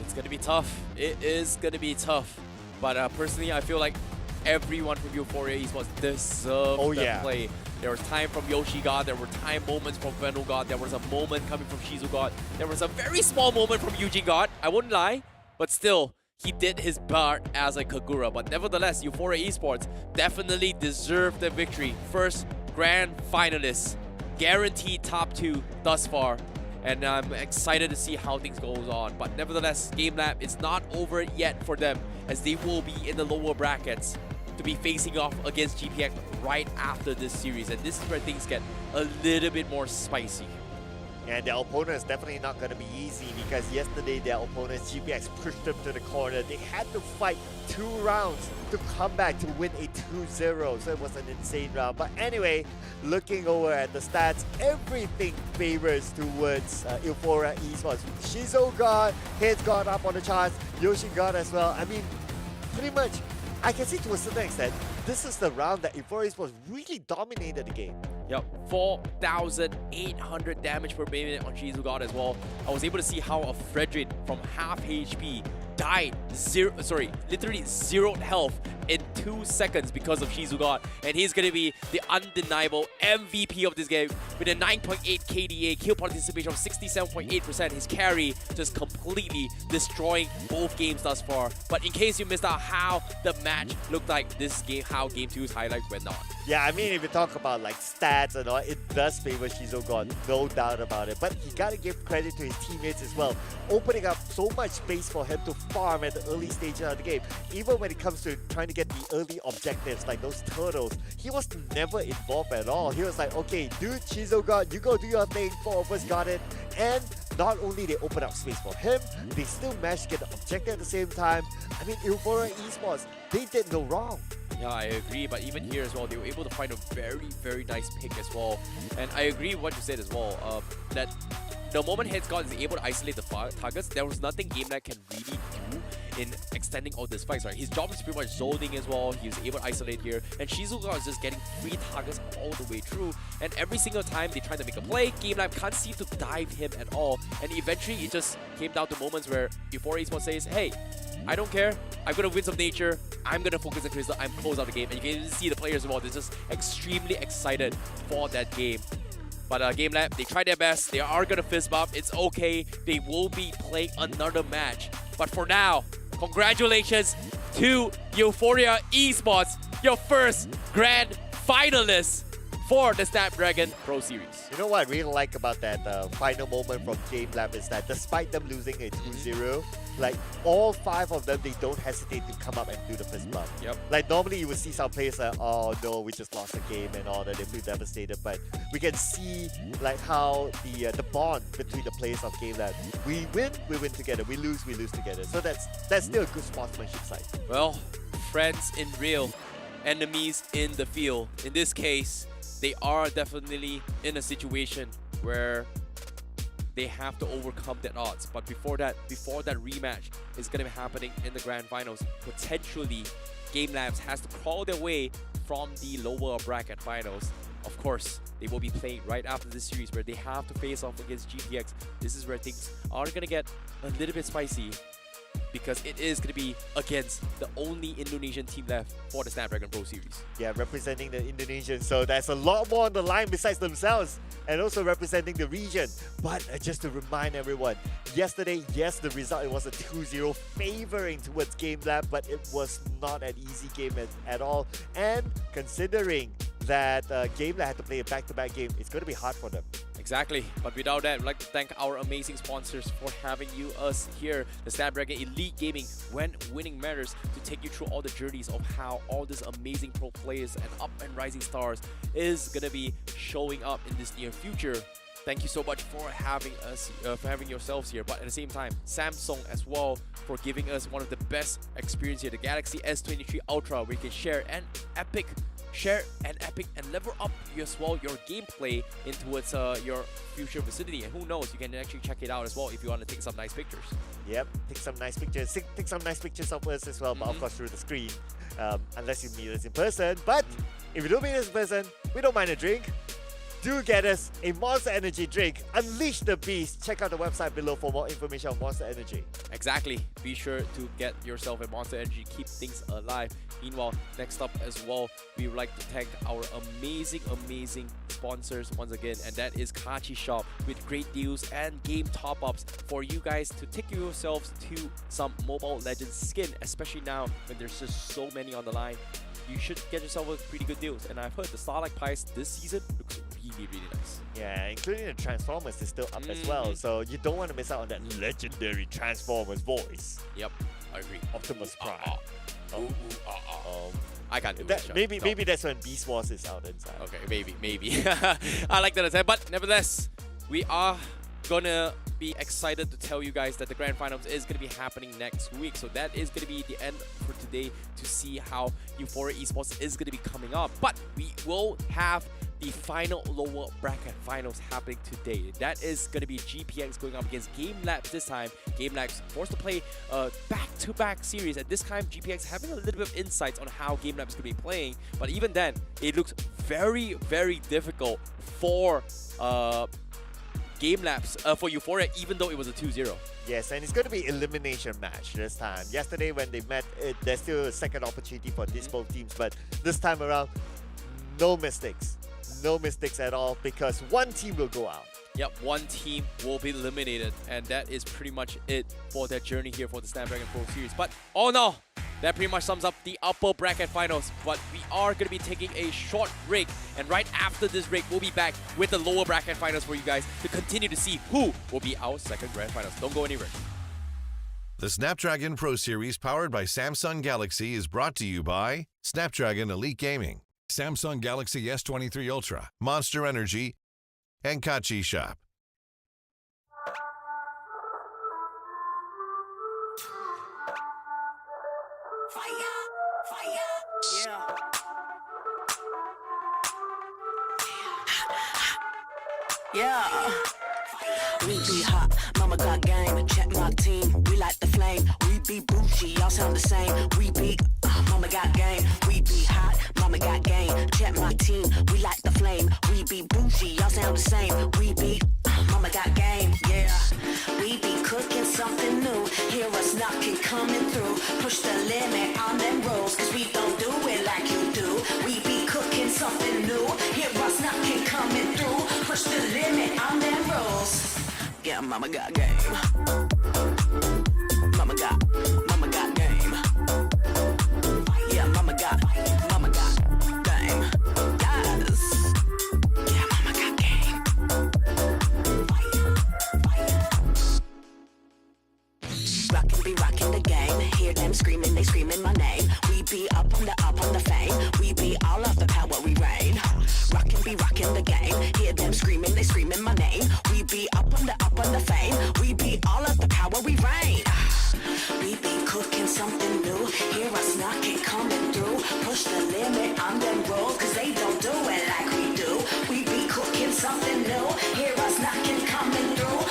It's gonna be tough. It is gonna be tough. But personally, I feel like everyone from Euphoria Esports deserved the play. There was time from Yoshi God, there were time moments from Veno God, there was a moment coming from Shizu God, there was a very small moment from Eugene God, I wouldn't lie, but still, he did his part as a Kagura. But nevertheless, Euphoria Esports definitely deserved the victory. First grand finalist, guaranteed top 2 thus far. And I'm excited to see how things goes on. But nevertheless, GameLab is not over yet for them, as they will be in the lower brackets to be facing off against GPX right after this series. And this is where things get a little bit more spicy. And their opponent is definitely not going to be easy, because yesterday their opponents, GPX, pushed them to the corner. They had to fight 2 rounds to come back to win a 2-0. So it was an insane round. But anyway, looking over at the stats, everything favors towards Euphoria Esports. Shizo God, Heads God up on the charts, Yoshi God as well. I mean, pretty much, I can see to a certain extent, this is the round that Euphoria Esports really dominated the game. Yep, 4,800 damage per minute on Shizu God as well. I was able to see how a Fredrin from half HP died, literally 0 health in 2 seconds because of Shizu God. And he's going to be the undeniable MVP of this game with a 9.8 KDA, kill participation of 67.8%. His carry just completely destroying both games thus far. But in case you missed out how the match looked like this game, how Game 2's highlights went on. Yeah, I mean, if you talk about like stats and all, it does favor Shizu God, no doubt about it. But you gotta give credit to his teammates as well, opening up so much space for him to farm at the early stages of the game. Even when it comes to trying to get the early objectives, like those turtles, he was never involved at all. He was like, okay, dude, Shizu God, you go do your thing, 4 of us got it. And not only they open up space for him, they still managed to get the objective at the same time. I mean, Euphoria Esports, they did no wrong. Yeah, I agree, but even here as well, they were able to find a very, very nice pick as well. And I agree with what you said as well, that the moment Heads God is able to isolate the targets, there was nothing GameLab can really do in extending all these fights, right? His job is pretty much zoning as well. He was able to isolate here, and Shizuka is just getting free targets all the way through. And every single time they try to make a play, GameLab can't seem to dive him at all. And eventually, it just came down to moments where Euphoria Esports says, hey, I don't care. I'm going to win some nature. I'm going to focus on Crystal. I'm close out the game. And you can see the players as well. They're just extremely excited for that game. But GameLab, they tried their best. They are going to fist bump. It's okay. They will be playing another match. But for now, congratulations to Euphoria Esports, your first grand finalist for the Snapdragon Pro Series. You know what I really like about that final moment from GameLab is that despite them losing a 2-0, like all 5 of them, they don't hesitate to come up and do the fist bump. Yep. Like normally you would see some players like, oh no, we just lost the game and all that, they feel devastated. But we can see like how the bond between the players of GameLab. We win together. We lose together. So that's still a good sportsmanship side. Well, friends in real, enemies in the field. In this case, they are definitely in a situation where they have to overcome that odds. But before that rematch is going to be happening in the grand finals, potentially GameLab has to crawl their way from the lower bracket finals. Of course, they will be playing right after this series where they have to face off against GPX. This is where things are going to get a little bit spicy, because it is going to be against the only Indonesian team left for the Snapdragon Pro Series. Yeah, representing the Indonesians. So there's a lot more on the line besides themselves, and also representing the region. But just to remind everyone, yesterday, yes, the result, it was a 2-0 favoring towards GameLab, but it was not an easy game at all. And considering that GameLab had to play a back-to-back game, it's going to be hard for them. Exactly, but without that, I'd like to thank our amazing sponsors for having us here, the Snapdragon Elite Gaming, when winning matters, to take you through all the journeys of how all these amazing pro players and up and rising stars is gonna be showing up in this near future. Thank you so much for having us, for having yourselves here. But at the same time, Samsung as well for giving us one of the best experience here, the Galaxy S23 Ultra, where you can share an epic and level up as well your gameplay in towards your future vicinity. And who knows, you can actually check it out as well if you want to take some nice pictures. Yep, take some nice pictures. Take some nice pictures of us as well, but of course through the screen, unless you meet us in person. But if you don't meet us in person, we don't mind a drink. Do get us a Monster Energy drink. Unleash the beast. Check out the website below for more information on Monster Energy. Exactly. Be sure to get yourself a Monster Energy. Keep things alive. Meanwhile, next up as well, we would like to thank our amazing sponsors once again, and that is Kachi Shop, with great deals and game top-ups for you guys to take yourselves to some Mobile Legends skin, especially now when there's just so many on the line. You should get yourself a pretty good deals. And I've heard the Starlight Pies this season looks really nice. Yeah, including the Transformers is still up as well, so you don't want to miss out on that legendary Transformers voice. Yep, I agree. Optimus Prime. I can't do that. that. Maybe that's when Beast Wars is out inside. Okay, maybe. I like that as well. But nevertheless, we are gonna be excited to tell you guys that the grand finals is gonna be happening next week. So that is gonna be the end for today to see how Euphoria Esports is gonna be coming up. But we will have the final lower bracket finals happening today. That is going to be GPX going up against GameLab this time. GameLab's forced to play a back-to-back series, and this time GPX having a little bit of insights on how GameLab is going to be playing. But even then, it looks very difficult for GameLab's for Euphoria, even though it was a 2-0. Yes, and it's going to be elimination match this time. Yesterday when they met, there's still a second opportunity for these both teams, but this time around, no mistakes. No mistakes at all, because one team will go out. Yep, one team will be eliminated, and that is pretty much it for their journey here for the Snapdragon Pro Series. But oh no, that pretty much sums up the upper bracket finals. But we are going to be taking a short break, and right after this break, we'll be back with the lower bracket finals for you guys to continue to see who will be our second grand finals. Don't go anywhere. The Snapdragon Pro Series, powered by Samsung Galaxy, is brought to you by Snapdragon Elite Gaming, Samsung Galaxy S23 Ultra, Monster Energy, and Kachi Shop. Yeah. We be hot, mama got game, check my team, we like the flame. We be bougie, y'all sound the same. We be, mama got game. We be hot, mama got game, check my team, we like the flame. We be bougie, y'all sound the same. We be, mama got game, yeah. We be cooking something new, hear us knocking, coming through. Push the limit on them rolls, cause we don't do it like you do. We be cooking something new, hear us knocking, coming through. Push the limit on them rolls. Yeah, mama got game. Mama got game. Yeah, mama got game. Yes. Yeah, mama got game. Rockin' the game. Hear them screaming, they screaming my name. We be up on the fame. We be all of the power, we reign. Rockin' the game. Hear them screaming, they screaming my name. We be up on the fame. We be all of the power, we reign. We be cooking something new. Hear us knocking, coming through. Push the limit on them rolls, cause they don't do it like we do. We be cooking something new. Hear us knocking, coming through.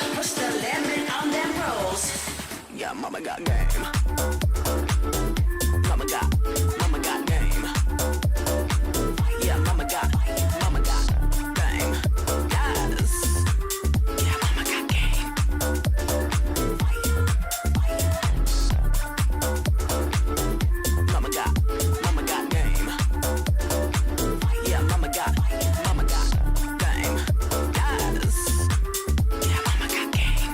mama got game. Mama got game. Yeah, mama got game. Yes. Yeah, mama got game. Mama got game. Yeah, mama got game. Yes. Yeah, mama got game.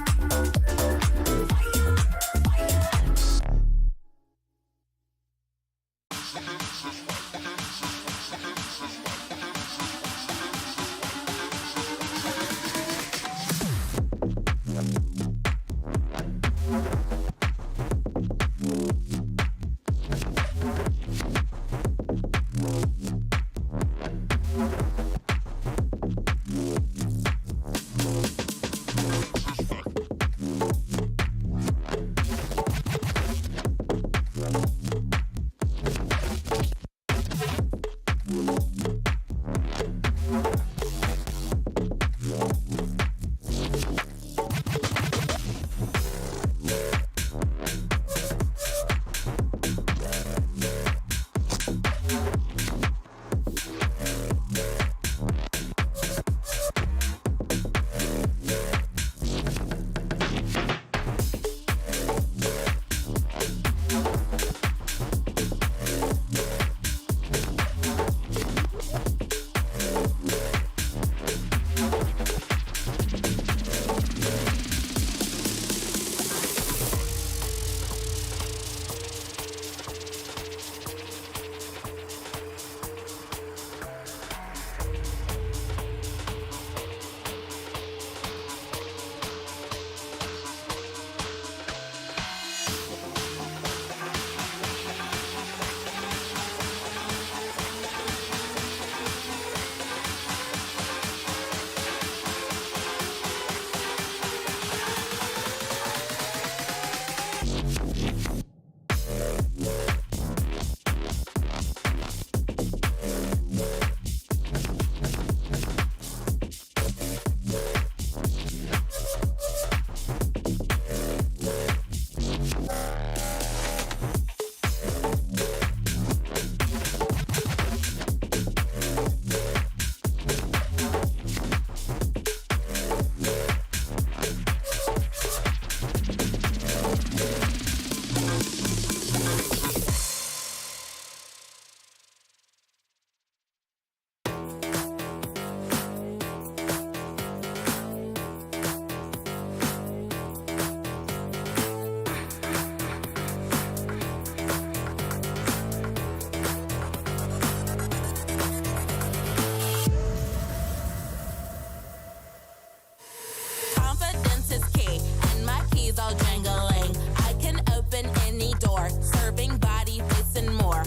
Confidence is key, and my keys all jangling. I can open any door, serving body, face, and more.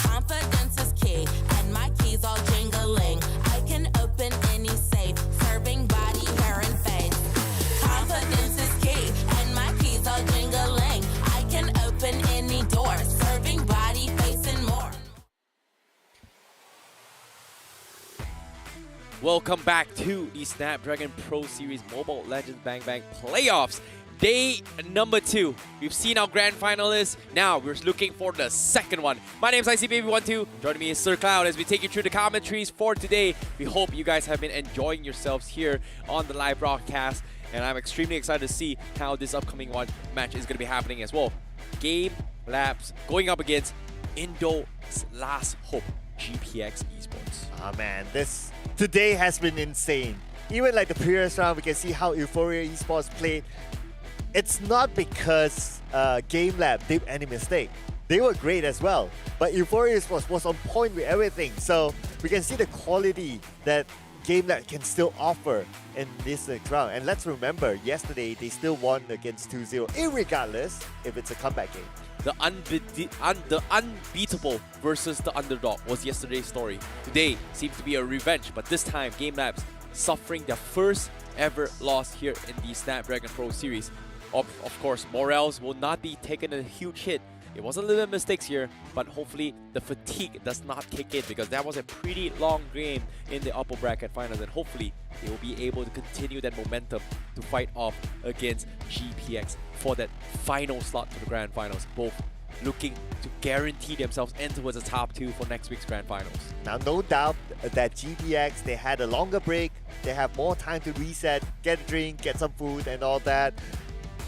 Confidence is key, and my keys all jingling. I can open any safe, serving body, hair, and face. Confidence is key, and my keys all jingling. I can open any door, serving body, face, and more. Welcome back to the Snapdragon Pro Series Mobile Legends Bang Bang Playoffs. Day number 2. We've seen our grand finalists. Now we're looking for the second one. My name is ICBaby12. Joining me is Sir Cloud as we take you through the commentaries for today. We hope you guys have been enjoying yourselves here on the live broadcast. And I'm extremely excited to see how this upcoming match is going to be happening as well. GameLabs going up against Indo's Last Hope, GPX Esports. Ah man, this today has been insane. Even like the previous round, we can see how Euphoria Esports played. It's not because GameLab did any mistake. They were great as well. But Euphoria Esports was on point with everything. So we can see the quality that GameLab can still offer in this next round. And let's remember, yesterday they still won against 2-0, irregardless if it's a comeback game. The unbeatable versus the underdog was yesterday's story. Today seems to be a revenge, but this time GameLabs suffering their first ever loss here in the Snapdragon Pro Series. Of course, morales will not be taking a huge hit It was a little bit of mistakes here, but hopefully the fatigue does not kick in because that was a pretty long game in the upper bracket finals, and hopefully they will be able to continue that momentum to fight off against GPX for that final slot to the grand finals, both looking to guarantee themselves in towards the top 2 for next week's grand finals. Now, no doubt that GPX, they had a longer break, they have more time to reset, get a drink, get some food and all that,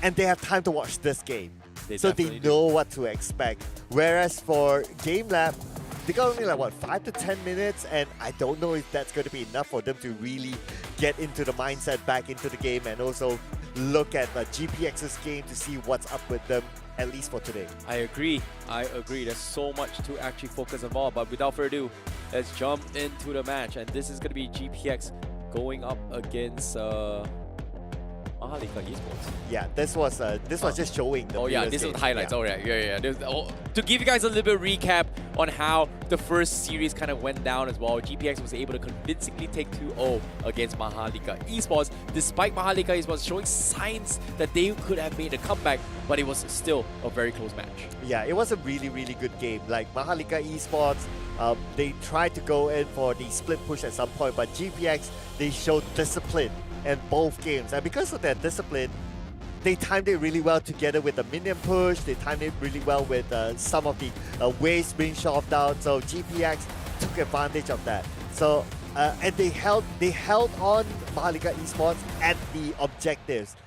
and they have time to watch this game. So they know what to expect. Whereas for GameLab, they got only like, what, 5 to 10 minutes, and I don't know if that's going to be enough for them to really get into the mindset back into the game and also look at GPX's game to see what's up with them, at least for today. I agree. There's so much to actually focus on ball, but without further ado, let's jump into the match. And this is going to be GPX going up against MHRLK Esports. Yeah, this was just showing the this is the highlights. Yeah. Oh, yeah. To give you guys a little bit of recap on how the first series kind of went down as well, GPX was able to convincingly take 2-0 against MHRLK Esports, despite MHRLK Esports showing signs that they could have made a comeback, but it was still a very close match. Yeah, it was a really, really good game. Like MHRLK Esports, they tried to go in for the split push at some point, but GPX, they showed discipline in both games, and because of their discipline, they timed it really well together with the minion push. They timed it really well with some of the waves being shoved out. So GPX took advantage of that. So and they held on MHRLK Esports at the objectives.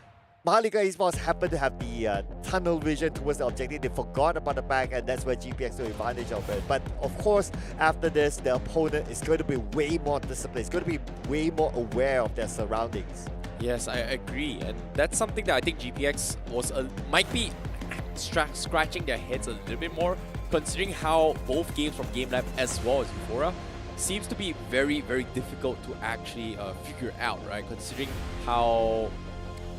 MHRLK Esports happened to have the tunnel vision towards the objective. They forgot about the back, and that's where GPX took advantage of it. But of course, after this, the opponent is going to be way more disciplined. It's going to be way more aware of their surroundings. Yes, I agree, and that's something that I think GPX might be scratching their heads a little bit more, considering how both games from GameLab as well as Euphoria seems to be very, very difficult to actually figure out, right? Considering how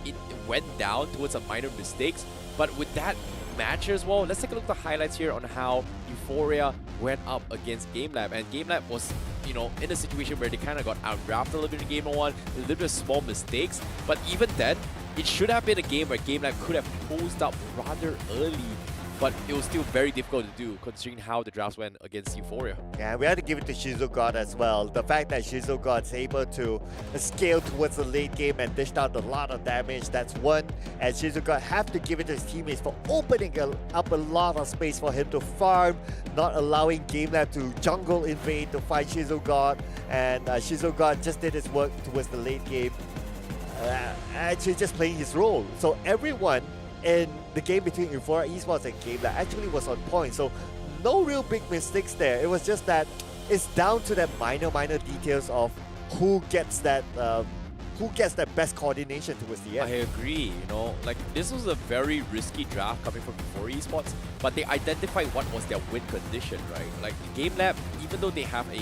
it went down towards some minor mistakes, but with that match as well, let's take a look at the highlights here on how Euphoria went up against GameLab, and GameLab was, you know, in a situation where they kind of got out-wrapped a little bit in game 1, a little bit of small mistakes, but even then, it should have been a game where GameLab could have posed up rather early, but it was still very difficult to do considering how the drafts went against Euphoria. Yeah, we had to give it to Shizogod as well. The fact that Shizogod's able to scale towards the late game and dished out a lot of damage, that's one. And Shizogod have to give it to his teammates for opening up a lot of space for him to farm, not allowing GameLab to jungle invade to fight Shizogod. And Shizogod just did his work towards the late game, actually just playing his role. So everyone in the game between Euphoria Esports and GameLab actually was on point. So no real big mistakes there. It was just that it's down to that minor details of who gets that best coordination towards the end. I agree, you know, like this was a very risky draft coming from Euphoria Esports, but they identified what was their win condition, right? Like GameLab, even though they have a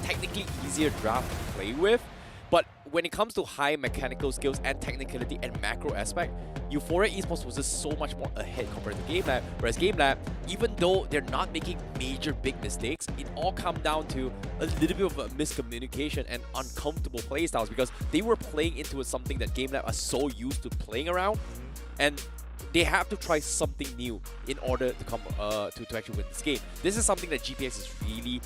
technically easier draft to play with, but when it comes to high mechanical skills and technicality and macro aspect, Euphoria Esports was just so much more ahead compared to GameLab. Whereas GameLab, even though they're not making major big mistakes, it all comes down to a little bit of a miscommunication and uncomfortable playstyles because they were playing into something that GameLab are so used to playing around, and they have to try something new in order to come to actually win this game. This is something that GPX is really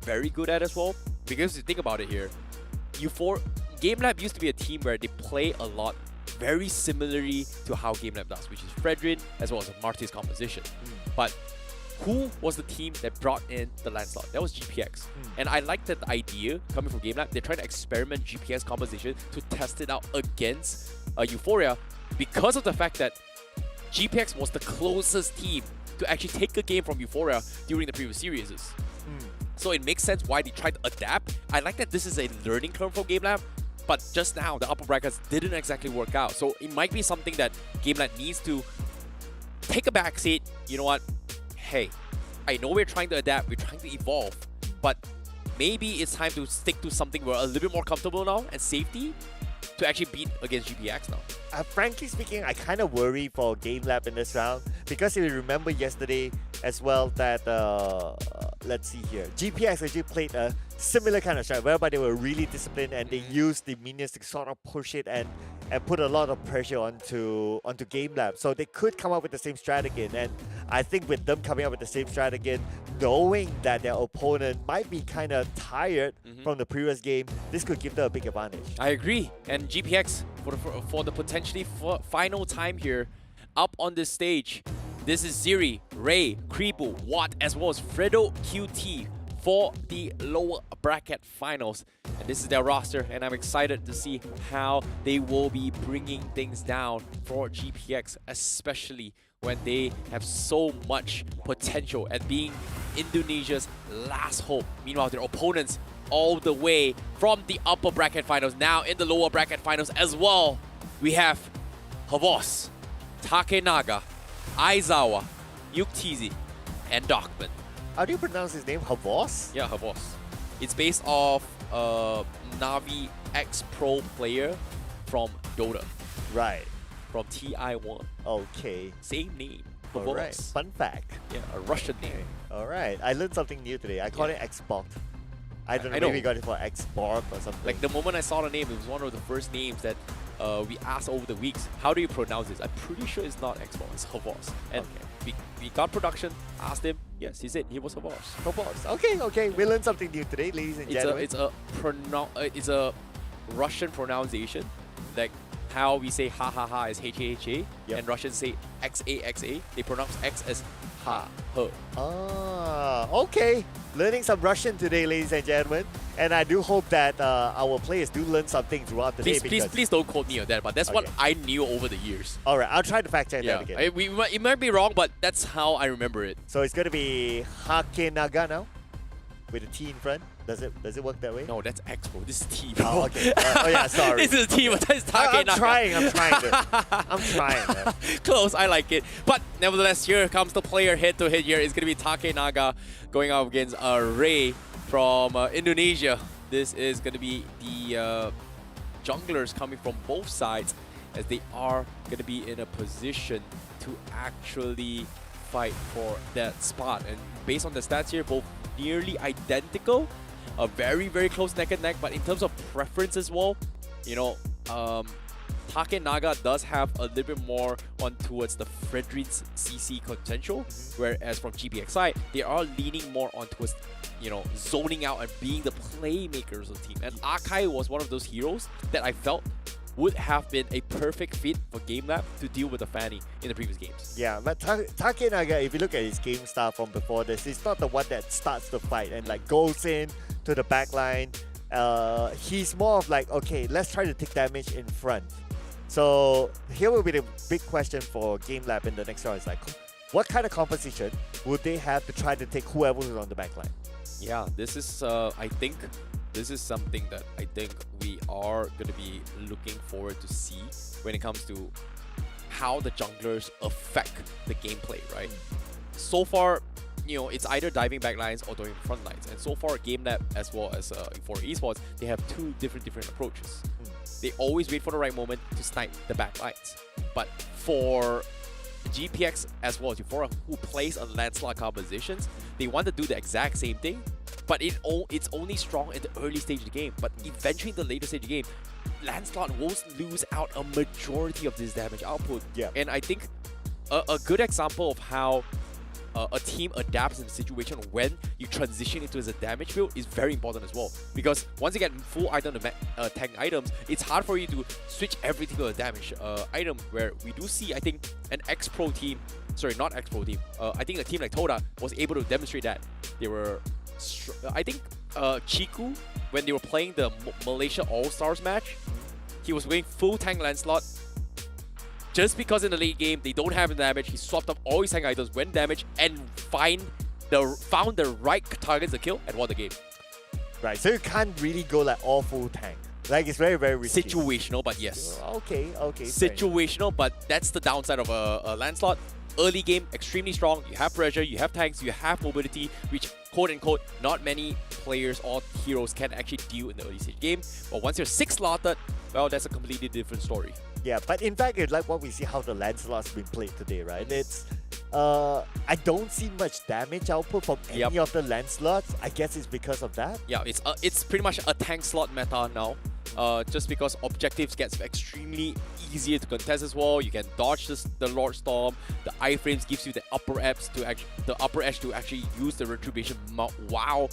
very good at as well, because if you think about it here, GameLab used to be a team where they play a lot very similarly to how GameLab does, which is Fredrin as well as Marty's composition. But who was the team that brought in the Lancelot? That was GPX. And I like that idea coming from GameLab. They're trying to experiment GPX composition to test it out against Euphoria because of the fact that GPX was the closest team to actually take a game from Euphoria during the previous series. So it makes sense why they tried to adapt. I like that this is a learning curve for GameLab, but just now the upper brackets didn't exactly work out. So it might be something that GameLab needs to take a backseat. You know what? Hey, I know we're trying to adapt, we're trying to evolve, but maybe it's time to stick to something we're a little bit more comfortable now and safety to actually beat against GPX now. Frankly speaking, I kind of worry for GameLab in this round because if you remember yesterday as well that, let's see here, GPX actually played a similar kind of strat whereby they were really disciplined and they used the minions to sort of push it and put a lot of pressure onto GameLab. So they could come up with the same strat again. And I think with them coming up with the same strat again, knowing that their opponent might be kind of tired from the previous game, this could give them a big advantage. I agree. And GPX, for the potentially final time here, up on this stage, this is Ziri, Ray, Kribu, Watt, as well as Fredo QT for the lower bracket finals. And this is their roster, and I'm excited to see how they will be bringing things down for GPX, especially when they have so much potential at being Indonesia's last hope. Meanwhile, their opponents all the way from the upper bracket finals, now in the lower bracket finals as well. We have Havos, Takenaga, Aizawa, Yuktizi, and Darkman. How do you pronounce his name? Havos? Yeah, Havos. It's based off Navi X-Pro player from Dota. Right. From TI1. Okay. Same name. All right. Fun fact. Yeah, a Russian name. All right. I learned something new today. I call it Xbox. I don't know, maybe we got it for Xbox or something. Like the moment I saw the name, it was one of the first names that we asked over the weeks. How do you pronounce this? I'm pretty sure it's not Xbox, it's Havos. And we got production, asked him. Yes, he said he was Havos. Havos. Okay. We learned something new today, ladies and gentlemen. It's a Russian pronunciation. Like how we say ha ha ha is H-A-H-A, and Russians say X-A-X-A. They pronounce X as ha, her. Ah, okay. Learning some Russian today, ladies and gentlemen. And I do hope that our players do learn something throughout the day. Please don't quote me on that, but that's what I knew over the years. All right, I'll try to fact check that again. It might be wrong, but that's how I remember it. So it's going to be Hakenaga now, with a T in front. Does it work that way? No, that's X-Pro. This is T. Oh, okay. Oh yeah, sorry. This is T, but that's Takenaga. I'm trying. Close, I like it. But nevertheless, here comes the player head-to-head here. It's going to be Takenaga going up against Ray from Indonesia. This is going to be the junglers coming from both sides, as they are going to be in a position to actually fight for that spot. And based on the stats here, both nearly identical, a very, very close neck and neck. But in terms of preference as well, you know, Takenaga does have a little bit more on towards the Fredrin's CC potential, whereas from GPX side, they are leaning more on towards, you know, zoning out and being the playmakers of the team. And Akai was one of those heroes that I felt would have been a perfect fit for GameLab to deal with the Fanny in the previous games. Yeah, but Takenaga, if you look at his game style from before this, he's not the one that starts the fight and like goes in to the back line. He's more of like, okay, let's try to take damage in front. So here will be the big question for GameLab in the next round. Is like, what kind of composition would they have to try to take whoever is on the back line? Yeah, this is, I think, this is something that I think we are going to be looking forward to see when it comes to how the junglers affect the gameplay, right? So far, you know, it's either diving back lines or diving front lines. And so far, GameLab as well as Euphoria Esports, they have two different approaches. They always wait for the right moment to snipe the back lines. But for GPX as well as Euphoria, who plays on Lancelot compositions, they want to do the exact same thing, but it's only strong in the early stage of the game. But eventually in the later stage of the game, Lancelot will lose out a majority of this damage output. Yeah. And I think a good example of how a team adapts in a situation when you transition into as a damage build is very important as well. Because once you get full item to tank items, it's hard for you to switch everything to a damage item, where we do see, I think, an X-Pro team, sorry, not X-Pro team, I think a team like Toda was able to demonstrate that. They were, I think, Chiku, when they were playing the Malaysia All-Stars match, he was going full tank Lancelot. Just because in the late game they don't have the damage, he swapped up all his tank items, went damage, and found the right targets to kill and won the game. Right, so you can't really go like all full tank. Like, it's very, very risky. Situational, but yes. Okay. Situational, but that's the downside of a Lancelot. Early game, extremely strong. You have pressure, you have tanks, you have mobility, which, quote-unquote, not many players or heroes can actually deal in the early stage game. But once you're 6-slotted, well, that's a completely different story. Yeah, but in fact, it's like what we see how the Lancelot's been played today, right? It's, I don't see much damage output from any of the Lancelots. I guess it's because of that. Yeah, it's pretty much a tank slot meta now. just because objectives gets extremely easier to contest as well. You can dodge the Lord Storm. The iframes gives you the upper edge to actually use the retribution while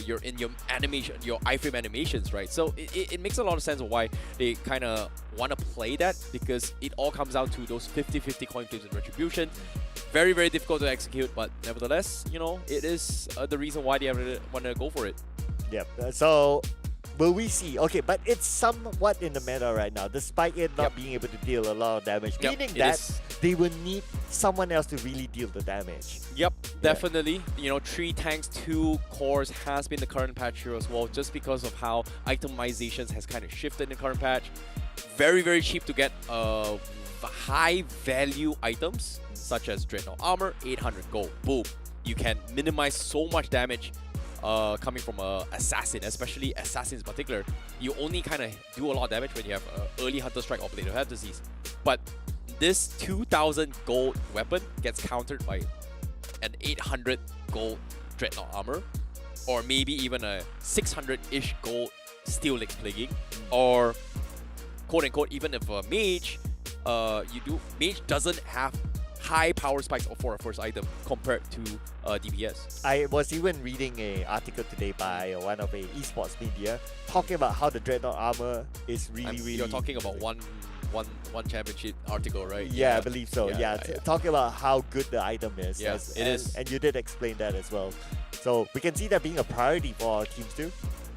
you're in your iframe animations, right? So it makes a lot of sense of why they kind of want to play that, because it all comes down to those 50-50 coin flips and retribution. Very, very difficult to execute, but nevertheless, you know, it is the reason why they want to go for it. Yep. So will we see? Okay, but it's somewhat in the meta right now, despite it not being able to deal a lot of damage, meaning that they will need someone else to really deal the damage. Yep, definitely. You know, 3 tanks, 2 cores has been the current patch here as well, just because of how itemizations has kind of shifted in the current patch. Very, very cheap to get high value items, such as Dreadnought Armor, 800 gold. Boom. You can minimize so much damage coming from an assassin, especially assassins in particular. You only kind of do a lot of damage when you have early Hunter Strike or Blade of Fantasies. But this 2000 gold weapon gets countered by an 800 gold Dreadnought Armor, or maybe even a 600-ish gold Steel Leg Plaguing, or quote-unquote, even if a mage, mage doesn't have high power spikes for a first item compared to DPS. I was even reading an article today by one of the esports media talking about how the Dreadnought Armor is really... You're talking about one championship article, right? Yeah, I believe so. Talking about how good the item is. Yeah, it is. And you did explain that as well. So we can see that being a priority for our teams too.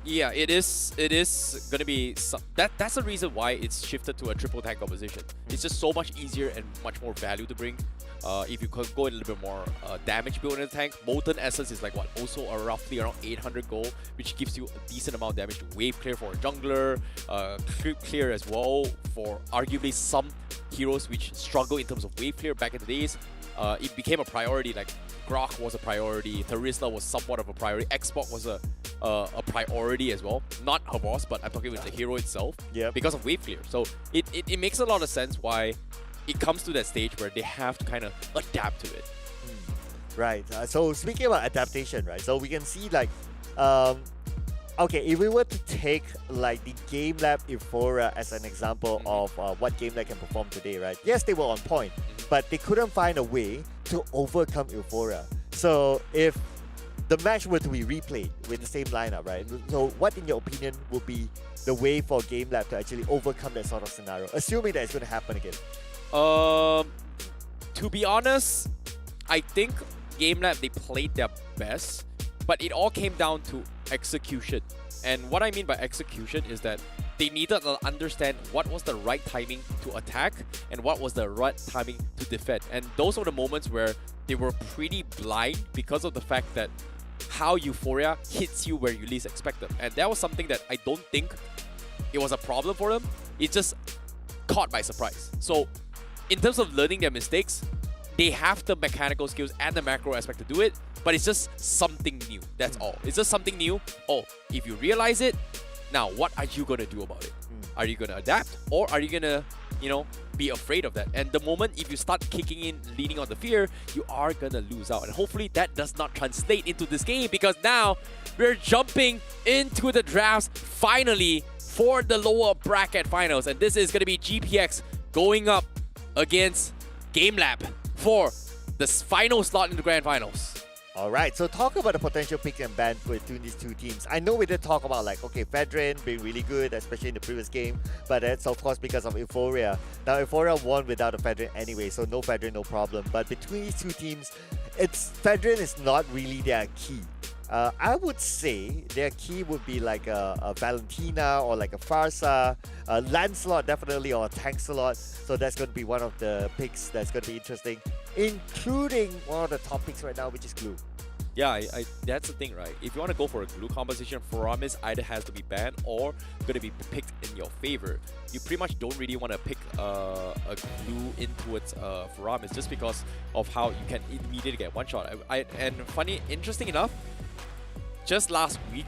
Yeah, it is going to be... That's the reason why it's shifted to a triple tank composition. It's just so much easier and much more value to bring. If you could go a little bit more damage build in the tank, Molten Essence is like what? Also roughly around 800 gold, which gives you a decent amount of damage to wave clear for a jungler, creep clear as well for arguably some heroes which struggle in terms of wave clear back in the days. It became a priority, like Grok was a priority, Tharisla was somewhat of a priority, Xbox was a priority as well. Not her boss, but I'm talking with the hero itself, because of wave clear. So it makes a lot of sense why it comes to that stage where they have to kind of adapt to it. Right. So speaking about adaptation, right? So we can see like, okay, if we were to take like the GameLab Euphoria as an example of what GameLab can perform today, right? Yes, they were on point, but they couldn't find a way to overcome Euphoria. So if the match were to be replayed with the same lineup, right? So what, in your opinion, would be the way for GameLab to actually overcome that sort of scenario, assuming that it's going to happen again? To be honest, I think GameLab, they played their best, but it all came down to execution. And what I mean by execution is that they needed to understand what was the right timing to attack and what was the right timing to defend. And those were the moments where they were pretty blind because of the fact that how Euphoria hits you where you least expect them. And that was something that I don't think it was a problem for them. It's just caught by surprise. So in terms of learning their mistakes, they have the mechanical skills and the macro aspect to do it, but it's just something new. That's all. It's just something new. Oh, if you realize it, now what are you going to do about it? Are you going to adapt, or are you going to, you know, be afraid of that? And the moment if you start kicking in, leaning on the fear, you are going to lose out. And hopefully that does not translate into this game, because now we're jumping into the drafts finally for the lower bracket finals. And this is going to be GPX going up against GameLab for the final slot in the grand finals. Alright, so talk about the potential pick and ban between these two teams. I know we did talk about like, okay, Fedrin being really good, especially in the previous game, but that's of course because of Euphoria. Now Euphoria won without a Fedrin anyway, so no Fedrin, no problem. But between these two teams, Fedrin is not really their key. I would say their key would be like a Valentina or like a Farsa, a Lancelot definitely, or a Tanksalot. So that's going to be one of the picks that's going to be interesting, including one of the top picks right now, which is Glue. Yeah, that's the thing, right? If you want to go for a Glue composition, Faramis either has to be banned or going to be picked in your favor. You pretty much don't really want to pick a Glue in towards Faramis just because of how you can immediately get one shot. And interesting enough, just last week,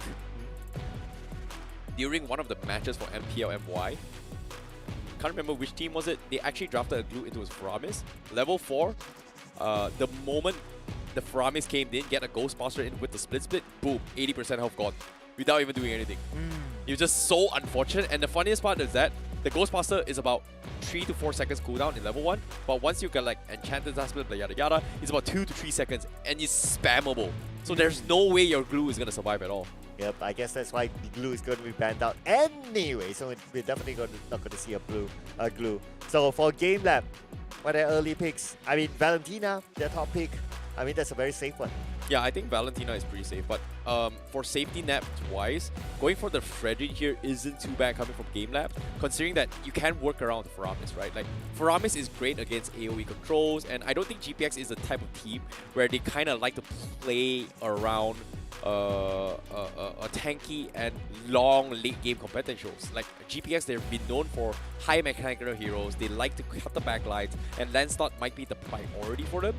during one of the matches for MPL MY, can't remember which team was it, they actually drafted a Glue into his Faramis. Level 4, the moment the Faramis came in, get a Ghostbuster in with the split, boom, 80% health gone, without even doing anything. You're just so unfortunate. And the funniest part is that the Ghostbuster is about 3 to 4 seconds cooldown in level 1. But once you get like Enchanted Husband, yada yada, it's about 2 to 3 seconds and it's spammable. So there's no way your glue is going to survive at all. Yep, I guess that's why the glue is going to be banned out anyway. So we're definitely not going to see a glue. So for GameLab, what are early picks? I mean, Valentina, their top pick. I mean, that's a very safe one. Yeah, I think Valentina is pretty safe, but for safety net wise, going for the Fredrin here isn't too bad coming from GameLab, considering that you can work around Faramis, right? Like, Faramis is great against AoE controls, and I don't think GPX is the type of team where they kind of like to play around a tanky and long late game competitions. Like GPX, they've been known for high mechanical heroes. They like to cut the backlights, and Lancelot might be the priority for them.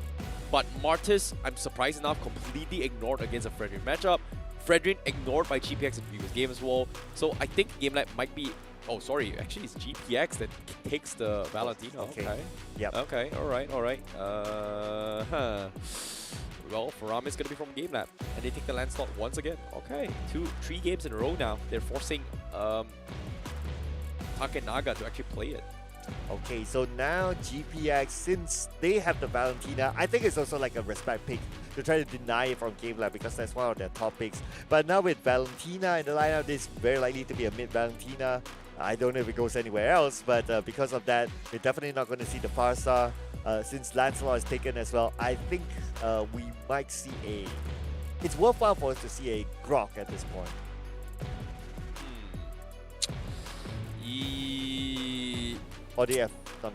But Martis, I'm surprised enough, completely ignored against a Fredrin matchup. Fredrin ignored by GPX in the previous game as well. So I think GameLab might be... Oh, sorry. Actually, it's GPX that takes the Valentina. Okay. Yep. Okay. All right. All right. Well, Faram is going to be from GameLab. And they take the Lancelot once again. Okay. 3 games in a row now. They're forcing Takenaga to actually play it. Okay, so now GPX, since they have the Valentina, I think it's also like a respect pick to try to deny it from GameLab because that's one of their top picks. But now with Valentina in the lineup, this is very likely to be a mid Valentina. I don't know if it goes anywhere else, but because of that, we're definitely not going to see the Farsa. Since Lancelot is taken as well, I think we might see a... It's worthwhile for us to see a Grok at this point. Or do you have some...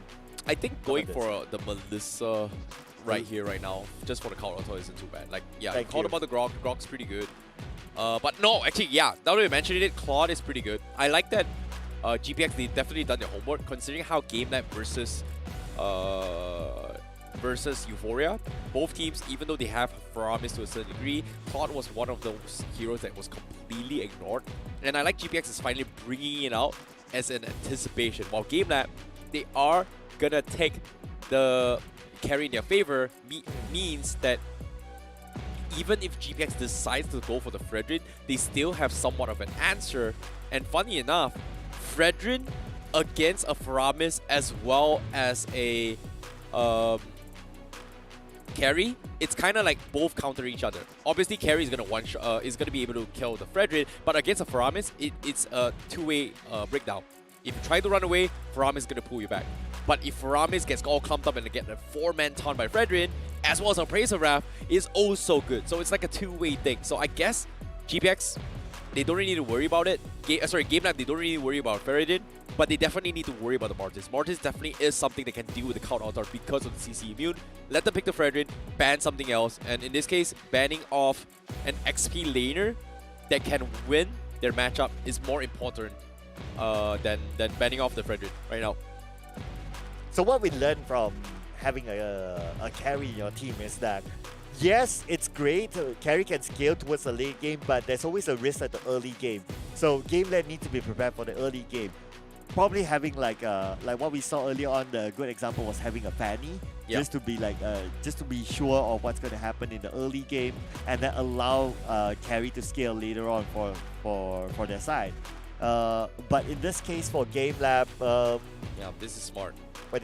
I think going for the Melissa right here, right now, just for the counter isn't too bad. Like, yeah, I called about the Grok. Grok's pretty good. But no, actually, yeah, now that you mentioned it, Claude is pretty good. I like that GPX, they definitely done their homework, considering how GameLab versus Euphoria. Both teams, even though they have Faramis to a certain degree, Claude was one of those heroes that was completely ignored. And I like GPX is finally bringing it out as an anticipation. While GameLab, they are gonna take the carry in their favor, means that even if GPX decides to go for the Fredrin, they still have somewhat of an answer. And funny enough, Fredrin against a Faramis as well as a carry, it's kind of like both counter each other. Obviously, carry is gonna be able to kill the Fredrin, but against a Faramis, it's a two-way breakdown. If you try to run away, Faramis is gonna pull you back. But if Faramis gets all clumped up and get a 4-man taunt by Fredrin, as well as a Appraiser Wrath, is also good. So it's like a two-way thing. So I guess GPX, they don't really need to worry about it. GameLab, they don't really worry about Fredrin, but they definitely need to worry about the Martis. Martis definitely is something that can deal with the count altar because of the CC immune. Let them pick the Fredrin, ban something else, and in this case, banning off an XP laner that can win their matchup is more important than banning off the Fredrin right now. So what we learned from having a carry in your team is that, yes, it's great, carry can scale towards the late game, but there's always a risk at the early game. So GameLab need to be prepared for the early game. Probably having like what we saw earlier on, the good example was having a Fanny, just to be just to be sure of what's going to happen in the early game, and then allow carry to scale later on for their side. But in this case for GameLab, yeah, this is smart. But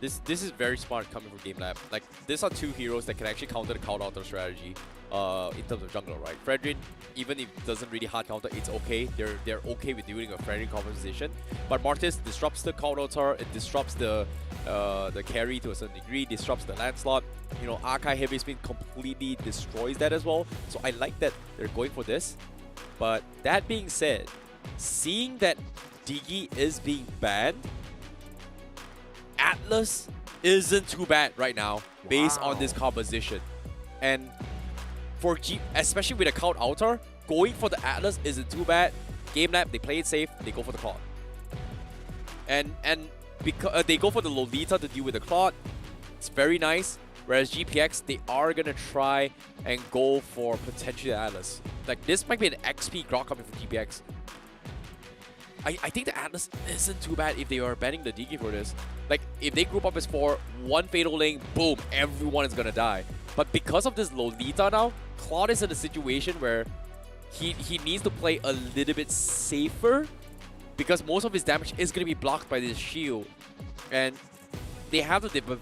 this is very smart coming from GameLab. Like, these are two heroes that can actually counter the count altar strategy in terms of jungler, right? Fredrin, even if it doesn't really hard counter, it's okay. They're okay with doing a Fredrin composition. But Martis disrupts the count altar, it disrupts the carry to a certain degree, disrupts the Lancelot. You know, Archive Heavy Spin completely destroys that as well. So I like that they're going for this. But that being said, seeing that Digi is being banned, Atlas isn't too bad right now based on this composition. And for especially with a count altar, going for the Atlas isn't too bad. GameLab, they play it safe, they go for the Claude. And because they go for the Lolita to deal with the Claude, it's very nice. Whereas GPX, they are gonna try and go for potentially the Atlas. Like, this might be an XP Grok coming from GPX. I think the Atlas isn't too bad if they are banning the Digi for this. Like, if they group up as 4, one Fatal Link, boom, everyone is gonna die. But because of this Lolita now, Claude is in a situation where he needs to play a little bit safer because most of his damage is going to be blocked by this shield. And they have to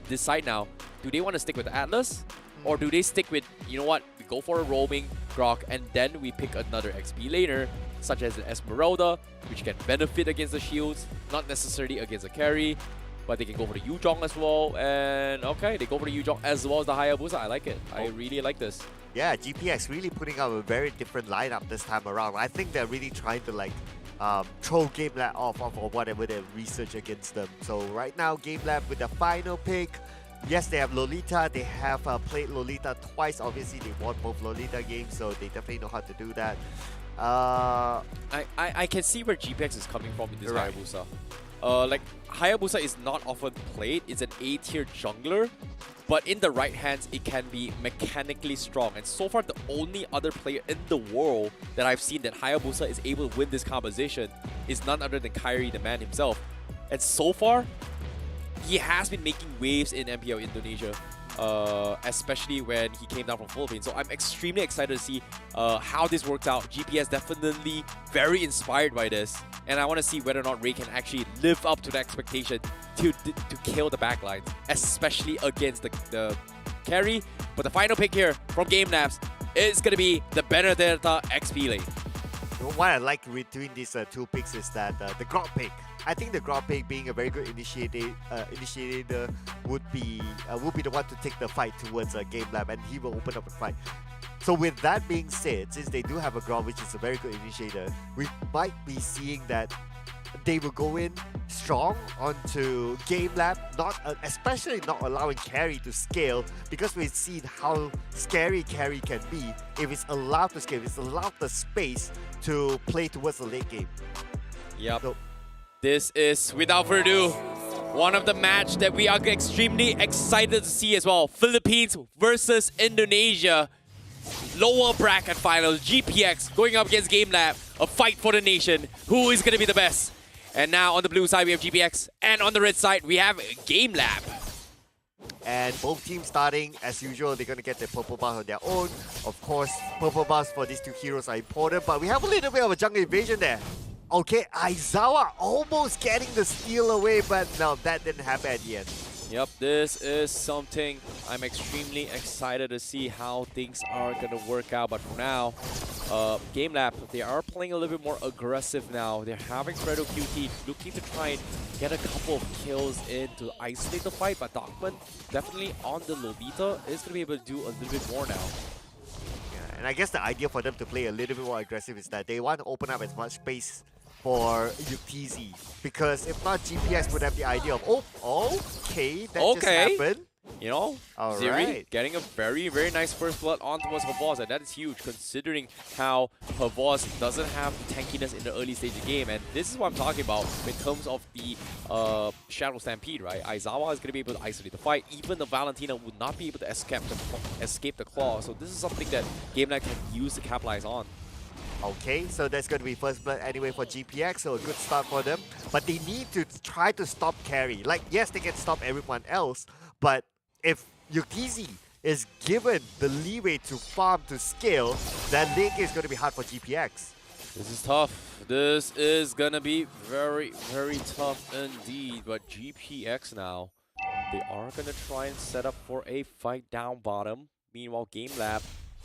decide now, do they want to stick with Atlas or do they stick with, you know what, we go for a roaming Grok and then we pick another XP laner such as an Esmeralda, which can benefit against the shields, not necessarily against a carry, but they can go for the Yuzhong as well. And okay, they go for the Yuzhong as well as the Hayabusa. I like it. I really like this. Yeah, GPX really putting out a very different lineup this time around. I think they're really trying to like throw GameLab off of whatever their research against them. So right now, GameLab with the final pick. Yes, they have Lolita. They have played Lolita twice. Obviously, they won both Lolita games, so they definitely know how to do that. I can see where GPX is coming from in this Hayabusa. Like, Hayabusa is not often played. It's an A-tier jungler. But in the right hands, it can be mechanically strong. And so far, the only other player in the world that I've seen that Hayabusa is able to win this composition is none other than Kyrie, the man himself. And so far, he has been making waves in MPL Indonesia, especially when he came down from Philippines. So I'm extremely excited to see how this works out. GPS definitely very inspired by this. And I want to see whether or not Ray can actually live up to the expectation to kill the backlines, especially against the carry. But the final pick here from GameLab is going to be the Benedetta XP lane. What I like between these two picks is that the Grok pick. I think the Grok pick being a very good initiator would be the one to take the fight towards GameLab, and he will open up a fight. So with that being said, since they do have a Grok, which is a very good initiator, we might be seeing that they will go in strong onto GameLab, especially not allowing carry to scale, because we've seen how scary carry can be if it's allowed to scale, if it's allowed the space to play towards the late game. Yep. So, this is, without further ado, one of the match that we are extremely excited to see as well. Philippines versus Indonesia. Lower bracket finals, GPX going up against GameLab. A fight for the nation. Who is going to be the best? And now on the blue side, we have GPX. And on the red side, we have GameLab. And both teams starting, as usual, they're going to get their purple bars on their own. Of course, purple bars for these two heroes are important, but we have a little bit of a jungle invasion there. Okay, Aizawa almost getting the steal away, but no, that didn't happen at the end. Yep, this is something I'm extremely excited to see how things are going to work out. But for now, GameLab, they are playing a little bit more aggressive now. They're having Fredo QT looking to try and get a couple of kills in to isolate the fight. But Dogman definitely on the Lolita is going to be able to do a little bit more now. Yeah, and I guess the idea for them to play a little bit more aggressive is that they want to open up as much space for Yukizi, because if not, GPS would have the idea of, oh, okay, that just happened. You know, all Ziri right, getting a very, very nice first blood on towards Havaz, and that is huge considering how Havaz doesn't have the tankiness in the early stage of the game. And this is what I'm talking about in terms of the Shadow Stampede, right? Aizawa is going to be able to isolate the fight. Even the Valentina would not be able to escape the claw. So this is something that GameLab can use to capitalize on. Okay, so that's going to be first blood anyway for GPX, so a good start for them. But they need to try to stop carry. Like, yes, they can stop everyone else, but if Yukizi is given the leeway to farm, to scale, then late game is going to be hard for GPX. This is tough. This is going to be very, very tough indeed. But GPX now, they are going to try and set up for a fight down bottom. Meanwhile, GameLab,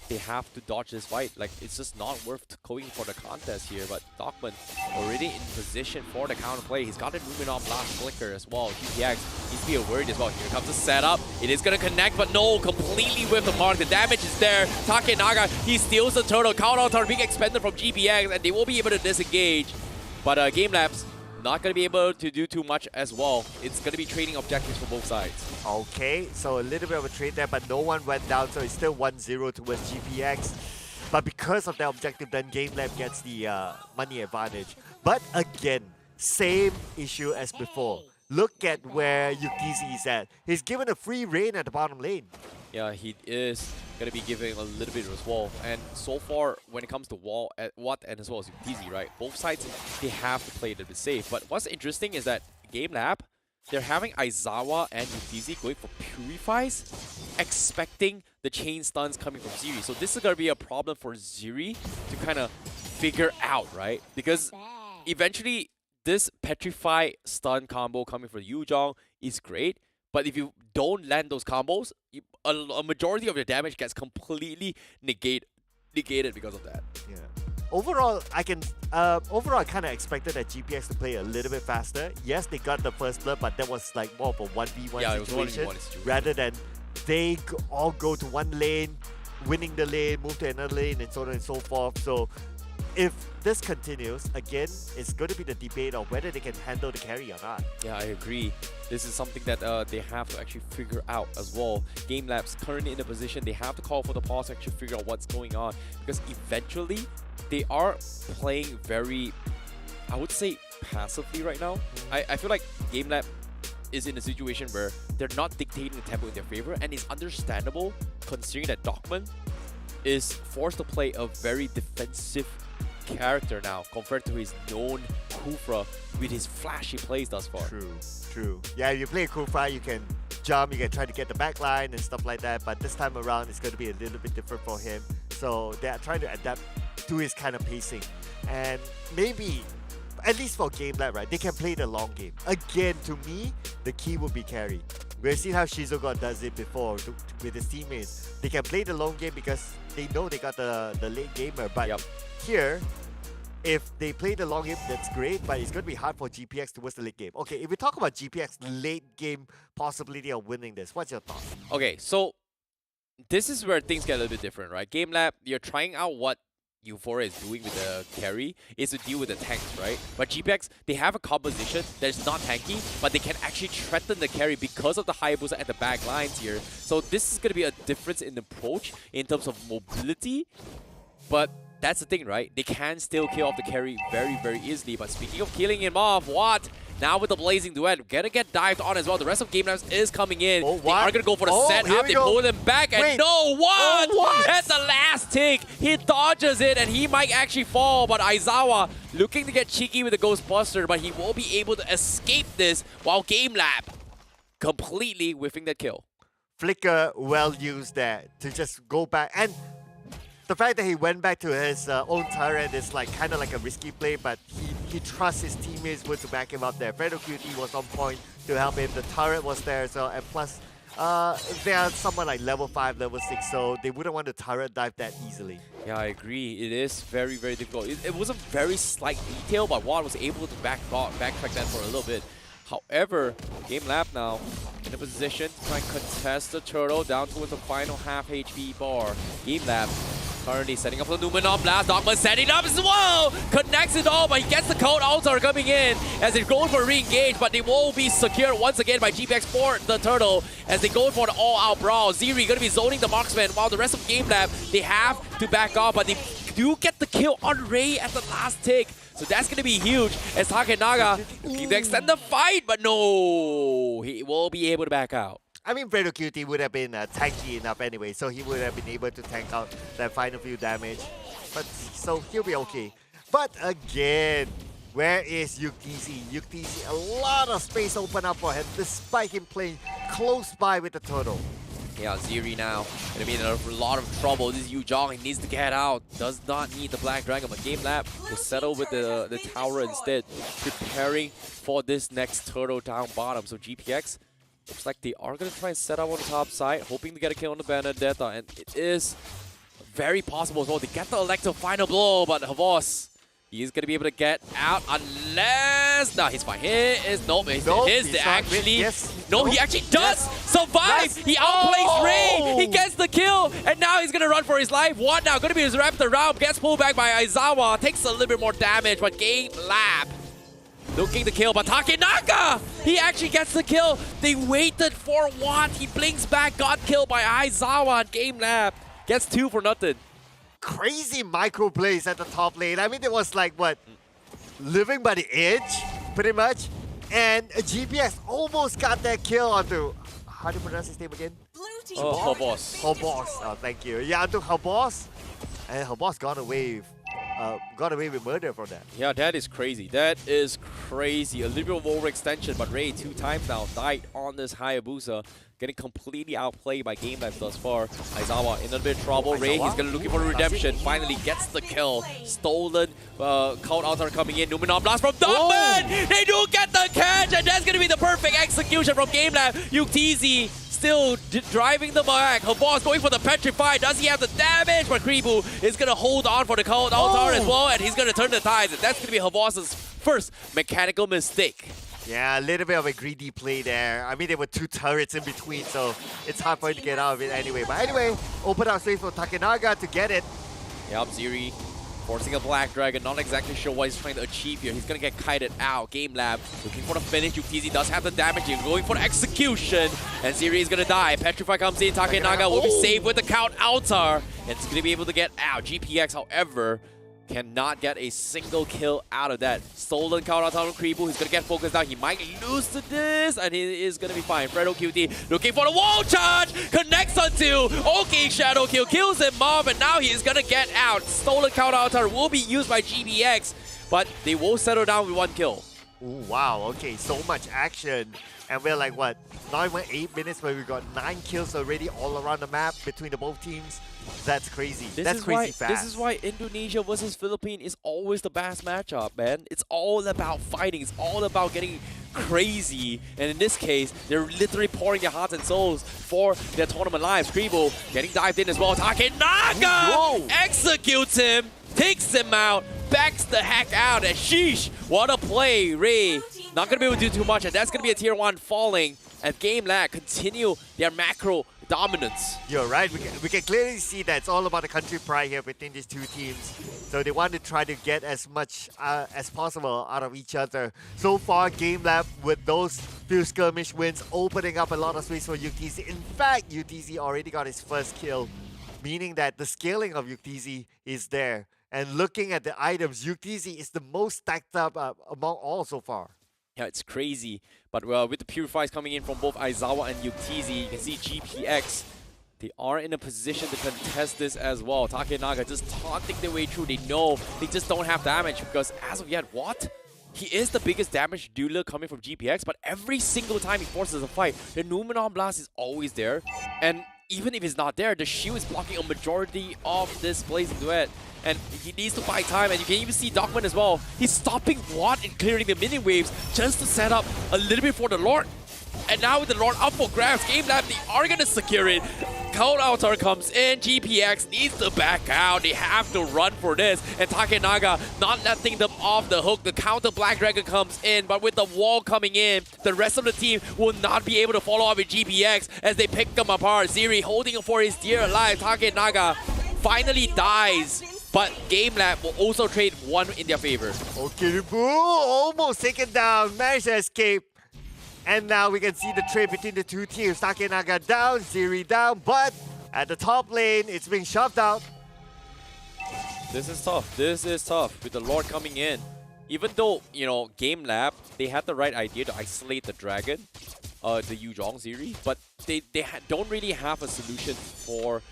they have to dodge this fight. Like, it's just not worth going for the contest here. But Dogman already in position for the counterplay. He's got a Numenon Blast Flicker as well. GPX needs to be worried as well. Here comes the setup. It is going to connect, but no, completely with the mark. The damage is there. Takenaga, he steals the turtle. Counter turn being expended from GPX, and they will be able to disengage. But GameLab's not going to be able to do too much as well. It's going to be trading objectives for both sides. Okay, so a little bit of a trade there, but no one went down, so it's still 1-0 towards GPX. But because of that objective, then GameLab gets the money advantage. But again, same issue as before. Look at where Yukizi is at. He's given a free reign at the bottom lane. Yeah, he is going to be giving a little bit of his wall. And so far, when it comes to wall, Watt and as well as Yukizi, right? Both sides, they have to play a little bit safe. But what's interesting is that GameLab, they're having Aizawa and Yukizi going for Purifies, expecting the chain stuns coming from Ziri. So this is going to be a problem for Ziri to kind of figure out, right? Because eventually, this Petrify stun combo coming from Yuzhong is great, but if you don't land those combos, a majority of your damage gets completely negated because of that. Yeah. Overall, I kind of expected that GPX to play a little bit faster. Yes, they got the first blood, but that was like more of a 1v1 situation, rather than they all go to one lane, winning the lane, move to another lane, and so on and so forth. So if this continues, again, it's going to be the debate of whether they can handle the carry or not. Yeah, I agree. This is something that they have to actually figure out as well. GameLab's currently in a position they have to call for the pause to actually figure out what's going on, because eventually they are playing very, I would say, passively right now. I feel like GameLab is in a situation where they're not dictating the tempo in their favor, and it's understandable considering that Dogman is forced to play a very defensive character now compared to his known Kufra with his flashy plays thus far. True. Yeah, you play Kufra, you can jump, you can try to get the back line and stuff like that, but this time around it's going to be a little bit different for him. So they are trying to adapt to his kind of pacing. And maybe, at least for GameLab, right, they can play the long game. Again, to me, the key will be carry. We've seen how Shizuka does it before with his teammates. They can play the long game because they know they got the late gamer. But here, if they play the long game, that's great, but it's going to be hard for GPX towards the late game. Okay, if we talk about GPX late game possibility of winning this, what's your thought? Okay, so this is where things get a little bit different, right? GameLab, you're trying out what Euphoria is doing with the carry is to deal with the tanks, right? But GPX, they have a composition that's not tanky, but they can actually threaten the carry because of the Hayabusa and the back lines here. So this is going to be a difference in approach in terms of mobility, but that's the thing, right? They can still kill off the carry very, very easily. But speaking of killing him off, what? Now with the Blazing Duet, gonna get dived on as well. The rest of GameLabs is coming in. They are gonna go for the set up. They pull them back, and what? At the last tick, he dodges it, and he might actually fall. But Aizawa looking to get cheeky with the Ghostbuster, but he will be able to escape this while GameLab completely whiffing that kill. Flicker well used there to just go back, and the fact that he went back to his own turret is like kind of like a risky play, but he trusts his teammates to back him up there. Fredo QT was on point to help him. The turret was there as well, and plus they are someone like level 5, level 6, so they wouldn't want to turret dive that easily. Yeah, I agree. It is very, very difficult. It was a very slight detail, but Juan was able to backtrack that for a little bit. However, GameLab now in a position to try and contest the turtle down towards the final half HP bar. GameLab currently setting up the Numenon Blast. Dogma setting up as well! Connects it all, but he gets the code also coming in as they're going for re-engage, but they will be secured once again by GPX for the turtle as they go for the all-out brawl. Ziri gonna be zoning the marksman while the rest of GameLab, they have to back off, but they do get the kill on Ray at the last tick. So that's going to be huge as Takenaga looking to extend the fight, but no, he will be able to back out. I mean, Fredo QT would have been tanky enough anyway, so he would have been able to tank out that final few damage. But so he'll be okay. But again, where is Yukizi? Yukizi, a lot of space open up for him despite him playing close by with the turtle. Yeah, Ziri now gonna be in a lot of trouble. This is Yuzhong, he needs to get out. Does not need the Black Dragon, but GameLab will settle with the tower instead, preparing for this next turtle down bottom. So GPX, looks like they are gonna try and set up on the top side, hoping to get a kill on the Benedetta, and it is very possible as well. They get the Electro final blow, but Havos, he is going to be able to get out unless... No, he's fine. He is... Nope, he actually... No, he actually does survive! He outplays Ray! He gets the kill! And now he's going to run for his life. What now? Going to be wrapped around. Gets pulled back by Aizawa. Takes a little bit more damage, but GameLab looking to kill, but Takenaga! He actually gets the kill. They waited for what? He blinks back, got killed by Aizawa, and GameLab gets 2 for nothing. Crazy micro plays at the top lane. I mean, it was like, what, living by the edge, pretty much. And GPS almost got that kill onto, how do you pronounce his name again? Habos. Habos, oh, thank you. Yeah, onto Habos. And Habos gone away with got away with murder from that. Yeah, that is crazy. That is crazy. A little bit of overextension, but Ray 2 times now died on this Hayabusa. Getting completely outplayed by GameLab thus far. Aizawa in a bit of trouble. Ray, he's gonna looking for redemption. Finally gets the kill. Stolen. Count outer coming in. Numenon blast from Dogman! They do get the catch, and that's gonna be the perfect execution from GameLab. Yuktz still driving the back. Her boss going for the petrify. Does he have the damage? But Kribu is gonna hold on for the count outer as well, and he's gonna turn the tides. And that's gonna be her boss's first mechanical mistake. Yeah, a little bit of a greedy play there. I mean, there were 2 turrets in between, so it's hard for him to get out of it anyway. But anyway, open up space for Takenaga to get it. Yep, Ziri forcing a Black Dragon. Not exactly sure what he's trying to achieve here. He's going to get kited out. GameLab looking for the finish. Yuktz does have the damage. He's going for the execution. And Ziri is going to die. Petrify comes in. Takenaga will be saved with the count outer. And it's going to be able to get out. GPX, however, cannot get a single kill out of that. Stolen count out on Kribu. He's gonna get focused now. He might lose to this, and he is gonna be fine. FredoQT looking for the wall charge. Connects onto OK Shadow Kill. Kills him off, and now he is gonna get out. Stolen count out will be used by GBX, but they will settle down with 1 kill. Ooh, wow, okay, so much action. And we're like, what, not even 8 minutes where we got 9 kills already all around the map between the both teams. That's crazy. That's crazy fast. This is why Indonesia versus Philippines is always the best matchup, man. It's all about fighting. It's all about getting crazy. And in this case, they're literally pouring their hearts and souls for their tournament lives. Kribu getting dived in as well. Takenaga executes him, takes him out, backs the heck out, and sheesh, what a play. Ray not going to be able to do too much, and that's going to be a tier 1 falling as GameLab continue their macro dominance. You're right. We can clearly see that it's all about the country pride here between these 2 teams. So they want to try to get as much as possible out of each other. So far, GameLab with those few skirmish wins opening up a lot of space for Yuktz. In fact, Yuktz already got his first kill, meaning that the scaling of Yuktz is there. And looking at the items, Yuktz is the most stacked up among all so far. Yeah, it's crazy. But with the purifiers coming in from both Aizawa and Yuktz, you can see GPX, they are in a position to contest this as well. Takenaga just taunting their way through. They know they just don't have damage because as of yet, what? He is the biggest damage dealer coming from GPX, but every single time he forces a fight, the Numenon Blast is always there. And even if he's not there, the shield is blocking a majority of this Blazing Duet. And he needs to buy time, and you can even see Dogman as well. He's stopping Watt and clearing the mini waves just to set up a little bit for the Lord. And now with the Lord up for grabs, GameLab, they are going to secure it. Count outer comes in, GPX needs to back out. They have to run for this. And Takenaga not letting them off the hook. The counter Black Dragon comes in, but with the wall coming in, the rest of the team will not be able to follow up with GPX as they pick them apart. Ziri holding him for his dear life. Takenaga finally dies. But GameLab will also trade 1 in their favor. Okay, almost taken down, managed to escape. And now we can see the trade between the 2 teams. Takenaga down, Ziri down, but at the top lane, it's being shoved out. This is tough. This is tough with the Lord coming in. Even though, you know, GameLab, they had the right idea to isolate the Dragon, the Yuzhong Ziri, but they don't really have a solution for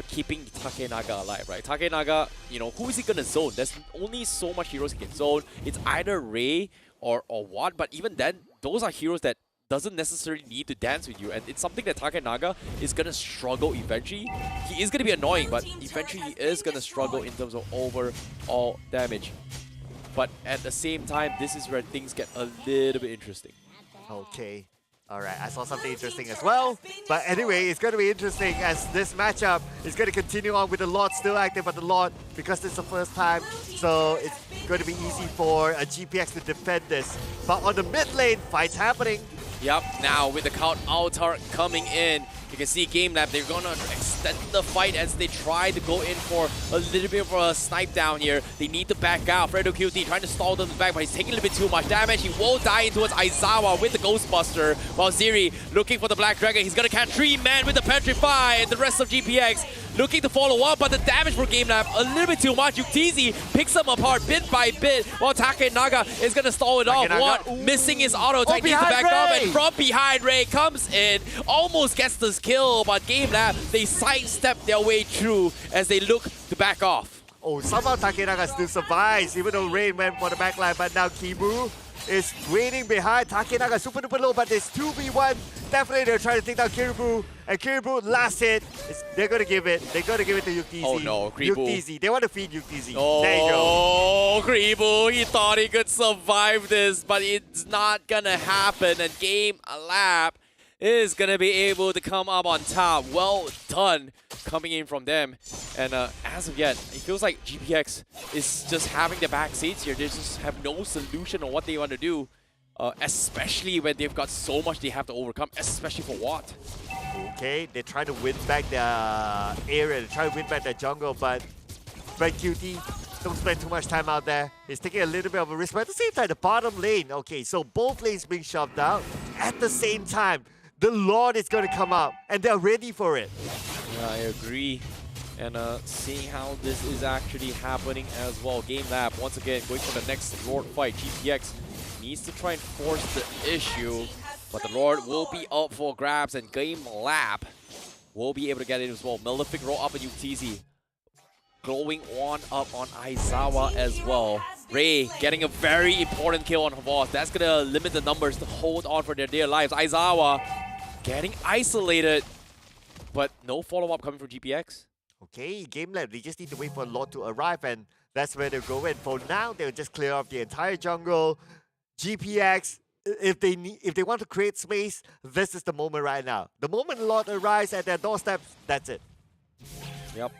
keeping Takenaga alive, right? Takenaga, you know, who is he gonna zone? There's only so much heroes he can zone. It's either Ray or what, but even then, those are heroes that doesn't necessarily need to dance with you, and it's something that Takenaga is gonna struggle eventually. He is gonna be annoying, but eventually he is gonna struggle in terms of overall damage. But at the same time, this is where things get a little bit interesting. Okay. Alright, I saw something interesting as well. But anyway, it's going to be interesting as this matchup is going to continue on with the Lord still active, but the Lord, because this is the first time, so it's going to be easy for a GPX to defend this. But on the mid lane, fights happening. Yep, now with the count outer coming in, you can see GameLab, they're gonna extend the fight as they try to go in for a little bit of a snipe down here. They need to back out. FredoQT trying to stall them back, but he's taking a little bit too much damage. He will die towards Aizawa with the Ghostbuster, while Ziri looking for the Black Dragon. He's gonna catch 3 men with the Petrify, and the rest of GPX looking to follow up, but the damage for GameLab a little bit too much. Yuktz picks them apart bit by bit, while Takenaga is gonna stall it off. What? Missing his auto attack, needs to back up, and from behind, Ray comes in, almost gets this kill, but GameLab, they sidestep their way through as they look to back off. Oh, somehow Takenaga still survives, even though Rain went for the backline, but now Kibu is waiting behind. Takenaga super duper low, but there's 2v1. Definitely they're trying to take down Kiribu. And Kiribu, last hit, they're gonna give it. They're gonna give it to Yuktizi. Oh no, Kribu. Yuktizi, they want to feed Yuktizi. Oh, there you go. Kribu, he thought he could survive this, but it's not gonna happen. And GameLab is gonna be able to come up on top. Well done coming in from them. And as of yet, it feels like GPX is just having the back seats here. They just have no solution on what they want to do. Especially when they've got so much they have to overcome, especially for Watt. Okay, they're trying to win back their area, they're trying to win back their jungle, but Red Cutie, don't spend too much time out there. He's taking a little bit of a risk, but at the same time, the bottom lane, okay, so both lanes being shoved out. At the same time, the Lord is going to come up, and they're ready for it. Yeah, I agree. And seeing how this is actually happening as well. GameLab, once again, going for the next Lord fight. GPX needs to try and force the issue, but the Lord will be up for grabs, and GameLab will be able to get it as well. Malefic roll up on Yuktizi. Glowing one up on Aizawa as well. Ray getting a very important kill on Havas. That's going to limit the numbers to hold on for their dear lives. Aizawa getting isolated, but no follow-up coming from GPX. Okay, GameLab, they just need to wait for Lord to arrive, and that's where they'll go in. For now, they'll just clear off the entire jungle. GPX, if they want to create space, this is the moment right now. The moment Lord arrives at their doorstep, that's it. Yep.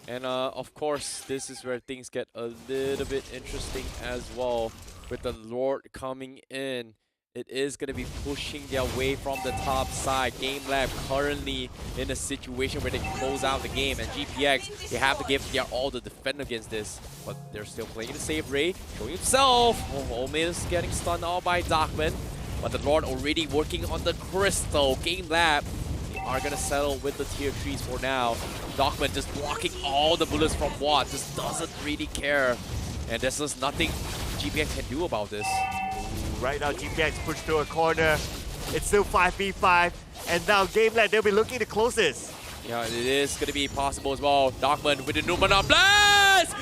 And of course, this is where things get a little bit interesting as well. With the Lord coming in, it is going to be pushing their way from the top side. GameLab currently in a situation where they can close out the game, and GPX, they have to give their all to defend against this. But they're still playing to save Ray, showing himself. Oh, Omis getting stunned out by Darkman. But the Lord already working on the Crystal. GameLab, they are going to settle with the tier 3s for now. Darkman just blocking all the bullets from Watt, just doesn't really care. And there's just nothing GPX can do about this. Right now, GPX pushed to a corner. It's still 5v5. And now GameLab, they'll be looking to close this. Yeah, it is going to be possible as well. Darkman with the Numana Blast!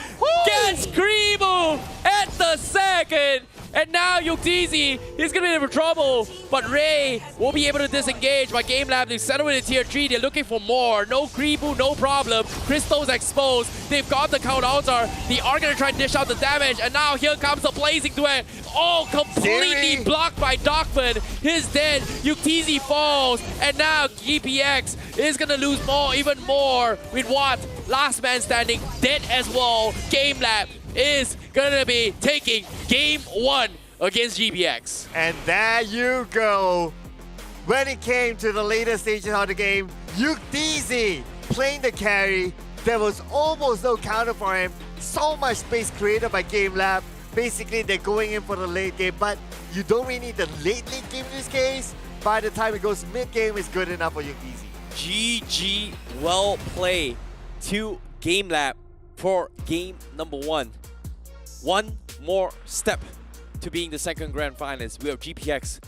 Gets Kribu at the second! And now Yuktizi is going to be in trouble. But Ray will be able to disengage. But GameLab, they settle in tier 3. They're looking for more. No Kribu, no problem. Crystal's exposed. They've got the counter. They are going to try and dish out the damage. And now here comes the blazing duet. All completely blocked by Darkman. He's dead. Yuktizi falls. And now GPX is going to lose more, even more. With what? Last man standing, dead as well. GameLab is gonna be taking game 1 against GPX. And there you go. When it came to the later stages of the game, Yuktizi playing the carry. There was almost no counter for him. So much space created by GameLab. Basically, they're going in for the late game, but you don't really need the late game in this case. By the time it goes mid-game, it's good enough for Yuktizi. GG, well played to GameLab for game number 1. One more step to being the second grand finalist. We have GPX,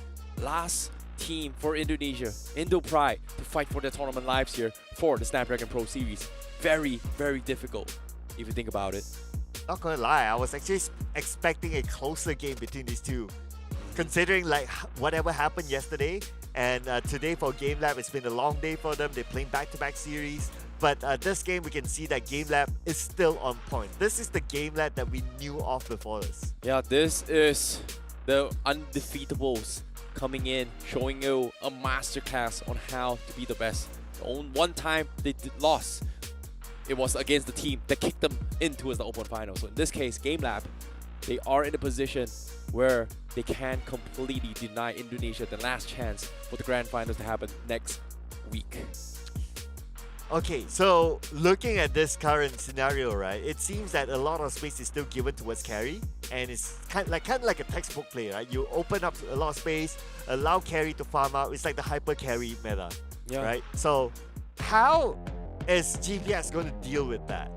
last team for Indonesia, Indo Pride, to fight for their tournament lives here for the Snapdragon Pro Series. Very, very difficult, if you think about it. Not gonna lie, I was actually expecting a closer game between these two. Considering like whatever happened yesterday, and today for GameLab, it's been a long day for them. They're playing back-to-back series. But this game, we can see that GameLab is still on point. This is the GameLab that we knew of before this. Yeah, this is the undefeatables coming in, showing you a masterclass on how to be the best. One time they lost, it was against the team that kicked them into the Open Finals. So in this case, GameLab, they are in a position where they can completely deny Indonesia the last chance for the Grand Finals to happen next week. Okay, so looking at this current scenario, right, it seems that a lot of space is still given towards carry, and it's kind of like a textbook play, right? You open up a lot of space, allow carry to farm out. It's like the hyper carry meta, right? So how is GPX going to deal with that?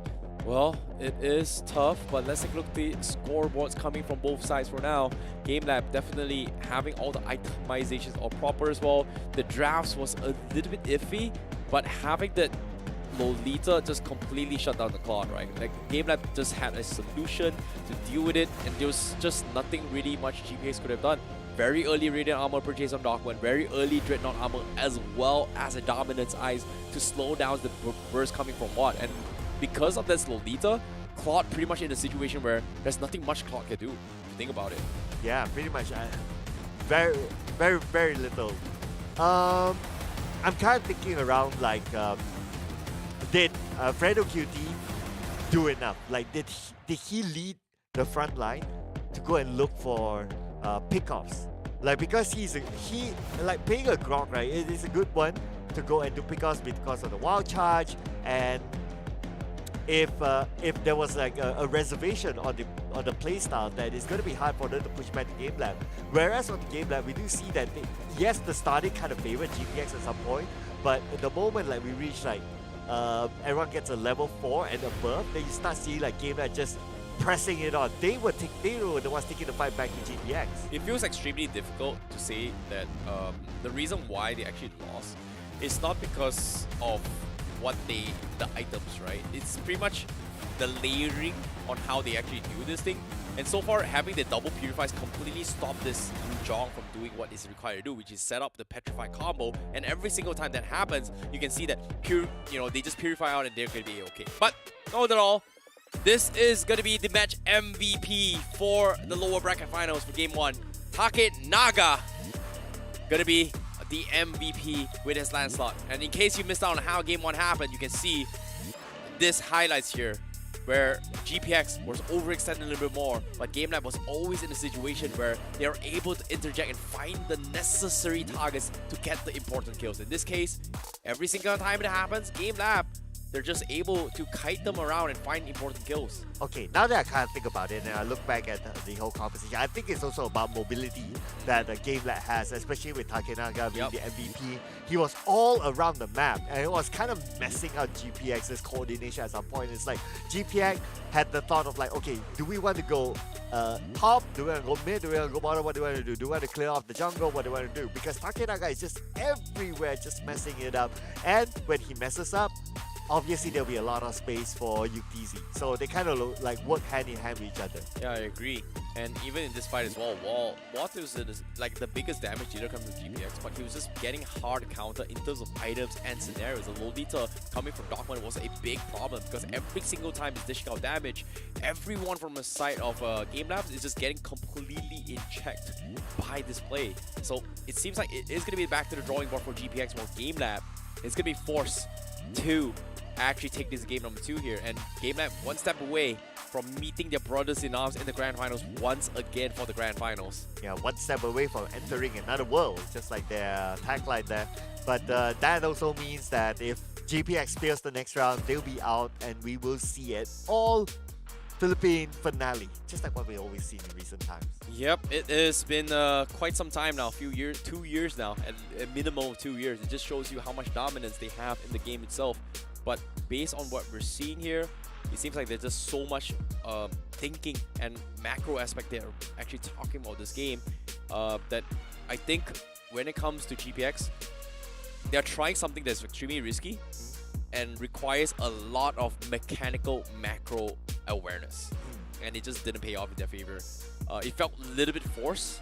Well, it is tough, but let's take a look at the scoreboards coming from both sides for now. GameLab definitely having all the itemizations all proper as well. The drafts was a little bit iffy, but having the Lolita just completely shut down the clock, right? Like GameLab just had a solution to deal with it, and there was just nothing really much GPX could have done. Very early Radiant Armor purchase on Darkman, very early Dreadnought Armor, as well as a Dominance Eyes to slow down the burst coming from Watt. And because of this Lolita, Claude pretty much in a situation where there's nothing much Claude can do, if you think about it. Yeah, pretty much. Very, very, very little. I'm kind of thinking around like, did Fredo QT do enough? Like, did he lead the front line to go and look for pickoffs? Like, because he like playing a Grok, right? It is a good one to go and do pickoffs because of the wild charge, and if there was like a reservation on the playstyle, that it's going to be hard for them to push back the GameLab. Whereas on the GameLab, we do see that yes, the starting kind of favored GPX at some point, but the moment like we reach like everyone gets a level 4 and above, then you start seeing like GameLab just pressing it on. They were the ones taking the fight back to GPX. It feels extremely difficult to say that the reason why they actually lost is not because of the items, right? It's pretty much the layering on how they actually do this thing. And so far, having the double purifies completely stopped this Jong from doing what is required to do, which is set up the petrify combo. And every single time that happens, you can see that they just purify out and they're gonna be okay. But all in all, this is gonna be the match MVP for the lower bracket finals for game 1. Take Naga gonna be the MVP with his landslot. And in case you missed out on how game 1 happened, you can see this highlights here where GPX was overextended a little bit more, but GameLab was always in a situation where they are able to interject and find the necessary targets to get the important kills. In this case, every single time it happens, GameLab, they're just able to kite them around and find important kills. Okay, now that I kind of think about it and I look back at the whole competition, I think it's also about mobility that the GameLab has, especially with Takenaga being the MVP. He was all around the map, and it was kind of messing up GPX's coordination at some point. It's like GPX had the thought of like, okay, do we want to go top? Do we want to go mid? Do we want to go bottom? What do we want to do? Do we want to clear off the jungle? What do we want to do? Because Takenaga is just everywhere, just messing it up. And when he messes up, obviously there'll be a lot of space for Yuktisi. So they kind of like work hand in hand with each other. Yeah, I agree. And even in this fight as well, Walt was like the biggest damage dealer coming from GPX, but he was just getting hard counter in terms of items and scenarios. The Lolita coming from Darkman was a big problem because every single time he's dishing out damage, everyone from the side of GameLab is just getting completely in checked by this play. So it seems like it is going to be back to the drawing board for GPX, while GameLab is going to be forced to actually take this game number 2 here, and GameLab one step away from meeting their brothers in arms in the grand finals once again for the grand finals. Yeah, one step away from entering another world, just like their tagline there. But that also means that if GPX fails the next round, they'll be out, and we will see it all Philippine finale, just like what we always see in recent times. Yep, it has been quite some time now, 2 years now, and a minimum of 2 years. It just shows you how much dominance they have in the game itself. But based on what we're seeing here, it seems like there's just so much thinking and macro aspect they're actually talking about this game that I think when it comes to GPX, they're trying something that's extremely risky and requires a lot of mechanical macro awareness. And it just didn't pay off in their favor. It felt a little bit forced,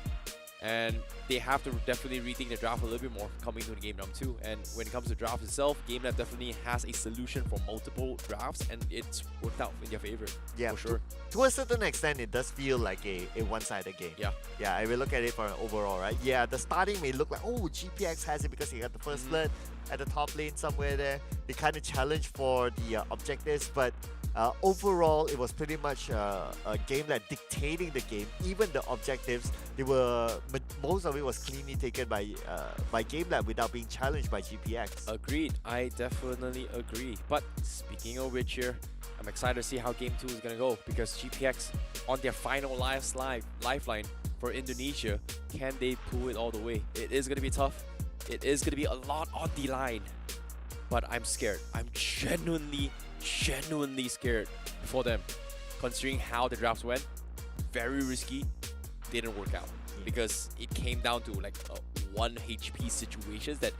and they have to definitely rethink the draft a little bit more coming to the game number 2. And when it comes to draft itself, GameLab definitely has a solution for multiple drafts, and it's worked out in their favor. Yeah, for sure. To a certain extent, it does feel like a one-sided game. Yeah. Yeah, I will look at it for an overall, right? Yeah, the starting may look like, oh, GPX has it because he got the first blood at the top lane somewhere there. They kind of challenge for the objectives, but overall, it was pretty much a game that dictating the game. Even the objectives, most of it was cleanly taken by GameLab without being challenged by GPX. Agreed. I definitely agree. But speaking of which here, I'm excited to see how game 2 is going to go, because GPX on their final lifeline for Indonesia, can they pull it all the way? It is going to be tough. It is going to be a lot on the line. But I'm scared. I'm genuinely scared for them, considering how the drafts went. Very risky, didn't work out because it came down to like 1 HP situations that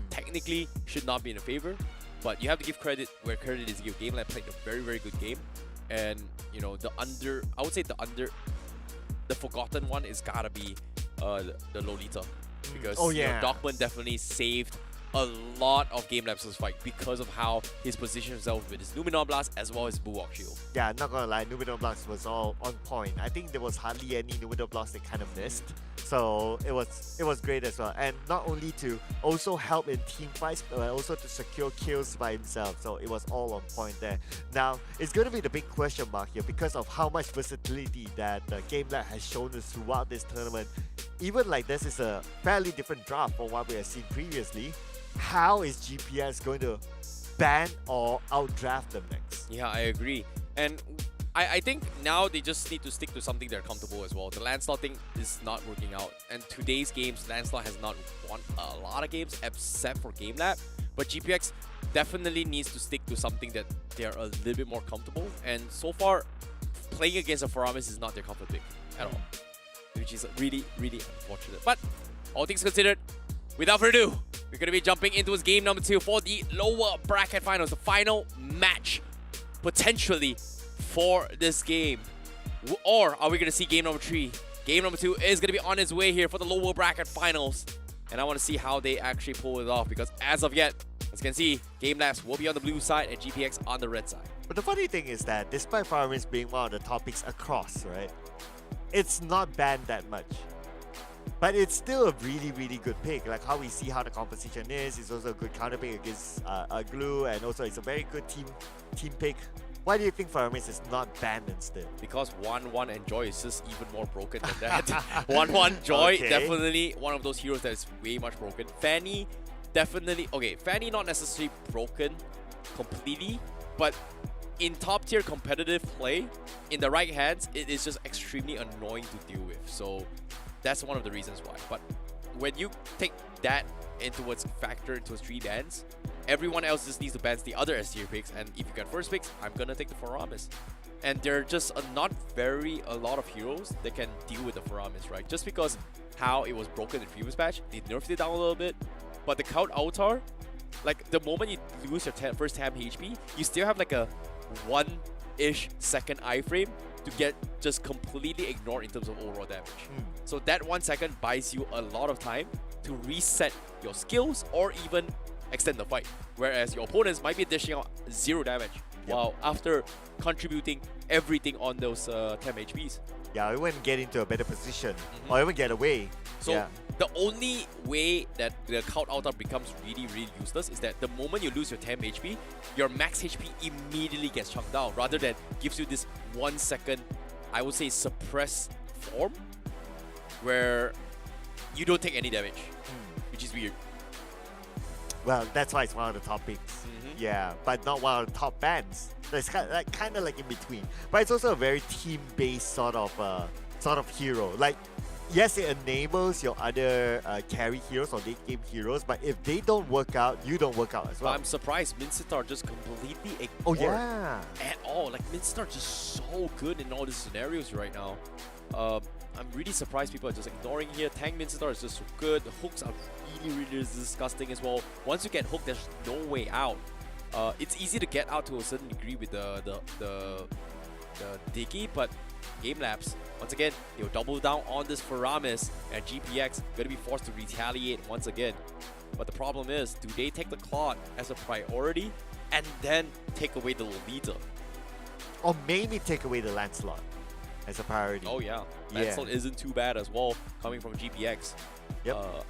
technically should not be in a favor, But you have to give credit where credit is due. GameLab played a very, very good game. And, you know, I would say the forgotten one is gotta be the Lolita. Because you know, Dogman definitely saved a lot of GameLab's fight because of how he's positioned himself with his Numenor Blast as well as Bulwark Shield. Yeah, not gonna lie, Numenor Blast was all on point. I think there was hardly any Numenor Blast that kind of missed. So it was great as well. And not only to also help in team fights, but also to secure kills by himself. So it was all on point there. Now, it's going to be the big question mark here because of how much versatility that GameLab has shown us throughout this tournament. Even like this is a fairly different draft from what we have seen previously. How is GPS going to ban or outdraft them next? Yeah, I agree. And I think now they just need to stick to something they're comfortable as well. The Lancelot thing is not working out. And today's games, Lancelot has not won a lot of games except for GameLab. But GPX definitely needs to stick to something that they're a little bit more comfortable. And so far, playing against a Faramis is not their comfort pick at all. Which is really, really unfortunate. But all things considered, without further ado, we're going to be jumping into his game number 2 for the lower bracket finals. The final match, potentially, for this game. Or are we going to see game number 3? Game number 2 is going to be on its way here for the lower bracket finals. And I want to see how they actually pull it off. Because as of yet, as you can see, GameLabs will be on the blue side and GPX on the red side. But the funny thing is that despite Faramis being one of the top picks across, right? It's not banned that much. But it's still a really, really good pick. Like how we see how the composition is. It's also a good counter pick against Glue, and also it's a very good team pick. Why do you think Faramis is not banned instead? Because 1-1 and Joy is just even more broken than that. 1-1 Joy, definitely one of those heroes that is way much broken. Fanny, definitely, okay, Fanny not necessarily broken completely, but in top tier competitive play, in the right hands, it is just extremely annoying to deal with. So that's one of the reasons why. But when you take that into its factor into its 3 bans, everyone else just needs to ban the other S tier picks. And if you get first picks, I'm gonna take the Faramis. And there are just not a lot of heroes that can deal with the Faramis, right? Just because how it was broken in the previous patch, they nerfed it down a little bit. But the Count Altar, like the moment you lose your first 10 HP, you still have like a 1-ish second iframe to get just completely ignored in terms of overall damage. So that 1 second buys you a lot of time to reset your skills or even extend the fight. Whereas your opponents might be dishing out 0 damage while after contributing everything on those 10 HPs. Yeah, we wouldn't get into a better position or even get away. So the only way that the Count Altar becomes really, really useless is that the moment you lose your 10 HP, your max HP immediately gets chunked down rather than gives you this 1 second, I would say, suppressed form where you don't take any damage, which is weird. Well, that's why it's one of the top picks. Yeah, but not one of the top bans. So it's kind of like in between. But it's also a very team-based sort of hero. Like, yes, it enables your other carry heroes or late game heroes, but if they don't work out, you don't work out as well. I'm surprised Mincitar just completely ignored at all. Like, Mincitar just so good in all these scenarios right now. I'm really surprised people are just ignoring here. Tank Mincitar is just so good. The hooks are really, really disgusting as well. Once you get hooked, there's no way out. It's easy to get out to a certain degree with the Diggy, but GameLabs, once again, they'll double down on this Faramis, and GPX gonna be forced to retaliate once again. But the problem is, do they take the Claude as a priority and then take away the Lolita? Or maybe take away the Lancelot as a priority. Oh yeah, Lancelot isn't too bad as well, coming from GPX.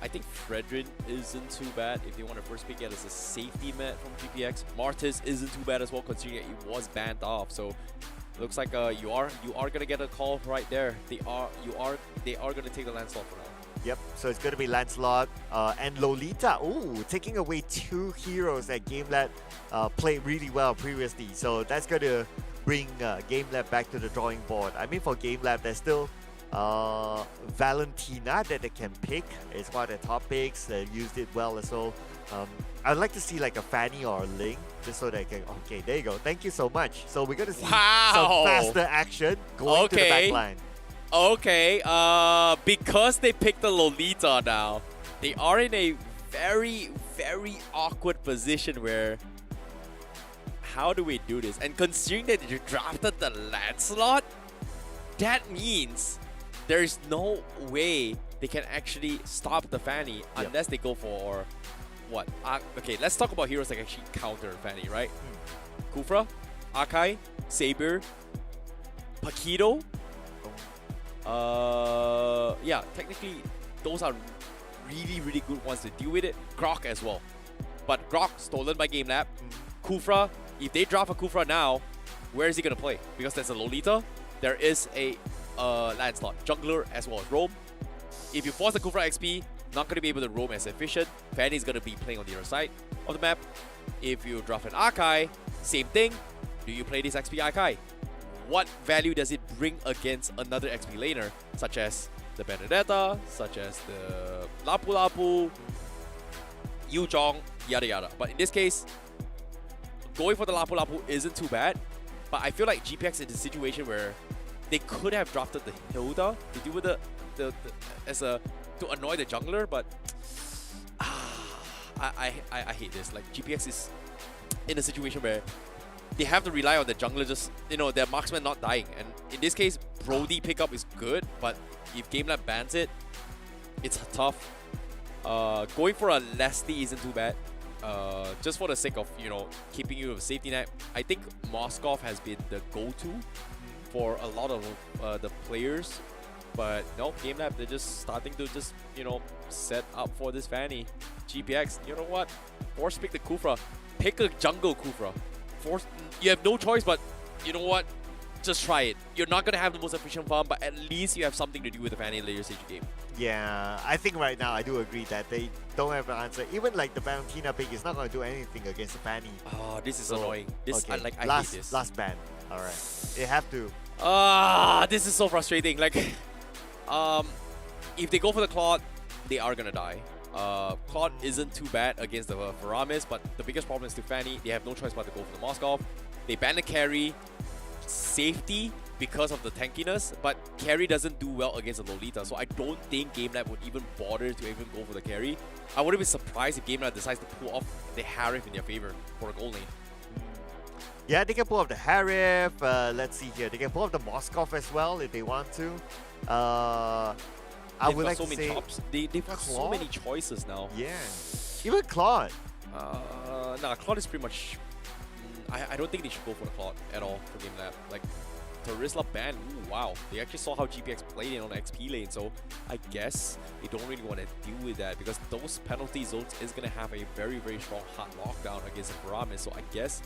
I think Fredrin isn't too bad if they want to first pick it as a safety met from GPX. Martis isn't too bad as well, considering it was banned off. So looks like you are gonna get a call right there. They are gonna take the Lancelot for now. Yep, so it's gonna be Lancelot and Lolita. Ooh, taking away 2 heroes that GameLab played really well previously. So that's gonna bring GameLab back to the drawing board. I mean, for GameLab, there's still Valentina that they can pick. It's one of their top picks. They used it well as well. I'd like to see like a Fanny or a Ling, just so they can. Okay, there you go. Thank you so much. So we're gonna see some faster action going to the back line. Okay, because they picked the Lolita now, they are in a very, very awkward position where how do we do this? And considering that you drafted the Lancelot, that means there's no way they can actually stop the Fanny unless they go for what? Okay, let's talk about heroes that actually counter Fanny, right? Kufra, Akai, Saber, Paquito. Yeah, technically those are really, really good ones to deal with it. Grok as well. But Grok stolen by GameLab. Kufra, if they draft a Kufra now, where is he gonna play? Because there's a Lolita, there is a Lancelot, jungler as well as roam. If you force the Kufra XP, not gonna be able to roam as efficient. Fanny's gonna be playing on the other side of the map. If you draft an Akai, same thing. Do you play this XP Akai? What value does it bring against another XP laner, such as the Benedetta, such as the Lapu Lapu, Yu Zhong, yada yada. But in this case, going for the Lapu Lapu isn't too bad. But I feel like GPX is in a situation where they could have drafted the Hilda to deal with to annoy the jungler, but I hate this. Like, GPX is in a situation where they have to rely on the jungler just, their marksman not dying. And in this case, Brody pickup is good, but if GameLab bans it, it's tough. Going for a Leslie isn't too bad. Just for the sake of, keeping you with a safety net. I think Moskov has been the go-to for a lot of the players. But no, GameLab, they're just starting to just, set up for this Fanny. GPX, you know what? Force pick the Kufra. Pick a jungle Kufra. You have no choice, but you know what? Just try it. You're not going to have the most efficient farm, but at least you have something to do with the Fanny later stage game. Yeah, I think right now I do agree that they don't have an answer. Even like the Valentina pick is not going to do anything against the Fanny. Oh, this is annoying. This, okay. I hate this. Last ban. Alright. They have to. This is so frustrating. Like, if they go for the Claude, they are going to die. Claude isn't too bad against the Faramis, but the biggest problem is to Fanny. They have no choice but to go for the Moskov. They ban the carry. Safety because of the tankiness, but carry doesn't do well against the Lolita, so I don't think GameLab would even bother to even go for the carry. I wouldn't be surprised if GameLab decides to pull off the Harif in their favor for a gold lane. Yeah, they can pull off the Harif. Let's see here. They can pull off the Moskov as well if they want to. I would like to say chops. They've got so many choices now. Yeah, even Claude. Nah, Claude is pretty much. I don't think they should go for the Claude at all for GameLab. Like, Terizla ban, ooh, wow. They actually saw how GPX played it on the XP lane, so I guess they don't really want to deal with that because those penalty zones is going to have a very, very strong hot lockdown against the Paramis. So I guess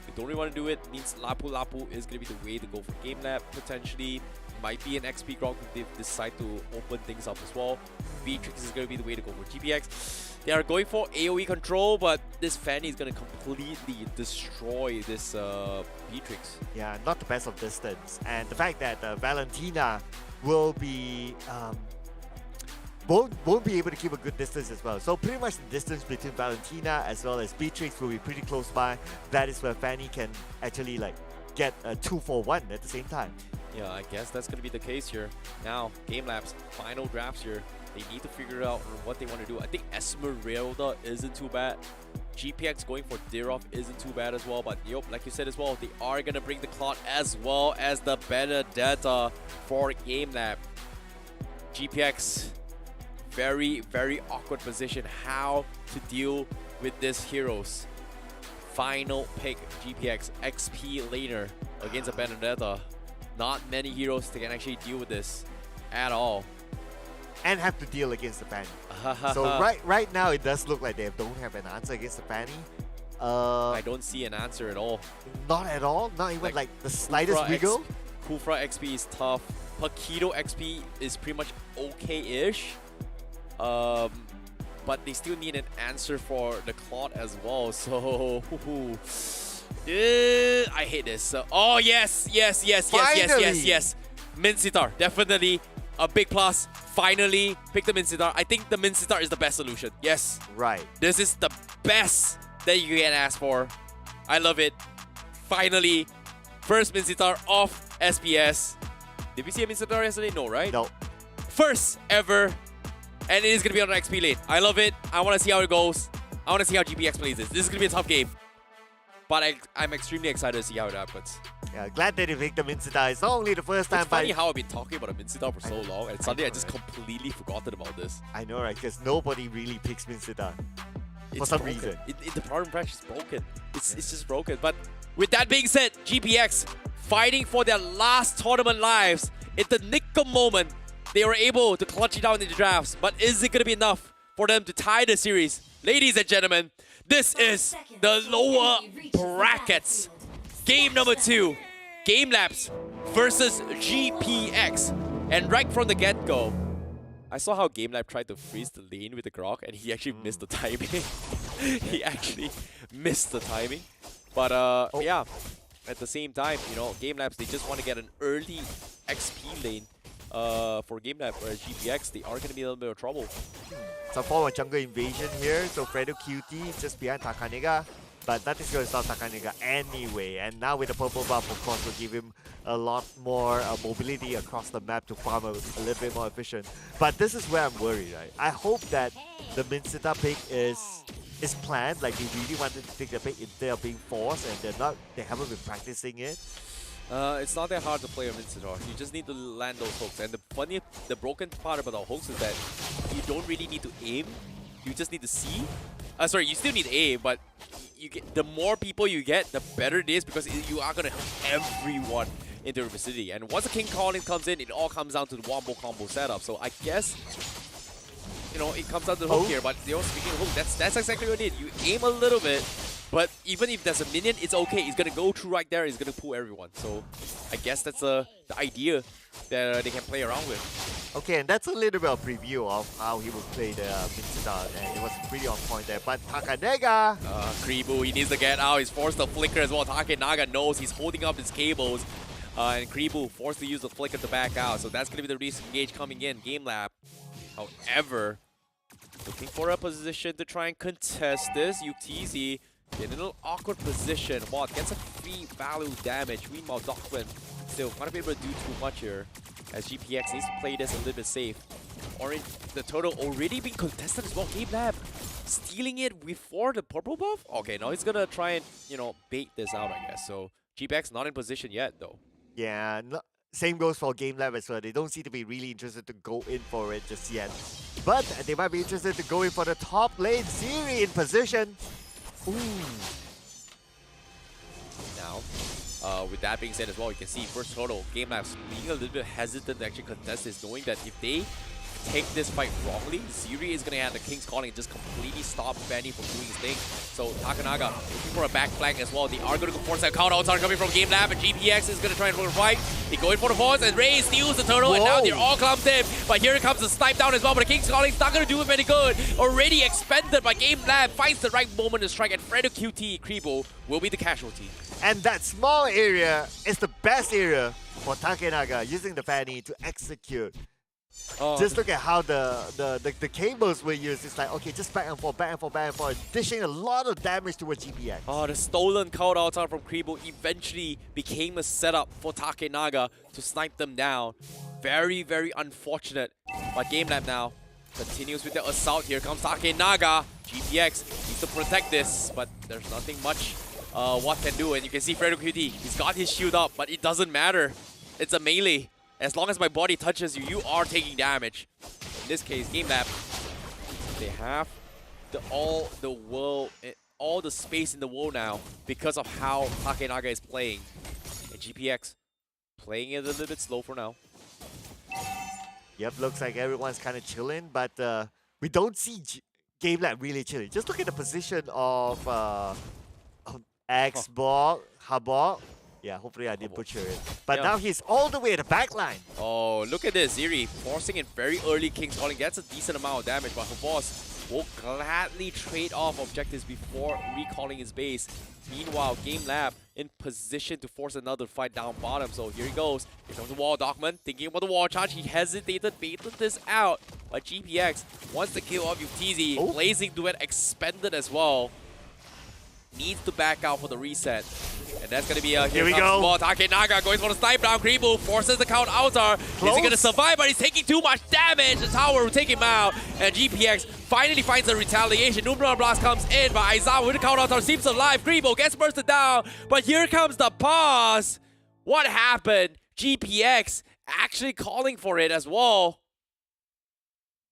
they don't really want to do it. Means Lapu Lapu is going to be the way to go for GameLab, potentially. Might be an XP Grok if they decide to open things up as well. Beatrix is going to be the way to go for GPX. They are going for AoE control, but this Fanny is going to completely destroy this Beatrix. Yeah, not the best of distance. And the fact that Valentina will be won't be able to keep a good distance as well. So pretty much the distance between Valentina as well as Beatrix will be pretty close by. That is where Fanny can actually like get a 2-for-1 at the same time. Yeah, I guess that's going to be the case here. Now, GameLab's final drafts here. They need to figure out what they want to do. I think Esmeralda isn't too bad. GPX going for Dirov isn't too bad as well. But yep, like you said as well, they are going to bring the Claude as well as the Benedetta for GameLab. GPX, very, very awkward position. How to deal with these heroes. Final pick, GPX, XP laner against a Benedetta. Not many heroes that can actually deal with this at all. And have to deal against the Fanny. So right now it does look like they don't have an answer against the Fanny. I don't see an answer at all. Not at all? Not even like the slightest wiggle? Kufra XP is tough. Paquito XP is pretty much okay-ish. But they still need an answer for the Claude as well. So I hate this. Oh yes. Mincitar, definitely a big plus. Finally, pick the Mincitar. I think the Mincitar is the best solution. Yes. Right. This is the best that you can ask for. I love it. Finally, first Mincitar off SPS. Did we see a Mincitar yesterday? No, right? No. First ever. And it is going to be on the XP lane. I love it. I want to see how it goes. I want to see how GPX plays this. This is going to be a tough game. But I'm extremely excited to see how it happens. Yeah, glad that they picked the Minsita. It's not only the first time, It's funny but how I've been talking about a Minsita for so long, and suddenly I just completely forgotten about this. I know, right? Because nobody really picks Minsita for It's some broken. reason. The power impression is broken. It's just broken. But with that being said, GPX fighting for their last tournament lives. In the nick of moment, they were able to clutch it out in the drafts. But is it going to be enough for them to tie the series? Ladies and gentlemen, this is the lower brackets. Game number 2, GameLab versus GPX. And right from the get-go, I saw how GameLab tried to freeze the lane with the Grok, and he actually missed the timing. He actually missed the timing. But yeah, at the same time, you know, GameLab, they just want to get an early XP lane for GameLab, whereas GPX, they are going to be in a little bit of trouble. Some form of jungle invasion here, so Fredo QT just behind Takanega. But nothing's going to stop Takanega anyway. And now with the purple buff, of course, will give him a lot more mobility across the map to farm a little bit more efficient. But this is where I'm worried, right? I hope that the Minsita pick is planned, like they really wanted to take the pick instead of being forced, and they haven't been practicing it. It's not that hard to play a Minsita. You just need to land those hooks. And the broken part about the hooks is that you don't really need to aim. You just need to see. Sorry, you still need aim, but the more people you get, the better it is, because you are going to help everyone into your vicinity. And once the King Calling comes in, it all comes down to the wombo combo setup. So I guess, you know, it comes down to the hook here. But speaking of hook, that's exactly what it is. You aim a little bit, but even if there's a minion, it's okay. It's going to go through right there. It's going to pull everyone. So I guess that's the idea that they can play around with. Okay, and that's a little bit of preview of how he will play the Minsita, and it was pretty on point there. But Takanega! Kribu, he needs to get out. He's forced to flicker as well. Takenaga knows he's holding up his cables. And Kribu forced to use the flicker to back out. So that's going to be the disengage coming in. GameLab, however, looking for a position to try and contest this. UTZ in a little awkward position. Mod gets a free value damage. Meanwhile, Dockman still not be able to do too much here, as GPX needs to play this a little bit safe. Orange, the turtle already being contested as well. GameLab stealing it before the purple buff? Okay, now he's gonna try and, you know, bait this out, I guess. So GPX not in position yet, though. Yeah, same goes for GameLab as well. They don't seem to be really interested to go in for it just yet. But they might be interested to go in for the top lane. Siri in position. Ooh. Now, with that being said as well, you can see first turtle, GameLab's being a little bit hesitant to actually contest this, knowing that if they take this fight wrongly, Ziri is going to have the King's Calling and just completely stop Benny from doing his thing. So Takenaga looking for a back flank as well. They are going to go force that countouts are coming from GameLab, and GPX is going to try and fight. They go in for the force, and Ray steals the turtle, and now they're all clumped in. But here comes the snipe down as well, but the King's Calling is not going to do him any good. Already expended by GameLab, finds the right moment to strike, and Fredo QT Kribo will be the casualty. And that small area is the best area for Takenaga, using the Fanny to execute. Just look at how the cables were used. It's like, okay, just back and forth, back and forth, back and forth, dishing a lot of damage towards GPX. Oh, the stolen countouts from Kribo eventually became a setup for Takenaga to snipe them down. Very, very unfortunate. But GameLab now continues with the assault. Here comes Takenaga. GPX needs to protect this, but there's nothing much what can do. And you can see Fredo QT, he's got his shield up, but it doesn't matter. It's a melee. As long as my body touches you, you are taking damage. In this case, GameLab, they have all the space in the world now because of how Takenaga is playing. And GPX playing it a little bit slow for now. Yep, looks like everyone's kind of chilling, but we don't see GameLab really chilling. Just look at the position of Xbox, Habok. Yeah, hopefully I didn't butcher it. But now he's all the way at the back line. Oh, look at this. Ziri forcing in very early King's Calling. Gets a decent amount of damage, but her boss will gladly trade off objectives before recalling his base. Meanwhile, GameLab in position to force another fight down bottom. So here he goes. Here comes the wall. Dockman thinking about the wall charge. He hesitated, baited this out. But GPX wants to kill off UTZ. Blazing Duet expended as well. Needs to back out for the reset. And that's going to be a Here we comes go. Small. Takenaga going for the snipe down. Kribu forces the count outer. Is he going to survive? But he's taking too much damage. The tower will take him out. And GPX finally finds a retaliation. Numenor Blast comes in, but Aizawa with the count outer seems alive. Kribu gets bursted down. But here comes the pause. What happened? GPX actually calling for it as well.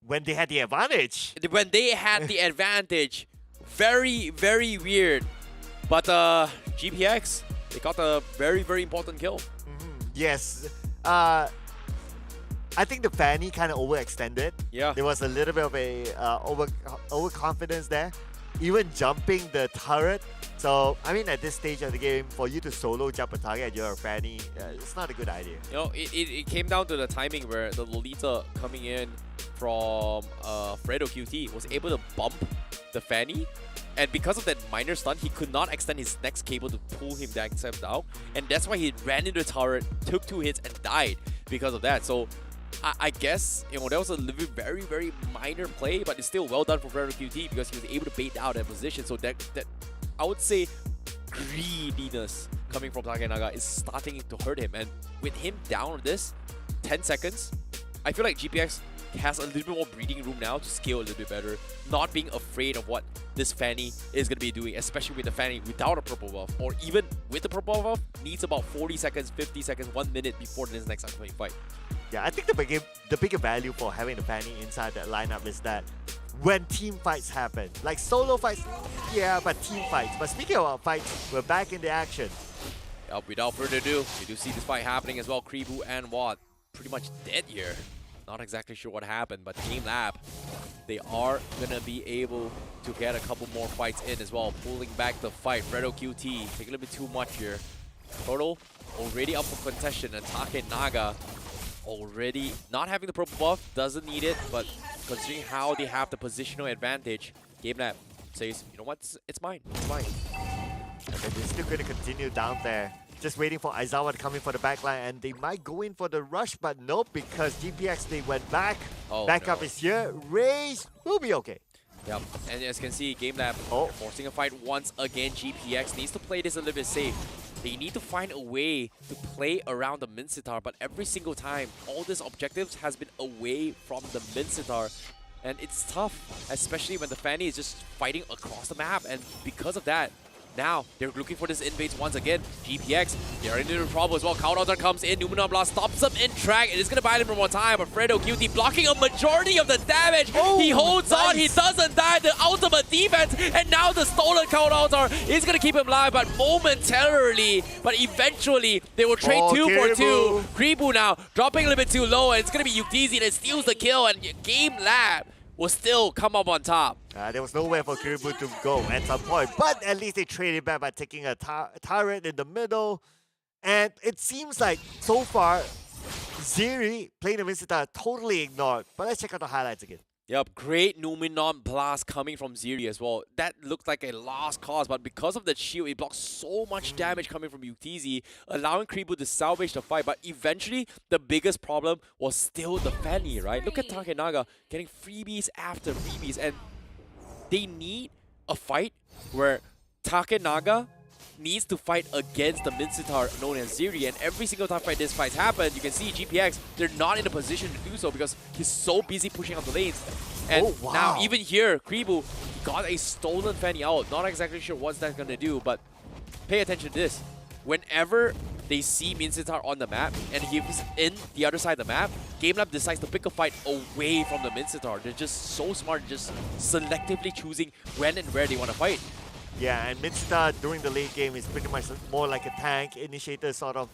When they had the advantage. When they had the advantage. Very, very weird. But GPX, they got a very, very important kill. Yes. I think the Fanny kind of overextended. Yeah. There was a little bit of a overconfidence there. Even jumping the turret. So, I mean, at this stage of the game, for you to solo jump a target and you're a Fanny, it's not a good idea. You know, it came down to the timing where the Lolita coming in from Fredo QT was able to bump the Fanny. And because of that minor stun, he could not extend his next cable to pull him that step out. And that's why he ran into the turret, took 2 hits, and died because of that. So I guess, you know, that was a very, very minor play, but it's still well done for Fredo QT because he was able to bait out that position. So that I would say greediness coming from Takenaga is starting to hurt him. And with him down on this, 10 seconds, I feel like GPX has a little bit more breathing room now to scale a little bit better, not being afraid of what this Fanny is going to be doing, especially with the Fanny without a purple buff, or even with the purple buff, needs about 40 seconds, 50 seconds, 1 minute before this next upcoming fight. Yeah, I think the bigger value for having the Fanny inside that lineup is that when team fights happen, like solo fights, yeah, but team fights. But speaking about fights, we're back in the action. Without further ado, we do see this fight happening as well. Kribu and Watt pretty much dead here. Not exactly sure what happened, but GameLab, they are going to be able to get a couple more fights in as well, pulling back the fight. Fredo QT, taking a little bit too much here. Total already up for contention, and Takenaga already not having the purple buff, doesn't need it, but considering how they have the positional advantage, GameLab says, you know what, it's mine, it's mine. And they're still going to continue down there. Just waiting for Aizawa to come in for the backline, and they might go in for the rush, but nope, because GPX, they went back. Backup is here. Raze will be okay. Yep, and as you can see, GameLab forcing a fight once again. GPX needs to play this a little bit safe. They need to find a way to play around the Mincetar, but every single time, all these objectives has been away from the Mincetar. And it's tough, especially when the Fanny is just fighting across the map, and because of that, now, they're looking for this invades once again. GPX, they're into trouble as well. Counter comes in. Numenor Blast stops them in track. It is going to buy them one more time, but Fredo QT blocking a majority of the damage. He holds on. He doesn't die. The ultimate defense. And now the stolen counter is going to keep him alive, but momentarily. But eventually, they will trade 2 for 2. Kribu now dropping a little bit too low, and it's going to be Yukizi that steals the kill, and GameLab will still come up on top. There was nowhere for Kribu to go at some point, but at least they traded back by taking a turret in the middle. And it seems like, so far, Ziri playing the Mincetar totally ignored. But let's check out the highlights again. Yep, great Numenor Blast coming from Ziri as well. That looked like a lost cause, but because of that shield, it blocks so much damage coming from Yukizi, allowing Kribu to salvage the fight. But eventually, the biggest problem was still the Fanny, right? Look at Takenaga getting freebies after freebies, and they need a fight where Takenaga needs to fight against the Mincetar known as Ziri, and every single time this fight happens, you can see GPX, they're not in a position to do so because he's so busy pushing up the lanes. And now, even here, Kribu got a stolen Fanny out. Not exactly sure what's that gonna do, but pay attention to this. Whenever they see Mincetar on the map and he's in the other side of the map, GameLab decides to pick a fight away from the Mincetar. They're just so smart, just selectively choosing when and where they want to fight. Yeah, and Mincetar during the late game is pretty much more like a tank initiator sort of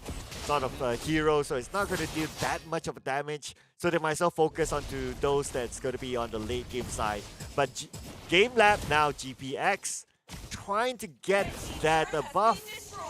hero, so it's not going to deal that much of damage. So they might as well focus onto those that's going to be on the late game side. But GameLab now GPX trying to get that buff,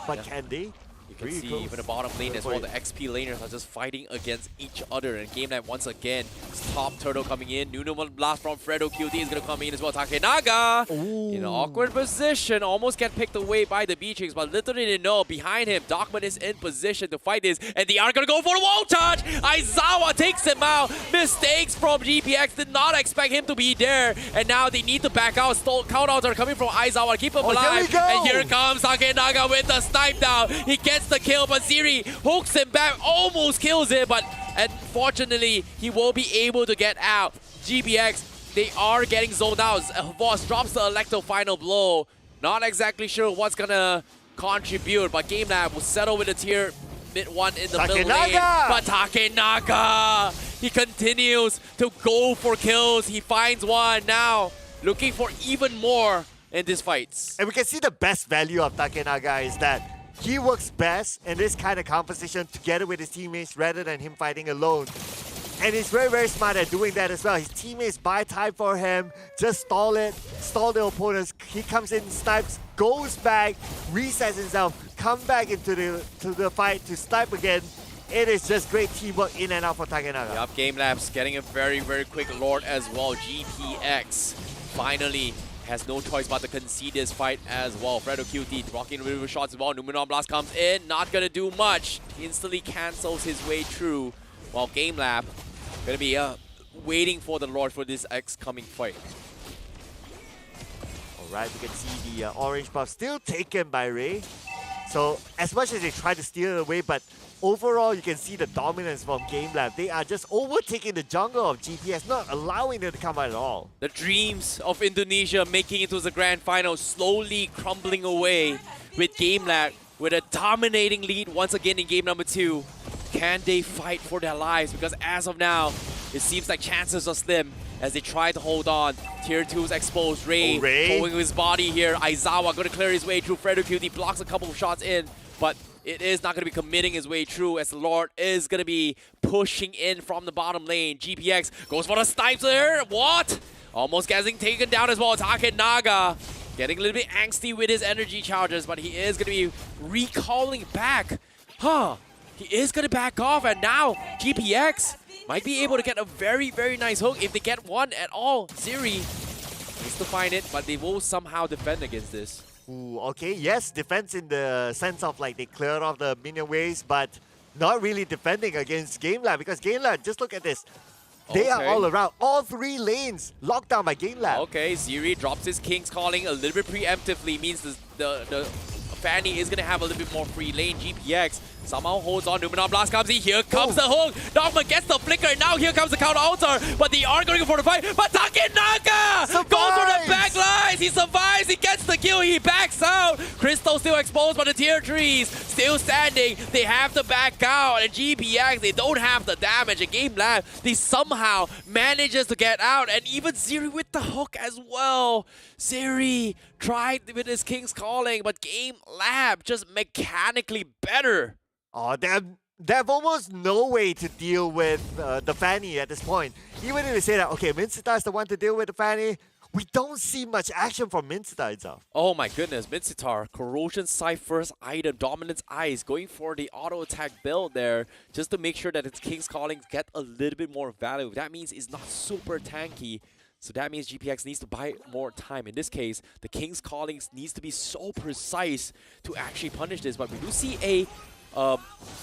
but can they? You can Pretty see close. even the bottom lane Good as well. point. The XP laners are just fighting against each other. And GameLab once again, top turtle coming in. Nuno blast from Fredo QT is going to come in as well. Takenaga in an awkward position. Almost get picked away by the Beatrix, but little did they know, behind him, Dogman is in position to fight this. And they are going to go for the wall charge. Aizawa takes him out. Mistakes from GPX. Did not expect him to be there. And now they need to back out. Countouts are coming from Aizawa. Keep him alive. And here comes Takenaga with the snipe down. He gets the kill, but Ziri hooks him back, almost kills him, but unfortunately, he won't be able to get out. GBX, they are getting zoned out. Voss drops the Electro final blow. Not exactly sure what's gonna contribute, but GameLab will settle with a tier mid one in the middle lane. But Takenaga, he continues to go for kills. He finds one now, looking for even more in these fights. And we can see the best value of Takenaga is that he works best in this kind of composition together with his teammates rather than him fighting alone. And he's very, very smart at doing that as well. His teammates buy time for him, just stall the opponents. He comes in, snipes, goes back, resets himself, come back into the fight to snipe again. It is just great teamwork in and out for Takenaga. Yup, GameLab's getting a very, very quick Lord as well. GPX finally has no choice but to concede this fight as well. Fredo QT blocking river shots as well. Numenon Blast comes in, not gonna do much. Instantly cancels his way through. While GameLab gonna be waiting for the Lord for this coming fight. Alright, we can see the orange buff still taken by Ray. So as much as they try to steal it away, but overall you can see the dominance from GameLab. They are just overtaking the jungle of GPS, not allowing them to come out at all. The dreams of Indonesia making it to the grand final slowly crumbling away with GameLab with a dominating lead once again in game number 2. Can they fight for their lives? Because as of now, it seems like chances are slim as they try to hold on. Tier 2's exposed. Ray pulling his body here. Aizawa going to clear his way through. Fredo QT blocks a couple of shots in, but it is not going to be committing his way through as the Lord is going to be pushing in from the bottom lane. GPX goes for the snipes there. What? Almost getting taken down as well. Takenaga getting a little bit angsty with his energy charges, but he is going to be recalling back. He is going to back off, and now GPX might be able to get a very, very nice hook if they get one at all. Ziri needs to find it, but they will somehow defend against this. Ooh, okay, yes, defense in the sense of like they cleared off the minion waves, but not really defending against GameLab because GameLab, just look at this. They are all around, all 3 lanes locked down by GameLab. Okay, Ziri drops his King's Calling a little bit preemptively, means the Fanny is going to have a little bit more free lane. GPX somehow holds on. Numenon Blast comes in. Here comes the hook. Dogma gets the flicker. And now here comes the counter altar. But they are going for the fight. But Takenaga goes for the back lines. He survives. He gets the kill. He backs out. Crystal still exposed, but the tier 3s still standing. They have to back out. And GPX, they don't have the damage. And GameLab, they somehow manages to get out. And even Ziri with the hook as well. Ziri tried with his King's Calling, but GameLab just mechanically better. Oh, they have almost no way to deal with the Fanny at this point. Even if they say that, okay, Minsita is the one to deal with the Fanny, we don't see much action from Minsita itself. Oh my goodness, Minsitar, Corrosion Cypher's item, Dominance Eyes, going for the auto attack build there, just to make sure that its King's Calling get a little bit more value. That means it's not super tanky. So that means GPX needs to buy more time. In this case, the King's Calling needs to be so precise to actually punish this. But we do see a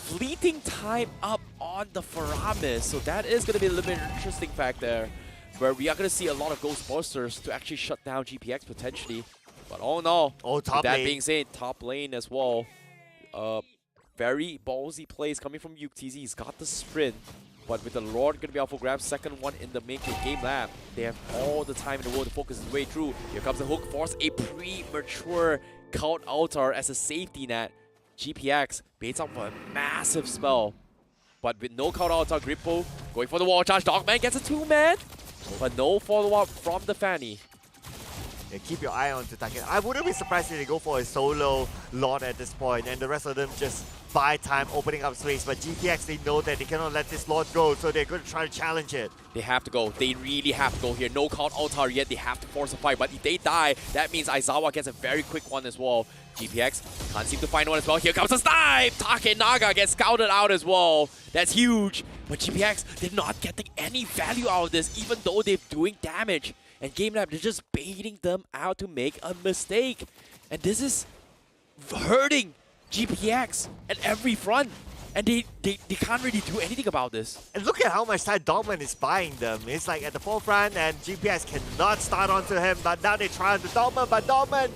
fleeting time up on the Faramis. So that is going to be a little bit interesting fact there, where we are going to see a lot of Ghostbusters to actually shut down GPX potentially. But oh no. Oh, top lane. That lane. being said, top lane as well. Very ballsy plays coming from UTZ. He's got the sprint. But with the Lord going to be out for grabs, second one in the making. GameLab, they have all the time in the world to focus his way through. Here comes the hook, force a premature count altar as a safety net. GPX baits out for a massive spell. But with no count altar, Grippo going for the wall charge. Dogman gets a 2-man, but no follow-up from the Fanny. Yeah, keep your eye on to Taken. I wouldn't be surprised if they go for a solo Lord at this point, and the rest of them just buy time, opening up space. But GPX, they know that they cannot let this Lord go, so they're going to try to challenge it. They have to go. They really have to go here. No count altar yet. They have to force a fight. But if they die, that means Aizawa gets a very quick one as well. GPX can't seem to find one as well. Here comes a snipe! Takenaga gets scouted out as well. That's huge. But GPX, they're not getting any value out of this, even though they're doing damage. And GameLab, they're just baiting them out to make a mistake. And this is hurting GPX at every front. And they can't really do anything about this. And look at how much time Dogman is buying them. It's like at the forefront and GPS cannot start onto him, but now they try onto Dogman, but Dogman,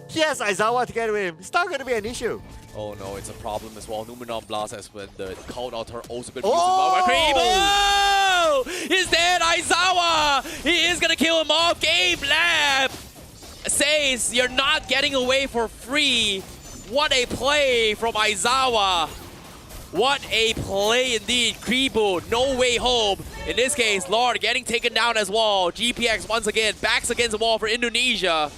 he has Aizawa together with him. It's not going to be an issue. Oh no, it's a problem as well. Numenon Blast as when the Cold Altar also been used as well. Creepo! He's dead, Aizawa! He is gonna kill him off. GameLab says you're not getting away for free. What a play from Aizawa. What a play indeed. Creepo, no way home. In this case, Lord getting taken down as well. GPX once again, backs against the wall for Indonesia.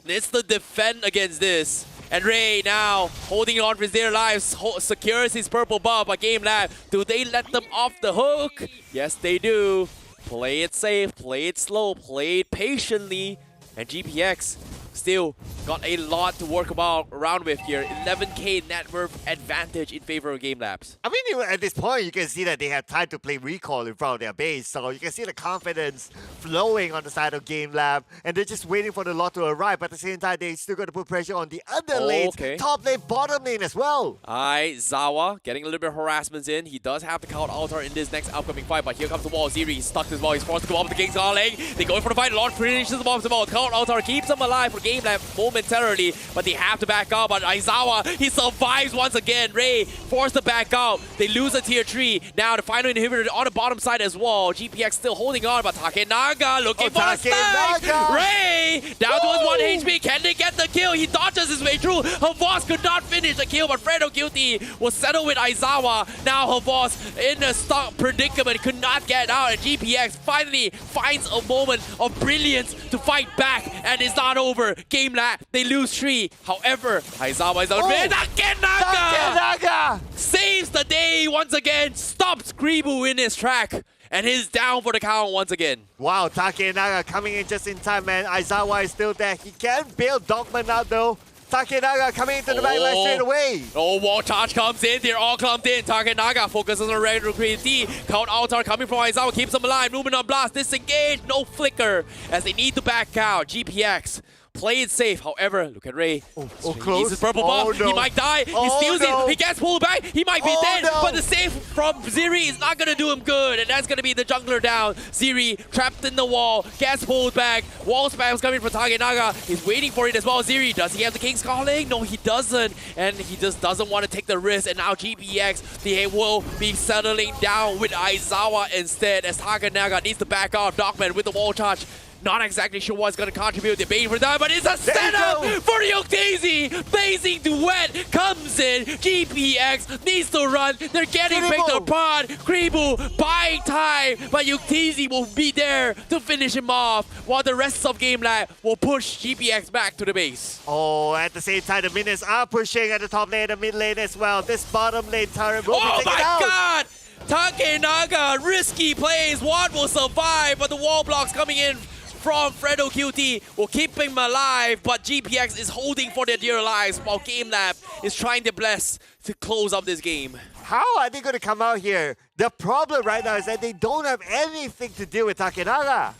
It's the defend against this. And Ray now holding on for their lives, secures his purple buff. But GameLab, do they let them off the hook? Yes, they do. Play it safe, play it slow, play it patiently. And GPX still got a lot to work around with here. 11k net worth advantage in favor of GameLabs. I mean, even at this point, you can see that they have time to play recall in front of their base. So you can see the confidence flowing on the side of GameLab. And they're just waiting for the lot to arrive. But at the same time, they still got to put pressure on the other lanes. Top lane, bottom lane as well. Aizawa getting a little bit of harassments in. He does have the Count Altar in this next upcoming fight. But here comes the wall. Ziri, he's stuck as well. He's forced to go up the King's Garland. They go in for the fight. Lord finishes the bomb as well. Count Altar keeps him alive for GameLab momentarily, but they have to back up. But Aizawa, he survives once again. Ray forced to back out. They lose a tier 3. Now the final inhibitor on the bottom side as well. GPX still holding on, but Takenaga looking for a snipe. Ray down towards 1 HP. Can they get the kill? He dodges his way through. Havas could not finish the kill, but Fredo Guilty was settled with Aizawa. Now Havas in a stuck predicament, could not get out, and GPX finally finds a moment of brilliance to fight back, and it's not over. GameLab, they lose 3. However, Aizawa is out. Takenaga saves the day once again, stops Kribu in his track, and he's down for the count once again. Wow, Takenaga coming in just in time, man. Aizawa is still there. He can bail Dogman out though. Takenaga coming into the backline straight away. Oh, wall charge comes in. They're all clumped in. Takenaga focuses on regular creativity. Count Altar coming from Aizawa, keeps him alive. Numenon Blast, disengage, no flicker as they need to back out. GPX. Play it safe. However, look at Ray. Oh, he close. needs his purple buff. No. He might die. He steals it. He gets pulled back. He might be dead. No. But the save from Ziri is not going to do him good. And that's going to be the jungler down. Ziri trapped in the wall. Gets pulled back. Wall spams coming from Takenaga. He's waiting for it as well. Ziri, does he have the King's Calling? No, he doesn't. And he just doesn't want to take the risk. And now GPX, they will be settling down with Aizawa instead, as Takenaga needs to back off. Dogman with the wall charge. Not exactly sure what's going to contribute. They're paying for that, but it's a setup for the Yuktezi. Blazing Duet comes in. GPX needs to run. They're getting picked apart. Kribu buying time, but Yuktezi will be there to finish him off, while the rest of GameLab will push GPX back to the base. Oh, at the same time, the minions are pushing at the top lane, the mid lane as well. This bottom lane turret will be taken out. Oh my god! Takenaga, risky plays. One will survive, but the wall blocks coming in from Fredo QT will keep him alive, but GPX is holding for their dear lives while GameLab is trying their best to close up this game. How are they going to come out here? The problem right now is that they don't have anything to do with Takenaga.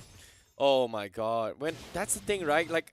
Oh my god. That's the thing, right? Like,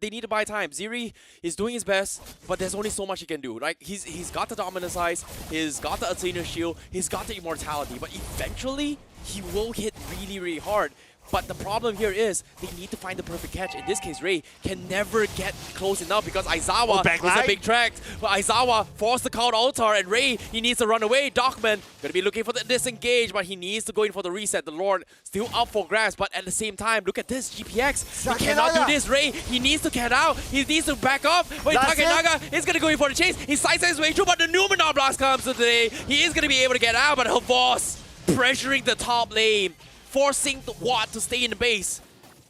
they need to buy time. Ziri is doing his best, but there's only so much he can do. Like, he's got the dominant size, he's got the Athena shield, he's got the immortality, but eventually he will hit really, really hard. But the problem here is they need to find the perfect catch. In this case, Ray can never get close enough because Aizawa is a big track. But Aizawa forced the Count Altar, and Ray, he needs to run away. Dogman gonna be looking for the disengage, but he needs to go in for the reset. The Lord still up for grabs, but at the same time, look at this, GPX. He cannot do this, Ray. He needs to get out. He needs to back up. But Takenaga is gonna go in for the chase. He sidesteps his way through, but the Numenon Blast comes today. He is gonna be able to get out, but Havas pressuring the top lane, forcing the Watt to stay in the base.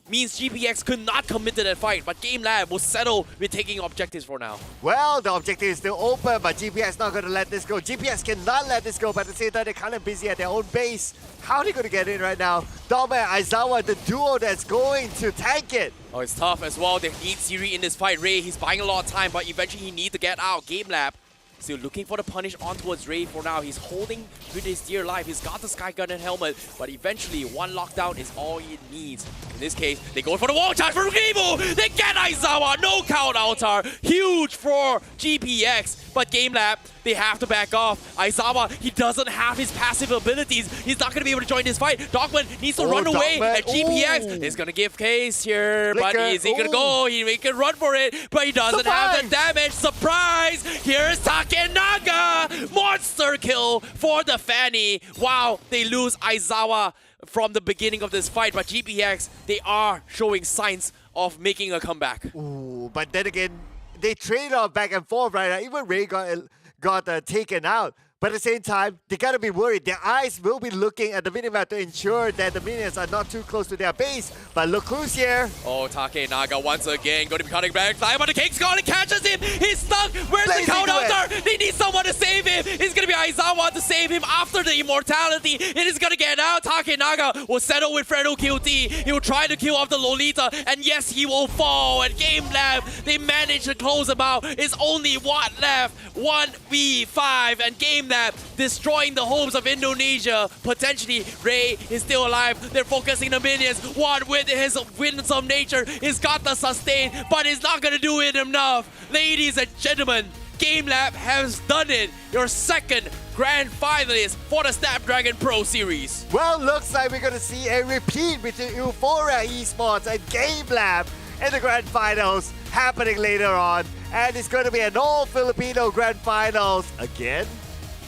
means GPX could not commit to that fight, but GameLab will settle with taking objectives for now. Well, the objective is still open, but GPS not going to let this go. GPS cannot let this go, but at the same time, they're kind of busy at their own base. How are they going to get in right now? Dogman and Aizawa, the duo that's going to tank it. Oh, it's tough as well. They need Siri in this fight. Ray, he's buying a lot of time, but eventually he needs to get out. GameLab still looking for the punish on towards Ray for now. He's holding with his dear life. He's got the Sky Gun and helmet, but eventually one lockdown is all he needs. In this case, they go for the wall charge for Rimu. They get Aizawa. No count outer. Huge for GPX. But GameLab, they have to back off. Aizawa, he doesn't have his passive abilities. He's not going to be able to join this fight. Dogman needs to run away, and GPX is going to give case here. Flicker. But is he going to go? He can run for it, but he doesn't have the damage. Surprise! Here's Takenaga! Monster kill for the Fanny. Wow, they lose Aizawa from the beginning of this fight, but GPX, they are showing signs of making a comeback. Ooh, but then again, they trade off back and forth right now. Even Ray got taken out. But at the same time, they gotta be worried. Their eyes will be looking at the minimap to ensure that the minions are not too close to their base. But look who's here. Oh, Takenaga once again going to be cutting back. Flying on the King's Guard and catches him. He's stuck. Where's the count outer? They need someone to save him. It's going to be Aizawa to save him after the immortality. It is going to get out. Takenaga will settle with Fredo QT. He will try to kill off the Lolita. And yes, he will fall. And GameLab, they managed to close him out. It's only one left. 1v5. And GameLab destroying the homes of Indonesia. Potentially, Ray is still alive. They're focusing the minions. One with his winds of nature. He's got the sustain, but he's not going to do it enough. Ladies and gentlemen, GameLab has done it. Your second grand finalist for the Snapdragon Pro Series. Well, looks like we're going to see a repeat between Euphoria Esports and GameLab in the grand finals happening later on. And it's going to be an all-Filipino grand finals again.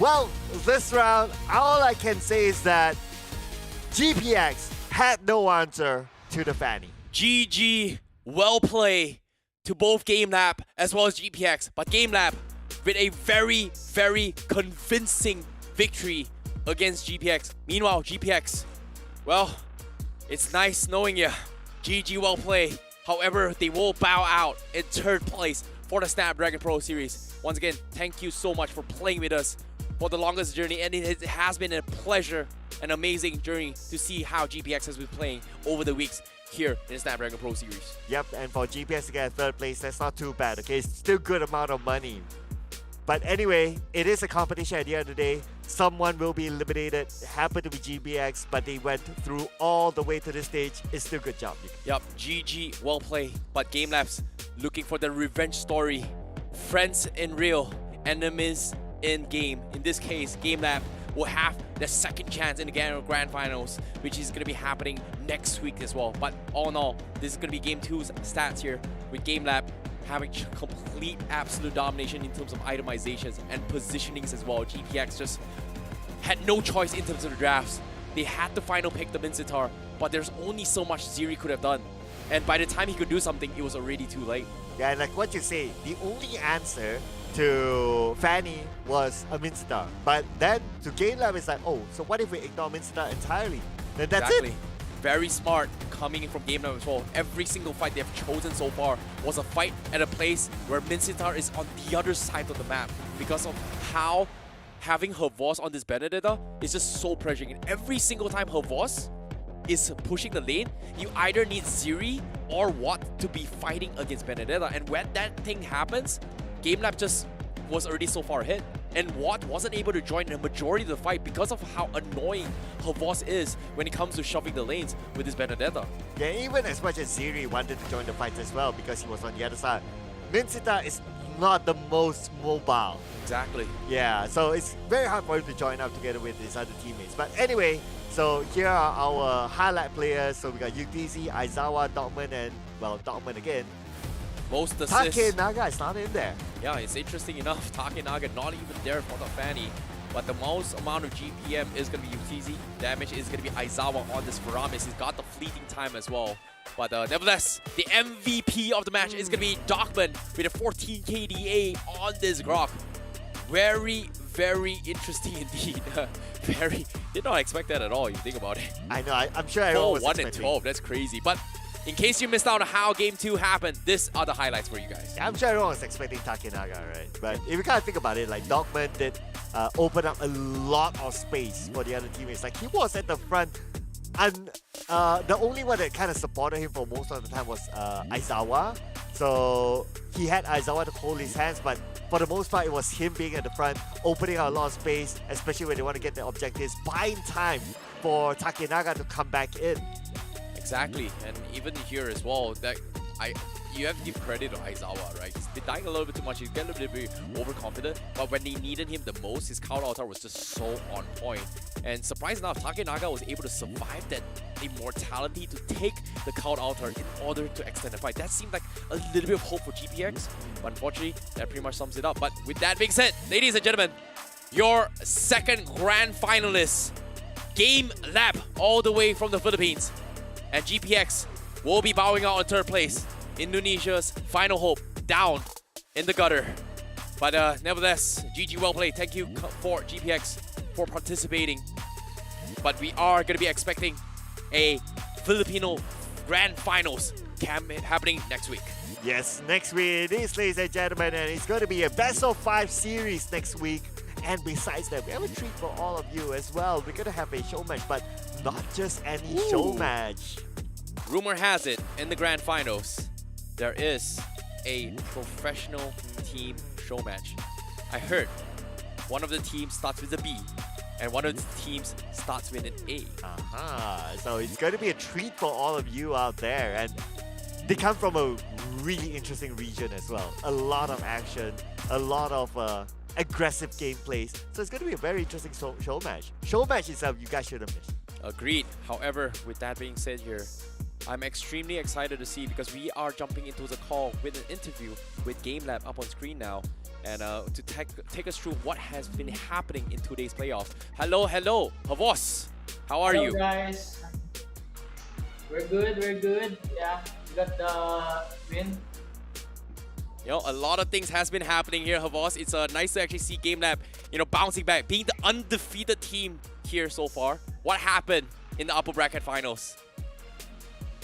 Well, this round, all I can say is that GPX had no answer to the Fanny. GG, well played to both GameLab as well as GPX. But GameLab with a very, very convincing victory against GPX. Meanwhile, GPX, well, it's nice knowing you. GG, well played. However, they will bow out in third place for the Snapdragon Pro Series. Once again, thank you so much for playing with us for the longest journey, and it has been a pleasure, an amazing journey to see how GPX has been playing over the weeks here in the Snapdragon Pro Series. Yep, and for GPX to get third place, that's not too bad, okay? It's still good amount of money. But anyway, it is a competition at the end of the day. Someone will be eliminated. It happened to be GPX, but they went through all the way to this stage. It's still a good job. Yep, GG, well played. But GameLab's looking for the revenge story. Friends in real, enemies in game. In this case, GameLab will have the second chance in the Grand Finals, which is going to be happening next week as well. But all in all, this is going to be Game 2's stats here, with GameLab having complete absolute domination in terms of itemizations and positionings as well. GPX just had no choice in terms of the drafts. They had to final pick the Minsitar, but there's only so much Ziri could have done. And by the time he could do something, it was already too late. Yeah, and like what you say, the only answer to Fanny was a Minsitar. But then to GameLab, it's like, oh, so what if we ignore Minsitar entirely? Then that's exactly. it. Very smart coming in from GameLab as well. Every single fight they've chosen so far was a fight at a place where Minsitar is on the other side of the map because of how having her boss on this Benedetta is just so pressuring. And every single time her boss is pushing the lane, you either need Ziri or Watt to be fighting against Benedetta. And when that thing happens, GameLab just was already so far ahead. And Watt wasn't able to join the majority of the fight because of how annoying her boss is when it comes to shoving the lanes with this Benedetta. Yeah, even as much as Ziri wanted to join the fight as well because he was on the other side, Minsitar is not the most mobile. Exactly. Yeah, so it's very hard for him to join up together with his other teammates. But anyway, so here are our highlight players. So we got Yuktizi, Aizawa, Dogman, and, well, Dogman again. Most assists. Takenaga is not in there. Yeah, it's interesting enough. Takenaga not even there for the Fanny. But the most amount of GPM is going to be Yuktizi. Damage is going to be Aizawa on this Faramis. He's got the fleeting time as well. But nevertheless, the MVP of the match is going to be Dogman with a 14 KDA on this Grok. Very, very interesting indeed. Did not expect that at all, you think about it. I know, I'm sure everyone was 1 and expecting. 12, that's crazy. But in case you missed out on how Game 2 happened, these are the highlights for you guys. I'm sure everyone was expecting Takenaga, right? But if you kind of think about it, like Dogman did open up a lot of space for the other teammates. Like he was at the front, and the only one that kind of supported him for most of the time was Aizawa. So he had Aizawa to hold his hands, but for the most part, it was him being at the front, opening out a lot of space, especially when they want to get their objectives, buying time for Takenaga to come back in. Exactly, and even here as well, that you have to give credit to Aizawa, right? He's been dying a little bit too much, he's getting a little bit overconfident, but when they needed him the most, his counter altar was just so on point. And surprised enough, Takenaga was able to survive that immortality to take the counter altar in order to extend the fight. That seemed like a little bit of hope for GPX, but unfortunately, that pretty much sums it up. But with that being said, ladies and gentlemen, your second grand finalist, GameLab, all the way from the Philippines. And GPX will be bowing out on third place. Indonesia's final hope down in the gutter. But nevertheless, GG well played. Thank you for GPX for participating. But we are going to be expecting a Filipino Grand Finals happening next week. Yes, next week it is, ladies and gentlemen, and it's going to be a best of 5 series next week. And besides that, we have a treat for all of you as well. We're going to have a show match, but not just any show match. Rumor has it, in the Grand Finals, there is a professional team show match. I heard one of the teams starts with a B, and one of the teams starts with an A. So it's going to be a treat for all of you out there. And they come from a really interesting region as well. A lot of action, a lot of aggressive gameplays. So it's going to be a very interesting show match. Show match itself, you guys shouldn't miss. Agreed. However, with that being said here, I'm extremely excited to see, because we are jumping into the call with an interview with GameLab up on screen now, and to take us through what has been happening in today's playoffs. Hello, Havos. How are you? Hello guys. We're good. Yeah, we got the win. You know, a lot of things has been happening here, Havos. It's nice to actually see GameLab, bouncing back, being the undefeated team here so far. What happened in the upper bracket finals?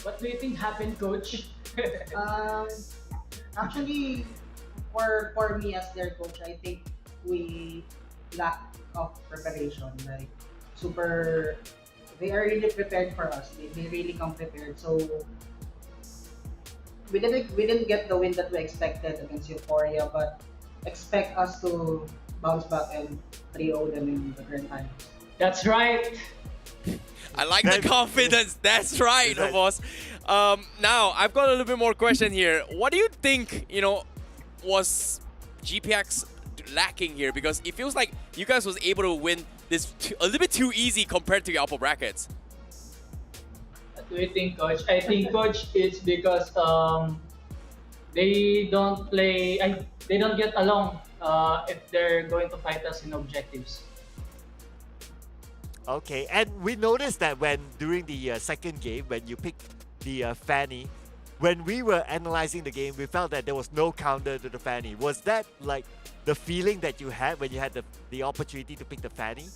What do you think happened, Coach? Actually, for me as their coach, I think we lack of preparation. Like they are really prepared for us. They really come prepared. So we didn't get the win that we expected against Euphoria, but expect us to bounce back and 3-0 them in the grand finals. That's right. I like the confidence. That's right, Havos. Now, I've got a little bit more question here. What do you think, was GPX lacking here? Because it feels like you guys was able to win this a little bit too easy compared to your upper brackets. What do you think, Coach? I think, Coach, it's because they don't get along if they're going to fight us in objectives. Okay, and we noticed that during the second game, when you picked the Fanny, when we were analyzing the game, we felt that there was no counter to the Fanny. Was that like the feeling that you had when you had the opportunity to pick the Fanny?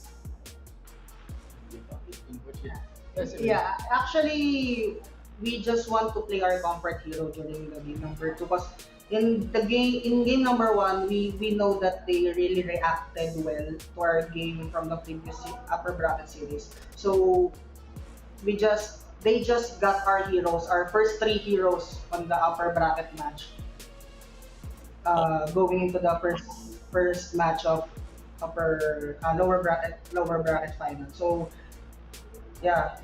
Yeah, actually, we just want to play our comfort hero during the game number 2, because in game number 1, we know that they really reacted well to our game from the previous upper bracket series. So they just got our heroes, our first 3 heroes on the upper bracket match, going into the first match of lower bracket final. So yeah,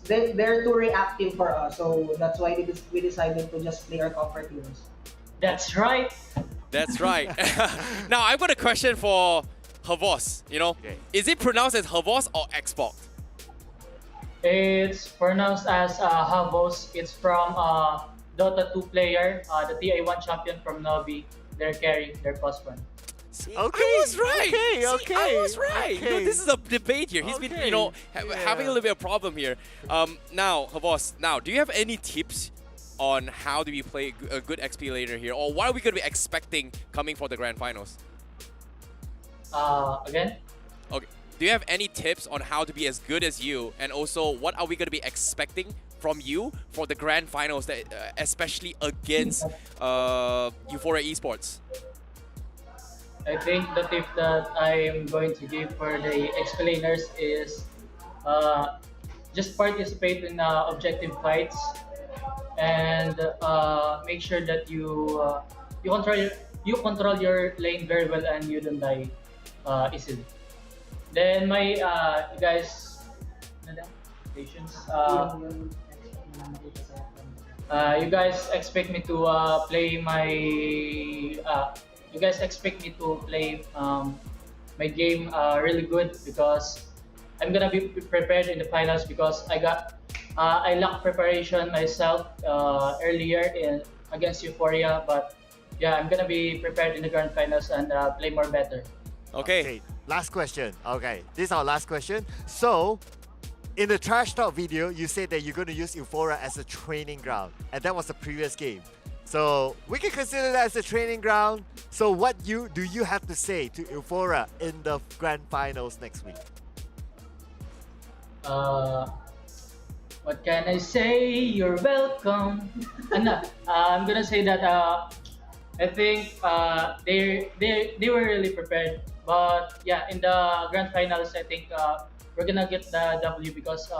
they're too reactive for us. So that's why we decided to just play our comfort heroes. That's right. That's right. Now, I've got a question for Havos. Is it pronounced as Havos or Xbox? It's pronounced as Havos. It's from Dota 2 player, the TI1 champion from Novi. Their carry, their +1. Okay, I was right. Okay. I was right. Okay. This is a debate here. He's been, having a little bit of problem here. Now, Havos, do you have any tips on how do we play a good XP later here, or what are we going to be expecting coming for the grand finals? Again? Okay. Do you have any tips on how to be as good as you, and also what are we going to be expecting from you for the grand finals, that especially against Euphoria Esports? I think the tip that I'm going to give for the explainers is just participate in objective fights and make sure that you control your lane very well and you don't die easily. Then my you guys, patience. You guys expect me to play my. You guys expect me to play my game really good because I'm gonna be prepared in the finals because I lack preparation myself earlier against Euphoria, but yeah, I'm gonna be prepared in the grand finals and play more better. Okay. Last question. Okay, this is our last question. So, in the trash talk video, you said that you're going to use Euphoria as a training ground, and that was the previous game. So we can consider that as a training ground. So what do you have to say to Euphoria in the grand finals next week? What can I say? You're welcome. I'm gonna say that I think they were really prepared. But yeah, in the grand finals, I think we're gonna get the W because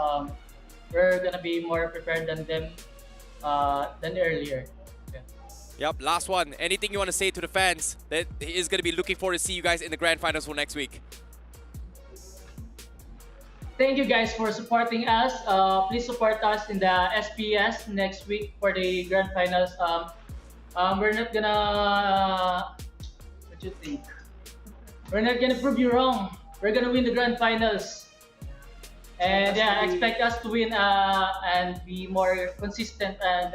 we're gonna be more prepared than them than earlier. Yep, last one. Anything you want to say to the fans that is going to be looking forward to see you guys in the grand finals for next week? Thank you guys for supporting us. Please support us in the SPS next week for the grand finals. We're not gonna what you think? We're not gonna prove you wrong. We're gonna win the grand finals. And yeah, expect us to win and be more consistent and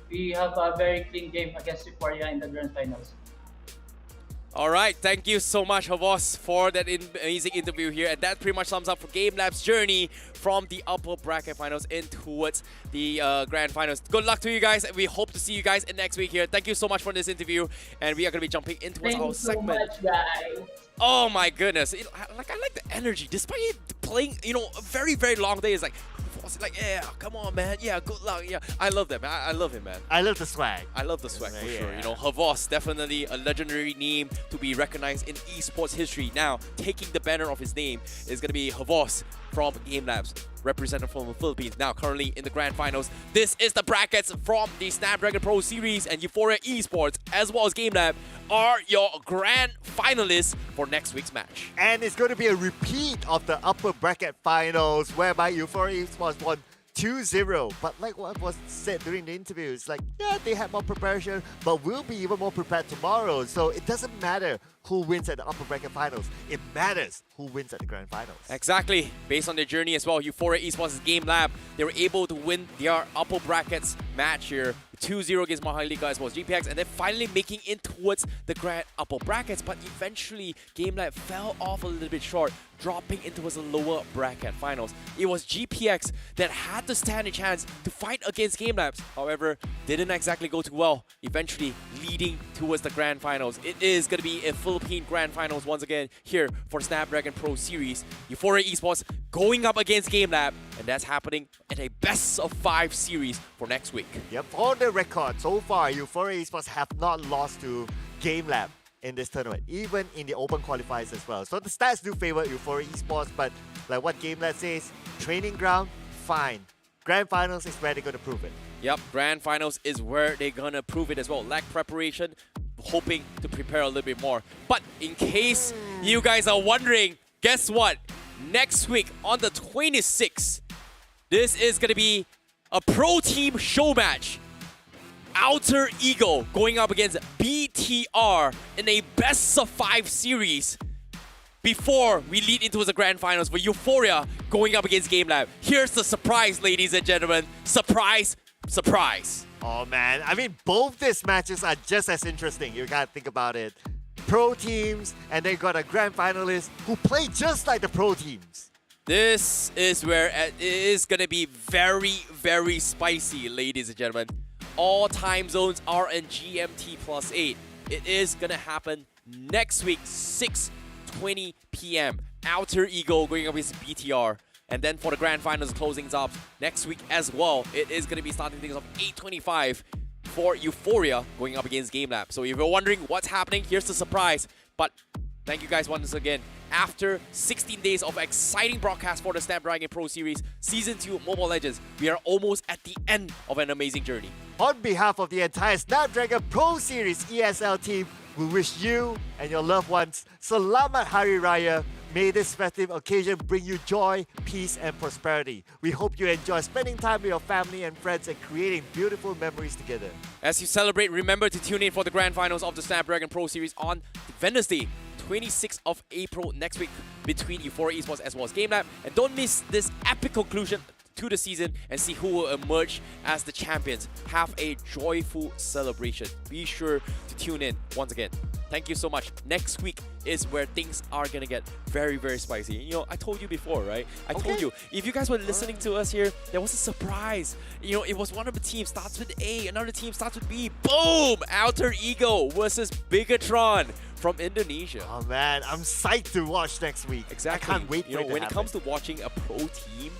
we have a very clean game against Euphoria in the grand finals. All right, thank you so much, Havos, for that amazing interview here. And that pretty much sums up for GameLab's journey from the upper bracket finals in towards the grand finals. Good luck to you guys. We hope to see you guys in next week here. Thank you so much for this interview. And we are going to be jumping into our segment. Thank you so much, guys. Oh my goodness. I like the energy. Despite playing, a very, very long day, it's like, yeah, come on, man. Yeah, good luck. Yeah, I love that, man. I love him, man. I love the swag. I love the swag for sure. Havos, definitely a legendary name to be recognized in esports history. Now, taking the banner of his name is going to be Havos from GameLabs, representative from the Philippines. Now, currently in the grand finals, this is the brackets from the Snapdragon Pro Series, and Euphoria Esports, as well as GameLab, are your grand finalists for next week's match. And it's going to be a repeat of the upper bracket finals, whereby Euphoria Esports won 2-0. But like what was said during the interview, it's like, yeah, they had more preparation, but we'll be even more prepared tomorrow. So it doesn't matter who wins at the upper bracket finals. It matters who wins at the grand finals. Exactly. Based on their journey as well, Euphoria Esports' GameLab, they were able to win their upper brackets match here. 2-0 against MHRLK as well as GPX, and then finally making it towards the grand upper brackets, but eventually GameLab fell off a little bit short, dropping into the lower bracket finals. It was GPX that had to stand a chance to fight against GameLabs, however, didn't exactly go too well, eventually leading towards the grand finals. It is going to be a Philippine grand finals once again here for Snapdragon Pro Series. Euphoria Esports going up against GameLab, and that's happening in a best of 5 series for next week. Yep, for the record, so far, Euphoria Esports have not lost to GameLab in this tournament, even in the open qualifiers as well. So the stats do favor Euphoria Esports, but like what GameLab says, training ground, fine. Grand finals is where they're going to prove it. Yep, grand finals is where they're going to prove it as well. Lack preparation, hoping to prepare a little bit more. But in case you guys are wondering, guess what? Next week on the 26th, this is going to be a pro team show match. Outer Ego going up against BTR in a best of 5 series before we lead into the grand finals for Euphoria going up against GameLab. Here's the surprise, ladies and gentlemen. Surprise, surprise. Oh man, I mean, both these matches are just as interesting. You gotta think about it. Pro teams, and they got a grand finalist who play just like the pro teams. This is where it is gonna be very, very spicy, ladies and gentlemen. All time zones are in GMT +8. It is gonna happen next week, 6:20 p.m. Outer Ego going up against BTR. And then for the grand finals, closings up next week as well. It is going to be starting things off 8:25 for Euphoria going up against GameLab. So if you're wondering what's happening, here's the surprise. But thank you guys once again. After 16 days of exciting broadcast for the Snapdragon Pro Series Season 2 Mobile Legends, we are almost at the end of an amazing journey. On behalf of the entire Snapdragon Pro Series ESL team, we wish you and your loved ones Selamat Hari Raya. May this festive occasion bring you joy, peace, and prosperity. We hope you enjoy spending time with your family and friends and creating beautiful memories together. As you celebrate, remember to tune in for the grand finals of the Snapdragon Pro Series on Wednesday, 26th of April next week between Euphoria Esports as well as GameLab. And don't miss this epic conclusion to the season and see who will emerge as the champions. Have a joyful celebration. Be sure to tune in once again. Thank you so much. Next week is where things are gonna get very, very spicy. You know, I told you before, right? I told you, if you guys were listening to us here, there was a surprise. You know, it was one of the teams starts with A, another team starts with B. Boom! Alter Ego versus Bigatron from Indonesia. Oh man, I'm psyched to watch next week. Exactly. I can't wait for it to when happen. it comes to watching a pro team,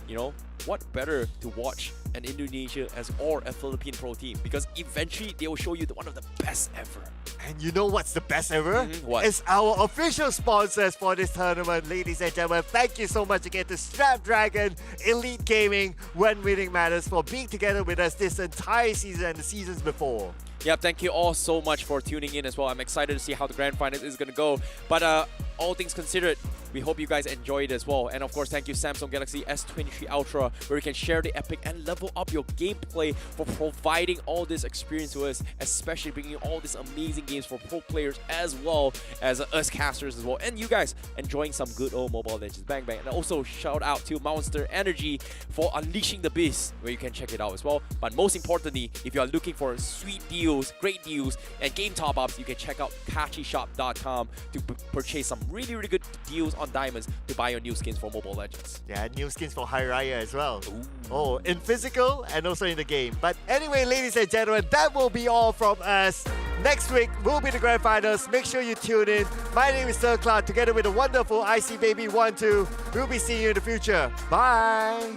you know, what better to watch an Indonesia or a Philippine pro team? Because eventually they will show you one of the best ever. And you know what's the best ever? What? It's our official sponsors for this tournament, ladies and gentlemen. Thank you so much again to Snapdragon, Elite Gaming, When Winning Matters for being together with us this entire season and the seasons before. Yep, thank you all so much for tuning in as well. I'm excited to see how the grand finals is going to go. But all things considered, we hope you guys enjoy it as well. And of course, thank you Samsung Galaxy S23 Ultra, where you can share the epic and level up your gameplay for providing all this experience to us, especially bringing all these amazing games for pro players as well as us casters as well. And you guys enjoying some good old Mobile Legends. Bang, bang. And also shout out to Monster Energy for unleashing the beast, where you can check it out as well. But most importantly, if you are looking for sweet deals, great deals, and game top-ups, you can check out kachishop.com to purchase some really, really good deals on diamonds to buy your new skins for Mobile Legends. Yeah, new skins for Hari Raya as well. Ooh. Oh, in physical and also in the game. But anyway, ladies and gentlemen, that will be all from us. Next week will be the grand finals. Make sure you tune in. My name is Sir Cloud, together with the wonderful IC Baby 12. We'll be seeing you in the future. Bye!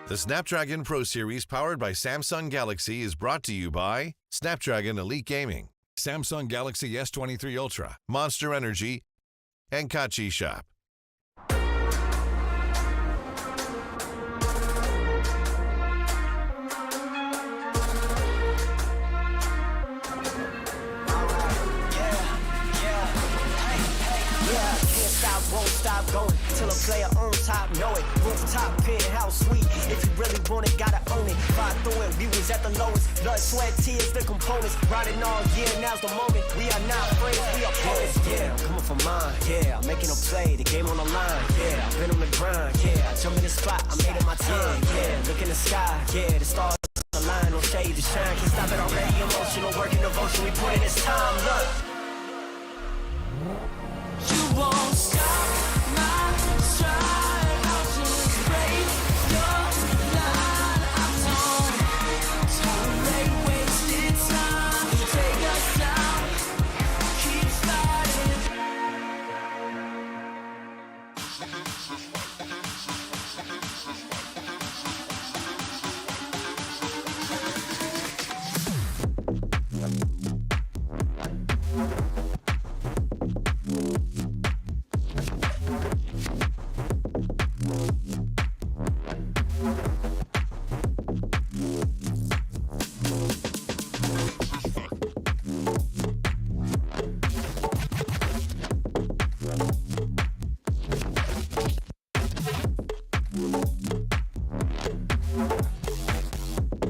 The Snapdragon Pro Series powered by Samsung Galaxy is brought to you by Snapdragon Elite Gaming, Samsung Galaxy S23 Ultra, Monster Energy, and Kachi Shop. top going till a player on top know it. Rooftop, penthouse suite. If you really want it, gotta own it. Fight through it, we was at the lowest. Blood, sweat, tears, the components. Riding all year, now's the moment. We are not friends, we are opponents. Yeah, I'm coming for mine. Yeah, I'm making a play, the game on the line. Yeah, I've been on the grind. Yeah, I jump in the spot, I made it my time. Yeah, look in the sky. Yeah, the stars. The line, no shade to shine. Can't stop it already. Emotional work and devotion. We put in this time.